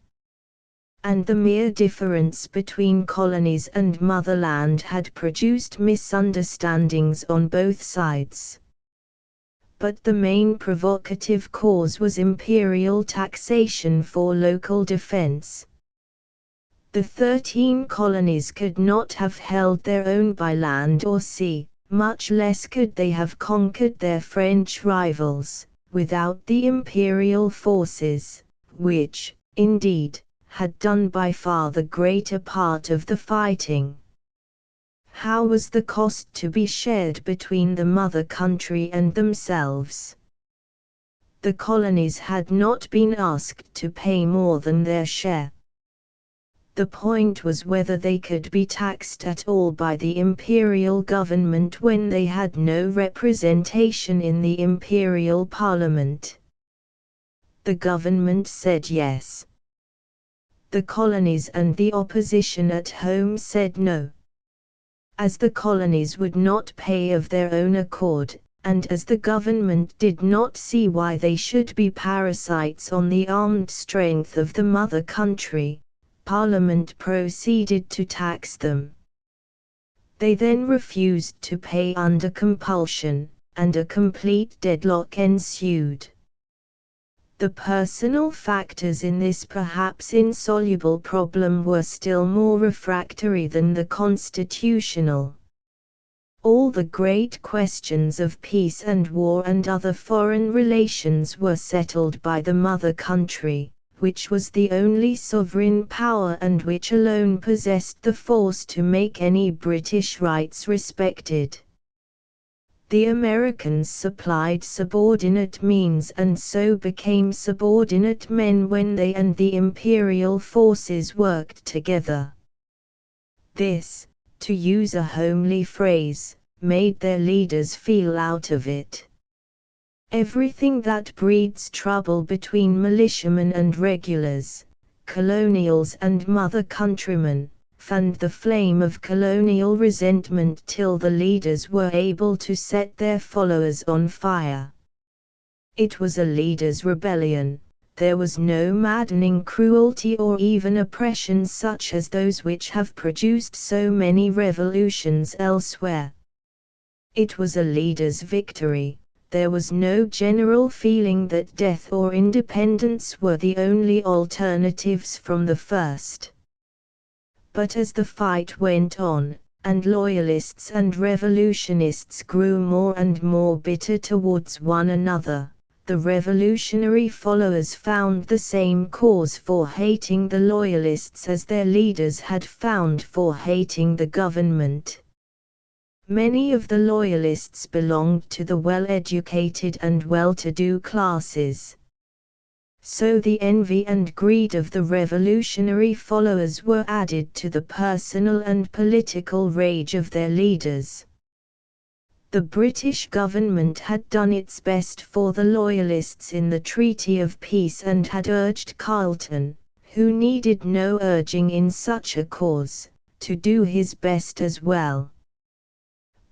And the mere difference between colonies and motherland had produced misunderstandings on both sides. But the main provocative cause was imperial taxation for local defense. The 13 colonies could not have held their own by land or sea, much less could they have conquered their French rivals, without the imperial forces, which, indeed, had done by far the greater part of the fighting. How was the cost to be shared between the mother country and themselves? The colonies had not been asked to pay more than their share. The point was whether they could be taxed at all by the imperial government when they had no representation in the imperial parliament. The government said yes. The colonies and the opposition at home said no. As the colonies would not pay of their own accord, and as the government did not see why they should be parasites on the armed strength of the mother country, Parliament proceeded to tax them. They then refused to pay under compulsion, and a complete deadlock ensued. The personal factors in this perhaps insoluble problem were still more refractory than the constitutional. All the great questions of peace and war and other foreign relations were settled by the mother country, which was the only sovereign power and which alone possessed the force to make any British rights respected. The Americans supplied subordinate means and so became subordinate men when they and the imperial forces worked together. This, to use a homely phrase, made their leaders feel out of it. Everything that breeds trouble between militiamen and regulars, colonials and mother countrymen, fanned the flame of colonial resentment till the leaders were able to set their followers on fire. It was a leaders' rebellion. There was no maddening cruelty or even oppression such as those which have produced so many revolutions elsewhere. It was a leaders' victory. There was no general feeling that death or independence were the only alternatives from the first. But as the fight went on, and loyalists and revolutionists grew more and more bitter towards one another, the revolutionary followers found the same cause for hating the loyalists as their leaders had found for hating the government. Many of the loyalists belonged to the well-educated and well-to-do classes. So the envy and greed of the revolutionary followers were added to the personal and political rage of their leaders. The British government had done its best for the Loyalists in the Treaty of Peace and had urged Carleton, who needed no urging in such a cause, to do his best as well.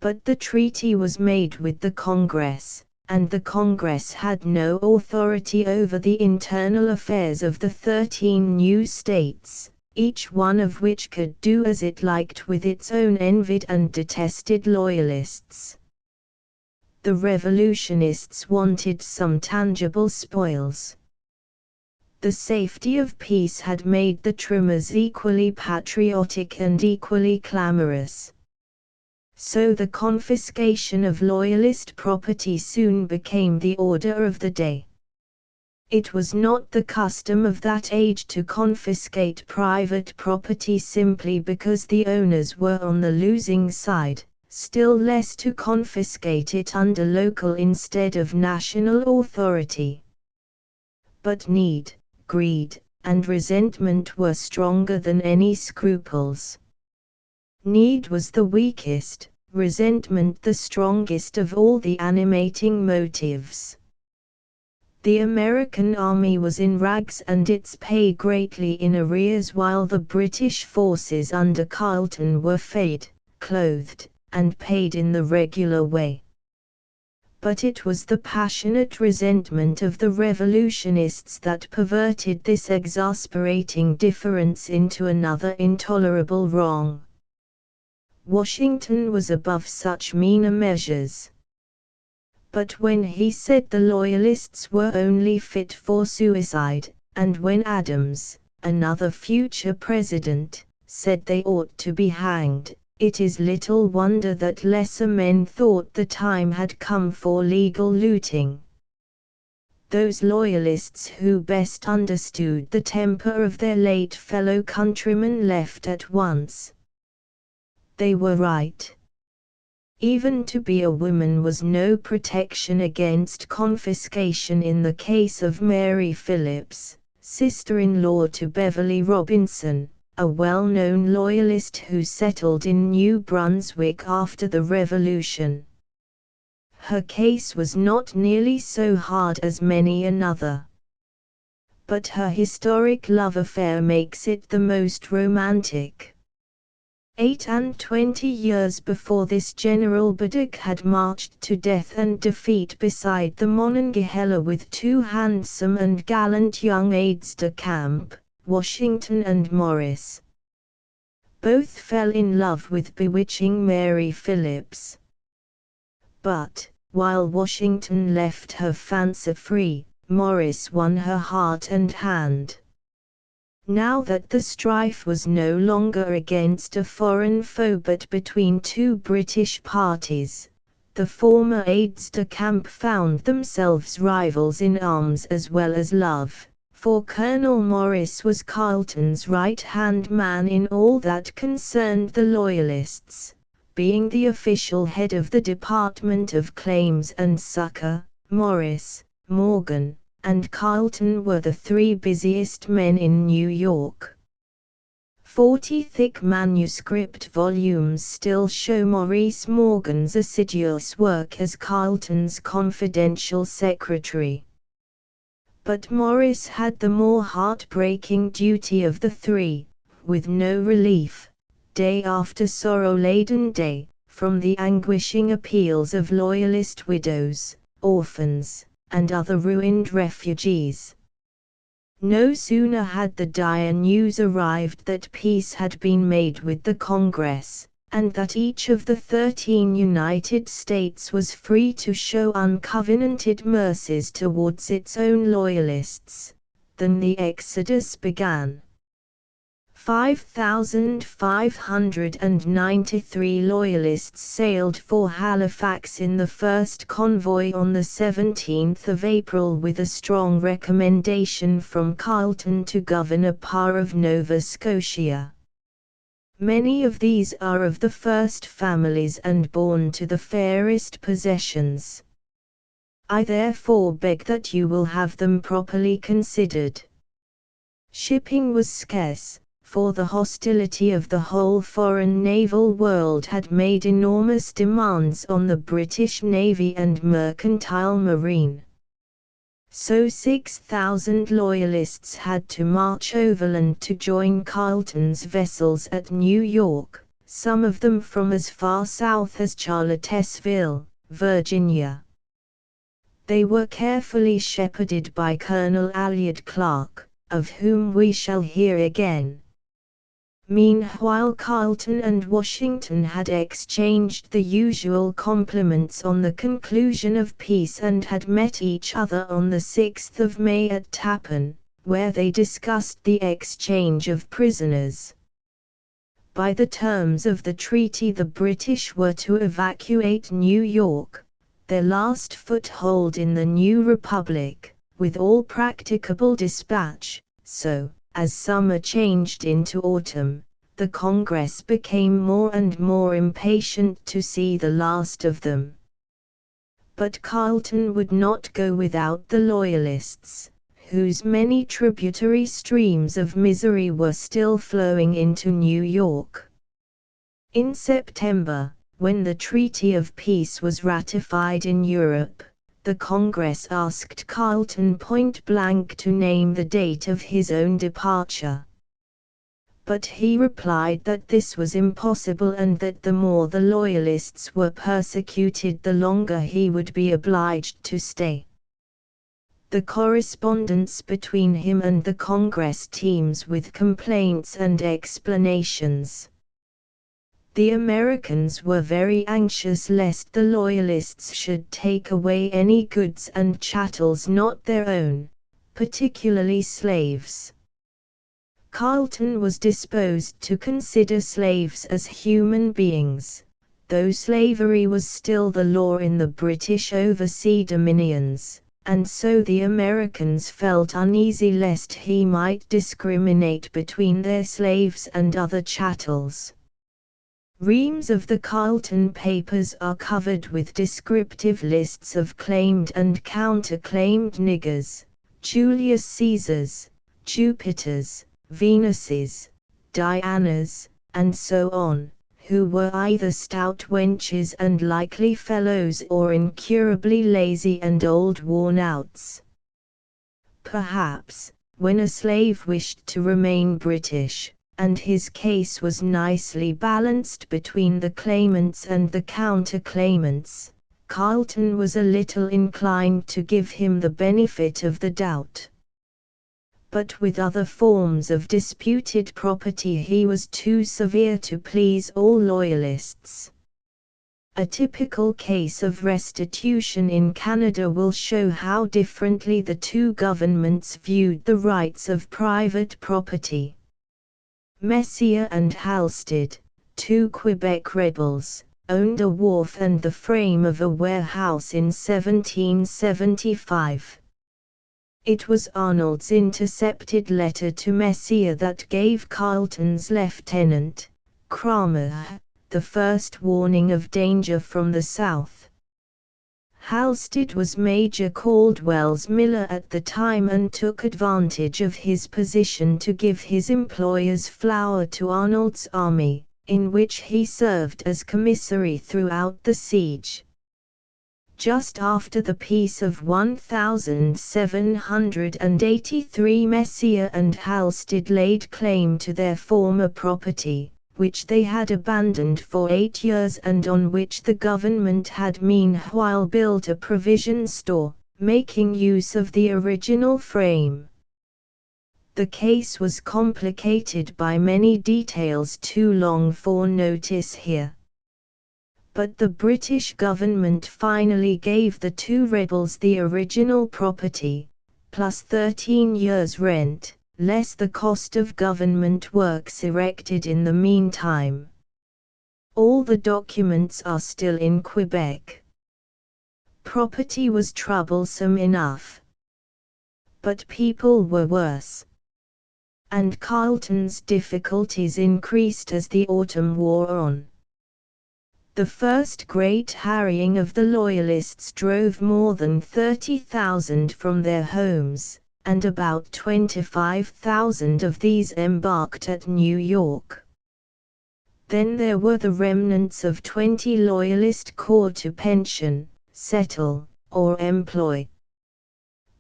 But the treaty was made with the Congress, and the Congress had no authority over the internal affairs of the 13 new states, each one of which could do as it liked with its own envied and detested Loyalists. The revolutionists wanted some tangible spoils. The safety of peace had made the Trimmers equally patriotic and equally clamorous. So the confiscation of Loyalist property soon became the order of the day. It was not the custom of that age to confiscate private property simply because the owners were on the losing side, still less to confiscate it under local instead of national authority. But need, greed, and resentment were stronger than any scruples. Need was the weakest, resentment the strongest of all the animating motives. The American army was in rags and its pay greatly in arrears, while the British forces under Carleton were fed, clothed, and paid in the regular way. But it was the passionate resentment of the revolutionists that perverted this exasperating difference into another intolerable wrong. Washington was above such meaner measures. But when he said the Loyalists were only fit for suicide, and when Adams, another future president, said they ought to be hanged, it is little wonder that lesser men thought the time had come for legal looting. Those Loyalists who best understood the temper of their late fellow countrymen left at once. They were right. Even to be a woman was no protection against confiscation in the case of Mary Phillips, sister-in-law to Beverly Robinson, a well-known Loyalist who settled in New Brunswick after the Revolution. Her case was not nearly so hard as many another. But her historic love affair makes it the most romantic. 28 years before this, General Braddock had marched to death and defeat beside the Monongahela with two handsome and gallant young aides-de-camp, Washington and Morris. Both fell in love with bewitching Mary Phillips. But, while Washington left her fancy free, Morris won her heart and hand. Now that the strife was no longer against a foreign foe but between two British parties, the former aides-de-camp found themselves rivals in arms as well as love, for Colonel Morris was Carleton's right-hand man in all that concerned the Loyalists, being the official head of the Department of Claims and Succor. Morris, Morgan, and Carleton were the three busiest men in New York. 40 thick manuscript volumes still show Maurice Morgan's assiduous work as Carleton's confidential secretary. But Morris had the more heartbreaking duty of the three, with no relief, day after sorrow-laden day, from the anguishing appeals of Loyalist widows, orphans, and other ruined refugees. No sooner had the dire news arrived that peace had been made with the Congress, and that each of the 13 United States was free to show uncovenanted mercies towards its own Loyalists, than the exodus began. 5,593 Loyalists sailed for Halifax in the first convoy on the 17th of April with a strong recommendation from Carleton to Governor Parr of Nova Scotia. Many of these are of the first families and born to the fairest possessions. I therefore beg that you will have them properly considered. Shipping was scarce, for the hostility of the whole foreign naval world had made enormous demands on the British Navy and mercantile marine. So 6,000 Loyalists had to march overland to join Carleton's vessels at New York, some of them from as far south as Charlottesville, Virginia. They were carefully shepherded by Colonel Alyard Clark, of whom we shall hear again. Meanwhile Carleton and Washington had exchanged the usual compliments on the conclusion of peace and had met each other on the 6th of May at Tappan, where they discussed the exchange of prisoners. By the terms of the treaty the British were to evacuate New York, their last foothold in the new republic, with all practicable dispatch, so, as summer changed into autumn, the Congress became more and more impatient to see the last of them. But Carleton would not go without the Loyalists, whose many tributary streams of misery were still flowing into New York. In September, when the Treaty of Peace was ratified in Europe, the Congress asked Carleton point-blank to name the date of his own departure. But he replied that this was impossible and that the more the Loyalists were persecuted the longer he would be obliged to stay. The correspondence between him and the Congress teems with complaints and explanations. The Americans were very anxious lest the Loyalists should take away any goods and chattels not their own, particularly slaves. Carleton was disposed to consider slaves as human beings, though slavery was still the law in the British oversea dominions, and so the Americans felt uneasy lest he might discriminate between their slaves and other chattels. Reams of the Carleton papers are covered with descriptive lists of claimed and counter-claimed niggers, Julius Caesars, Jupiters, Venuses, Dianas, and so on, who were either stout wenches and likely fellows or incurably lazy and old worn-outs. Perhaps, when a slave wished to remain British, and his case was nicely balanced between the claimants and the counter-claimants, Carleton was a little inclined to give him the benefit of the doubt. But with other forms of disputed property he was too severe to please all Loyalists. A typical case of restitution in Canada will show how differently the two governments viewed the rights of private property. Messier and Halstead, two Quebec rebels, owned a wharf and the frame of a warehouse in 1775. It was Arnold's intercepted letter to Messier that gave Carleton's lieutenant, Cramer, the first warning of danger from the south. Halstead was Major Caldwell's miller at the time and took advantage of his position to give his employer's flour to Arnold's army, in which he served as commissary throughout the siege. Just after the peace of 1783 Messier and Halstead laid claim to their former property, which they had abandoned for 8 years and on which the government had meanwhile built a provision store, making use of the original frame. The case was complicated by many details too long for notice here. But the British government finally gave the two rebels the original property, plus 13 years' rent, less the cost of government works erected in the meantime. All the documents are still in Quebec. Property was troublesome enough. But people were worse. And Carleton's difficulties increased as the autumn wore on. The first great harrying of the Loyalists drove more than 30,000 from their homes, and about 25,000 of these embarked at New York. Then there were the remnants of 20 Loyalist corps to pension, settle, or employ.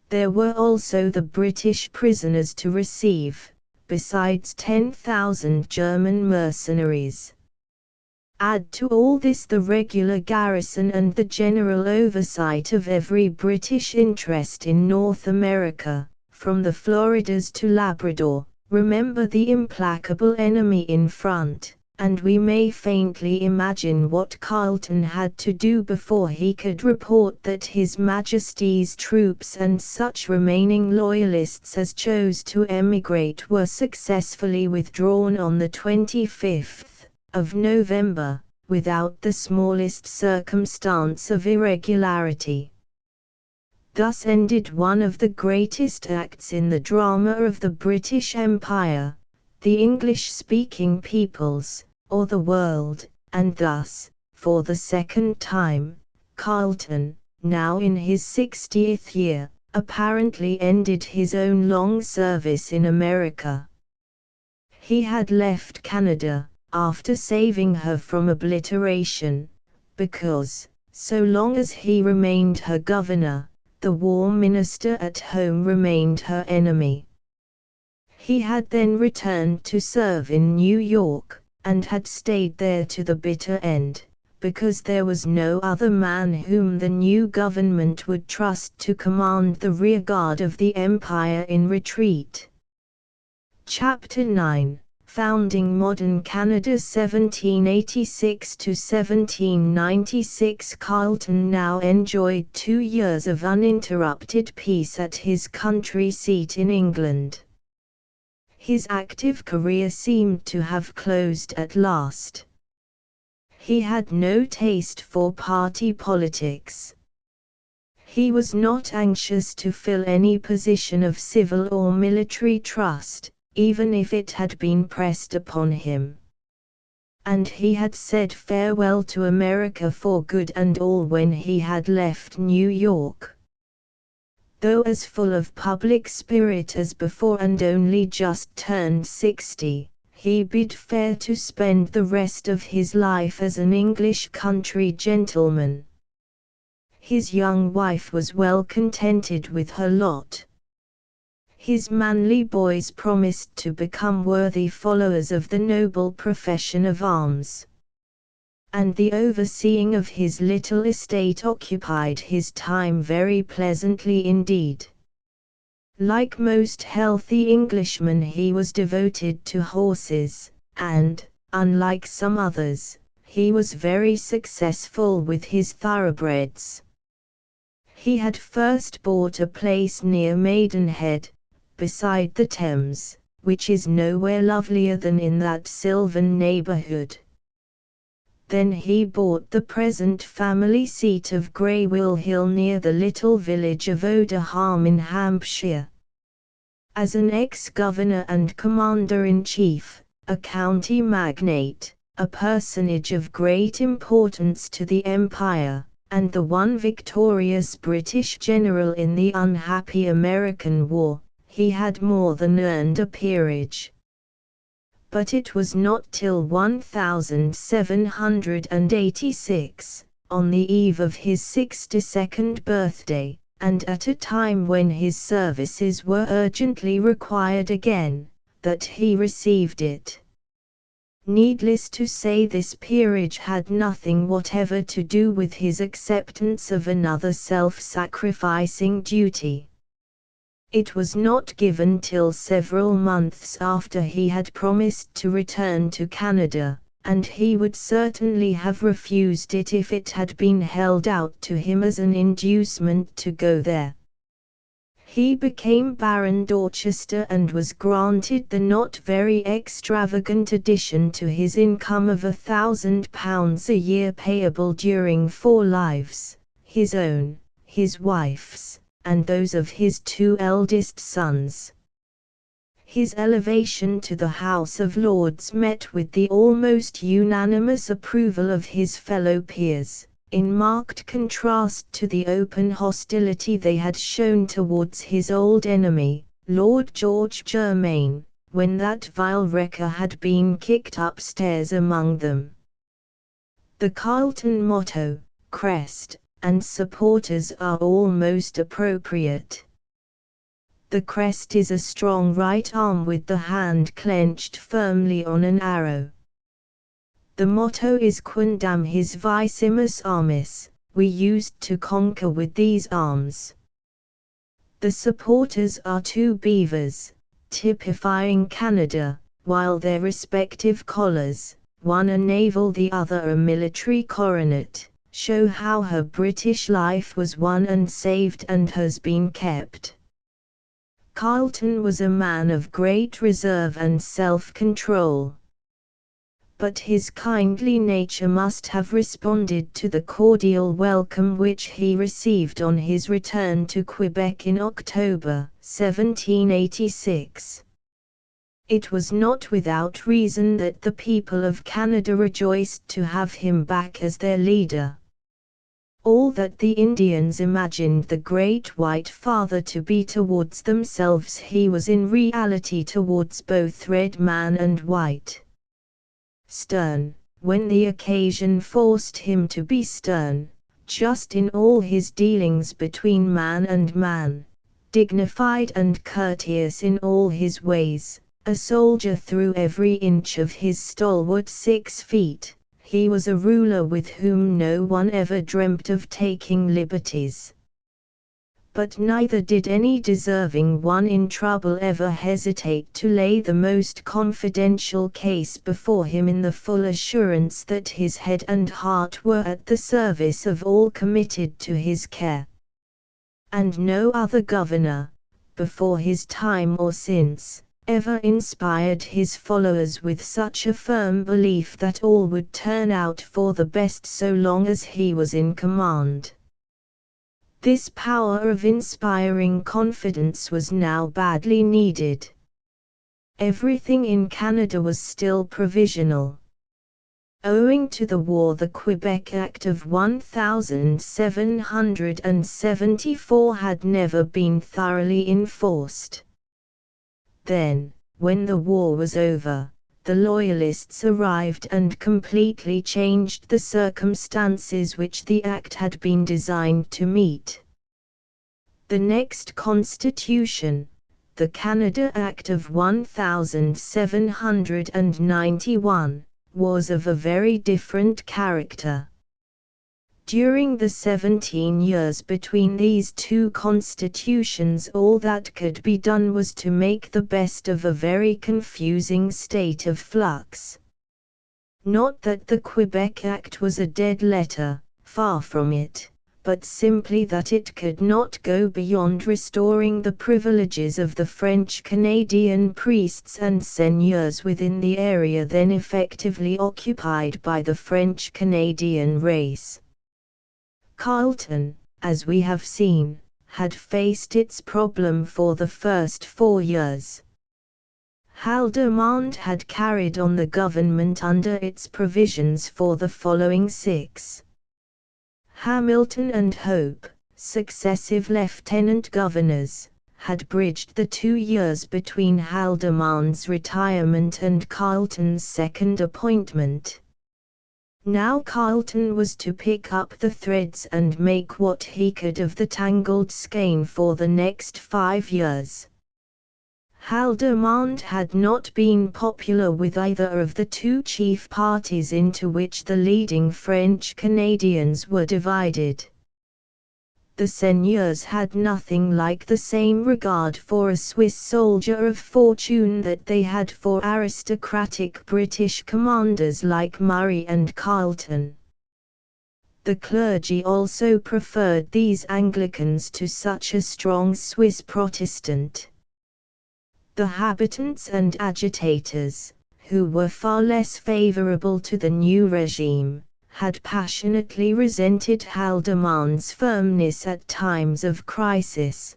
There were also the British prisoners to receive, besides 10,000 German mercenaries. Add to all this the regular garrison and the general oversight of every British interest in North America, from the Floridas to Labrador. Remember the implacable enemy in front, and we may faintly imagine what Carleton had to do before he could report that His Majesty's troops and such remaining Loyalists as chose to emigrate were successfully withdrawn on the 25th of November, without the smallest circumstance of irregularity. Thus ended one of the greatest acts in the drama of the British Empire, the English-speaking peoples, or the world, and thus, for the second time, Carleton, now in his 60th year, apparently ended his own long service in America. He had left Canada, after saving her from obliteration, because, so long as he remained her governor, the war minister at home remained her enemy. He had then returned to serve in New York, and had stayed there to the bitter end, because there was no other man whom the new government would trust to command the rearguard of the empire in retreat. Chapter 9. Founding Modern Canada 1786 to 1796. Carleton now enjoyed 2 years of uninterrupted peace at his country seat in England. His active career seemed to have closed at last. He had no taste for party politics. He was not anxious to fill any position of civil or military trust, even if it had been pressed upon him. And he had said farewell to America for good and all when he had left New York. Though as full of public spirit as before and only just turned 60, he bid fair to spend the rest of his life as an English country gentleman. His young wife was well contented with her lot. His manly boys promised to become worthy followers of the noble profession of arms. And the overseeing of his little estate occupied his time very pleasantly indeed. Like most healthy Englishmen, he was devoted to horses, and, unlike some others, he was very successful with his thoroughbreds. He had first bought a place near Maidenhead, beside the Thames, which is nowhere lovelier than in that sylvan neighbourhood. Then he bought the present family seat of Greywill Hill near the little village of Oderham in Hampshire. As an ex-governor and commander-in-chief, a county magnate, a personage of great importance to the empire, and the one victorious British general in the unhappy American War, he had more than earned a peerage. But it was not till 1786, on the eve of his 62nd birthday, and at a time when his services were urgently required again, that he received it. Needless to say, this peerage had nothing whatever to do with his acceptance of another self-sacrificing duty. It was not given till several months after he had promised to return to Canada, and he would certainly have refused it if it had been held out to him as an inducement to go there. He became Baron Dorchester and was granted the not very extravagant addition to his income of £1,000 a year payable during 4 lives, his own, his wife's, and those of his 2 eldest sons. His elevation to the House of Lords met with the almost unanimous approval of his fellow peers, in marked contrast to the open hostility they had shown towards his old enemy, Lord George Germain, when that vile wrecker had been kicked upstairs among them. The Carleton motto, crest, and supporters are almost appropriate. The crest is a strong right arm with the hand clenched firmly on an arrow. The motto is Quondam his vicimus armis, we used to conquer with these arms. The supporters are two beavers, typifying Canada, while their respective collars, one a naval the other a military coronet, show how her British life was won and saved and has been kept. Carleton was a man of great reserve and self-control. But his kindly nature must have responded to the cordial welcome which he received on his return to Quebec in October, 1786. It was not without reason that the people of Canada rejoiced to have him back as their leader. All that the Indians imagined the Great White Father to be towards themselves he was in reality towards both red man and white. Stern, when the occasion forced him to be stern, just in all his dealings between man and man, dignified and courteous in all his ways, a soldier through every inch of his stalwart 6 feet. He was a ruler with whom no one ever dreamt of taking liberties. But neither did any deserving one in trouble ever hesitate to lay the most confidential case before him in the full assurance that his head and heart were at the service of all committed to his care. And no other governor, before his time or since, ever inspired his followers with such a firm belief that all would turn out for the best so long as he was in command. This power of inspiring confidence was now badly needed. Everything in Canada was still provisional. Owing to the war, the Quebec Act of 1774 had never been thoroughly enforced. Then, when the war was over, the Loyalists arrived and completely changed the circumstances which the Act had been designed to meet. The next constitution, the Canada Act of 1791, was of a very different character. During the 17 years between these two constitutions, all that could be done was to make the best of a very confusing state of flux. Not that the Quebec Act was a dead letter, far from it, but simply that it could not go beyond restoring the privileges of the French-Canadian priests and seigneurs within the area then effectively occupied by the French-Canadian race. Carleton, as we have seen, had faced its problem for the first 4 years. Haldimand had carried on the government under its provisions for the following 6. Hamilton and Hope, successive lieutenant governors, had bridged the 2 years between Haldimand's retirement and Carleton's second appointment. Now Carleton was to pick up the threads and make what he could of the tangled skein for the next 5 years. Haldimand had not been popular with either of the two chief parties into which the leading French Canadians were divided. The seigneurs had nothing like the same regard for a Swiss soldier of fortune that they had for aristocratic British commanders like Murray and Carleton. The clergy also preferred these Anglicans to such a strong Swiss Protestant. The habitants and agitators, who were far less favorable to the new regime, had passionately resented Haldimand's firmness at times of crisis.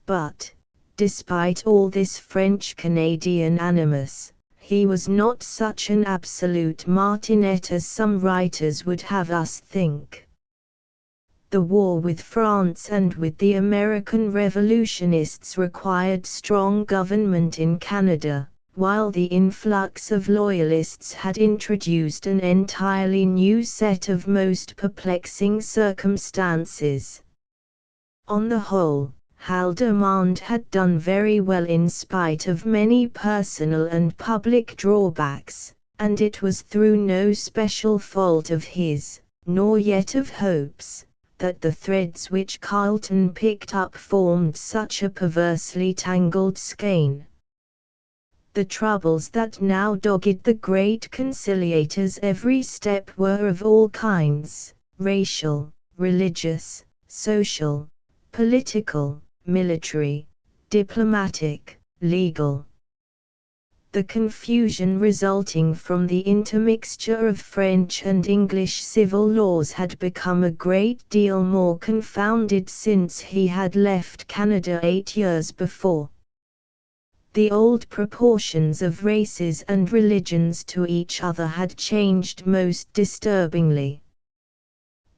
But, despite all this French-Canadian animus, he was not such an absolute martinet as some writers would have us think. The war with France and with the American revolutionists required strong government in Canada, while the influx of loyalists had introduced an entirely new set of most perplexing circumstances. On the whole, Haldimand had done very well in spite of many personal and public drawbacks, and it was through no special fault of his, nor yet of Hope's, that the threads which Carleton picked up formed such a perversely tangled skein. The troubles that now dogged the great conciliators every step were of all kinds: racial, religious, social, political, military, diplomatic, legal. The confusion resulting from the intermixture of French and English civil laws had become a great deal more confounded since he had left Canada 8 years before. The old proportions of races and religions to each other had changed most disturbingly.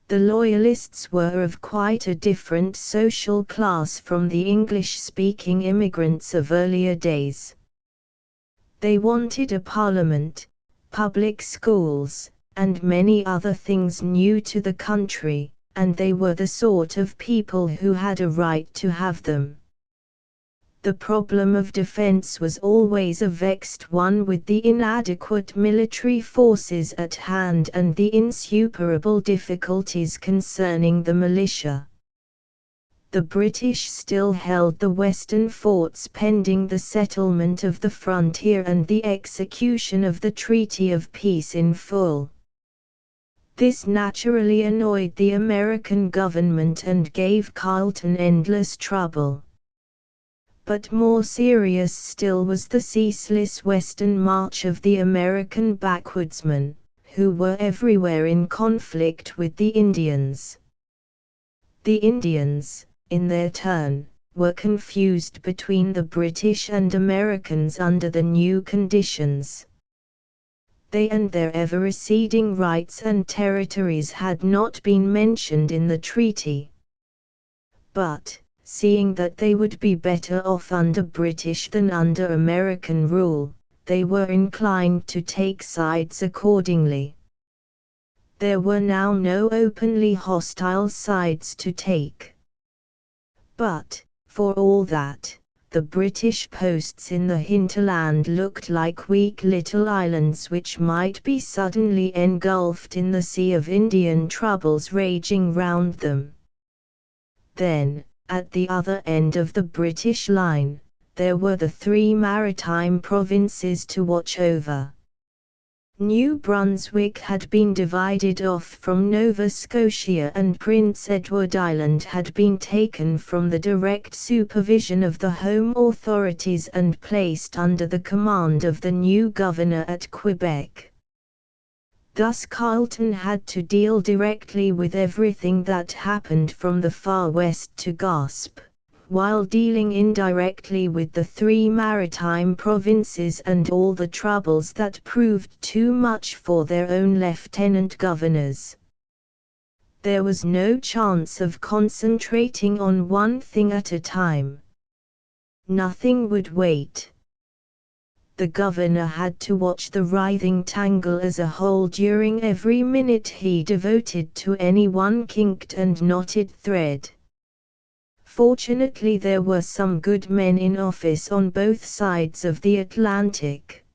The Loyalists were of quite a different social class from the English-speaking immigrants of earlier days. They wanted a parliament, public schools, and many other things new to the country, and they were the sort of people who had a right to have them. The problem of defense was always a vexed one, with the inadequate military forces at hand and the insuperable difficulties concerning the militia. The British still held the western forts pending the settlement of the frontier and the execution of the Treaty of Peace in full. This naturally annoyed the American government and gave Carleton endless trouble. But more serious still was the ceaseless western march of the American backwoodsmen, who were everywhere in conflict with the Indians. The Indians, in their turn, were confused between the British and Americans under the new conditions. They and their ever-receding rights and territories had not been mentioned in the treaty. But, seeing that they would be better off under British than under American rule, they were inclined to take sides accordingly. There were now no openly hostile sides to take. But, for all that, the British posts in the hinterland looked like weak little islands which might be suddenly engulfed in the sea of Indian troubles raging round them. Then, at the other end of the British line, there were the 3 maritime provinces to watch over. New Brunswick had been divided off from Nova Scotia, and Prince Edward Island had been taken from the direct supervision of the home authorities and placed under the command of the new governor at Quebec. Thus Carleton had to deal directly with everything that happened from the far west to Gaspe, while dealing indirectly with the 3 maritime provinces and all the troubles that proved too much for their own lieutenant governors. There was no chance of concentrating on one thing at a time. Nothing would wait. The governor had to watch the writhing tangle as a whole during every minute he devoted to any one kinked and knotted thread. Fortunately, there were some good men in office on both sides of the Atlantic.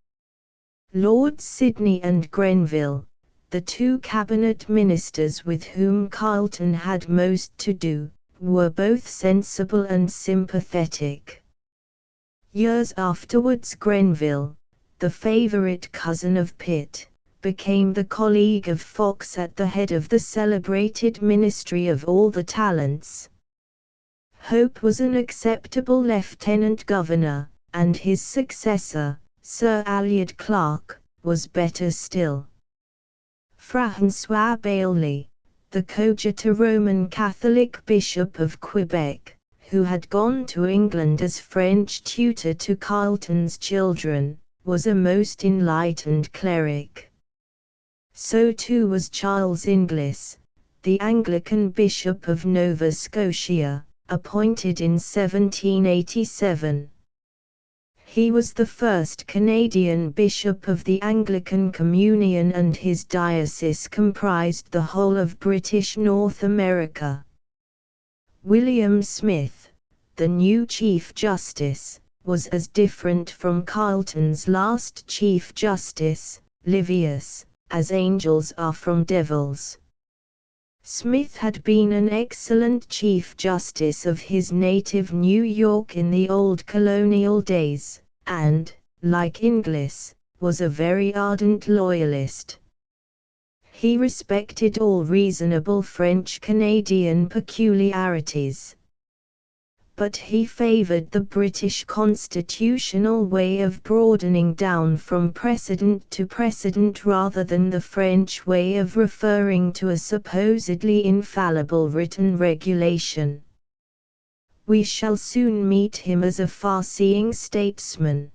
Lords Sidney and Grenville, the 2 cabinet ministers with whom Carleton had most to do, were both sensible and sympathetic. Years afterwards Grenville, the favorite cousin of Pitt, became the colleague of Fox at the head of the celebrated Ministry of All the Talents. Hope was an acceptable lieutenant governor, and his successor, Sir Allied Clark, was better still. François Bailly, the coadjutor Roman Catholic Bishop of Quebec, who had gone to England as French tutor to Carleton's children, was a most enlightened cleric. So too was Charles Inglis, the Anglican Bishop of Nova Scotia, appointed in 1787. He was the first Canadian bishop of the Anglican Communion, and his diocese comprised the whole of British North America. William Smith, the new Chief Justice, was as different from Carleton's last Chief Justice, Livius, as angels are from devils. Smith had been an excellent Chief Justice of his native New York in the old colonial days, and, like Inglis, was a very ardent loyalist. He respected all reasonable French-Canadian peculiarities. But he favored the British constitutional way of broadening down from precedent to precedent rather than the French way of referring to a supposedly infallible written regulation. We shall soon meet him as a far-seeing statesman.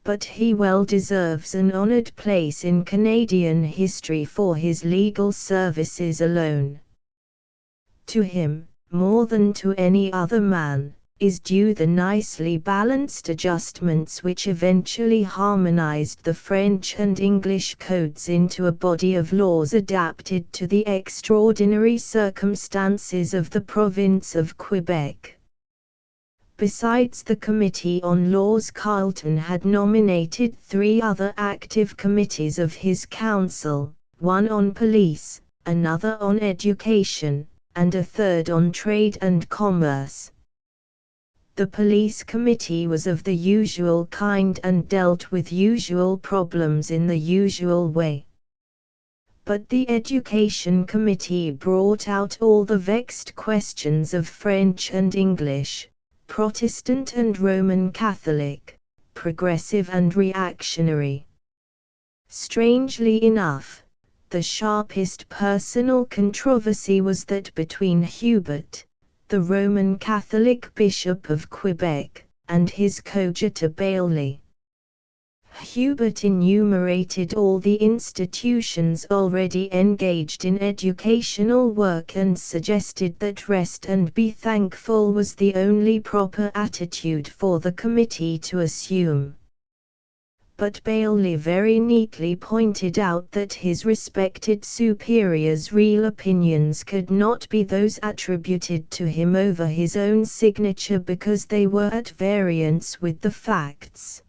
But he well deserves an honored place in Canadian history for his legal services alone. To him, more than to any other man, is due the nicely balanced adjustments which eventually harmonized the French and English codes into a body of laws adapted to the extraordinary circumstances of the province of Quebec. Besides the Committee on Laws, Carleton had nominated 3 other active committees of his council, one on police, another on education, and a third on trade and commerce. The police committee was of the usual kind and dealt with usual problems in the usual way. But the education committee brought out all the vexed questions of French and English, Protestant and Roman Catholic, progressive and reactionary. Strangely enough, the sharpest personal controversy was that between Hubert, the Roman Catholic Bishop of Quebec, and his coadjutor Bailly. Hubert enumerated all the institutions already engaged in educational work and suggested that rest and be thankful was the only proper attitude for the committee to assume. But Bailly very neatly pointed out that his respected superior's real opinions could not be those attributed to him over his own signature because they were at variance with the facts.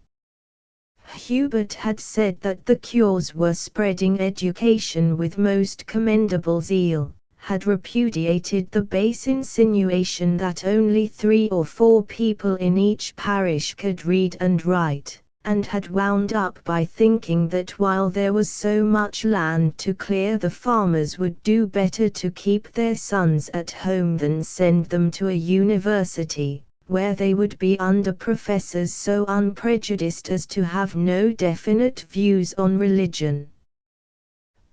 Hubert had said that the cures were spreading education with most commendable zeal, had repudiated the base insinuation that only 3 or 4 people in each parish could read and write, and had wound up by thinking that while there was so much land to clear, the farmers would do better to keep their sons at home than send them to a university, where they would be under professors so unprejudiced as to have no definite views on religion.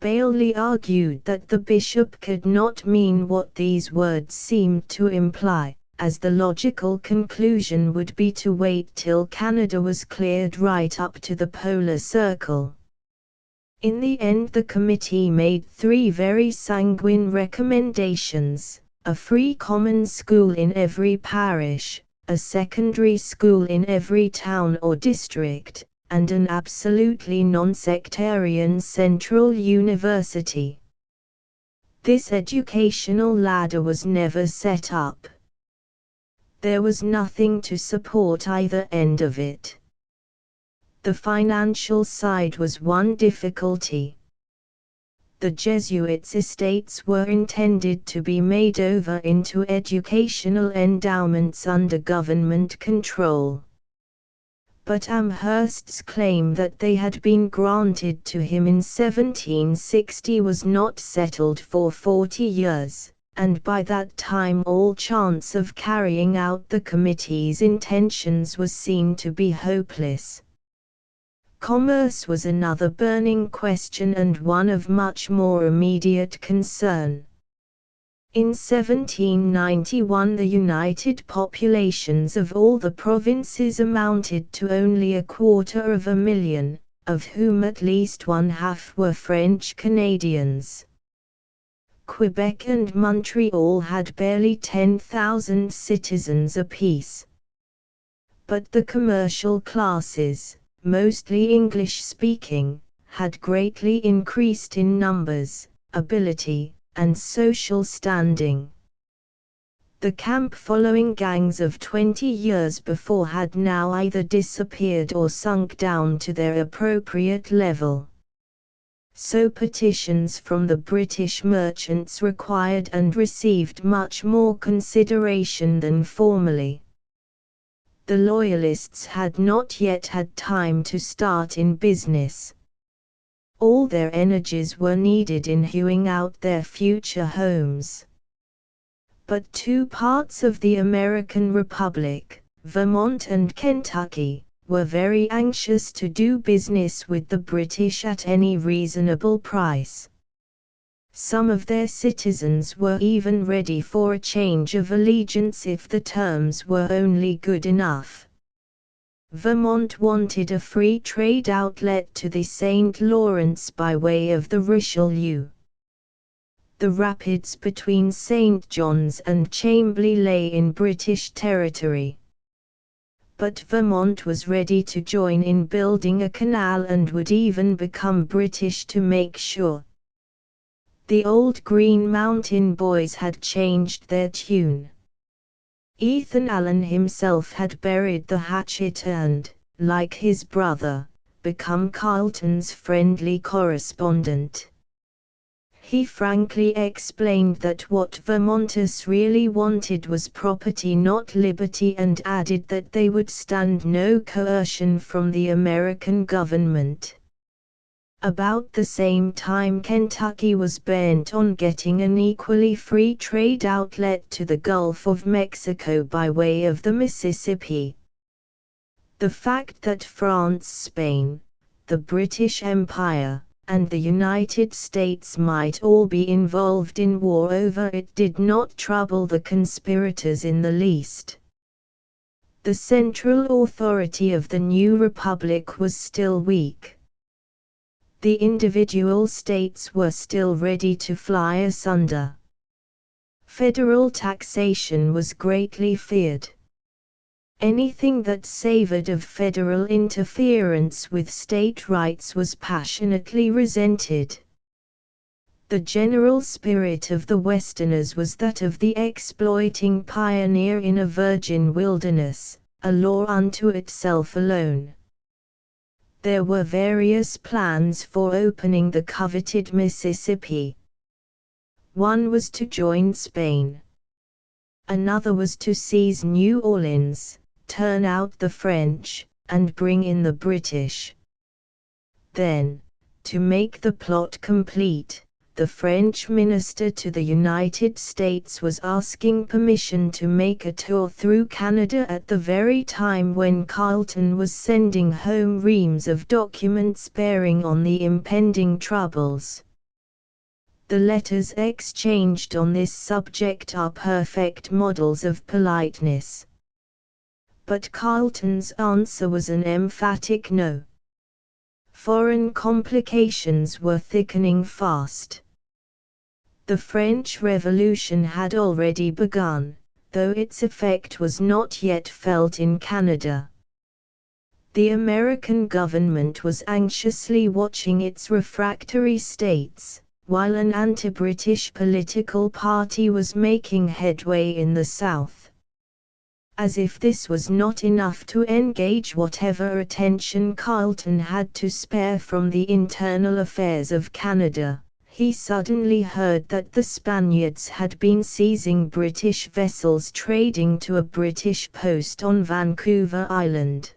Bailly argued that the bishop could not mean what these words seemed to imply, as the logical conclusion would be to wait till Canada was cleared right up to the polar circle. In the end, the committee made 3 very sanguine recommendations: a free common school in every parish, a secondary school in every town or district, and an absolutely non-sectarian central university. This educational ladder was never set up. There was nothing to support either end of it. The financial side was one difficulty. The Jesuits' estates were intended to be made over into educational endowments under government control. But Amherst's claim that they had been granted to him in 1760 was not settled for 40 years, and by that time all chance of carrying out the committee's intentions was seen to be hopeless. Commerce was another burning question and one of much more immediate concern. In 1791 the united populations of all the provinces amounted to only 250,000, of whom at least one half were French Canadians. Quebec and Montreal had barely 10,000 citizens apiece. But the commercial classes, mostly English-speaking, had greatly increased in numbers, ability, and social standing. The camp-following gangs of 20 years before had now either disappeared or sunk down to their appropriate level. So petitions from the British merchants required and received much more consideration than formerly. The Loyalists had not yet had time to start in business. All their energies were needed in hewing out their future homes. But two parts of the American Republic, Vermont and Kentucky, were very anxious to do business with the British at any reasonable price. Some of their citizens were even ready for a change of allegiance if the terms were only good enough. Vermont wanted a free trade outlet to the St. Lawrence by way of the Richelieu. The rapids between St. John's and Chambly lay in British territory. But Vermont was ready to join in building a canal and would even become British to make sure. The old Green Mountain Boys had changed their tune. Ethan Allen himself had buried the hatchet and, like his brother, become Carleton's friendly correspondent. He frankly explained that what Vermonters really wanted was property, not liberty, and added that they would stand no coercion from the American government. About the same time Kentucky was bent on getting an equally free trade outlet to the Gulf of Mexico by way of the Mississippi. The fact that France, Spain, the British Empire, and the United States might all be involved in war over it did not trouble the conspirators in the least. The central authority of the new republic was still weak. The individual states were still ready to fly asunder. Federal taxation was greatly feared. Anything that savored of federal interference with state rights was passionately resented. The general spirit of the Westerners was that of the exploiting pioneer in a virgin wilderness, a law unto itself alone. There were various plans for opening the coveted Mississippi. One was to join Spain. Another was to seize New Orleans, turn out the French, and bring in the British. Then, to make the plot complete, the French minister to the United States was asking permission to make a tour through Canada at the very time when Carleton was sending home reams of documents bearing on the impending troubles. The letters exchanged on this subject are perfect models of politeness. But Carleton's answer was an emphatic no. Foreign complications were thickening fast. The French Revolution had already begun, though its effect was not yet felt in Canada. The American government was anxiously watching its refractory states, while an anti-British political party was making headway in the South. As if this was not enough to engage whatever attention Carleton had to spare from the internal affairs of Canada, he suddenly heard that the Spaniards had been seizing British vessels trading to a British post on Vancouver Island.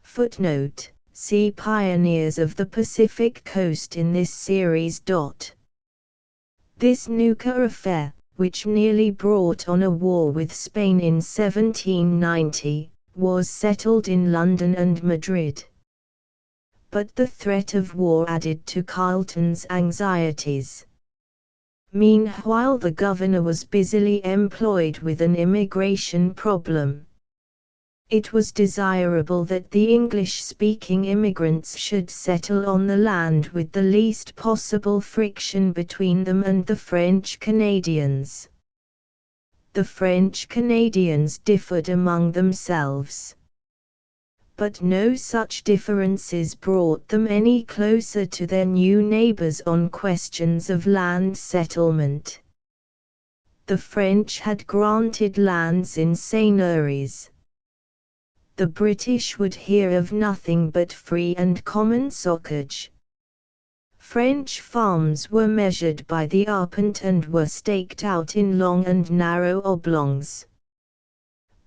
Footnote: see Pioneers of the Pacific Coast in this series. This Nootka affair, which nearly brought on a war with Spain in 1790, was settled in London and Madrid. But the threat of war added to Carleton's anxieties. Meanwhile the governor was busily employed with an immigration problem. It was desirable that the English-speaking immigrants should settle on the land with the least possible friction between them and the French Canadians. The French Canadians differed among themselves. But no such differences brought them any closer to their new neighbors on questions of land settlement. The French had granted lands in seigneuries. The British would hear of nothing but free and common socage. French farms were measured by the arpent and were staked out in long and narrow oblongs.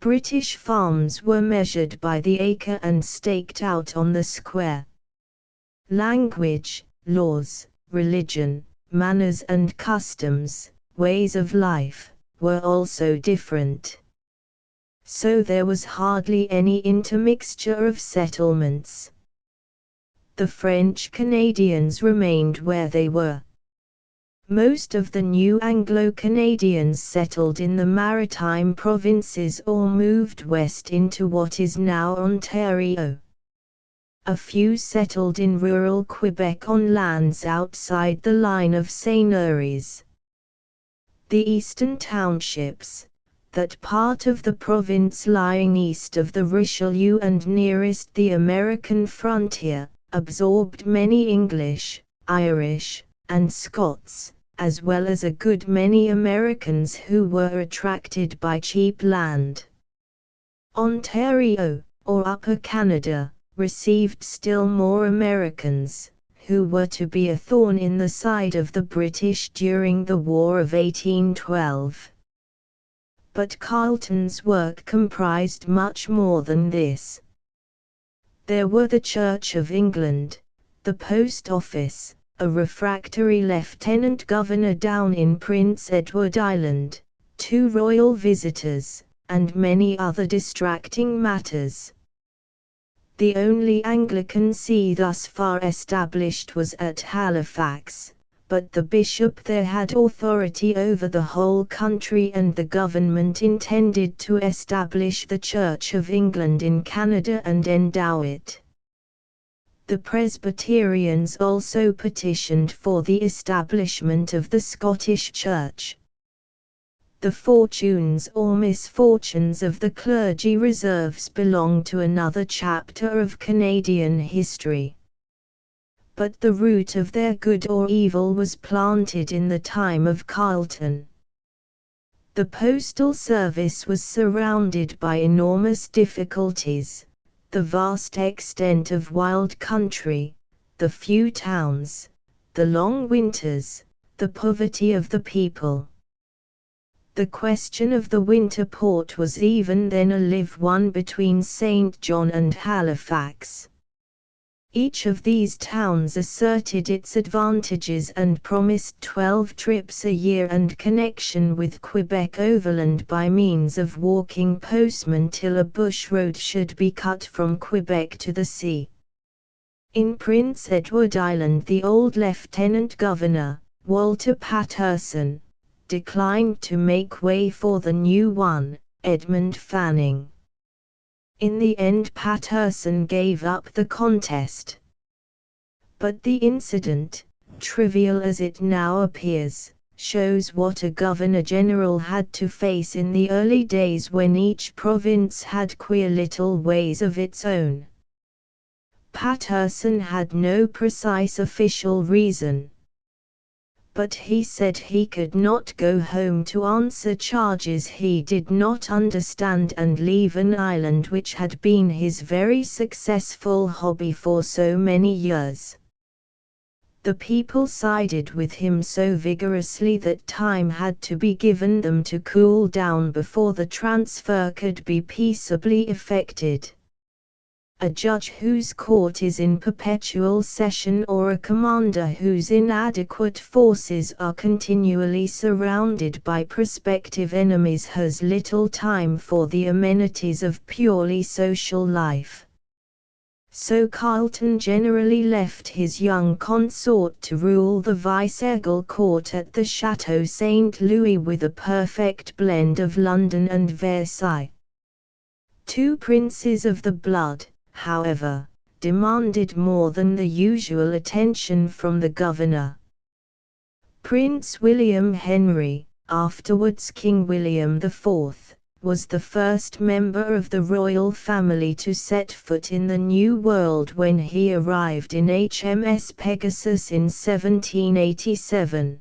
British farms were measured by the acre and staked out on the square. Language, laws, religion, manners and customs, ways of life, were also different. So there was hardly any intermixture of settlements. The French Canadians remained where they were. Most of the new Anglo-Canadians settled in the maritime provinces or moved west into what is now Ontario. A few settled in rural Quebec on lands outside the line of seigneuries. The eastern townships, that part of the province lying east of the Richelieu and nearest the American frontier, absorbed many English, Irish, and Scots, as well as a good many Americans who were attracted by cheap land. Ontario, or Upper Canada, received still more Americans, who were to be a thorn in the side of the British during the War of 1812. But Carleton's work comprised much more than this. There were the Church of England, the Post Office, a refractory lieutenant governor down in Prince Edward Island, 2 royal visitors, and many other distracting matters. The only Anglican see thus far established was at Halifax, but the bishop there had authority over the whole country and the government intended to establish the Church of England in Canada and endow it. The Presbyterians also petitioned for the establishment of the Scottish Church. The fortunes or misfortunes of the clergy reserves belong to another chapter of Canadian history. But the root of their good or evil was planted in the time of Carleton. The postal service was surrounded by enormous difficulties, the vast extent of wild country, the few towns, the long winters, the poverty of the people. The question of the winter port was even then a live one between St. John and Halifax. Each of these towns asserted its advantages and promised 12 trips a year and connection with Quebec overland by means of walking postmen till a bush road should be cut from Quebec to the sea. In Prince Edward Island the old Lieutenant Governor, Walter Patterson, declined to make way for the new one, Edmund Fanning. In the end Patterson gave up the contest. But the incident, trivial as it now appears, shows what a governor-general had to face in the early days when each province had queer little ways of its own. Patterson had no precise official reason. But he said he could not go home to answer charges he did not understand and leave an island which had been his very successful hobby for so many years. The people sided with him so vigorously that time had to be given them to cool down before the transfer could be peaceably effected. A judge whose court is in perpetual session or a commander whose inadequate forces are continually surrounded by prospective enemies has little time for the amenities of purely social life. so Carleton generally left his young consort to rule the viceregal court at the Château St. Louis with a perfect blend of London and Versailles. Two princes of the blood, however, demanded more than the usual attention from the governor. Prince William Henry, afterwards King William IV, was the first member of the royal family to set foot in the New World when he arrived in HMS Pegasus in 1787.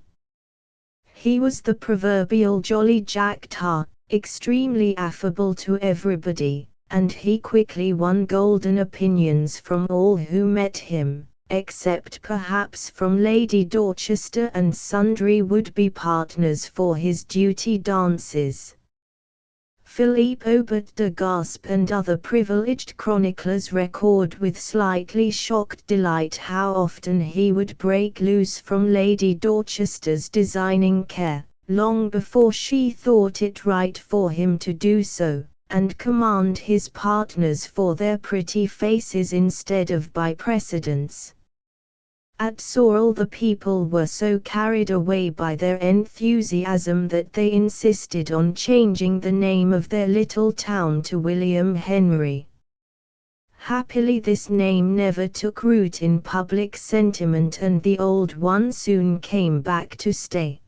He was the proverbial jolly Jack-tar, extremely affable to everybody, and he quickly won golden opinions from all who met him, except perhaps from Lady Dorchester and sundry would-be partners for his duty dances. Philippe Aubert de Gaspe and other privileged chroniclers record with slightly shocked delight how often he would break loose from Lady Dorchester's designing care, long before she thought it right for him to do so, and command his partners for their pretty faces instead of by precedence. At Sorel the people were so carried away by their enthusiasm that they insisted on changing the name of their little town to William Henry. Happily this name never took root in public sentiment and the old one soon came back to stay.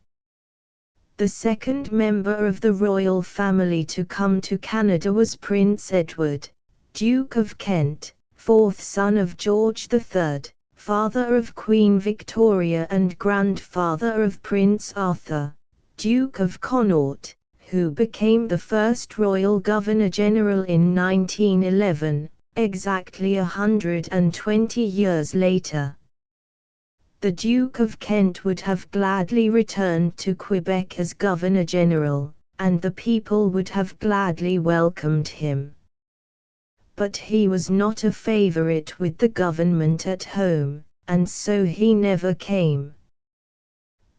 The second member of the royal family to come to Canada was Prince Edward, Duke of Kent, fourth son of George III. Father of Queen Victoria and grandfather of Prince Arthur, Duke of Connaught, who became the first royal governor-general in 1911, exactly 120 years later. The Duke of Kent would have gladly returned to Quebec as governor-general, and the people would have gladly welcomed him. But he was not a favorite with the government at home, and so he never came.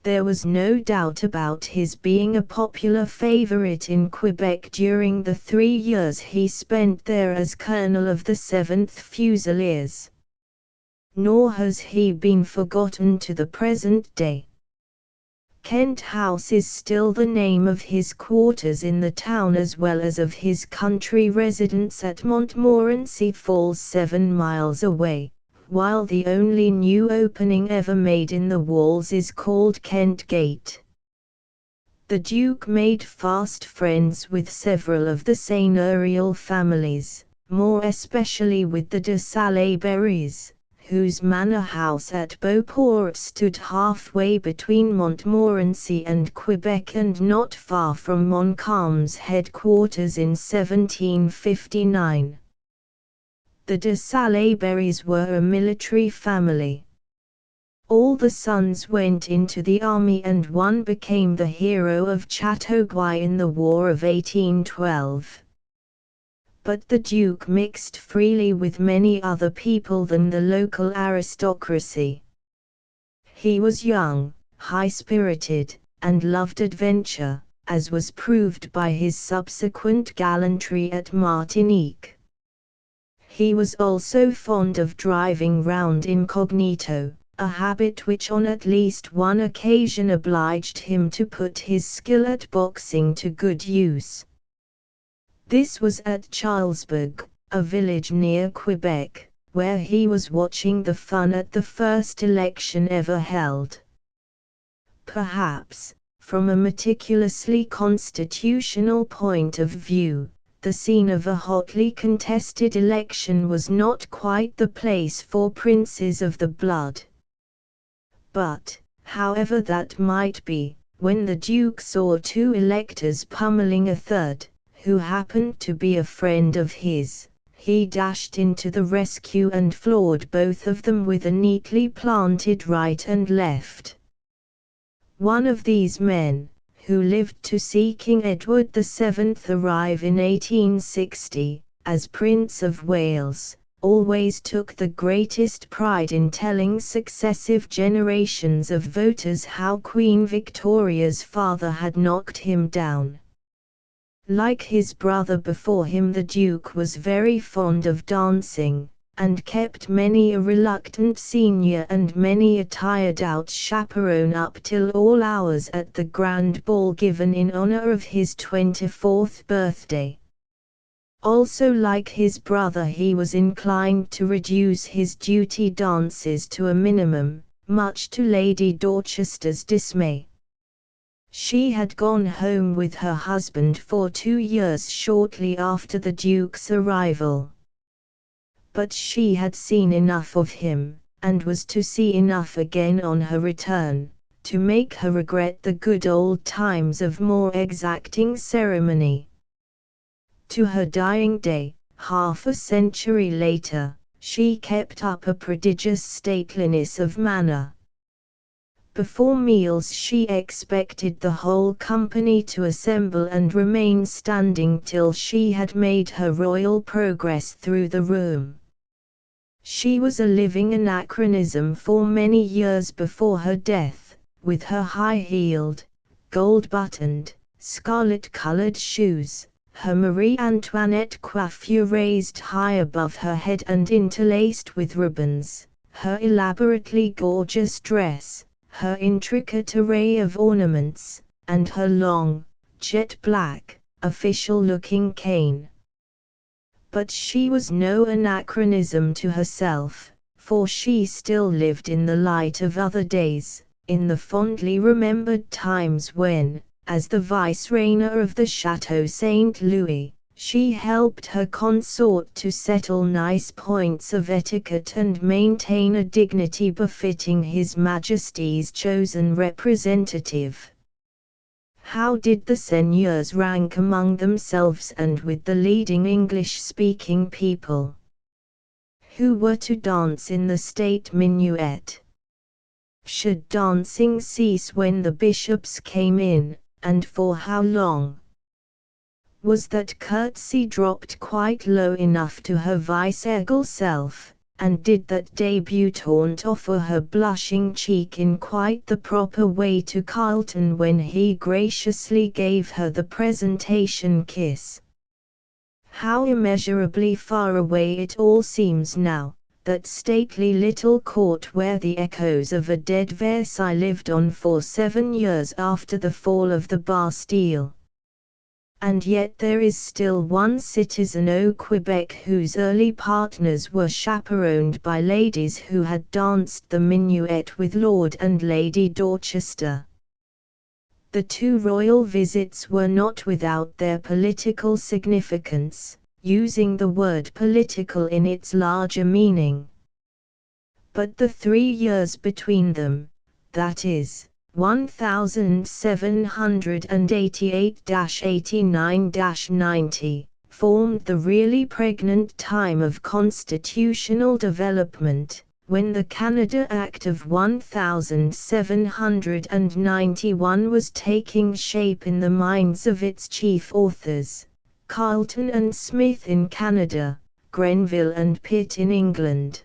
There was no doubt about his being a popular favorite in Quebec during the 3 years he spent there as colonel of the 7th Fusiliers. Nor has he been forgotten to the present day. Kent House is still the name of his quarters in the town as well as of his country residence at Montmorency Falls 7 miles away, while the only new opening ever made in the walls is called Kent Gate. The Duke made fast friends with several of the seigneurial families, more especially with the de Salaberrys, whose manor house at Beauport stood halfway between Montmorency and Quebec and not far from Montcalm's headquarters in 1759. The de Salaberrys were a military family. All the sons went into the army and one became the hero of Chateauguay in the War of 1812. But the Duke mixed freely with many other people than the local aristocracy. He was young, high-spirited, and loved adventure, as was proved by his subsequent gallantry at Martinique. He was also fond of driving round incognito, a habit which on at least one occasion obliged him to put his skill at boxing to good use. This was at Charlesbourg, a village near Quebec, where he was watching the fun at the first election ever held. Perhaps, from a meticulously constitutional point of view, the scene of a hotly contested election was not quite the place for princes of the blood. But, however that might be, when the Duke saw two electors pummeling a third, who happened to be a friend of his, he dashed into the rescue and floored both of them with a neatly planted right and left. One of these men, who lived to see King Edward VII arrive in 1860, as Prince of Wales, always took the greatest pride in telling successive generations of voters how Queen Victoria's father had knocked him down. Like his brother before him, the Duke was very fond of dancing, and kept many a reluctant senior and many a tired-out chaperone up till all hours at the grand ball given in honor of his 24th birthday. Also, like his brother, he was inclined to reduce his duty dances to a minimum, much to Lady Dorchester's dismay. She had gone home with her husband for 2 years shortly after the Duke's arrival. But she had seen enough of him, and was to see enough again on her return, to make her regret the good old times of more exacting ceremony. To her dying day, half a century later, she kept up a prodigious stateliness of manner. Before meals she expected the whole company to assemble and remain standing till she had made her royal progress through the room. She was a living anachronism for many years before her death, with her high-heeled, gold-buttoned, scarlet-colored shoes, her Marie Antoinette coiffure raised high above her head and interlaced with ribbons, her elaborately gorgeous dress, her intricate array of ornaments, and her long, jet-black, official-looking cane. But she was no anachronism to herself, for she still lived in the light of other days, in the fondly remembered times when, as the vice-reiner of the Château St. Louis, she helped her consort to settle nice points of etiquette and maintain a dignity befitting His Majesty's chosen representative. How did the seigneurs rank among themselves and with the leading English-speaking people? Who were to dance in the state minuet? Should dancing cease when the bishops came in, and for how long? Was that curtsy dropped quite low enough to her vice-regal self, and did that debutante offer her blushing cheek in quite the proper way to Carleton when he graciously gave her the presentation kiss? How immeasurably far away it all seems now, that stately little court where the echoes of a dead Versailles lived on for 7 years after the fall of the Bastille. And yet there is still one citizen au Quebec whose early partners were chaperoned by ladies who had danced the minuet with Lord and Lady Dorchester. The 2 royal visits were not without their political significance, using the word political in its larger meaning. But the 3 years between them, that is, 1788–89–90, formed the really pregnant time of constitutional development, when the Canada Act of 1791 was taking shape in the minds of its chief authors, Carleton and Smith in Canada, Grenville and Pitt in England.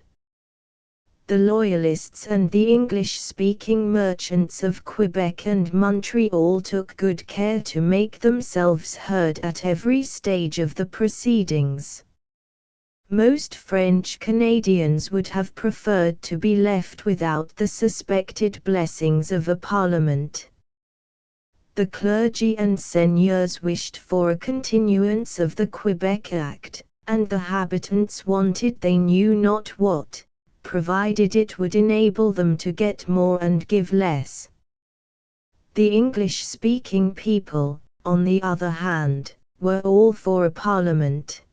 The Loyalists and the English-speaking merchants of Quebec and Montreal took good care to make themselves heard at every stage of the proceedings. Most French Canadians would have preferred to be left without the suspected blessings of a parliament. The clergy and seigneurs wished for a continuance of the Quebec Act, and the habitants wanted they knew not what, provided it would enable them to get more and give less. The English-speaking people, on the other hand, were all for a parliament.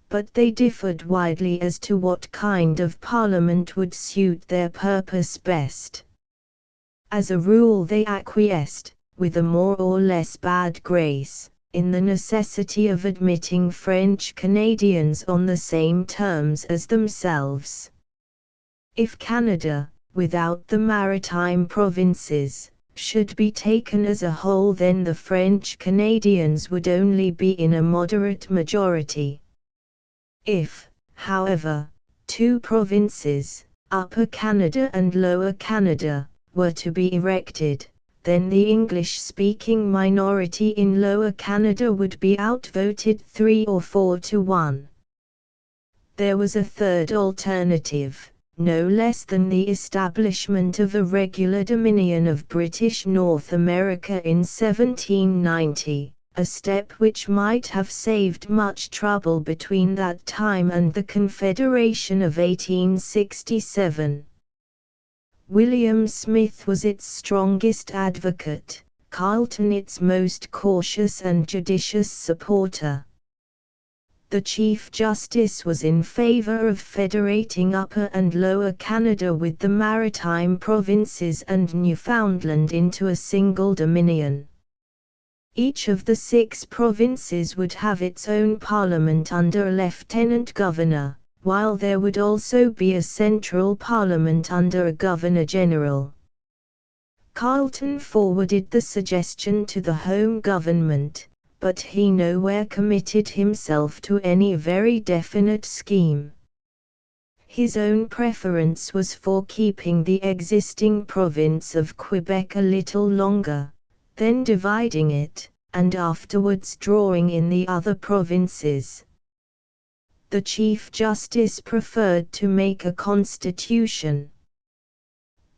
But they differed widely as to what kind of parliament would suit their purpose best. As a rule they acquiesced, with a more or less bad grace, in the necessity of admitting French Canadians on the same terms as themselves. If Canada, without the maritime provinces, should be taken as a whole, then the French Canadians would only be in a moderate majority. If, however, 2 provinces, Upper Canada and Lower Canada, were to be erected, then the English-speaking minority in Lower Canada would be outvoted 3 or 4 to 1. There was a third alternative, no less than the establishment of a regular dominion of British North America in 1790, a step which might have saved much trouble between that time and the Confederation of 1867. William Smith was its strongest advocate, Carleton its most cautious and judicious supporter. The Chief Justice was in favor of federating Upper and Lower Canada with the Maritime Provinces and Newfoundland into a single dominion. Each of the 6 provinces would have its own parliament under a lieutenant governor, while there would also be a central parliament under a governor-general. Carleton forwarded the suggestion to the home government, but he nowhere committed himself to any very definite scheme. His own preference was for keeping the existing province of Quebec a little longer, then dividing it, and afterwards drawing in the other provinces. The Chief Justice preferred to make a constitution.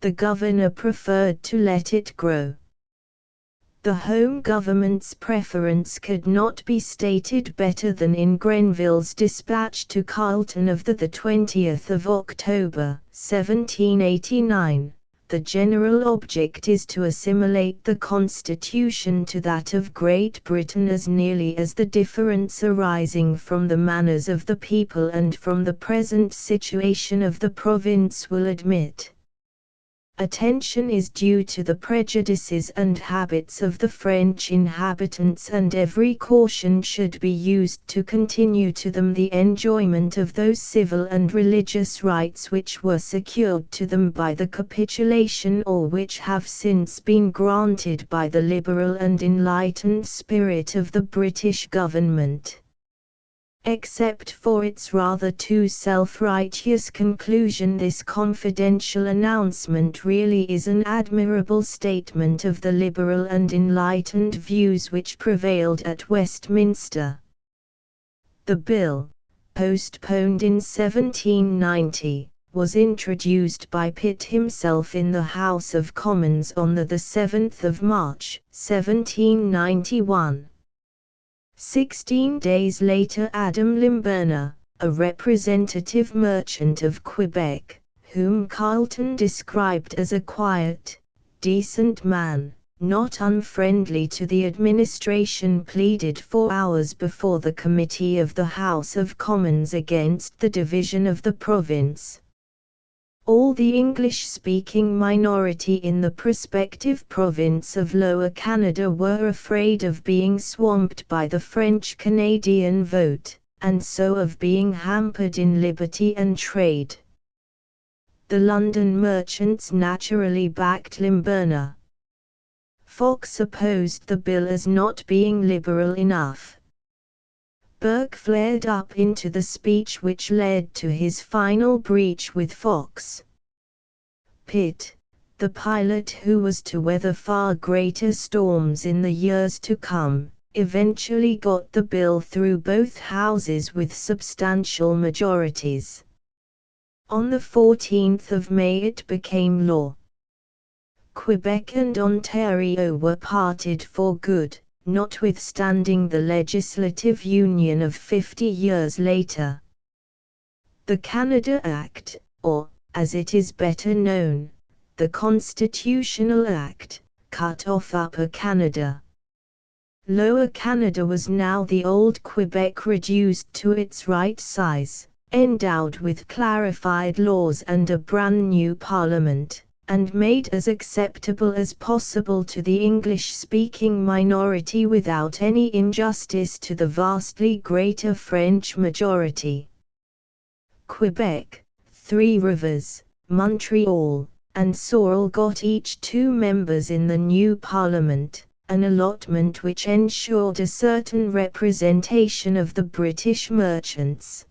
The governor preferred to let it grow. The home government's preference could not be stated better than in Grenville's dispatch to Carleton of the 20th of October, 1789. The general object is to assimilate the Constitution to that of Great Britain as nearly as the difference arising from the manners of the people and from the present situation of the province will admit. Attention is due to the prejudices and habits of the French inhabitants, and every caution should be used to continue to them the enjoyment of those civil and religious rights which were secured to them by the capitulation or which have since been granted by the liberal and enlightened spirit of the British government. Except for its rather too self-righteous conclusion, this confidential announcement really is an admirable statement of the liberal and enlightened views which prevailed at Westminster. The bill, postponed in 1790, was introduced by Pitt himself in the House of Commons on the 7th of March, 1791. 16 days later Adam Limburner, a representative merchant of Quebec, whom Carleton described as a quiet, decent man, not unfriendly to the administration, pleaded for hours before the committee of the House of Commons against the division of the province. All the English-speaking minority in the prospective province of Lower Canada were afraid of being swamped by the French-Canadian vote, and so of being hampered in liberty and trade. The London merchants naturally backed Limburner. Fox opposed the bill as not being liberal enough. Burke flared up into the speech which led to his final breach with Fox. Pitt, the pilot who was to weather far greater storms in the years to come, eventually got the bill through both houses with substantial majorities. On the 14th of May it became law. Quebec and Ontario were parted for good, notwithstanding the legislative union of 50 years later. The Canada Act, or, as it is better known, the Constitutional Act, cut off Upper Canada. Lower Canada was now the old Quebec reduced to its right size, endowed with clarified laws and a brand new parliament, and made as acceptable as possible to the English-speaking minority without any injustice to the vastly greater French majority. Quebec, Three Rivers, Montreal, and Sorel got each 2 members in the new parliament, an allotment which ensured a certain representation of the British merchants.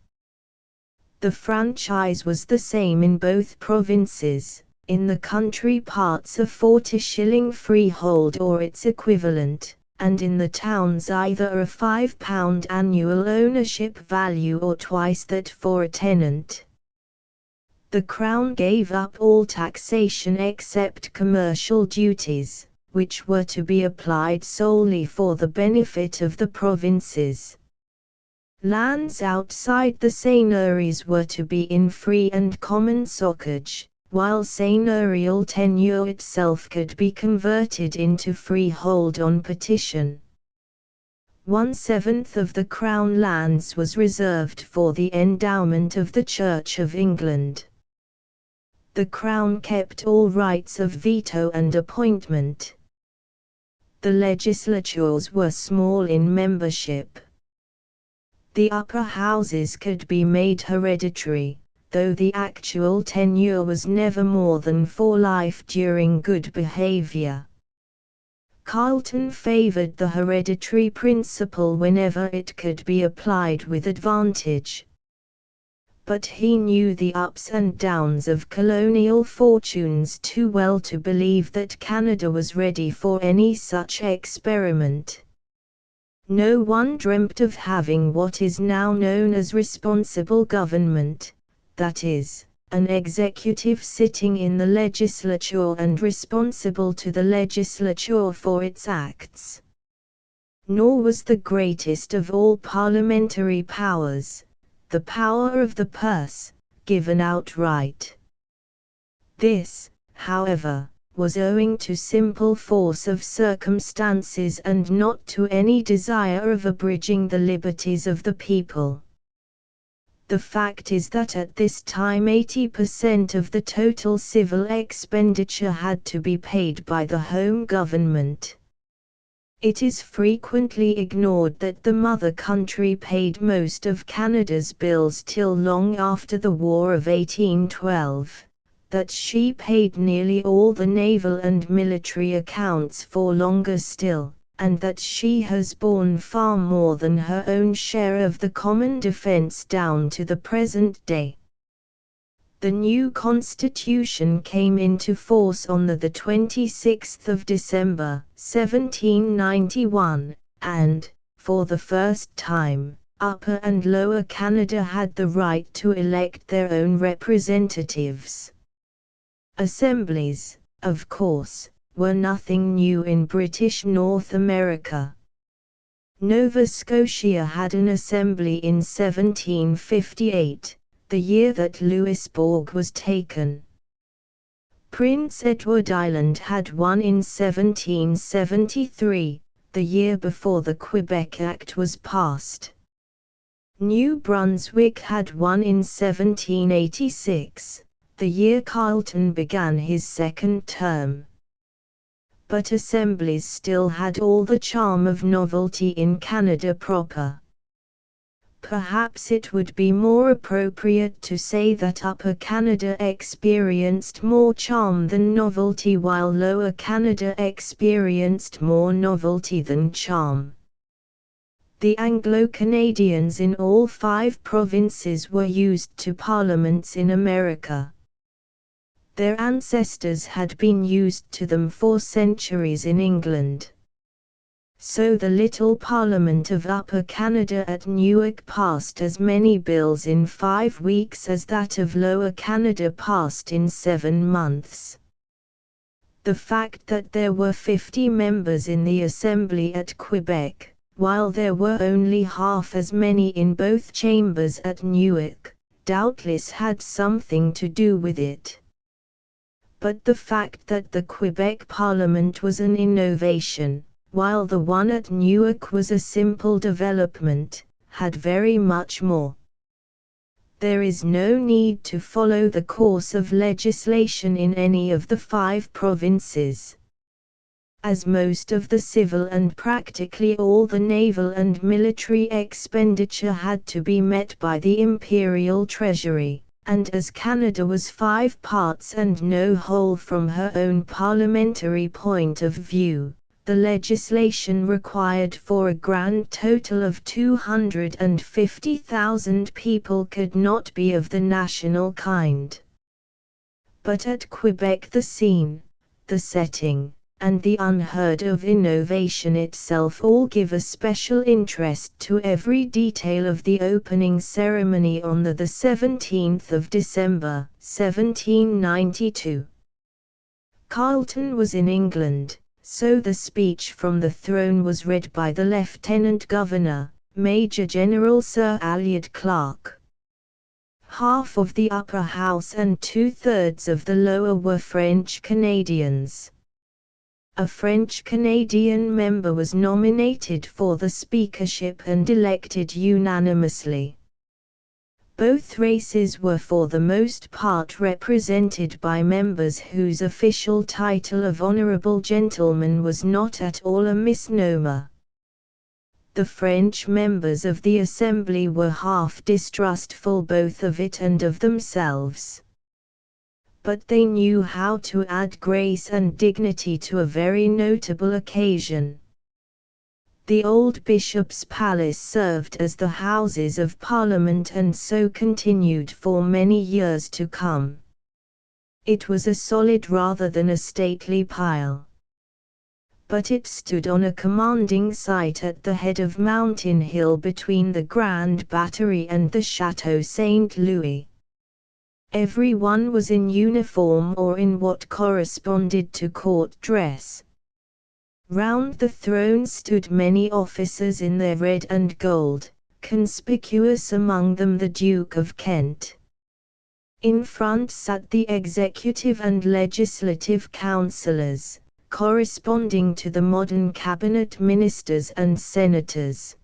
The franchise was the same in both provinces. In the country parts a 40 shilling freehold or its equivalent, and in the towns either a £5 annual ownership value or twice that for a tenant. The Crown gave up all taxation except commercial duties, which were to be applied solely for the benefit of the provinces. Lands outside the seigneuries were to be in free and common socage, while seigneurial tenure itself could be converted into freehold on petition. 1/7 of the Crown lands was reserved for the endowment of the Church of England. The Crown kept all rights of veto and appointment. The legislatures were small in membership. The upper houses could be made hereditary, though the actual tenure was never more than for life during good behavior. Carleton favored the hereditary principle whenever it could be applied with advantage. But he knew the ups and downs of colonial fortunes too well to believe that Canada was ready for any such experiment. No one dreamt of having what is now known as responsible government, that is, an executive sitting in the legislature and responsible to the legislature for its acts. Nor was the greatest of all parliamentary powers, the power of the purse, given outright. This, however, was owing to simple force of circumstances and not to any desire of abridging the liberties of the people. The fact is that at this time 80% of the total civil expenditure had to be paid by the home government. It is frequently ignored that the mother country paid most of Canada's bills till long after the War of 1812, that she paid nearly all the naval and military accounts for longer still, and that she has borne far more than her own share of the common defense down to the present day. The new constitution came into force on the 26th of December, 1791, and, for the first time, Upper and Lower Canada had the right to elect their own representatives. Assemblies, of course, were nothing new in British North America. Nova Scotia had an assembly in 1758. The year that Louisbourg was taken. Prince Edward Island had one in 1773, the year before the Quebec Act was passed. New Brunswick had one in 1786, the year Carleton began his second term. But assemblies still had all the charm of novelty in Canada proper. Perhaps it would be more appropriate to say that Upper Canada experienced more charm than novelty while Lower Canada experienced more novelty than charm. The Anglo-Canadians in all 5 provinces were used to parliaments in America. Their ancestors had been used to them for centuries in England. So the little Parliament of Upper Canada at Newark passed as many bills in 5 weeks as that of Lower Canada passed in 7 months. The fact that there were 50 members in the Assembly at Quebec, while there were only half as many in both chambers at Newark, doubtless had something to do with it. But the fact that the Quebec Parliament was an innovation, while the one at Newark was a simple development, had very much more. There is no need to follow the course of legislation in any of the 5 provinces. As most of the civil and practically all the naval and military expenditure had to be met by the imperial treasury, and as Canada was 5 parts and no whole from her own parliamentary point of view, the legislation required for a grand total of 250,000 people could not be of the national kind. But at Quebec the scene, the setting, and the unheard of innovation itself all give a special interest to every detail of the opening ceremony on the 17th of December, 1792. Carleton was in England, so the speech from the throne was read by the Lieutenant Governor, Major General Sir Alyard Clark. Half of the upper house and 2/3 of the lower were French Canadians. A French Canadian member was nominated for the speakership and elected unanimously. Both races were for the most part represented by members whose official title of Honourable Gentleman was not at all a misnomer. The French members of the Assembly were half distrustful both of it and of themselves. But they knew how to add grace and dignity to a very notable occasion. The old Bishop's Palace served as the Houses of Parliament and so continued for many years to come. It was a solid rather than a stately pile. But it stood on a commanding site at the head of Mountain Hill between the Grand Battery and the Château St. Louis. Every one was in uniform or in what corresponded to court dress. Round the throne stood many officers in their red and gold, conspicuous among them the Duke of Kent. In front sat the executive and legislative councillors, corresponding to the modern cabinet ministers and senators.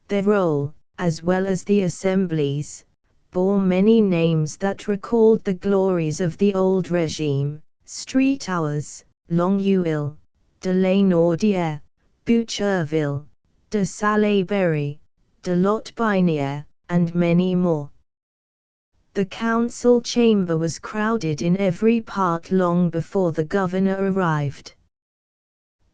Their roll, as well as the assemblies, bore many names that recalled the glories of the old regime: Streetowers, Longueuil, de Laynaudière, Boucherville, de Salaberry, de Lotbinière, and many more. The council chamber was crowded in every part long before the governor arrived.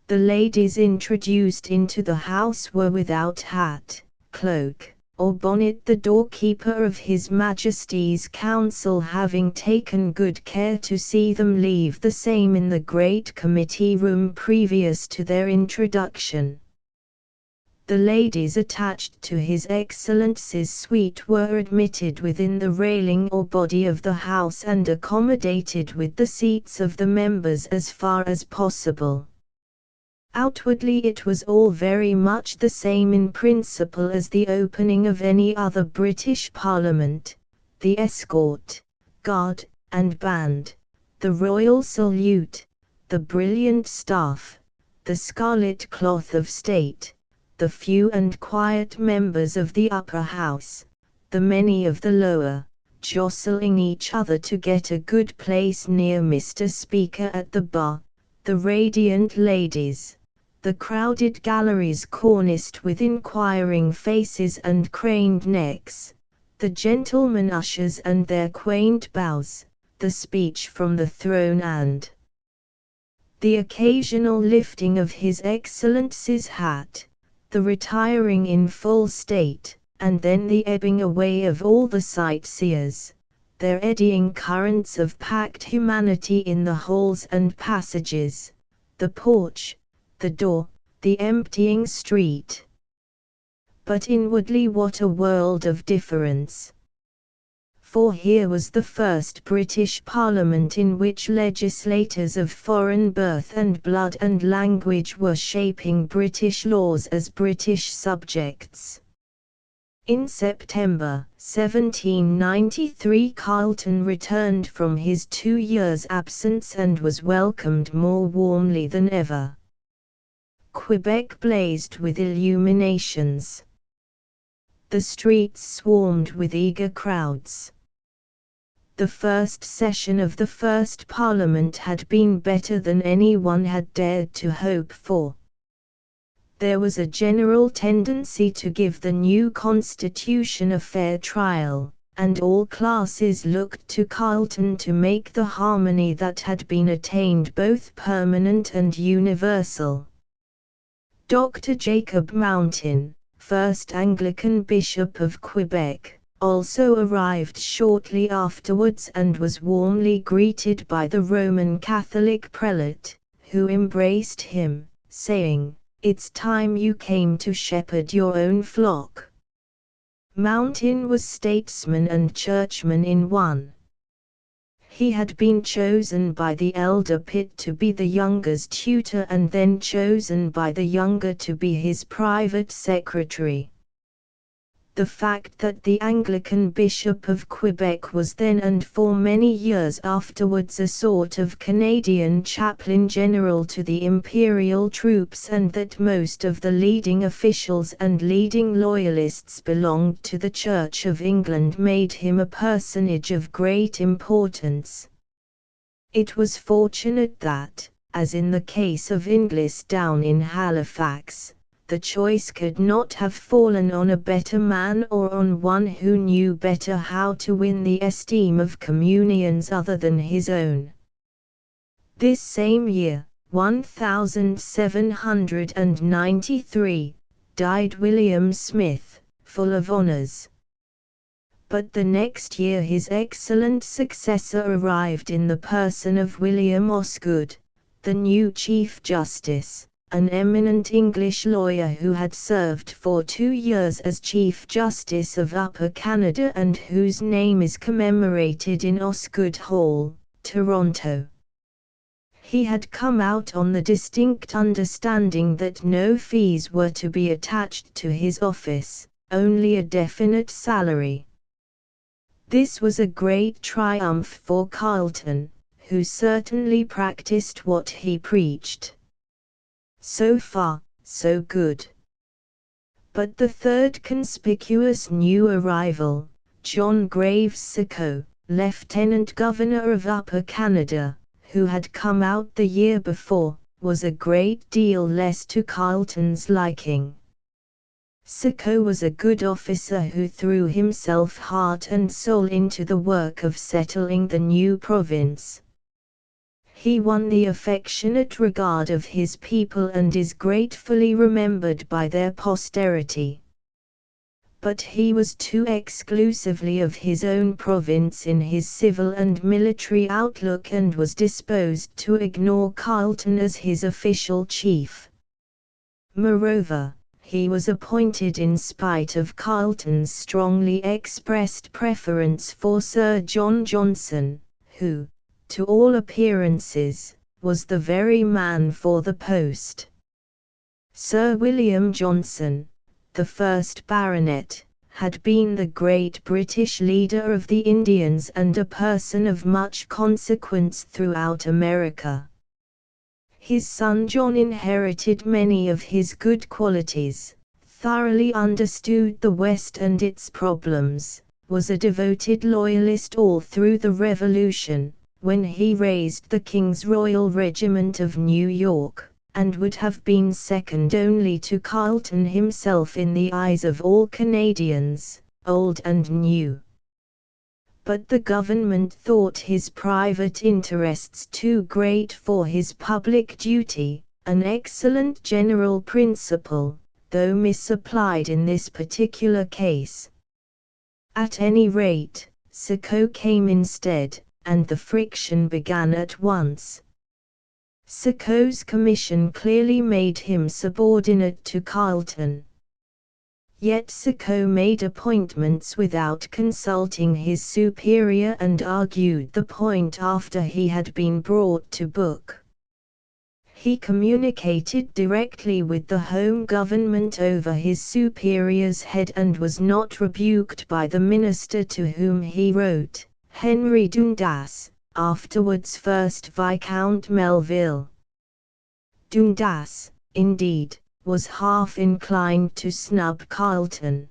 The ladies introduced into the house were without hat, cloak, or bonnet, the doorkeeper of His Majesty's Council having taken good care to see them leave the same in the great committee room previous to their introduction. The ladies attached to His Excellency's suite were admitted within the railing or body of the house and accommodated with the seats of the members as far as possible. Outwardly it was all very much the same in principle as the opening of any other British Parliament: the escort, guard, and band, the royal salute, the brilliant staff, the scarlet cloth of state, the few and quiet members of the upper house, the many of the lower, jostling each other to get a good place near Mr. Speaker at the bar, the radiant ladies, the crowded galleries corniced with inquiring faces and craned necks, the gentlemen ushers and their quaint bows, the speech from the throne and the occasional lifting of His Excellency's hat, the retiring in full state, and then the ebbing away of all the sightseers, their eddying currents of packed humanity in the halls and passages, the porch, the door, the emptying street. But inwardly what a world of difference! For here was the first British Parliament in which legislators of foreign birth and blood and language were shaping British laws as British subjects. In September 1793 Carleton returned from his 2 years' absence and was welcomed more warmly than ever. Quebec blazed with illuminations. The streets swarmed with eager crowds. The first session of the first Parliament had been better than anyone had dared to hope for. There was a general tendency to give the new constitution a fair trial, and all classes looked to Carleton to make the harmony that had been attained both permanent and universal. Dr. Jacob Mountain, first Anglican Bishop of Quebec, also arrived shortly afterwards and was warmly greeted by the Roman Catholic prelate, who embraced him, saying, "It's time you came to shepherd your own flock." Mountain was statesman and churchman in one. He had been chosen by the elder Pitt to be the younger's tutor and then chosen by the younger to be his private secretary. The fact that the Anglican Bishop of Quebec was then and for many years afterwards a sort of Canadian chaplain general to the imperial troops and that most of the leading officials and leading loyalists belonged to the Church of England made him a personage of great importance. It was fortunate that, as in the case of Inglis down in Halifax, the choice could not have fallen on a better man or on one who knew better how to win the esteem of communions other than his own. This same year, 1793, died William Smith, full of honours. But the next year his excellent successor arrived in the person of William Osgood, the new Chief Justice, an eminent English lawyer who had served for 2 years as Chief Justice of Upper Canada and whose name is commemorated in Osgood Hall, Toronto. He had come out on the distinct understanding that no fees were to be attached to his office, only a definite salary. This was a great triumph for Carleton, who certainly practiced what he preached. So far, so good. But the third conspicuous new arrival, John Graves Sicko, Lieutenant Governor of Upper Canada, who had come out the year before, was a great deal less to Carleton's liking. Sicko was a good officer who threw himself heart and soul into the work of settling the new province. He won the affectionate regard of his people and is gratefully remembered by their posterity. But he was too exclusively of his own province in his civil and military outlook and was disposed to ignore Carleton as his official chief. Moreover, he was appointed in spite of Carleton's strongly expressed preference for Sir John Johnson, who, to all appearances, was the very man for the post. Sir William Johnson, the first baronet, had been the great British leader of the Indians and a person of much consequence throughout America. His son John inherited many of his good qualities, thoroughly understood the West and its problems, was a devoted loyalist all through the Revolution, when he raised the King's Royal Regiment of New York, and would have been second only to Carleton himself in the eyes of all Canadians, old and new. But the government thought his private interests too great for his public duty, an excellent general principle, though misapplied in this particular case. At any rate, Sicko came instead, and the friction began at once. Sicko's commission clearly made him subordinate to Carleton. Yet Sicko made appointments without consulting his superior and argued the point after he had been brought to book. He communicated directly with the home government over his superior's head and was not rebuked by the minister to whom he wrote, Henry Dundas, afterwards 1st Viscount Melville. Dundas, indeed, was half inclined to snub Carleton.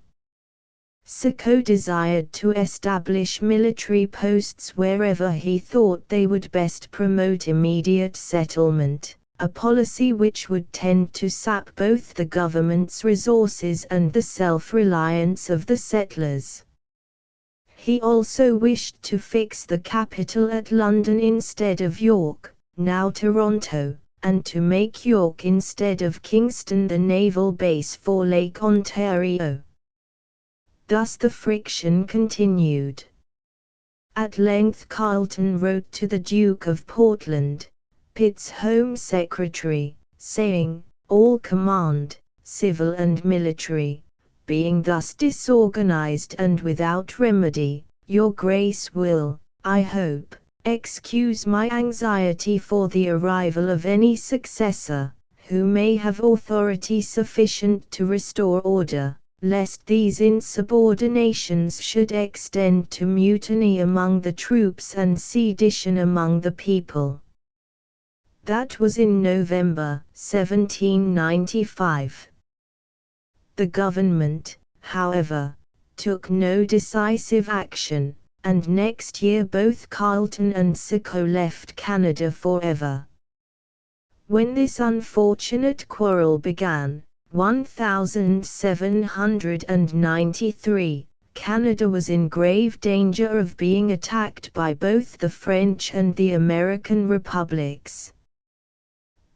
Sicko desired to establish military posts wherever he thought they would best promote immediate settlement, a policy which would tend to sap both the government's resources and the self-reliance of the settlers. He also wished to fix the capital at London instead of York, now Toronto, and to make York instead of Kingston the naval base for Lake Ontario. Thus the friction continued. At length Carleton wrote to the Duke of Portland, Pitt's Home Secretary, saying, "All command, civil and military, being thus disorganized and without remedy, your Grace will, I hope, excuse my anxiety for the arrival of any successor, who may have authority sufficient to restore order, lest these insubordinations should extend to mutiny among the troops and sedition among the people." That was in November 1795. The government, however, took no decisive action, and next year both Carleton and Saco left Canada forever. When this unfortunate quarrel began, 1793, Canada was in grave danger of being attacked by both the French and the American republics.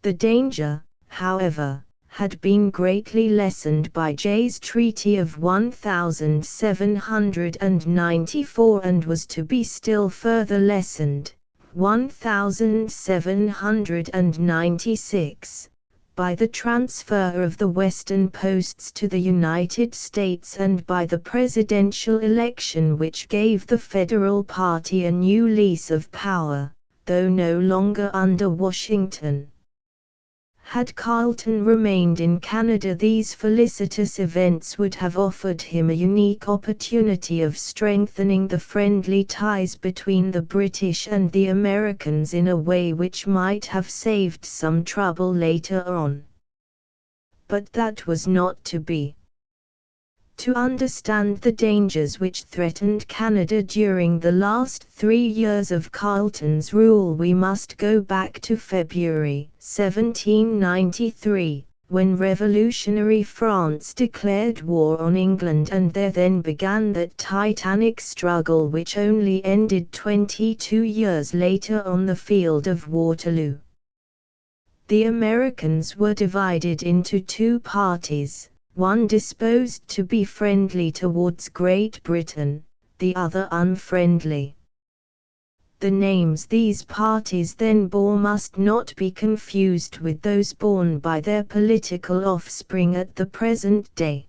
The danger, however, had been greatly lessened by Jay's Treaty of 1794 and was to be still further lessened, 1796, by the transfer of the western posts to the United States and by the presidential election which gave the Federal Party a new lease of power, though no longer under Washington. Had Carleton remained in Canada, these felicitous events would have offered him a unique opportunity of strengthening the friendly ties between the British and the Americans in a way which might have saved some trouble later on. But that was not to be. To understand the dangers which threatened Canada during the last 3 years of Carleton's rule, we must go back to February 1793, when revolutionary France declared war on England, and there then began that titanic struggle which only ended 22 years later on the field of Waterloo. The Americans were divided into two parties, one disposed to be friendly towards Great Britain, the other unfriendly. The names these parties then bore must not be confused with those borne by their political offspring at the present day.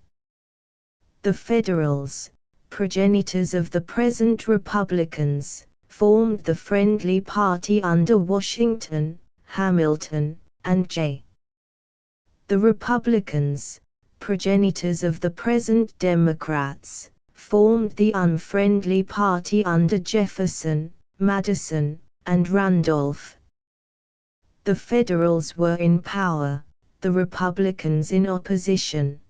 The Federals, progenitors of the present Republicans, formed the friendly party under Washington, Hamilton, and Jay. The Republicans, progenitors of the present Democrats, formed the unfriendly party under Jefferson, Madison, and Randolph. The Federals were in power, the Republicans in opposition.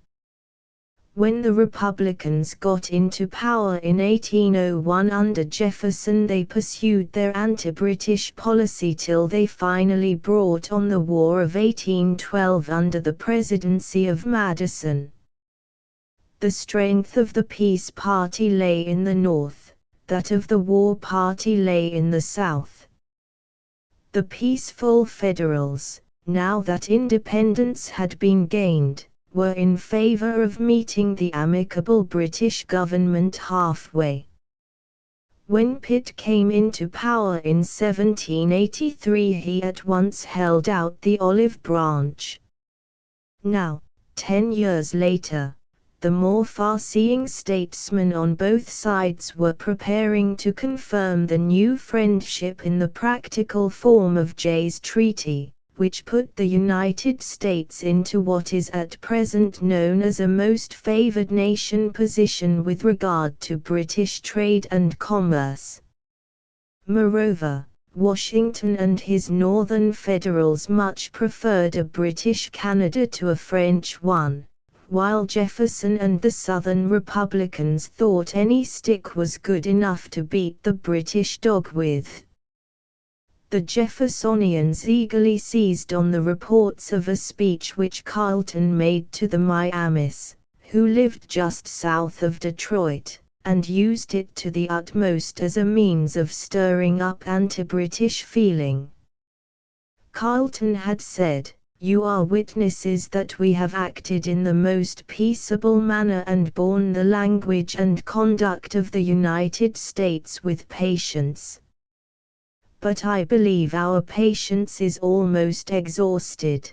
When the Republicans got into power in 1801 under Jefferson, they pursued their anti-British policy till they finally brought on the War of 1812 under the presidency of Madison. The strength of the peace party lay in the North, that of the war party lay in the South. The peaceful Federals, now that independence had been gained, were in favor of meeting the amicable British government halfway. When Pitt came into power in 1783, he at once held out the olive branch. Now, 10 years later, the more far-seeing statesmen on both sides were preparing to confirm the new friendship in the practical form of Jay's Treaty, which put the United States into what is at present known as a most favored nation position with regard to British trade and commerce. Moreover, Washington and his Northern Federals much preferred a British Canada to a French one, while Jefferson and the Southern Republicans thought any stick was good enough to beat the British dog with. The Jeffersonians eagerly seized on the reports of a speech which Carleton made to the Miamis, who lived just south of Detroit, and used it to the utmost as a means of stirring up anti-British feeling. Carleton had said, "You are witnesses that we have acted in the most peaceable manner and borne the language and conduct of the United States with patience. but I believe our patience is almost exhausted.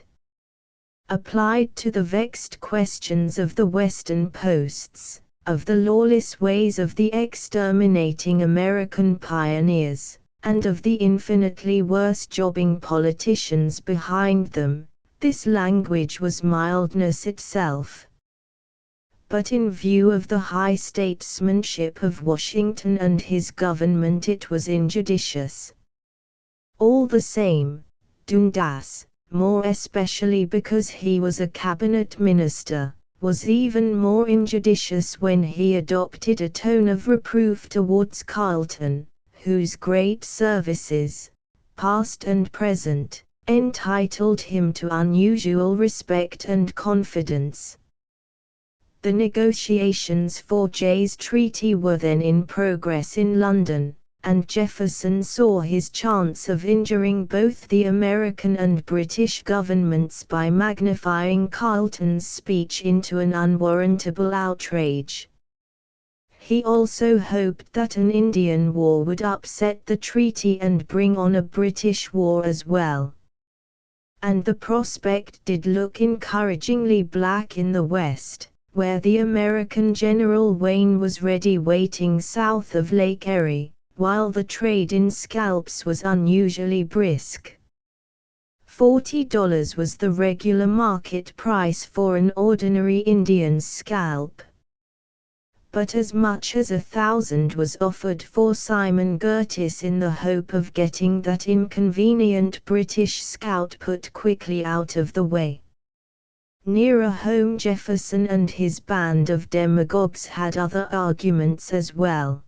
Applied to the vexed questions of the Western posts, of the lawless ways of the exterminating American pioneers, and of the infinitely worse jobbing politicians behind them, this language was mildness itself. But in view of the high statesmanship of Washington and his government it was injudicious. All the same, Dundas, more especially because he was a cabinet minister, was even more injudicious when he adopted a tone of reproof towards Carleton, whose great services, past and present, entitled him to unusual respect and confidence. The negotiations for Jay's Treaty were then in progress in London, and Jefferson saw his chance of injuring both the American and British governments by magnifying Carleton's speech into an unwarrantable outrage. He also hoped that an Indian war would upset the treaty and bring on a British war as well. And the prospect did look encouragingly black in the West, where the American General Wayne was ready waiting south of Lake Erie, while the trade in scalps was unusually brisk. $40 was the regular market price for an ordinary Indian's scalp. But as much as 1,000 was offered for Simon Curtis in the hope of getting that inconvenient British scout put quickly out of the way. Nearer home, Jefferson and his band of demagogues had other arguments as well.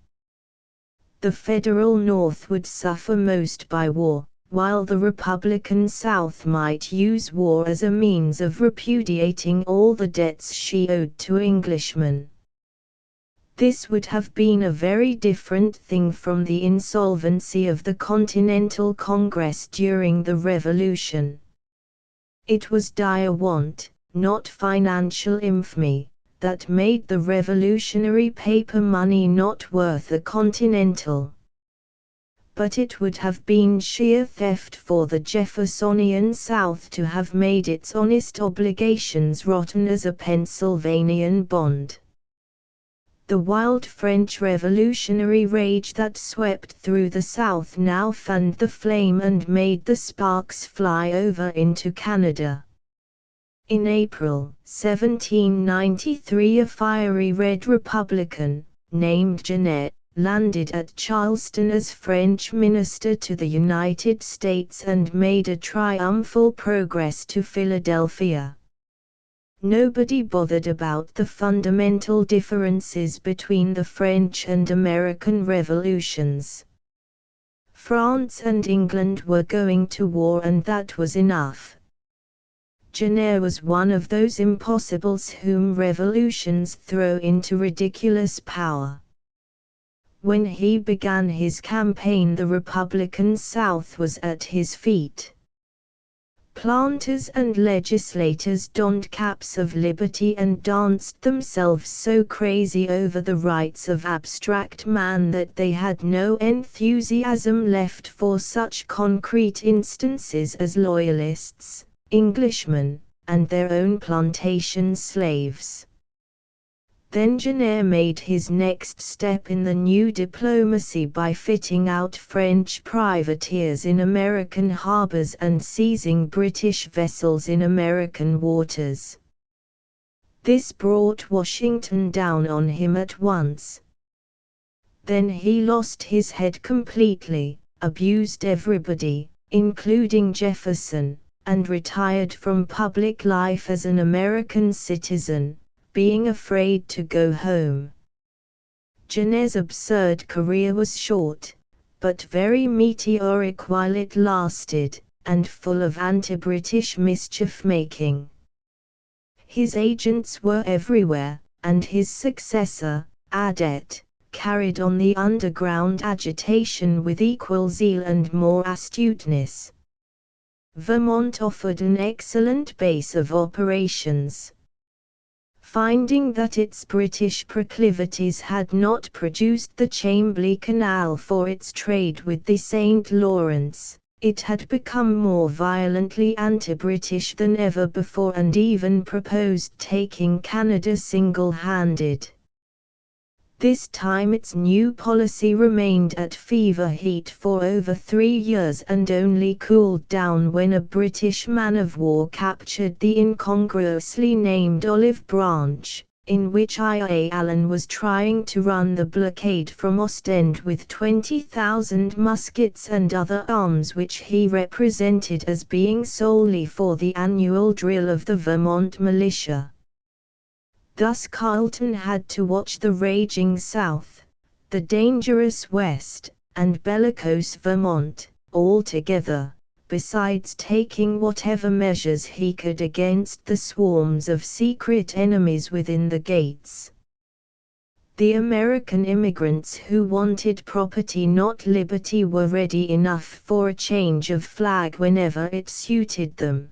The Federal North would suffer most by war, while the Republican South might use war as a means of repudiating all the debts she owed to Englishmen. This would have been a very different thing from the insolvency of the Continental Congress during the Revolution. It was dire want, not financial infamy, that made the revolutionary paper money not worth a Continental. But it would have been sheer theft for the Jeffersonian South to have made its honest obligations rotten as a Pennsylvanian bond. The wild French revolutionary rage that swept through the South now fanned the flame and made the sparks fly over into Canada. In April 1793, a fiery red Republican, named Genet, landed at Charleston as French minister to the United States and made a triumphal progress to Philadelphia. Nobody bothered about the fundamental differences between the French and American revolutions. France and England were going to war and that was enough. Genet was one of those impossibles whom revolutions throw into ridiculous power. When he began his campaign, the Republican South was at his feet. Planters and legislators donned caps of liberty and danced themselves so crazy over the rights of abstract man that they had no enthusiasm left for such concrete instances as loyalists, Englishmen, and their own plantation slaves. Then Genet made his next step in the new diplomacy by fitting out French privateers in American harbors and seizing British vessels in American waters. This brought Washington down on him at once. Then he lost his head completely, abused everybody, including Jefferson, and retired from public life as an American citizen, being afraid to go home. Genet's absurd career was short, but very meteoric while it lasted, and full of anti-British mischief-making. His agents were everywhere, and his successor, Adet, carried on the underground agitation with equal zeal and more astuteness. Vermont offered an excellent base of operations. Finding that its British proclivities had not produced the Chambly Canal for its trade with the St. Lawrence, it had become more violently anti-British than ever before and even proposed taking Canada single-handed. This time its new policy remained at fever heat for over 3 years and only cooled down when a British man-of-war captured the incongruously named Olive Branch, in which I.A. Allen was trying to run the blockade from Ostend with 20,000 muskets and other arms which he represented as being solely for the annual drill of the Vermont militia. Thus Carleton had to watch the raging South, the dangerous West, and bellicose Vermont, all together, besides taking whatever measures he could against the swarms of secret enemies within the gates. The American immigrants who wanted property not liberty were ready enough for a change of flag whenever it suited them.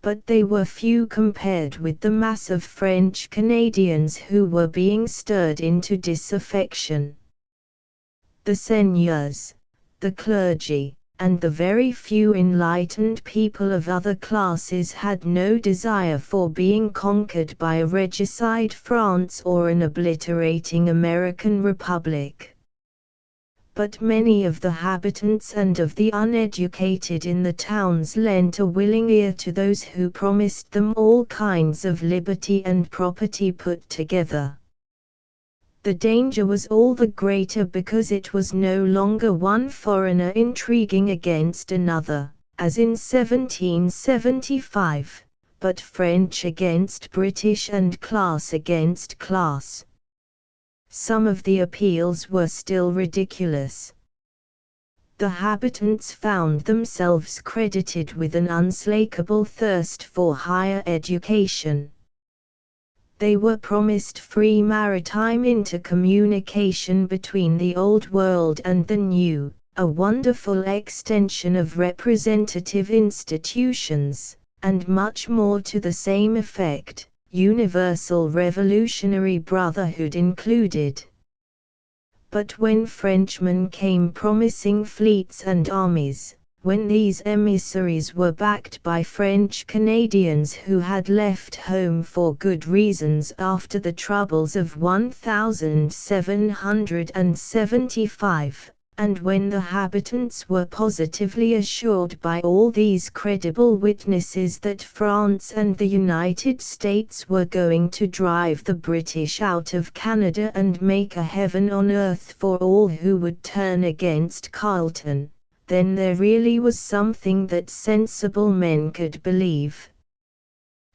But they were few compared with the mass of French Canadians who were being stirred into disaffection. The seigneurs, the clergy, and the very few enlightened people of other classes had no desire for being conquered by a regicide France or an obliterating American republic. But many of the habitants and of the uneducated in the towns lent a willing ear to those who promised them all kinds of liberty and property put together. The danger was all the greater because it was no longer one foreigner intriguing against another, as in 1775, but French against British and class against class. Some of the appeals were still ridiculous. The habitants found themselves credited with an unslakable thirst for higher education. They were promised free maritime intercommunication between the Old World and the New, a wonderful extension of representative institutions, and much more to the same effect. Universal revolutionary brotherhood included. But when Frenchmen came promising fleets and armies, when these emissaries were backed by French Canadians who had left home for good reasons after the troubles of 1775, and when the habitants were positively assured by all these credible witnesses that France and the United States were going to drive the British out of Canada and make a heaven on earth for all who would turn against Carleton, then there really was something that sensible men could believe.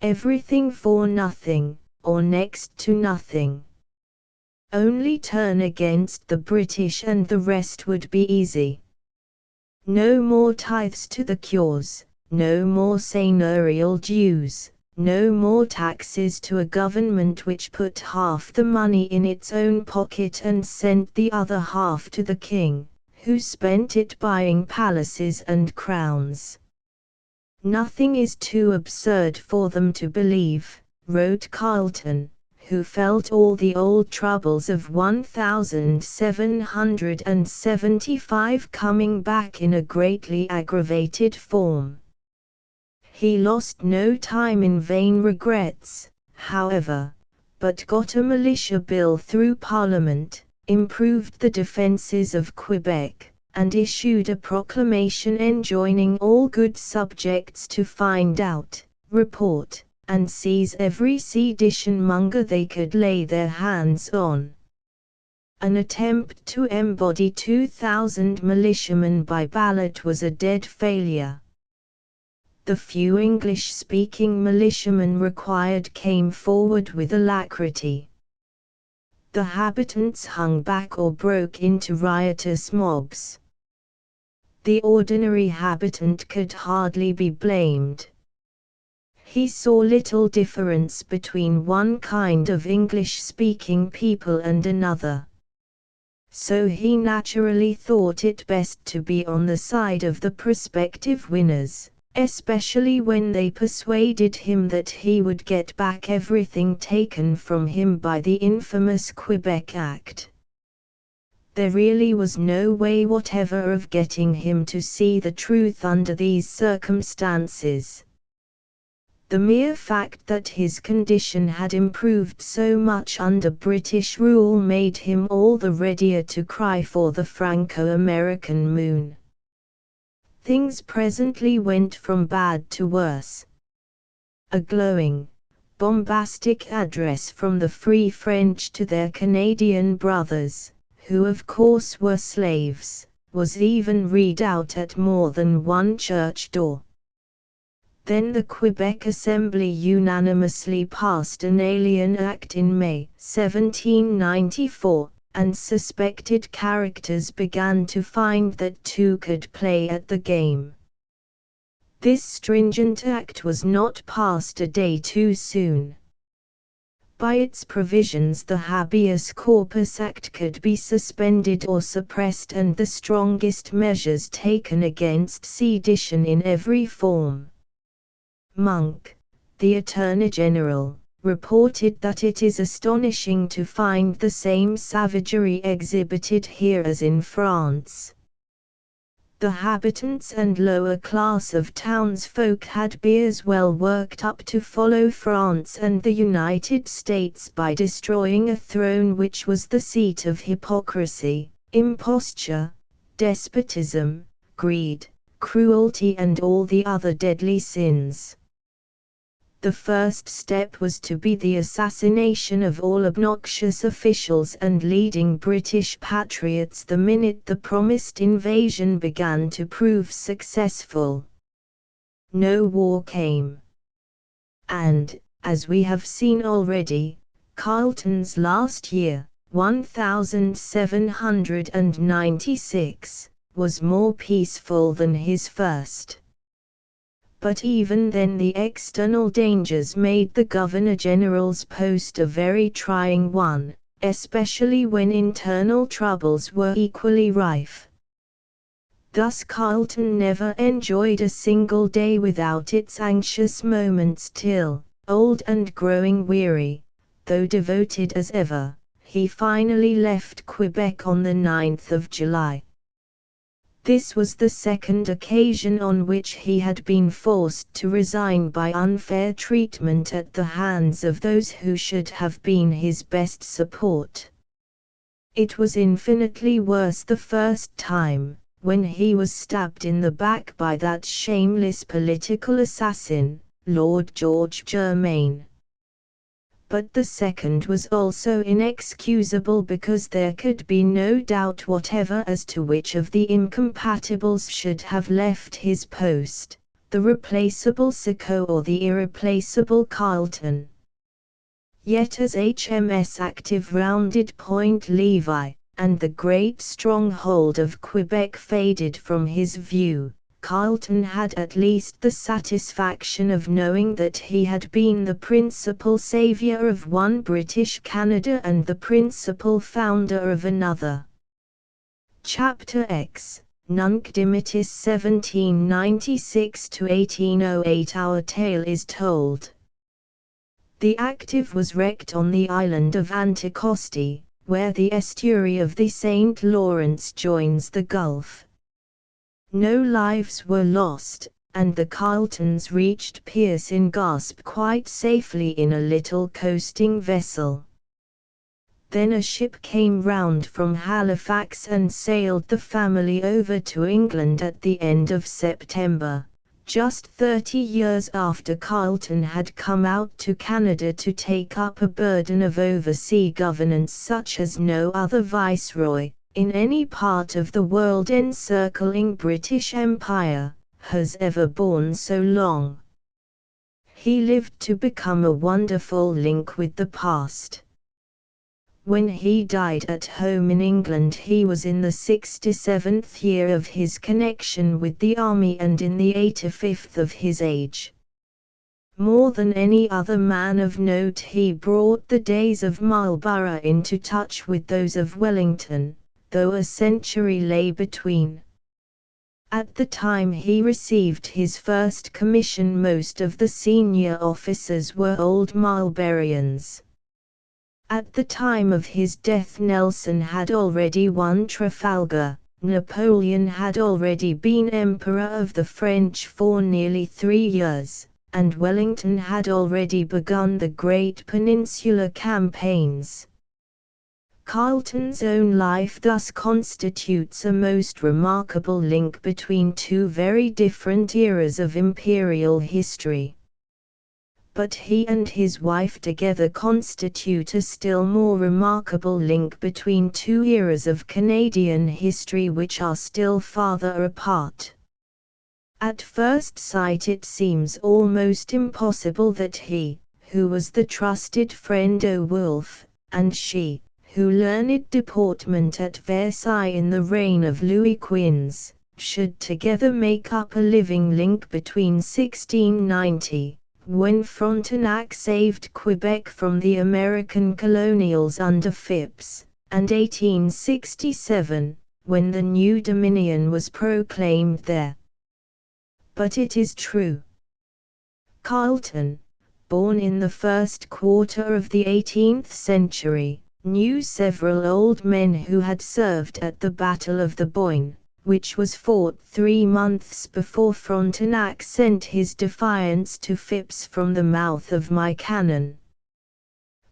Everything for nothing, or next to nothing. Only turn against the British and the rest would be easy. No more tithes to the cures, no more seigneurial dues, no more taxes to a government which put half the money in its own pocket and sent the other half to the king, who spent it buying palaces and crowns. Nothing is too absurd for them to believe, wrote Carleton, who felt all the old troubles of 1775 coming back in a greatly aggravated form. He lost no time in vain regrets, however, but got a militia bill through Parliament, improved the defences of Quebec, and issued a proclamation enjoining all good subjects to find out, report, and seize every sedition-monger they could lay their hands on. An attempt to embody 2,000 militiamen by ballot was a dead failure. The few English-speaking militiamen required came forward with alacrity. The habitants hung back or broke into riotous mobs. The ordinary habitant could hardly be blamed. He saw little difference between one kind of English-speaking people and another. So he naturally thought it best to be on the side of the prospective winners, especially when they persuaded him that he would get back everything taken from him by the infamous Quebec Act. There really was no way whatever of getting him to see the truth under these circumstances. The mere fact that his condition had improved so much under British rule made him all the readier to cry for the Franco-American moon. Things presently went from bad to worse. A glowing, bombastic address from the Free French to their Canadian brothers, who of course were slaves, was even read out at more than one church door. Then the Quebec Assembly unanimously passed an Alien Act in May 1794, and suspected characters began to find that two could play at the game. This stringent act was not passed a day too soon. By its provisions the Habeas Corpus Act could be suspended or suppressed and the strongest measures taken against sedition in every form. Monk, the Attorney General, reported that it is astonishing to find the same savagery exhibited here as in France. The habitants and lower class of townsfolk had beers well worked up to follow France and the United States by destroying a throne which was the seat of hypocrisy, imposture, despotism, greed, cruelty and all the other deadly sins. The first step was to be the assassination of all obnoxious officials and leading British patriots the minute the promised invasion began to prove successful. No war came. And, as we have seen already, Carleton's last year, 1796, was more peaceful than his first. But even then the external dangers made the Governor-General's post a very trying one, especially when internal troubles were equally rife. Thus Carleton never enjoyed a single day without its anxious moments till, old and growing weary, though devoted as ever, he finally left Quebec on the 9th of July. This was the second occasion on which he had been forced to resign by unfair treatment at the hands of those who should have been his best support. It was infinitely worse the first time, when he was stabbed in the back by that shameless political assassin, Lord George Germain. But the second was also inexcusable because there could be no doubt whatever as to which of the incompatibles should have left his post, the replaceable Sicot or the irreplaceable Carleton. Yet as HMS Active rounded Point Levi, and the great stronghold of Quebec faded from his view, Carleton had at least the satisfaction of knowing that he had been the principal savior of one British Canada and the principal founder of another. Chapter X, Nunc Dimittis 1796–1808. Our tale is told. The Active was wrecked on the island of Anticosti, where the estuary of the St. Lawrence joins the Gulf. No lives were lost, and the Carletons reached Pierce in Gaspe quite safely in a little coasting vessel. Then a ship came round from Halifax and sailed the family over to England at the end of September, just 30 years after Carleton had come out to Canada to take up a burden of oversea governance such as no other viceroy, in any part of the world encircling British Empire, has ever borne so long. He lived to become a wonderful link with the past. When he died at home in England he was in the 67th year of his connection with the army and in the 85th of his age. More than any other man of note he brought the days of Marlborough into touch with those of Wellington, though a century lay between. At the time he received his first commission, most of the senior officers were old Marlburians. At the time of his death Nelson had already won Trafalgar, Napoleon had already been Emperor of the French for nearly 3 years, and Wellington had already begun the great Peninsular campaigns. Carleton's own life thus constitutes a most remarkable link between two very different eras of imperial history. But he and his wife together constitute a still more remarkable link between two eras of Canadian history which are still farther apart. At first sight it seems almost impossible that he, who was the trusted friend of Wolfe, and she, who learned deportment at Versailles in the reign of Louis Quinze, should together make up a living link between 1690, when Frontenac saved Quebec from the American colonials under Phips, and 1867, when the new Dominion was proclaimed there. But it is true. Carleton, born in the first quarter of the 18th century, knew several old men who had served at the Battle of the Boyne, which was fought 3 months before Frontenac sent his defiance to Phips from the mouth of my cannon.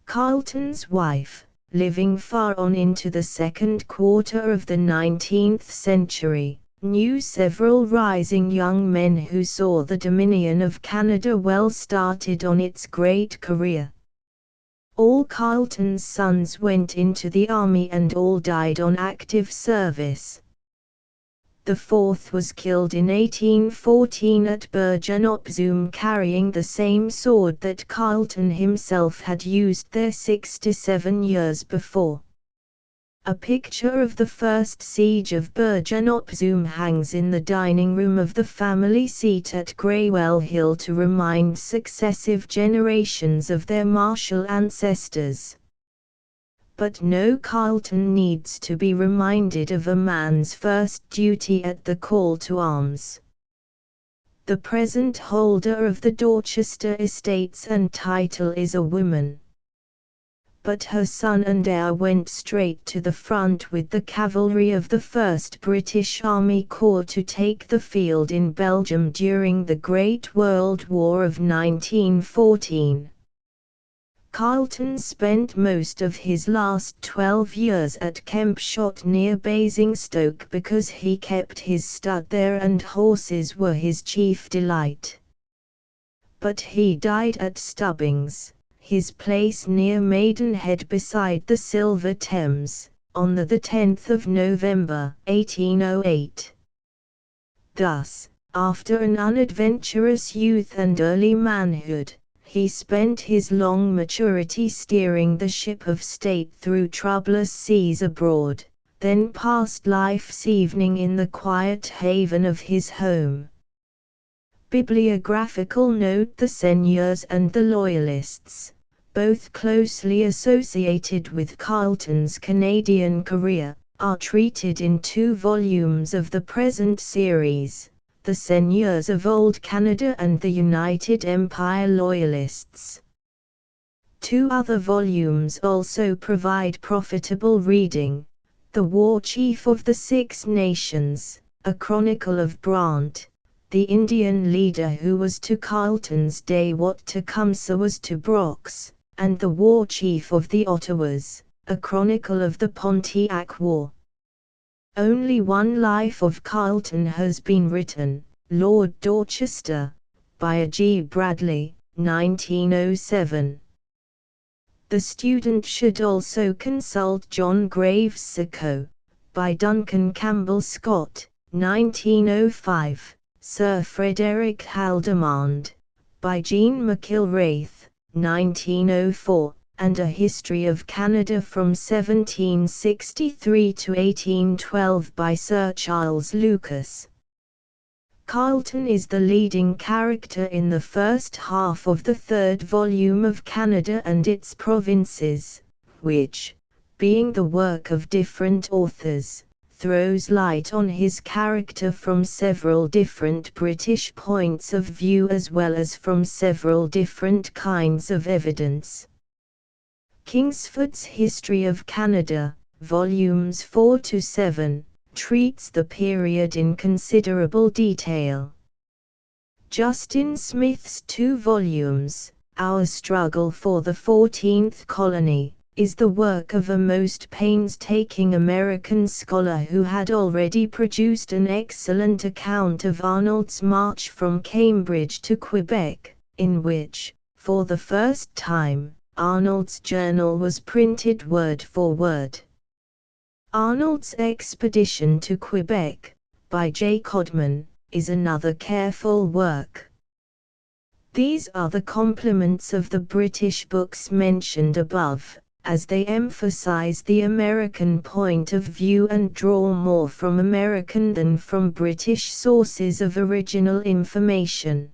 Carleton's wife, living far on into the second quarter of the 19th century, knew several rising young men who saw the Dominion of Canada well started on its great career. All Carleton's sons went into the army and all died on active service. The fourth was killed in 1814 at Bergen-op-Zoom carrying the same sword that Carleton himself had used there 6 to 7 years before. A picture of the first siege of Bergen-op-Zoom hangs in the dining room of the family seat at Greywell Hill to remind successive generations of their martial ancestors. But no Carleton needs to be reminded of a man's first duty at the call to arms. The present holder of the Dorchester estates and title is a woman. But her son and heir went straight to the front with the cavalry of the 1st British Army Corps to take the field in Belgium during the Great World War of 1914. Carleton spent most of his last 12 years at Kempshot near Basingstoke because he kept his stud there and horses were his chief delight. But he died at Stubbings, his place near Maidenhead beside the Silver Thames, on the 10th of November, 1808. Thus, after an unadventurous youth and early manhood, he spent his long maturity steering the ship of state through troublous seas abroad, then passed life's evening in the quiet haven of his home. Bibliographical note: the Seigneurs and the Loyalists, both closely associated with Carleton's Canadian career, are treated in 2 volumes of the present series, The Seigneurs of Old Canada and the United Empire Loyalists. 2 other volumes also provide profitable reading: The War Chief of the Six Nations, A Chronicle of Brant, the Indian leader who was to Carleton's day what Tecumseh was to Brock's, and The War Chief of the Ottawas, A Chronicle of the Pontiac War. Only one life of Carleton has been written, Lord Dorchester, by G. Bradley, 1907. The student should also consult John Graves' Sicko, by Duncan Campbell Scott, 1905, Sir Frederick Haldimand, by Jean McIlwraith, 1904, and A History of Canada from 1763 to 1812 by Sir Charles Lucas. Carleton is the leading character in the first half of the 3rd volume of Canada and its Provinces, which, being the work of different authors, throws light on his character from several different British points of view as well as from several different kinds of evidence. Kingsford's History of Canada, volumes 4 to 7, treats the period in considerable detail. Justin Smith's 2 volumes, Our Struggle for the 14th Colony, is the work of a most painstaking American scholar who had already produced an excellent account of Arnold's march from Cambridge to Quebec, in which, for the first time, Arnold's journal was printed word for word. Arnold's Expedition to Quebec, by J. Codman, is another careful work. These are the complements of the British books mentioned above, as they emphasize the American point of view and draw more from American than from British sources of original information.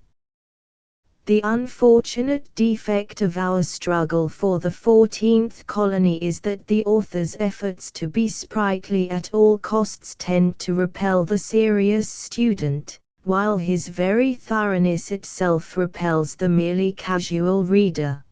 The unfortunate defect of Our Struggle for the 14th Colony is that the author's efforts to be sprightly at all costs tend to repel the serious student, while his very thoroughness itself repels the merely casual reader.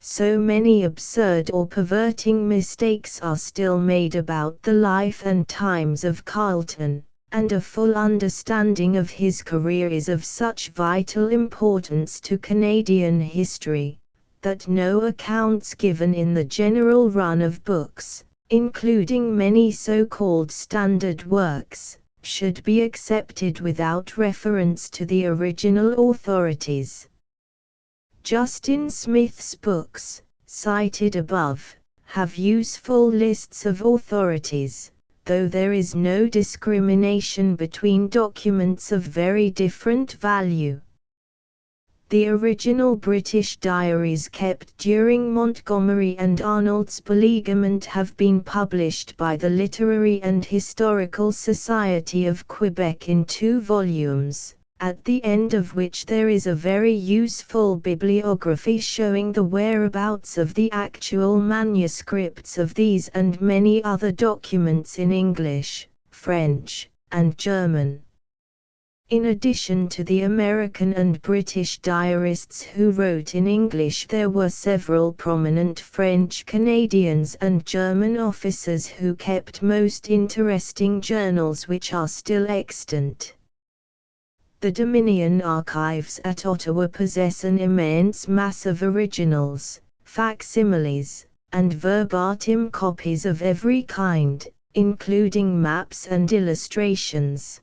So many absurd or perverting mistakes are still made about the life and times of Carleton, and a full understanding of his career is of such vital importance to Canadian history, that no accounts given in the general run of books, including many so-called standard works, should be accepted without reference to the original authorities. Justin Smith's books, cited above, have useful lists of authorities, though there is no discrimination between documents of very different value. The original British diaries kept during Montgomery and Arnold's beleaguerment have been published by the Literary and Historical Society of Quebec in 2 volumes, at the end of which there is a very useful bibliography showing the whereabouts of the actual manuscripts of these and many other documents in English, French, and German. In addition to the American and British diarists who wrote in English, there were several prominent French Canadians and German officers who kept most interesting journals which are still extant. The Dominion archives at Ottawa possess an immense mass of originals, facsimiles, and verbatim copies of every kind, including maps and illustrations.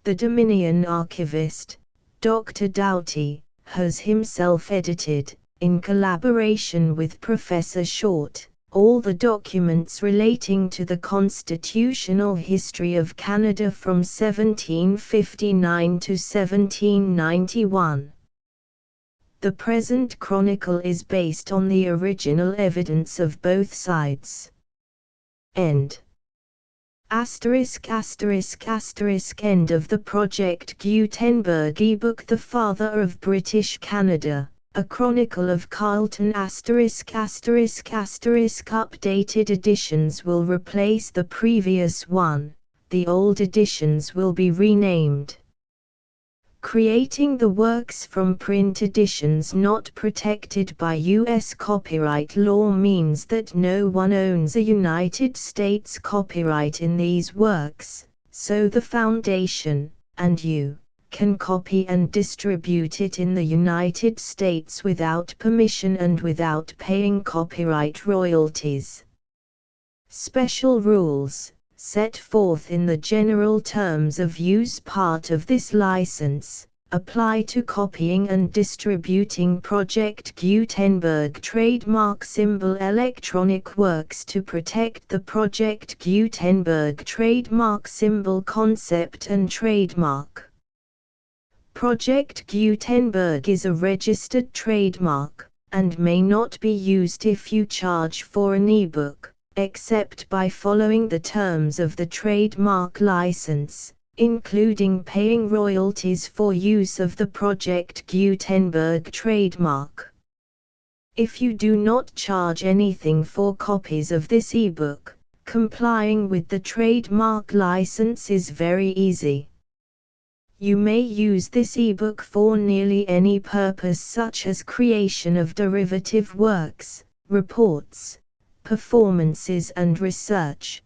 The Dominion archivist, Dr. Doughty, has himself edited, in collaboration with Professor Short, all the documents relating to the constitutional history of Canada from 1759 to 1791. The present chronicle is based on the original evidence of both sides. End. End of the Project Gutenberg ebook The Father of British Canada, A Chronicle of Carleton ******* Updated editions will replace the previous one, the old editions will be renamed. Creating the works from print editions not protected by U.S. copyright law means that no one owns a United States copyright in these works, so the Foundation, and you, can copy and distribute it in the United States without permission and without paying copyright royalties. Special rules, set forth in the general terms of use part of this license, apply to copying and distributing Project Gutenberg trademark symbol electronic works to protect the Project Gutenberg trademark symbol concept and trademark. Project Gutenberg is a registered trademark, and may not be used if you charge for an ebook, except by following the terms of the trademark license, including paying royalties for use of the Project Gutenberg trademark. If you do not charge anything for copies of this ebook, Complying with the trademark license is very easy. You may use this ebook for nearly any purpose, such as creation of derivative works, reports, performances and research.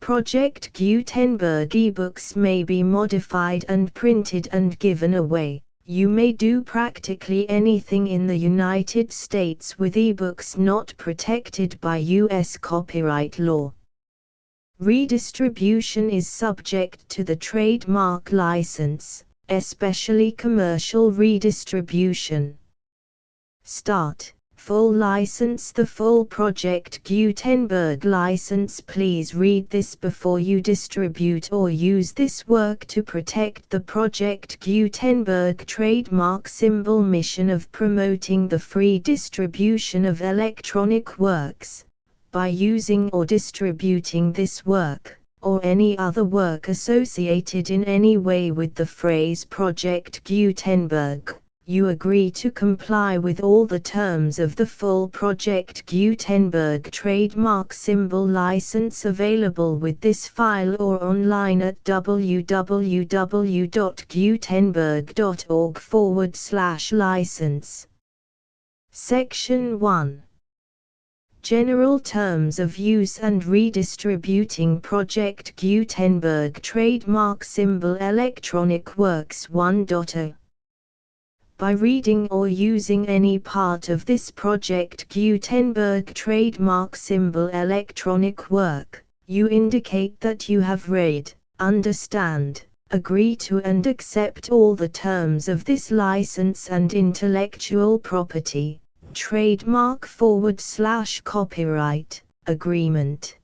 Project Gutenberg ebooks may be modified and printed and given away. You may do practically anything in the United States with ebooks not protected by U.S. copyright law. Redistribution is subject to the trademark license, especially commercial redistribution. Start. Full license. The full Project Gutenberg license. Please read this before you distribute or use this work to protect the Project Gutenberg trademark symbol mission of promoting the free distribution of electronic works. By using or distributing this work, or any other work associated in any way with the phrase Project Gutenberg, you agree to comply with all the terms of the full Project Gutenberg trademark symbol license available with this file or online at www.gutenberg.org/license. Section 1. General Terms of Use and Redistributing Project Gutenberg Trademark Symbol Electronic Works 1.0. By reading or using any part of this Project Gutenberg trademark symbol electronic work, you indicate that you have read, understand, agree to and accept all the terms of this license and intellectual property, trademark/copyright, agreement.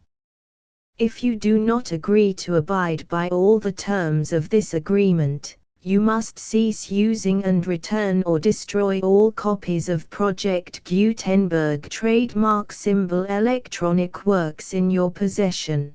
If you do not agree to abide by all the terms of this agreement, you must cease using and return or destroy all copies of Project Gutenberg trademark symbol electronic works in your possession.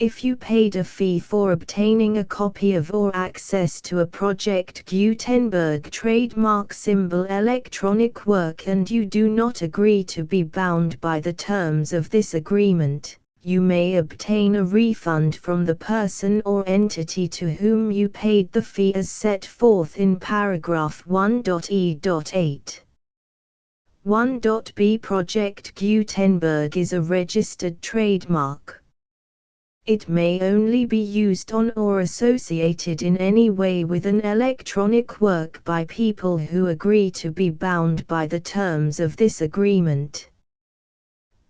If you paid a fee for obtaining a copy of or access to a Project Gutenberg trademark symbol electronic work and you do not agree to be bound by the terms of this agreement, you may obtain a refund from the person or entity to whom you paid the fee as set forth in paragraph 1.e.8. 1.b. Project Gutenberg is a registered trademark. It may only be used on or associated in any way with an electronic work by people who agree to be bound by the terms of this agreement.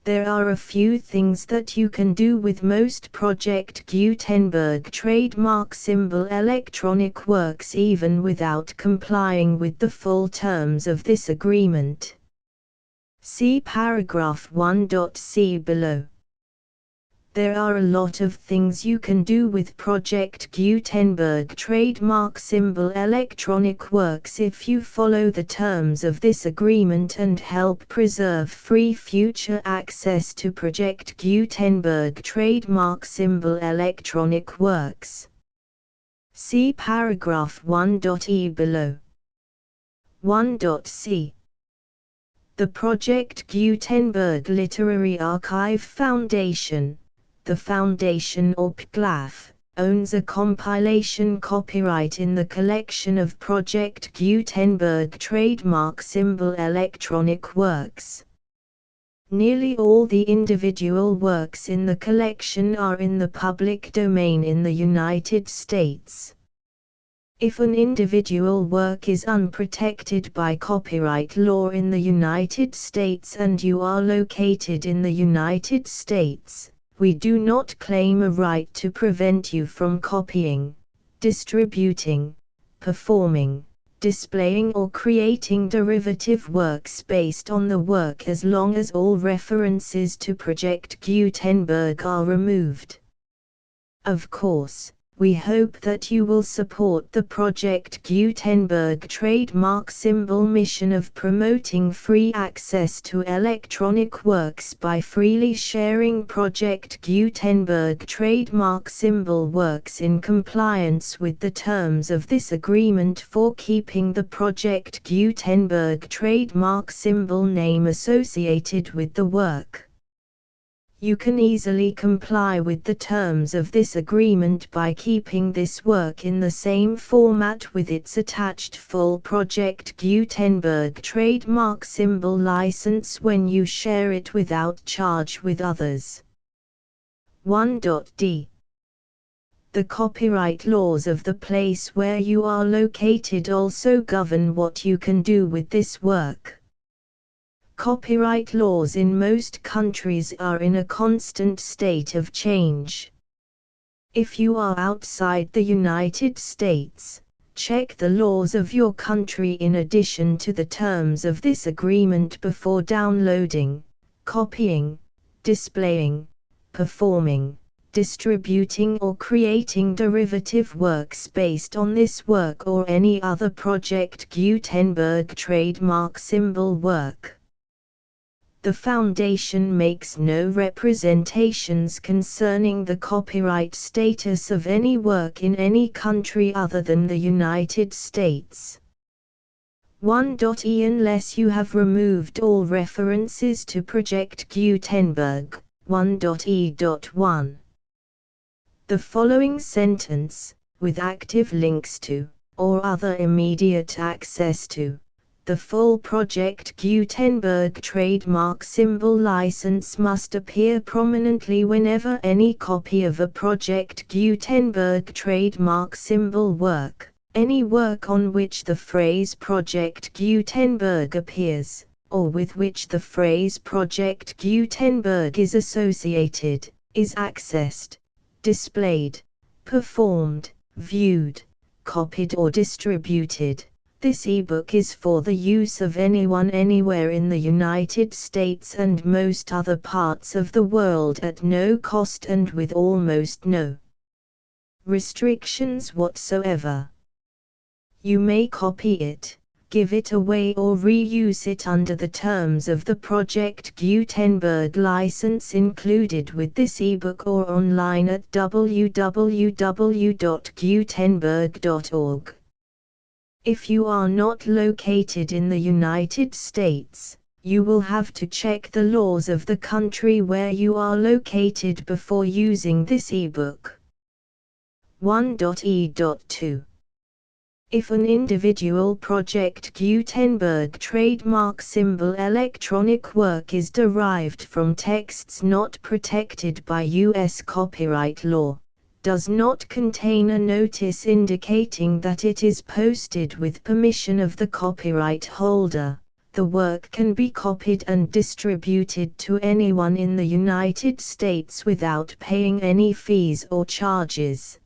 There are a few things that you can do with most Project Gutenberg trademark symbol electronic works even without complying with the full terms of this agreement. See paragraph 1.c below. There are a lot of things you can do with Project Gutenberg trademark symbol electronic works if you follow the terms of this agreement and help preserve free future access to Project Gutenberg trademark symbol electronic works. See paragraph 1.e below. 1.c. The Project Gutenberg Literary Archive Foundation, the Foundation or PGLAF, owns a compilation copyright in the collection of Project Gutenberg trademark symbol electronic works. Nearly all the individual works in the collection are in the public domain in the United States. If an individual work is unprotected by copyright law in the United States and you are located in the United States, we do not claim a right to prevent you from copying, distributing, performing, displaying or creating derivative works based on the work as long as all references to Project Gutenberg are removed. Of course, we hope that you will support the Project Gutenberg trademark symbol mission of promoting free access to electronic works by freely sharing Project Gutenberg trademark symbol works in compliance with the terms of this agreement for keeping the Project Gutenberg trademark symbol name associated with the work. You can easily comply with the terms of this agreement by keeping this work in the same format with its attached full Project Gutenberg trademark symbol license when you share it without charge with others. 1.d. The copyright laws of the place where you are located also govern what you can do with this work. Copyright laws in most countries are in a constant state of change. If you are outside the United States, check the laws of your country in addition to the terms of this agreement before downloading, copying, displaying, performing, distributing or creating derivative works based on this work or any other Project Gutenberg trademark symbol work. The Foundation makes no representations concerning the copyright status of any work in any country other than the United States. 1.e. Unless you have removed all references to Project Gutenberg. 1.e.1. The following sentence, with active links to, or other immediate access to, the full Project Gutenberg trademark symbol license must appear prominently whenever any copy of a Project Gutenberg trademark symbol work, any work on which the phrase Project Gutenberg appears, or with which the phrase Project Gutenberg is associated, is accessed, displayed, performed, viewed, copied or distributed. This ebook is for the use of anyone anywhere in the United States and most other parts of the world at no cost and with almost no restrictions whatsoever. You may copy it, give it away or reuse it under the terms of the Project Gutenberg license included with this ebook or online at www.gutenberg.org. If you are not located in the United States, you will have to check the laws of the country where you are located before using this ebook. 1.e.2. If an individual Project Gutenberg trademark symbol electronic work is derived from texts not protected by U.S. copyright law, does not contain a notice indicating that it is posted with permission of the copyright holder, the work can be copied and distributed to anyone in the United States without paying any fees or charges.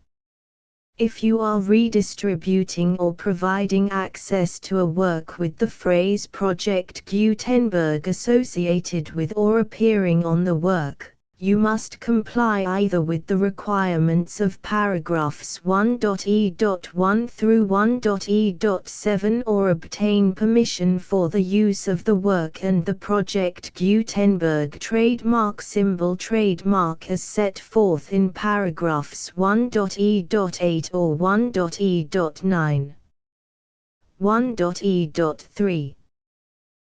If you are redistributing or providing access to a work with the phrase Project Gutenberg associated with or appearing on the work, you must comply either with the requirements of paragraphs 1.e.1 through 1.e.7 or obtain permission for the use of the work and the Project Gutenberg trademark symbol trademark as set forth in paragraphs 1.e.8 or 1.e.9. 1.e.3.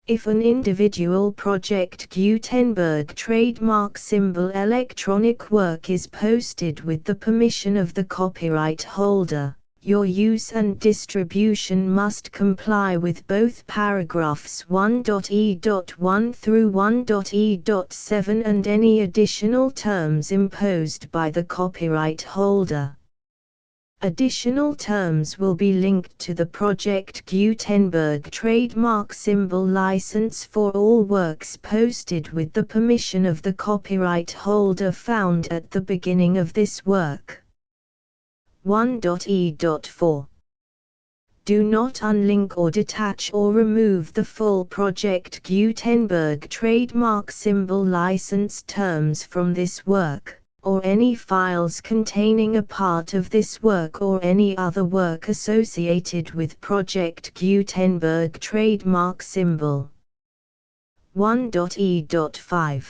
If an individual Project Gutenberg trademark symbol electronic work is posted with the permission of the copyright holder, your use and distribution must comply with both paragraphs 1.e.1 through 1.e.7 and any additional terms imposed by the copyright holder. Additional terms will be linked to the Project Gutenberg trademark symbol license for all works posted with the permission of the copyright holder found at the beginning of this work. 1.e.4. Do not unlink or detach or remove the full Project Gutenberg trademark symbol license terms from this work, or any files containing a part of this work or any other work associated with Project Gutenberg trademark symbol. 1.e.5.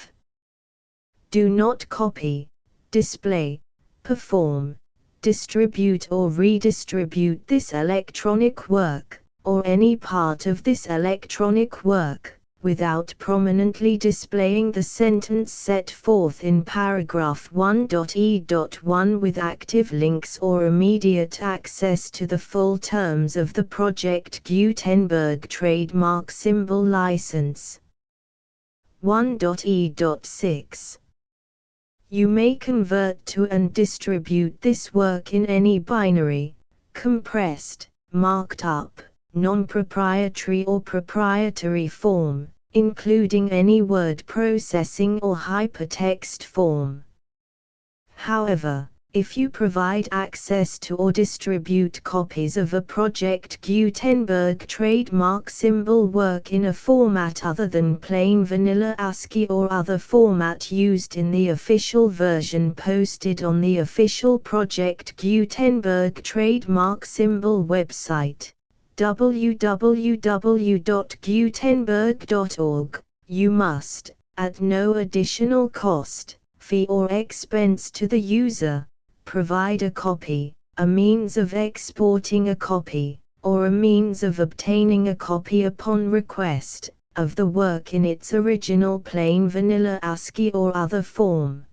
Do not copy, display, perform, distribute or redistribute this electronic work, or any part of this electronic work, without prominently displaying the sentence set forth in paragraph 1.e.1 with active links or immediate access to the full terms of the Project Gutenberg trademark symbol license. 1.e.6. You may convert to and distribute this work in any binary, compressed, marked up, non-proprietary or proprietary form, including any word processing or hypertext form. However, if you provide access to or distribute copies of a Project Gutenberg trademark symbol work in a format other than plain vanilla ASCII or other format used in the official version posted on the official Project Gutenberg trademark symbol website, www.gutenberg.org, you must, at no additional cost, fee or expense to the user, provide a copy, a means of exporting a copy, or a means of obtaining a copy upon request, of the work in its original plain vanilla ASCII or other form.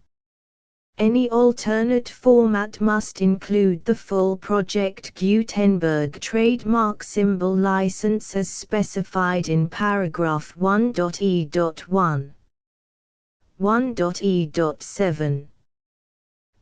Any alternate format must include the full Project Gutenberg trademark symbol license as specified in paragraph 1.e.1. 1.e.7.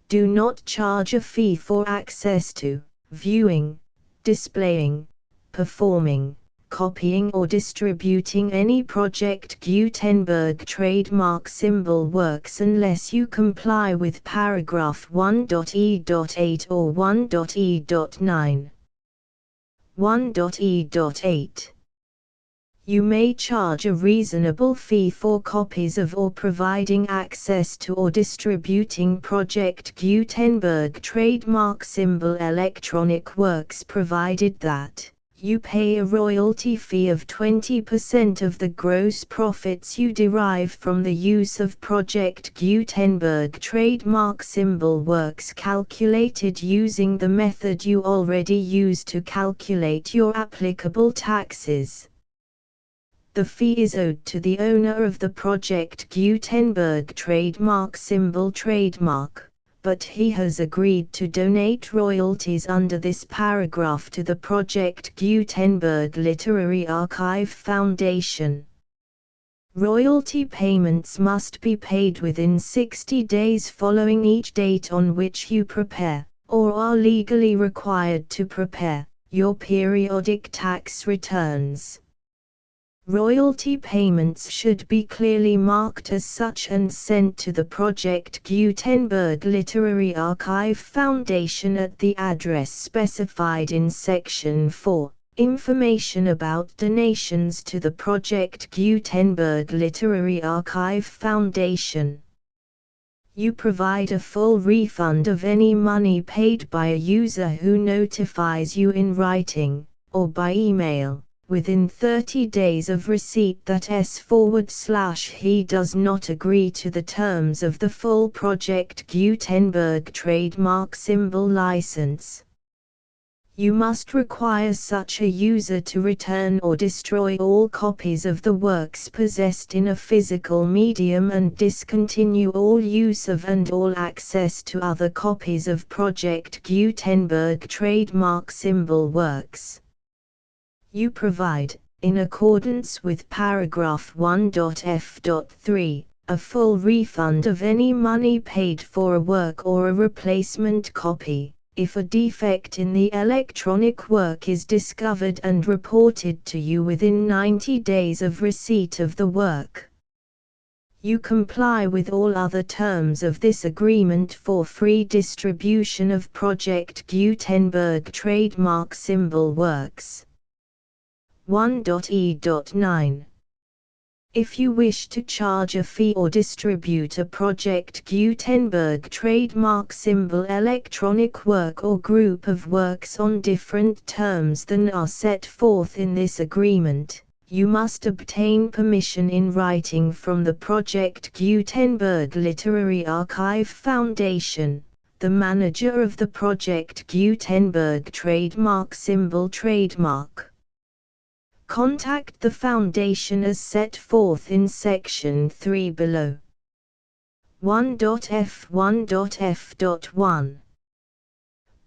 Do not charge a fee for access to, viewing, displaying, performing, copying or distributing any Project Gutenberg trademark symbol works unless you comply with paragraph 1.e.8 or 1.e.9. 1.e.8. You may charge a reasonable fee for copies of or providing access to or distributing Project Gutenberg trademark symbol electronic works provided that you pay a royalty fee of 20% of the gross profits you derive from the use of Project Gutenberg trademark symbol works calculated using the method you already use to calculate your applicable taxes. The fee is owed to the owner of the Project Gutenberg trademark symbol trademark, but he has agreed to donate royalties under this paragraph to the Project Gutenberg Literary Archive Foundation. Royalty payments must be paid within 60 days following each date on which you prepare, or are legally required to prepare, your periodic tax returns. Royalty payments should be clearly marked as such and sent to the Project Gutenberg Literary Archive Foundation at the address specified in Section 4, Information about donations to the Project Gutenberg Literary Archive Foundation. You provide a full refund of any money paid by a user who notifies you in writing, or by email, within 30 days of receipt that he does not agree to the terms of the full Project Gutenberg trademark symbol license. You must require such a user to return or destroy all copies of the works possessed in a physical medium and discontinue all use of and all access to other copies of Project Gutenberg trademark symbol works. You provide, in accordance with paragraph 1.f.3, a full refund of any money paid for a work or a replacement copy, if a defect in the electronic work is discovered and reported to you within 90 days of receipt of the work. You comply with all other terms of this agreement for free distribution of Project Gutenberg trademark symbol works. 1.e.9. If you wish to charge a fee or distribute a Project Gutenberg trademark symbol electronic work or group of works on different terms than are set forth in this agreement, you must obtain permission in writing from the Project Gutenberg Literary Archive Foundation, the manager of the Project Gutenberg trademark symbol trademark. Contact the Foundation as set forth in Section 3 below. 1.f1.f.1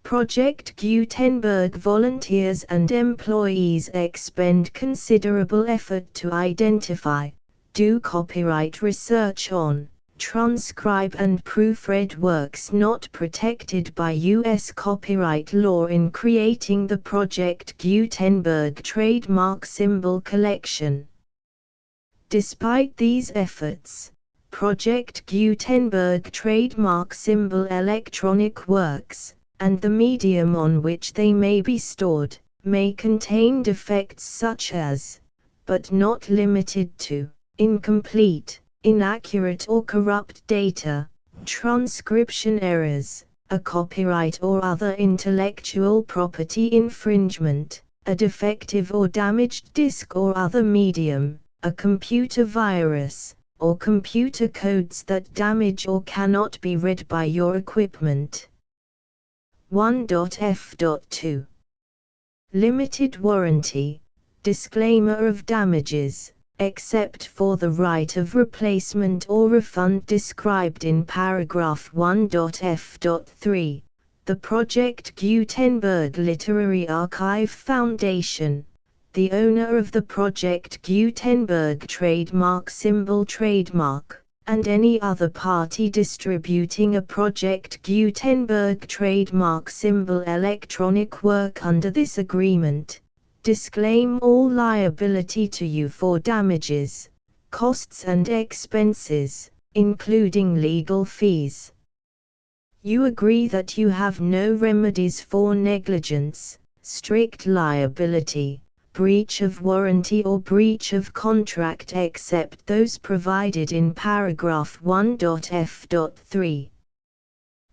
Project Gutenberg volunteers and employees expend considerable effort to identify, do copyright research on, transcribe and proofread works not protected by U.S. copyright law in creating the Project Gutenberg trademark symbol collection. Despite these efforts, Project Gutenberg trademark symbol electronic works, and the medium on which they may be stored, may contain defects such as, but not limited to, incomplete, inaccurate or corrupt data, transcription errors, a copyright or other intellectual property infringement, a defective or damaged disk or other medium, a computer virus, or computer codes that damage or cannot be read by your equipment. 1.f.2 Limited warranty, disclaimer of damages, except for the right of replacement or refund described in paragraph 1.f.3, the Project Gutenberg Literary Archive Foundation, the owner of the Project Gutenberg trademark symbol trademark, and any other party distributing a Project Gutenberg trademark symbol electronic work under this agreement, disclaim all liability to you for damages, costs and expenses, including legal fees. You agree that you have no remedies for negligence, strict liability, breach of warranty or breach of contract except those provided in paragraph 1.f.3.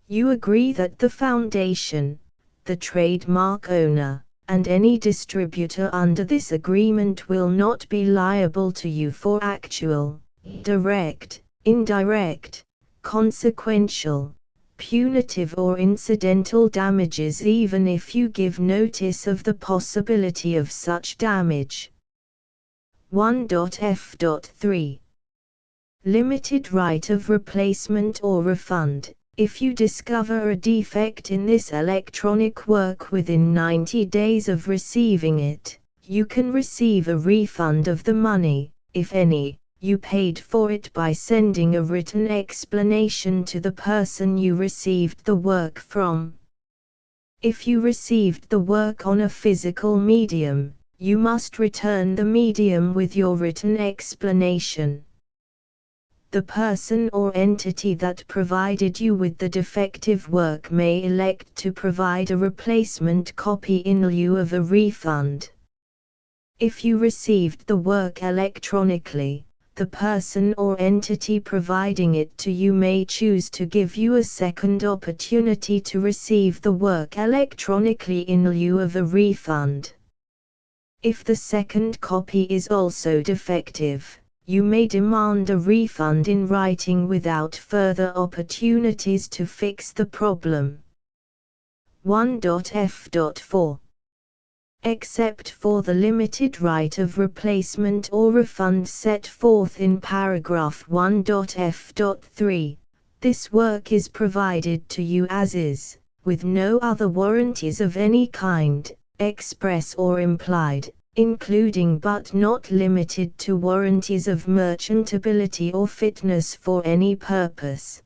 You agree that the Foundation, the trademark owner, and any distributor under this agreement will not be liable to you for actual, direct, indirect, consequential, punitive or incidental damages even if you give notice of the possibility of such damage. 1.f.3 Limited right of replacement or refund. If you discover a defect in this electronic work within 90 days of receiving it, you can receive a refund of the money, if any, you paid for it by sending a written explanation to the person you received the work from. If you received the work on a physical medium, you must return the medium with your written explanation. The person or entity that provided you with the defective work may elect to provide a replacement copy in lieu of a refund. If you received the work electronically, the person or entity providing it to you may choose to give you a second opportunity to receive the work electronically in lieu of a refund. If the second copy is also defective, you may demand a refund in writing without further opportunities to fix the problem. 1.f.4 Except for the limited right of replacement or refund set forth in paragraph 1.f.3, this work is provided to you as is, with no other warranties of any kind, express or implied, including but not limited to warranties of merchantability or fitness for any purpose.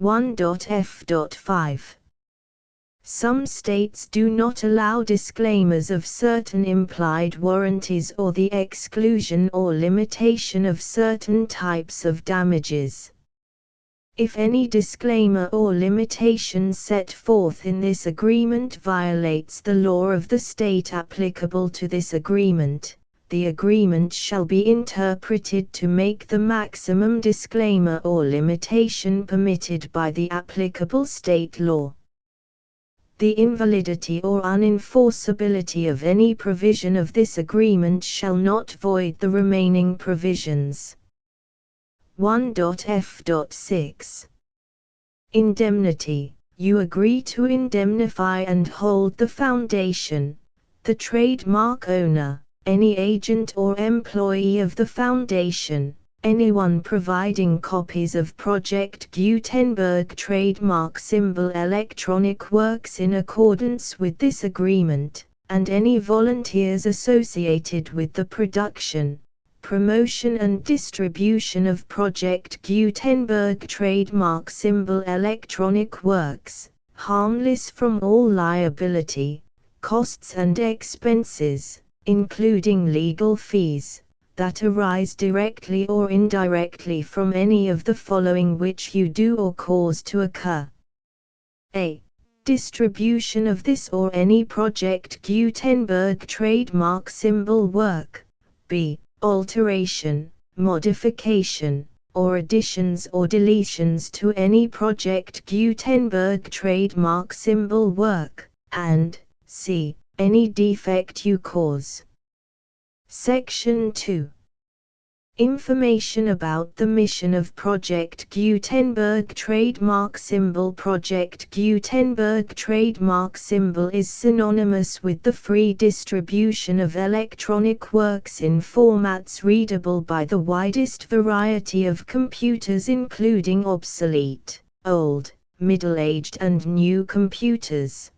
1.f.5 Some states do not allow disclaimers of certain implied warranties or the exclusion or limitation of certain types of damages. If any disclaimer or limitation set forth in this agreement violates the law of the state applicable to this agreement, the agreement shall be interpreted to make the maximum disclaimer or limitation permitted by the applicable state law. The invalidity or unenforceability of any provision of this agreement shall not void the remaining provisions. 1.f.6 Indemnity. You agree to indemnify and hold the Foundation, the trademark owner, any agent or employee of the Foundation, anyone providing copies of Project Gutenberg trademark symbol electronic works in accordance with this agreement, and any volunteers associated with the production, promotion and distribution of Project Gutenberg trademark symbol electronic works, harmless from all liability, costs and expenses, including legal fees, that arise directly or indirectly from any of the following which you do or cause to occur. A. Distribution of this or any Project Gutenberg trademark symbol work. B. Alteration, modification, or additions or deletions to any Project Gutenberg trademark symbol work, and C. Any defect you cause. Section 2. Information about the mission of Project Gutenberg trademark symbol. Project Gutenberg trademark symbol is synonymous with the free distribution of electronic works in formats readable by the widest variety of computers, including obsolete, old, middle-aged and new computers.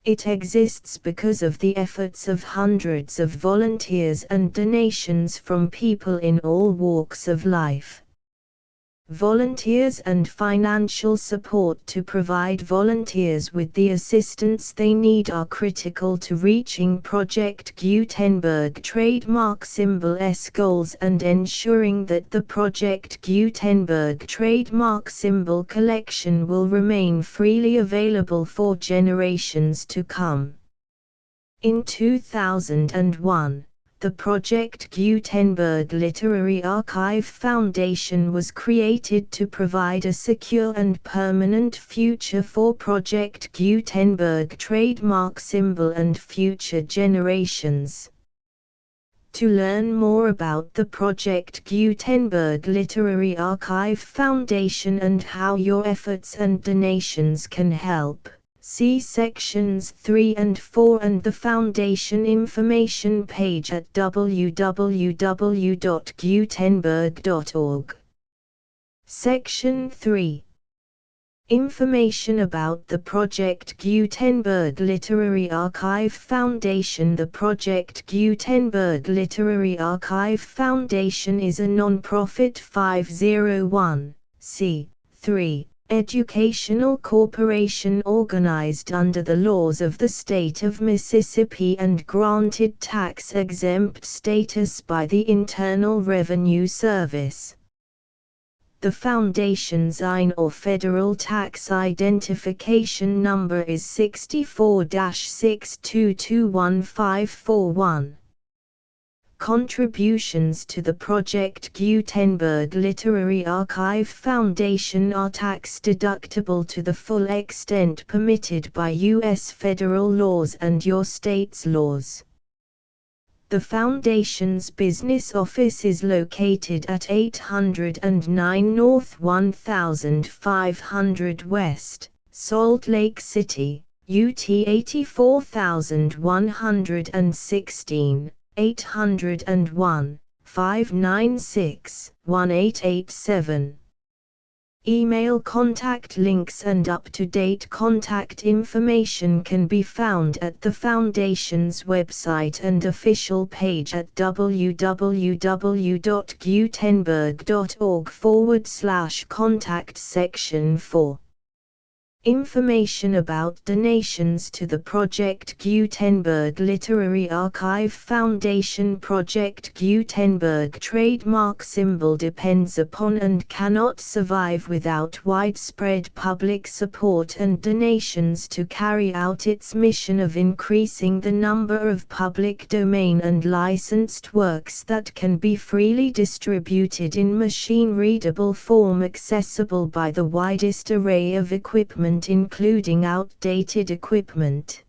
It exists because of the efforts of hundreds of volunteers and donations from people in all walks of life. Volunteers and financial support to provide volunteers with the assistance they need are critical to reaching Project Gutenberg trademark symbol's goals and ensuring that the Project Gutenberg trademark symbol collection will remain freely available for generations to come. In 2001, the Project Gutenberg Literary Archive Foundation was created to provide a secure and permanent future for Project Gutenberg trademark symbol and future generations. To learn more about the Project Gutenberg Literary Archive Foundation and how your efforts and donations can help, see sections 3 and 4 and the Foundation information page at www.gutenberg.org. Section 3. Information about the Project Gutenberg Literary Archive Foundation. The Project Gutenberg Literary Archive Foundation is a non-profit 501(c)(3) educational corporation organized under the laws of the state of Mississippi and granted tax-exempt status by the Internal Revenue Service. The Foundation's IN or Federal Tax Identification Number is 64-6221541. Contributions to the Project Gutenberg Literary Archive Foundation are tax-deductible to the full extent permitted by U.S. federal laws and your state's laws. The Foundation's business office is located at 809 North 1500 West, Salt Lake City, UT 84116. 801-596-1887. Email contact links and up-to-date contact information can be found at the Foundation's website and official page at www.gutenberg.org/contact. Section 4. Information about donations to the Project Gutenberg Literary Archive Foundation. Project Gutenberg trademark symbol depends upon and cannot survive without widespread public support and donations to carry out its mission of increasing the number of public domain and licensed works that can be freely distributed in machine-readable form accessible by the widest array of equipment, including outdated equipment.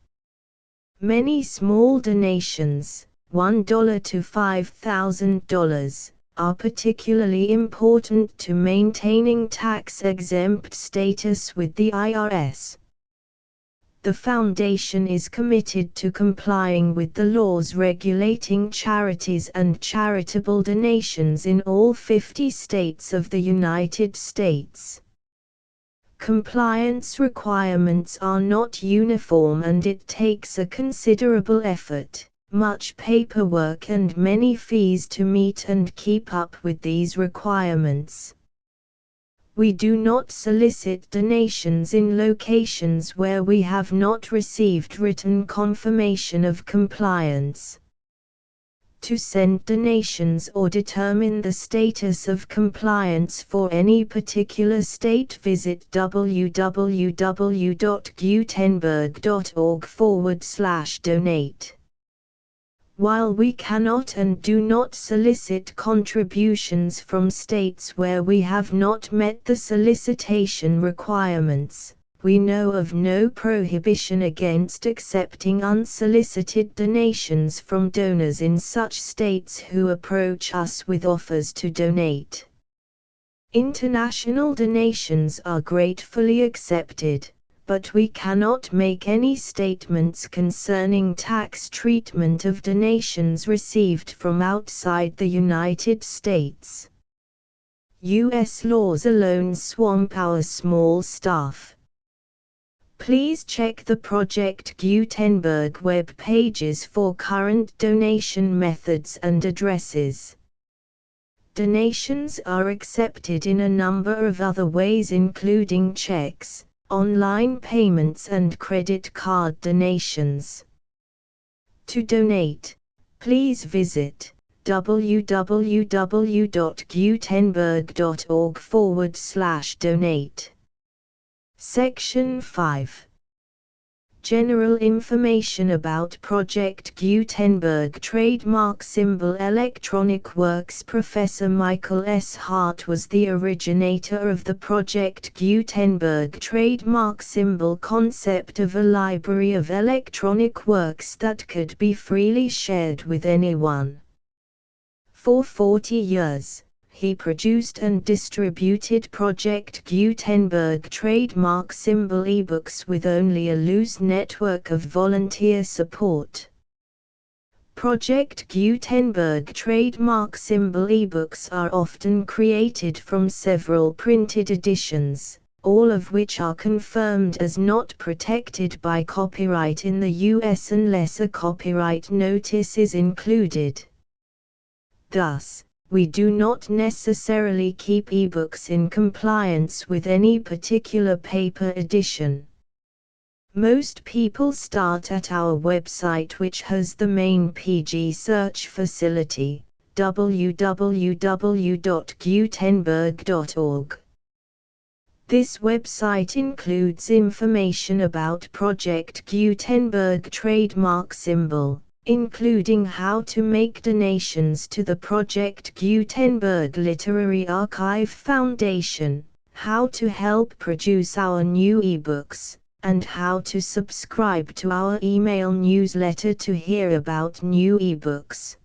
Many small donations, $1 to $5,000, are particularly important to maintaining tax-exempt status with the IRS. The Foundation is committed to complying with the laws regulating charities and charitable donations in all 50 states of the United States. Compliance requirements are not uniform and it takes a considerable effort, much paperwork and many fees to meet and keep up with these requirements. We do not solicit donations in locations where we have not received written confirmation of compliance. To send donations or determine the status of compliance for any particular state, visit www.gutenberg.org/donate. While we cannot and do not solicit contributions from states where we have not met the solicitation requirements, we know of no prohibition against accepting unsolicited donations from donors in such states who approach us with offers to donate. International donations are gratefully accepted, but we cannot make any statements concerning tax treatment of donations received from outside the United States. U.S. laws alone swamp our small staff. Please check the Project Gutenberg web pages for current donation methods and addresses. Donations are accepted in a number of other ways, including checks, online payments and credit card donations. To donate, please visit www.gutenberg.org/donate. Section 5. General information about Project Gutenberg Trademark Symbol Electronic Works. Professor Michael S. Hart was the originator of the Project Gutenberg trademark symbol concept of a library of electronic works that could be freely shared with anyone. For 40 years, he produced and distributed Project Gutenberg trademark symbol ebooks with only a loose network of volunteer support. Project Gutenberg trademark symbol ebooks are often created from several printed editions, all of which are confirmed as not protected by copyright in the US unless a copyright notice is included. Thus, we do not necessarily keep ebooks in compliance with any particular paper edition. Most people start at our website, which has the main PG search facility, www.gutenberg.org. This website includes information about Project Gutenberg trademark symbol, including how to make donations to the Project Gutenberg Literary Archive Foundation, how to help produce our new ebooks, and how to subscribe to our email newsletter to hear about new ebooks.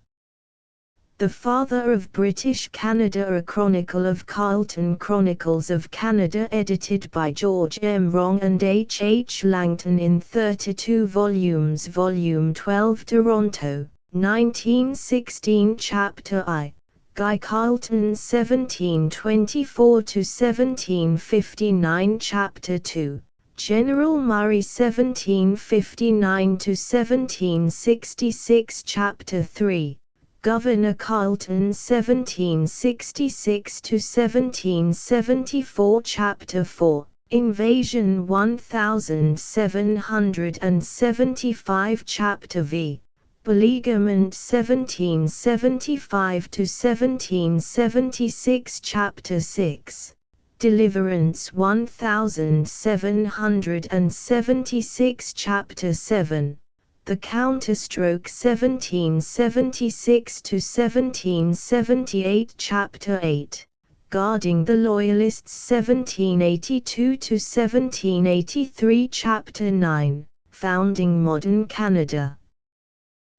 The Father of British Canada, A Chronicle of Carleton. Chronicles of Canada, edited by George M. Wrong and H. H. Langton in 32 volumes. Volume 12, Toronto, 1916. Chapter I. Guy Carleton 1724–1759. Chapter 2. General Murray 1759–1766. Chapter 3. Governor Carleton 1766–1774. Chapter 4. Invasion 1775. Chapter V. Beleaguerment 1775–1776. Chapter 6. Deliverance 1776. Chapter 7. The Counterstroke 1776–1778. Chapter 8. Guarding the Loyalists 1782–1783. Chapter 9. Founding Modern Canada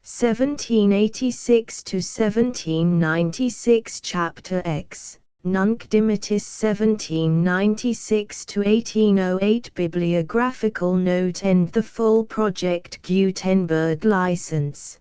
1786–1796. Chapter X. Nunc Dimittis 1796–1808 Bibliographical note and the full Project Gutenberg license.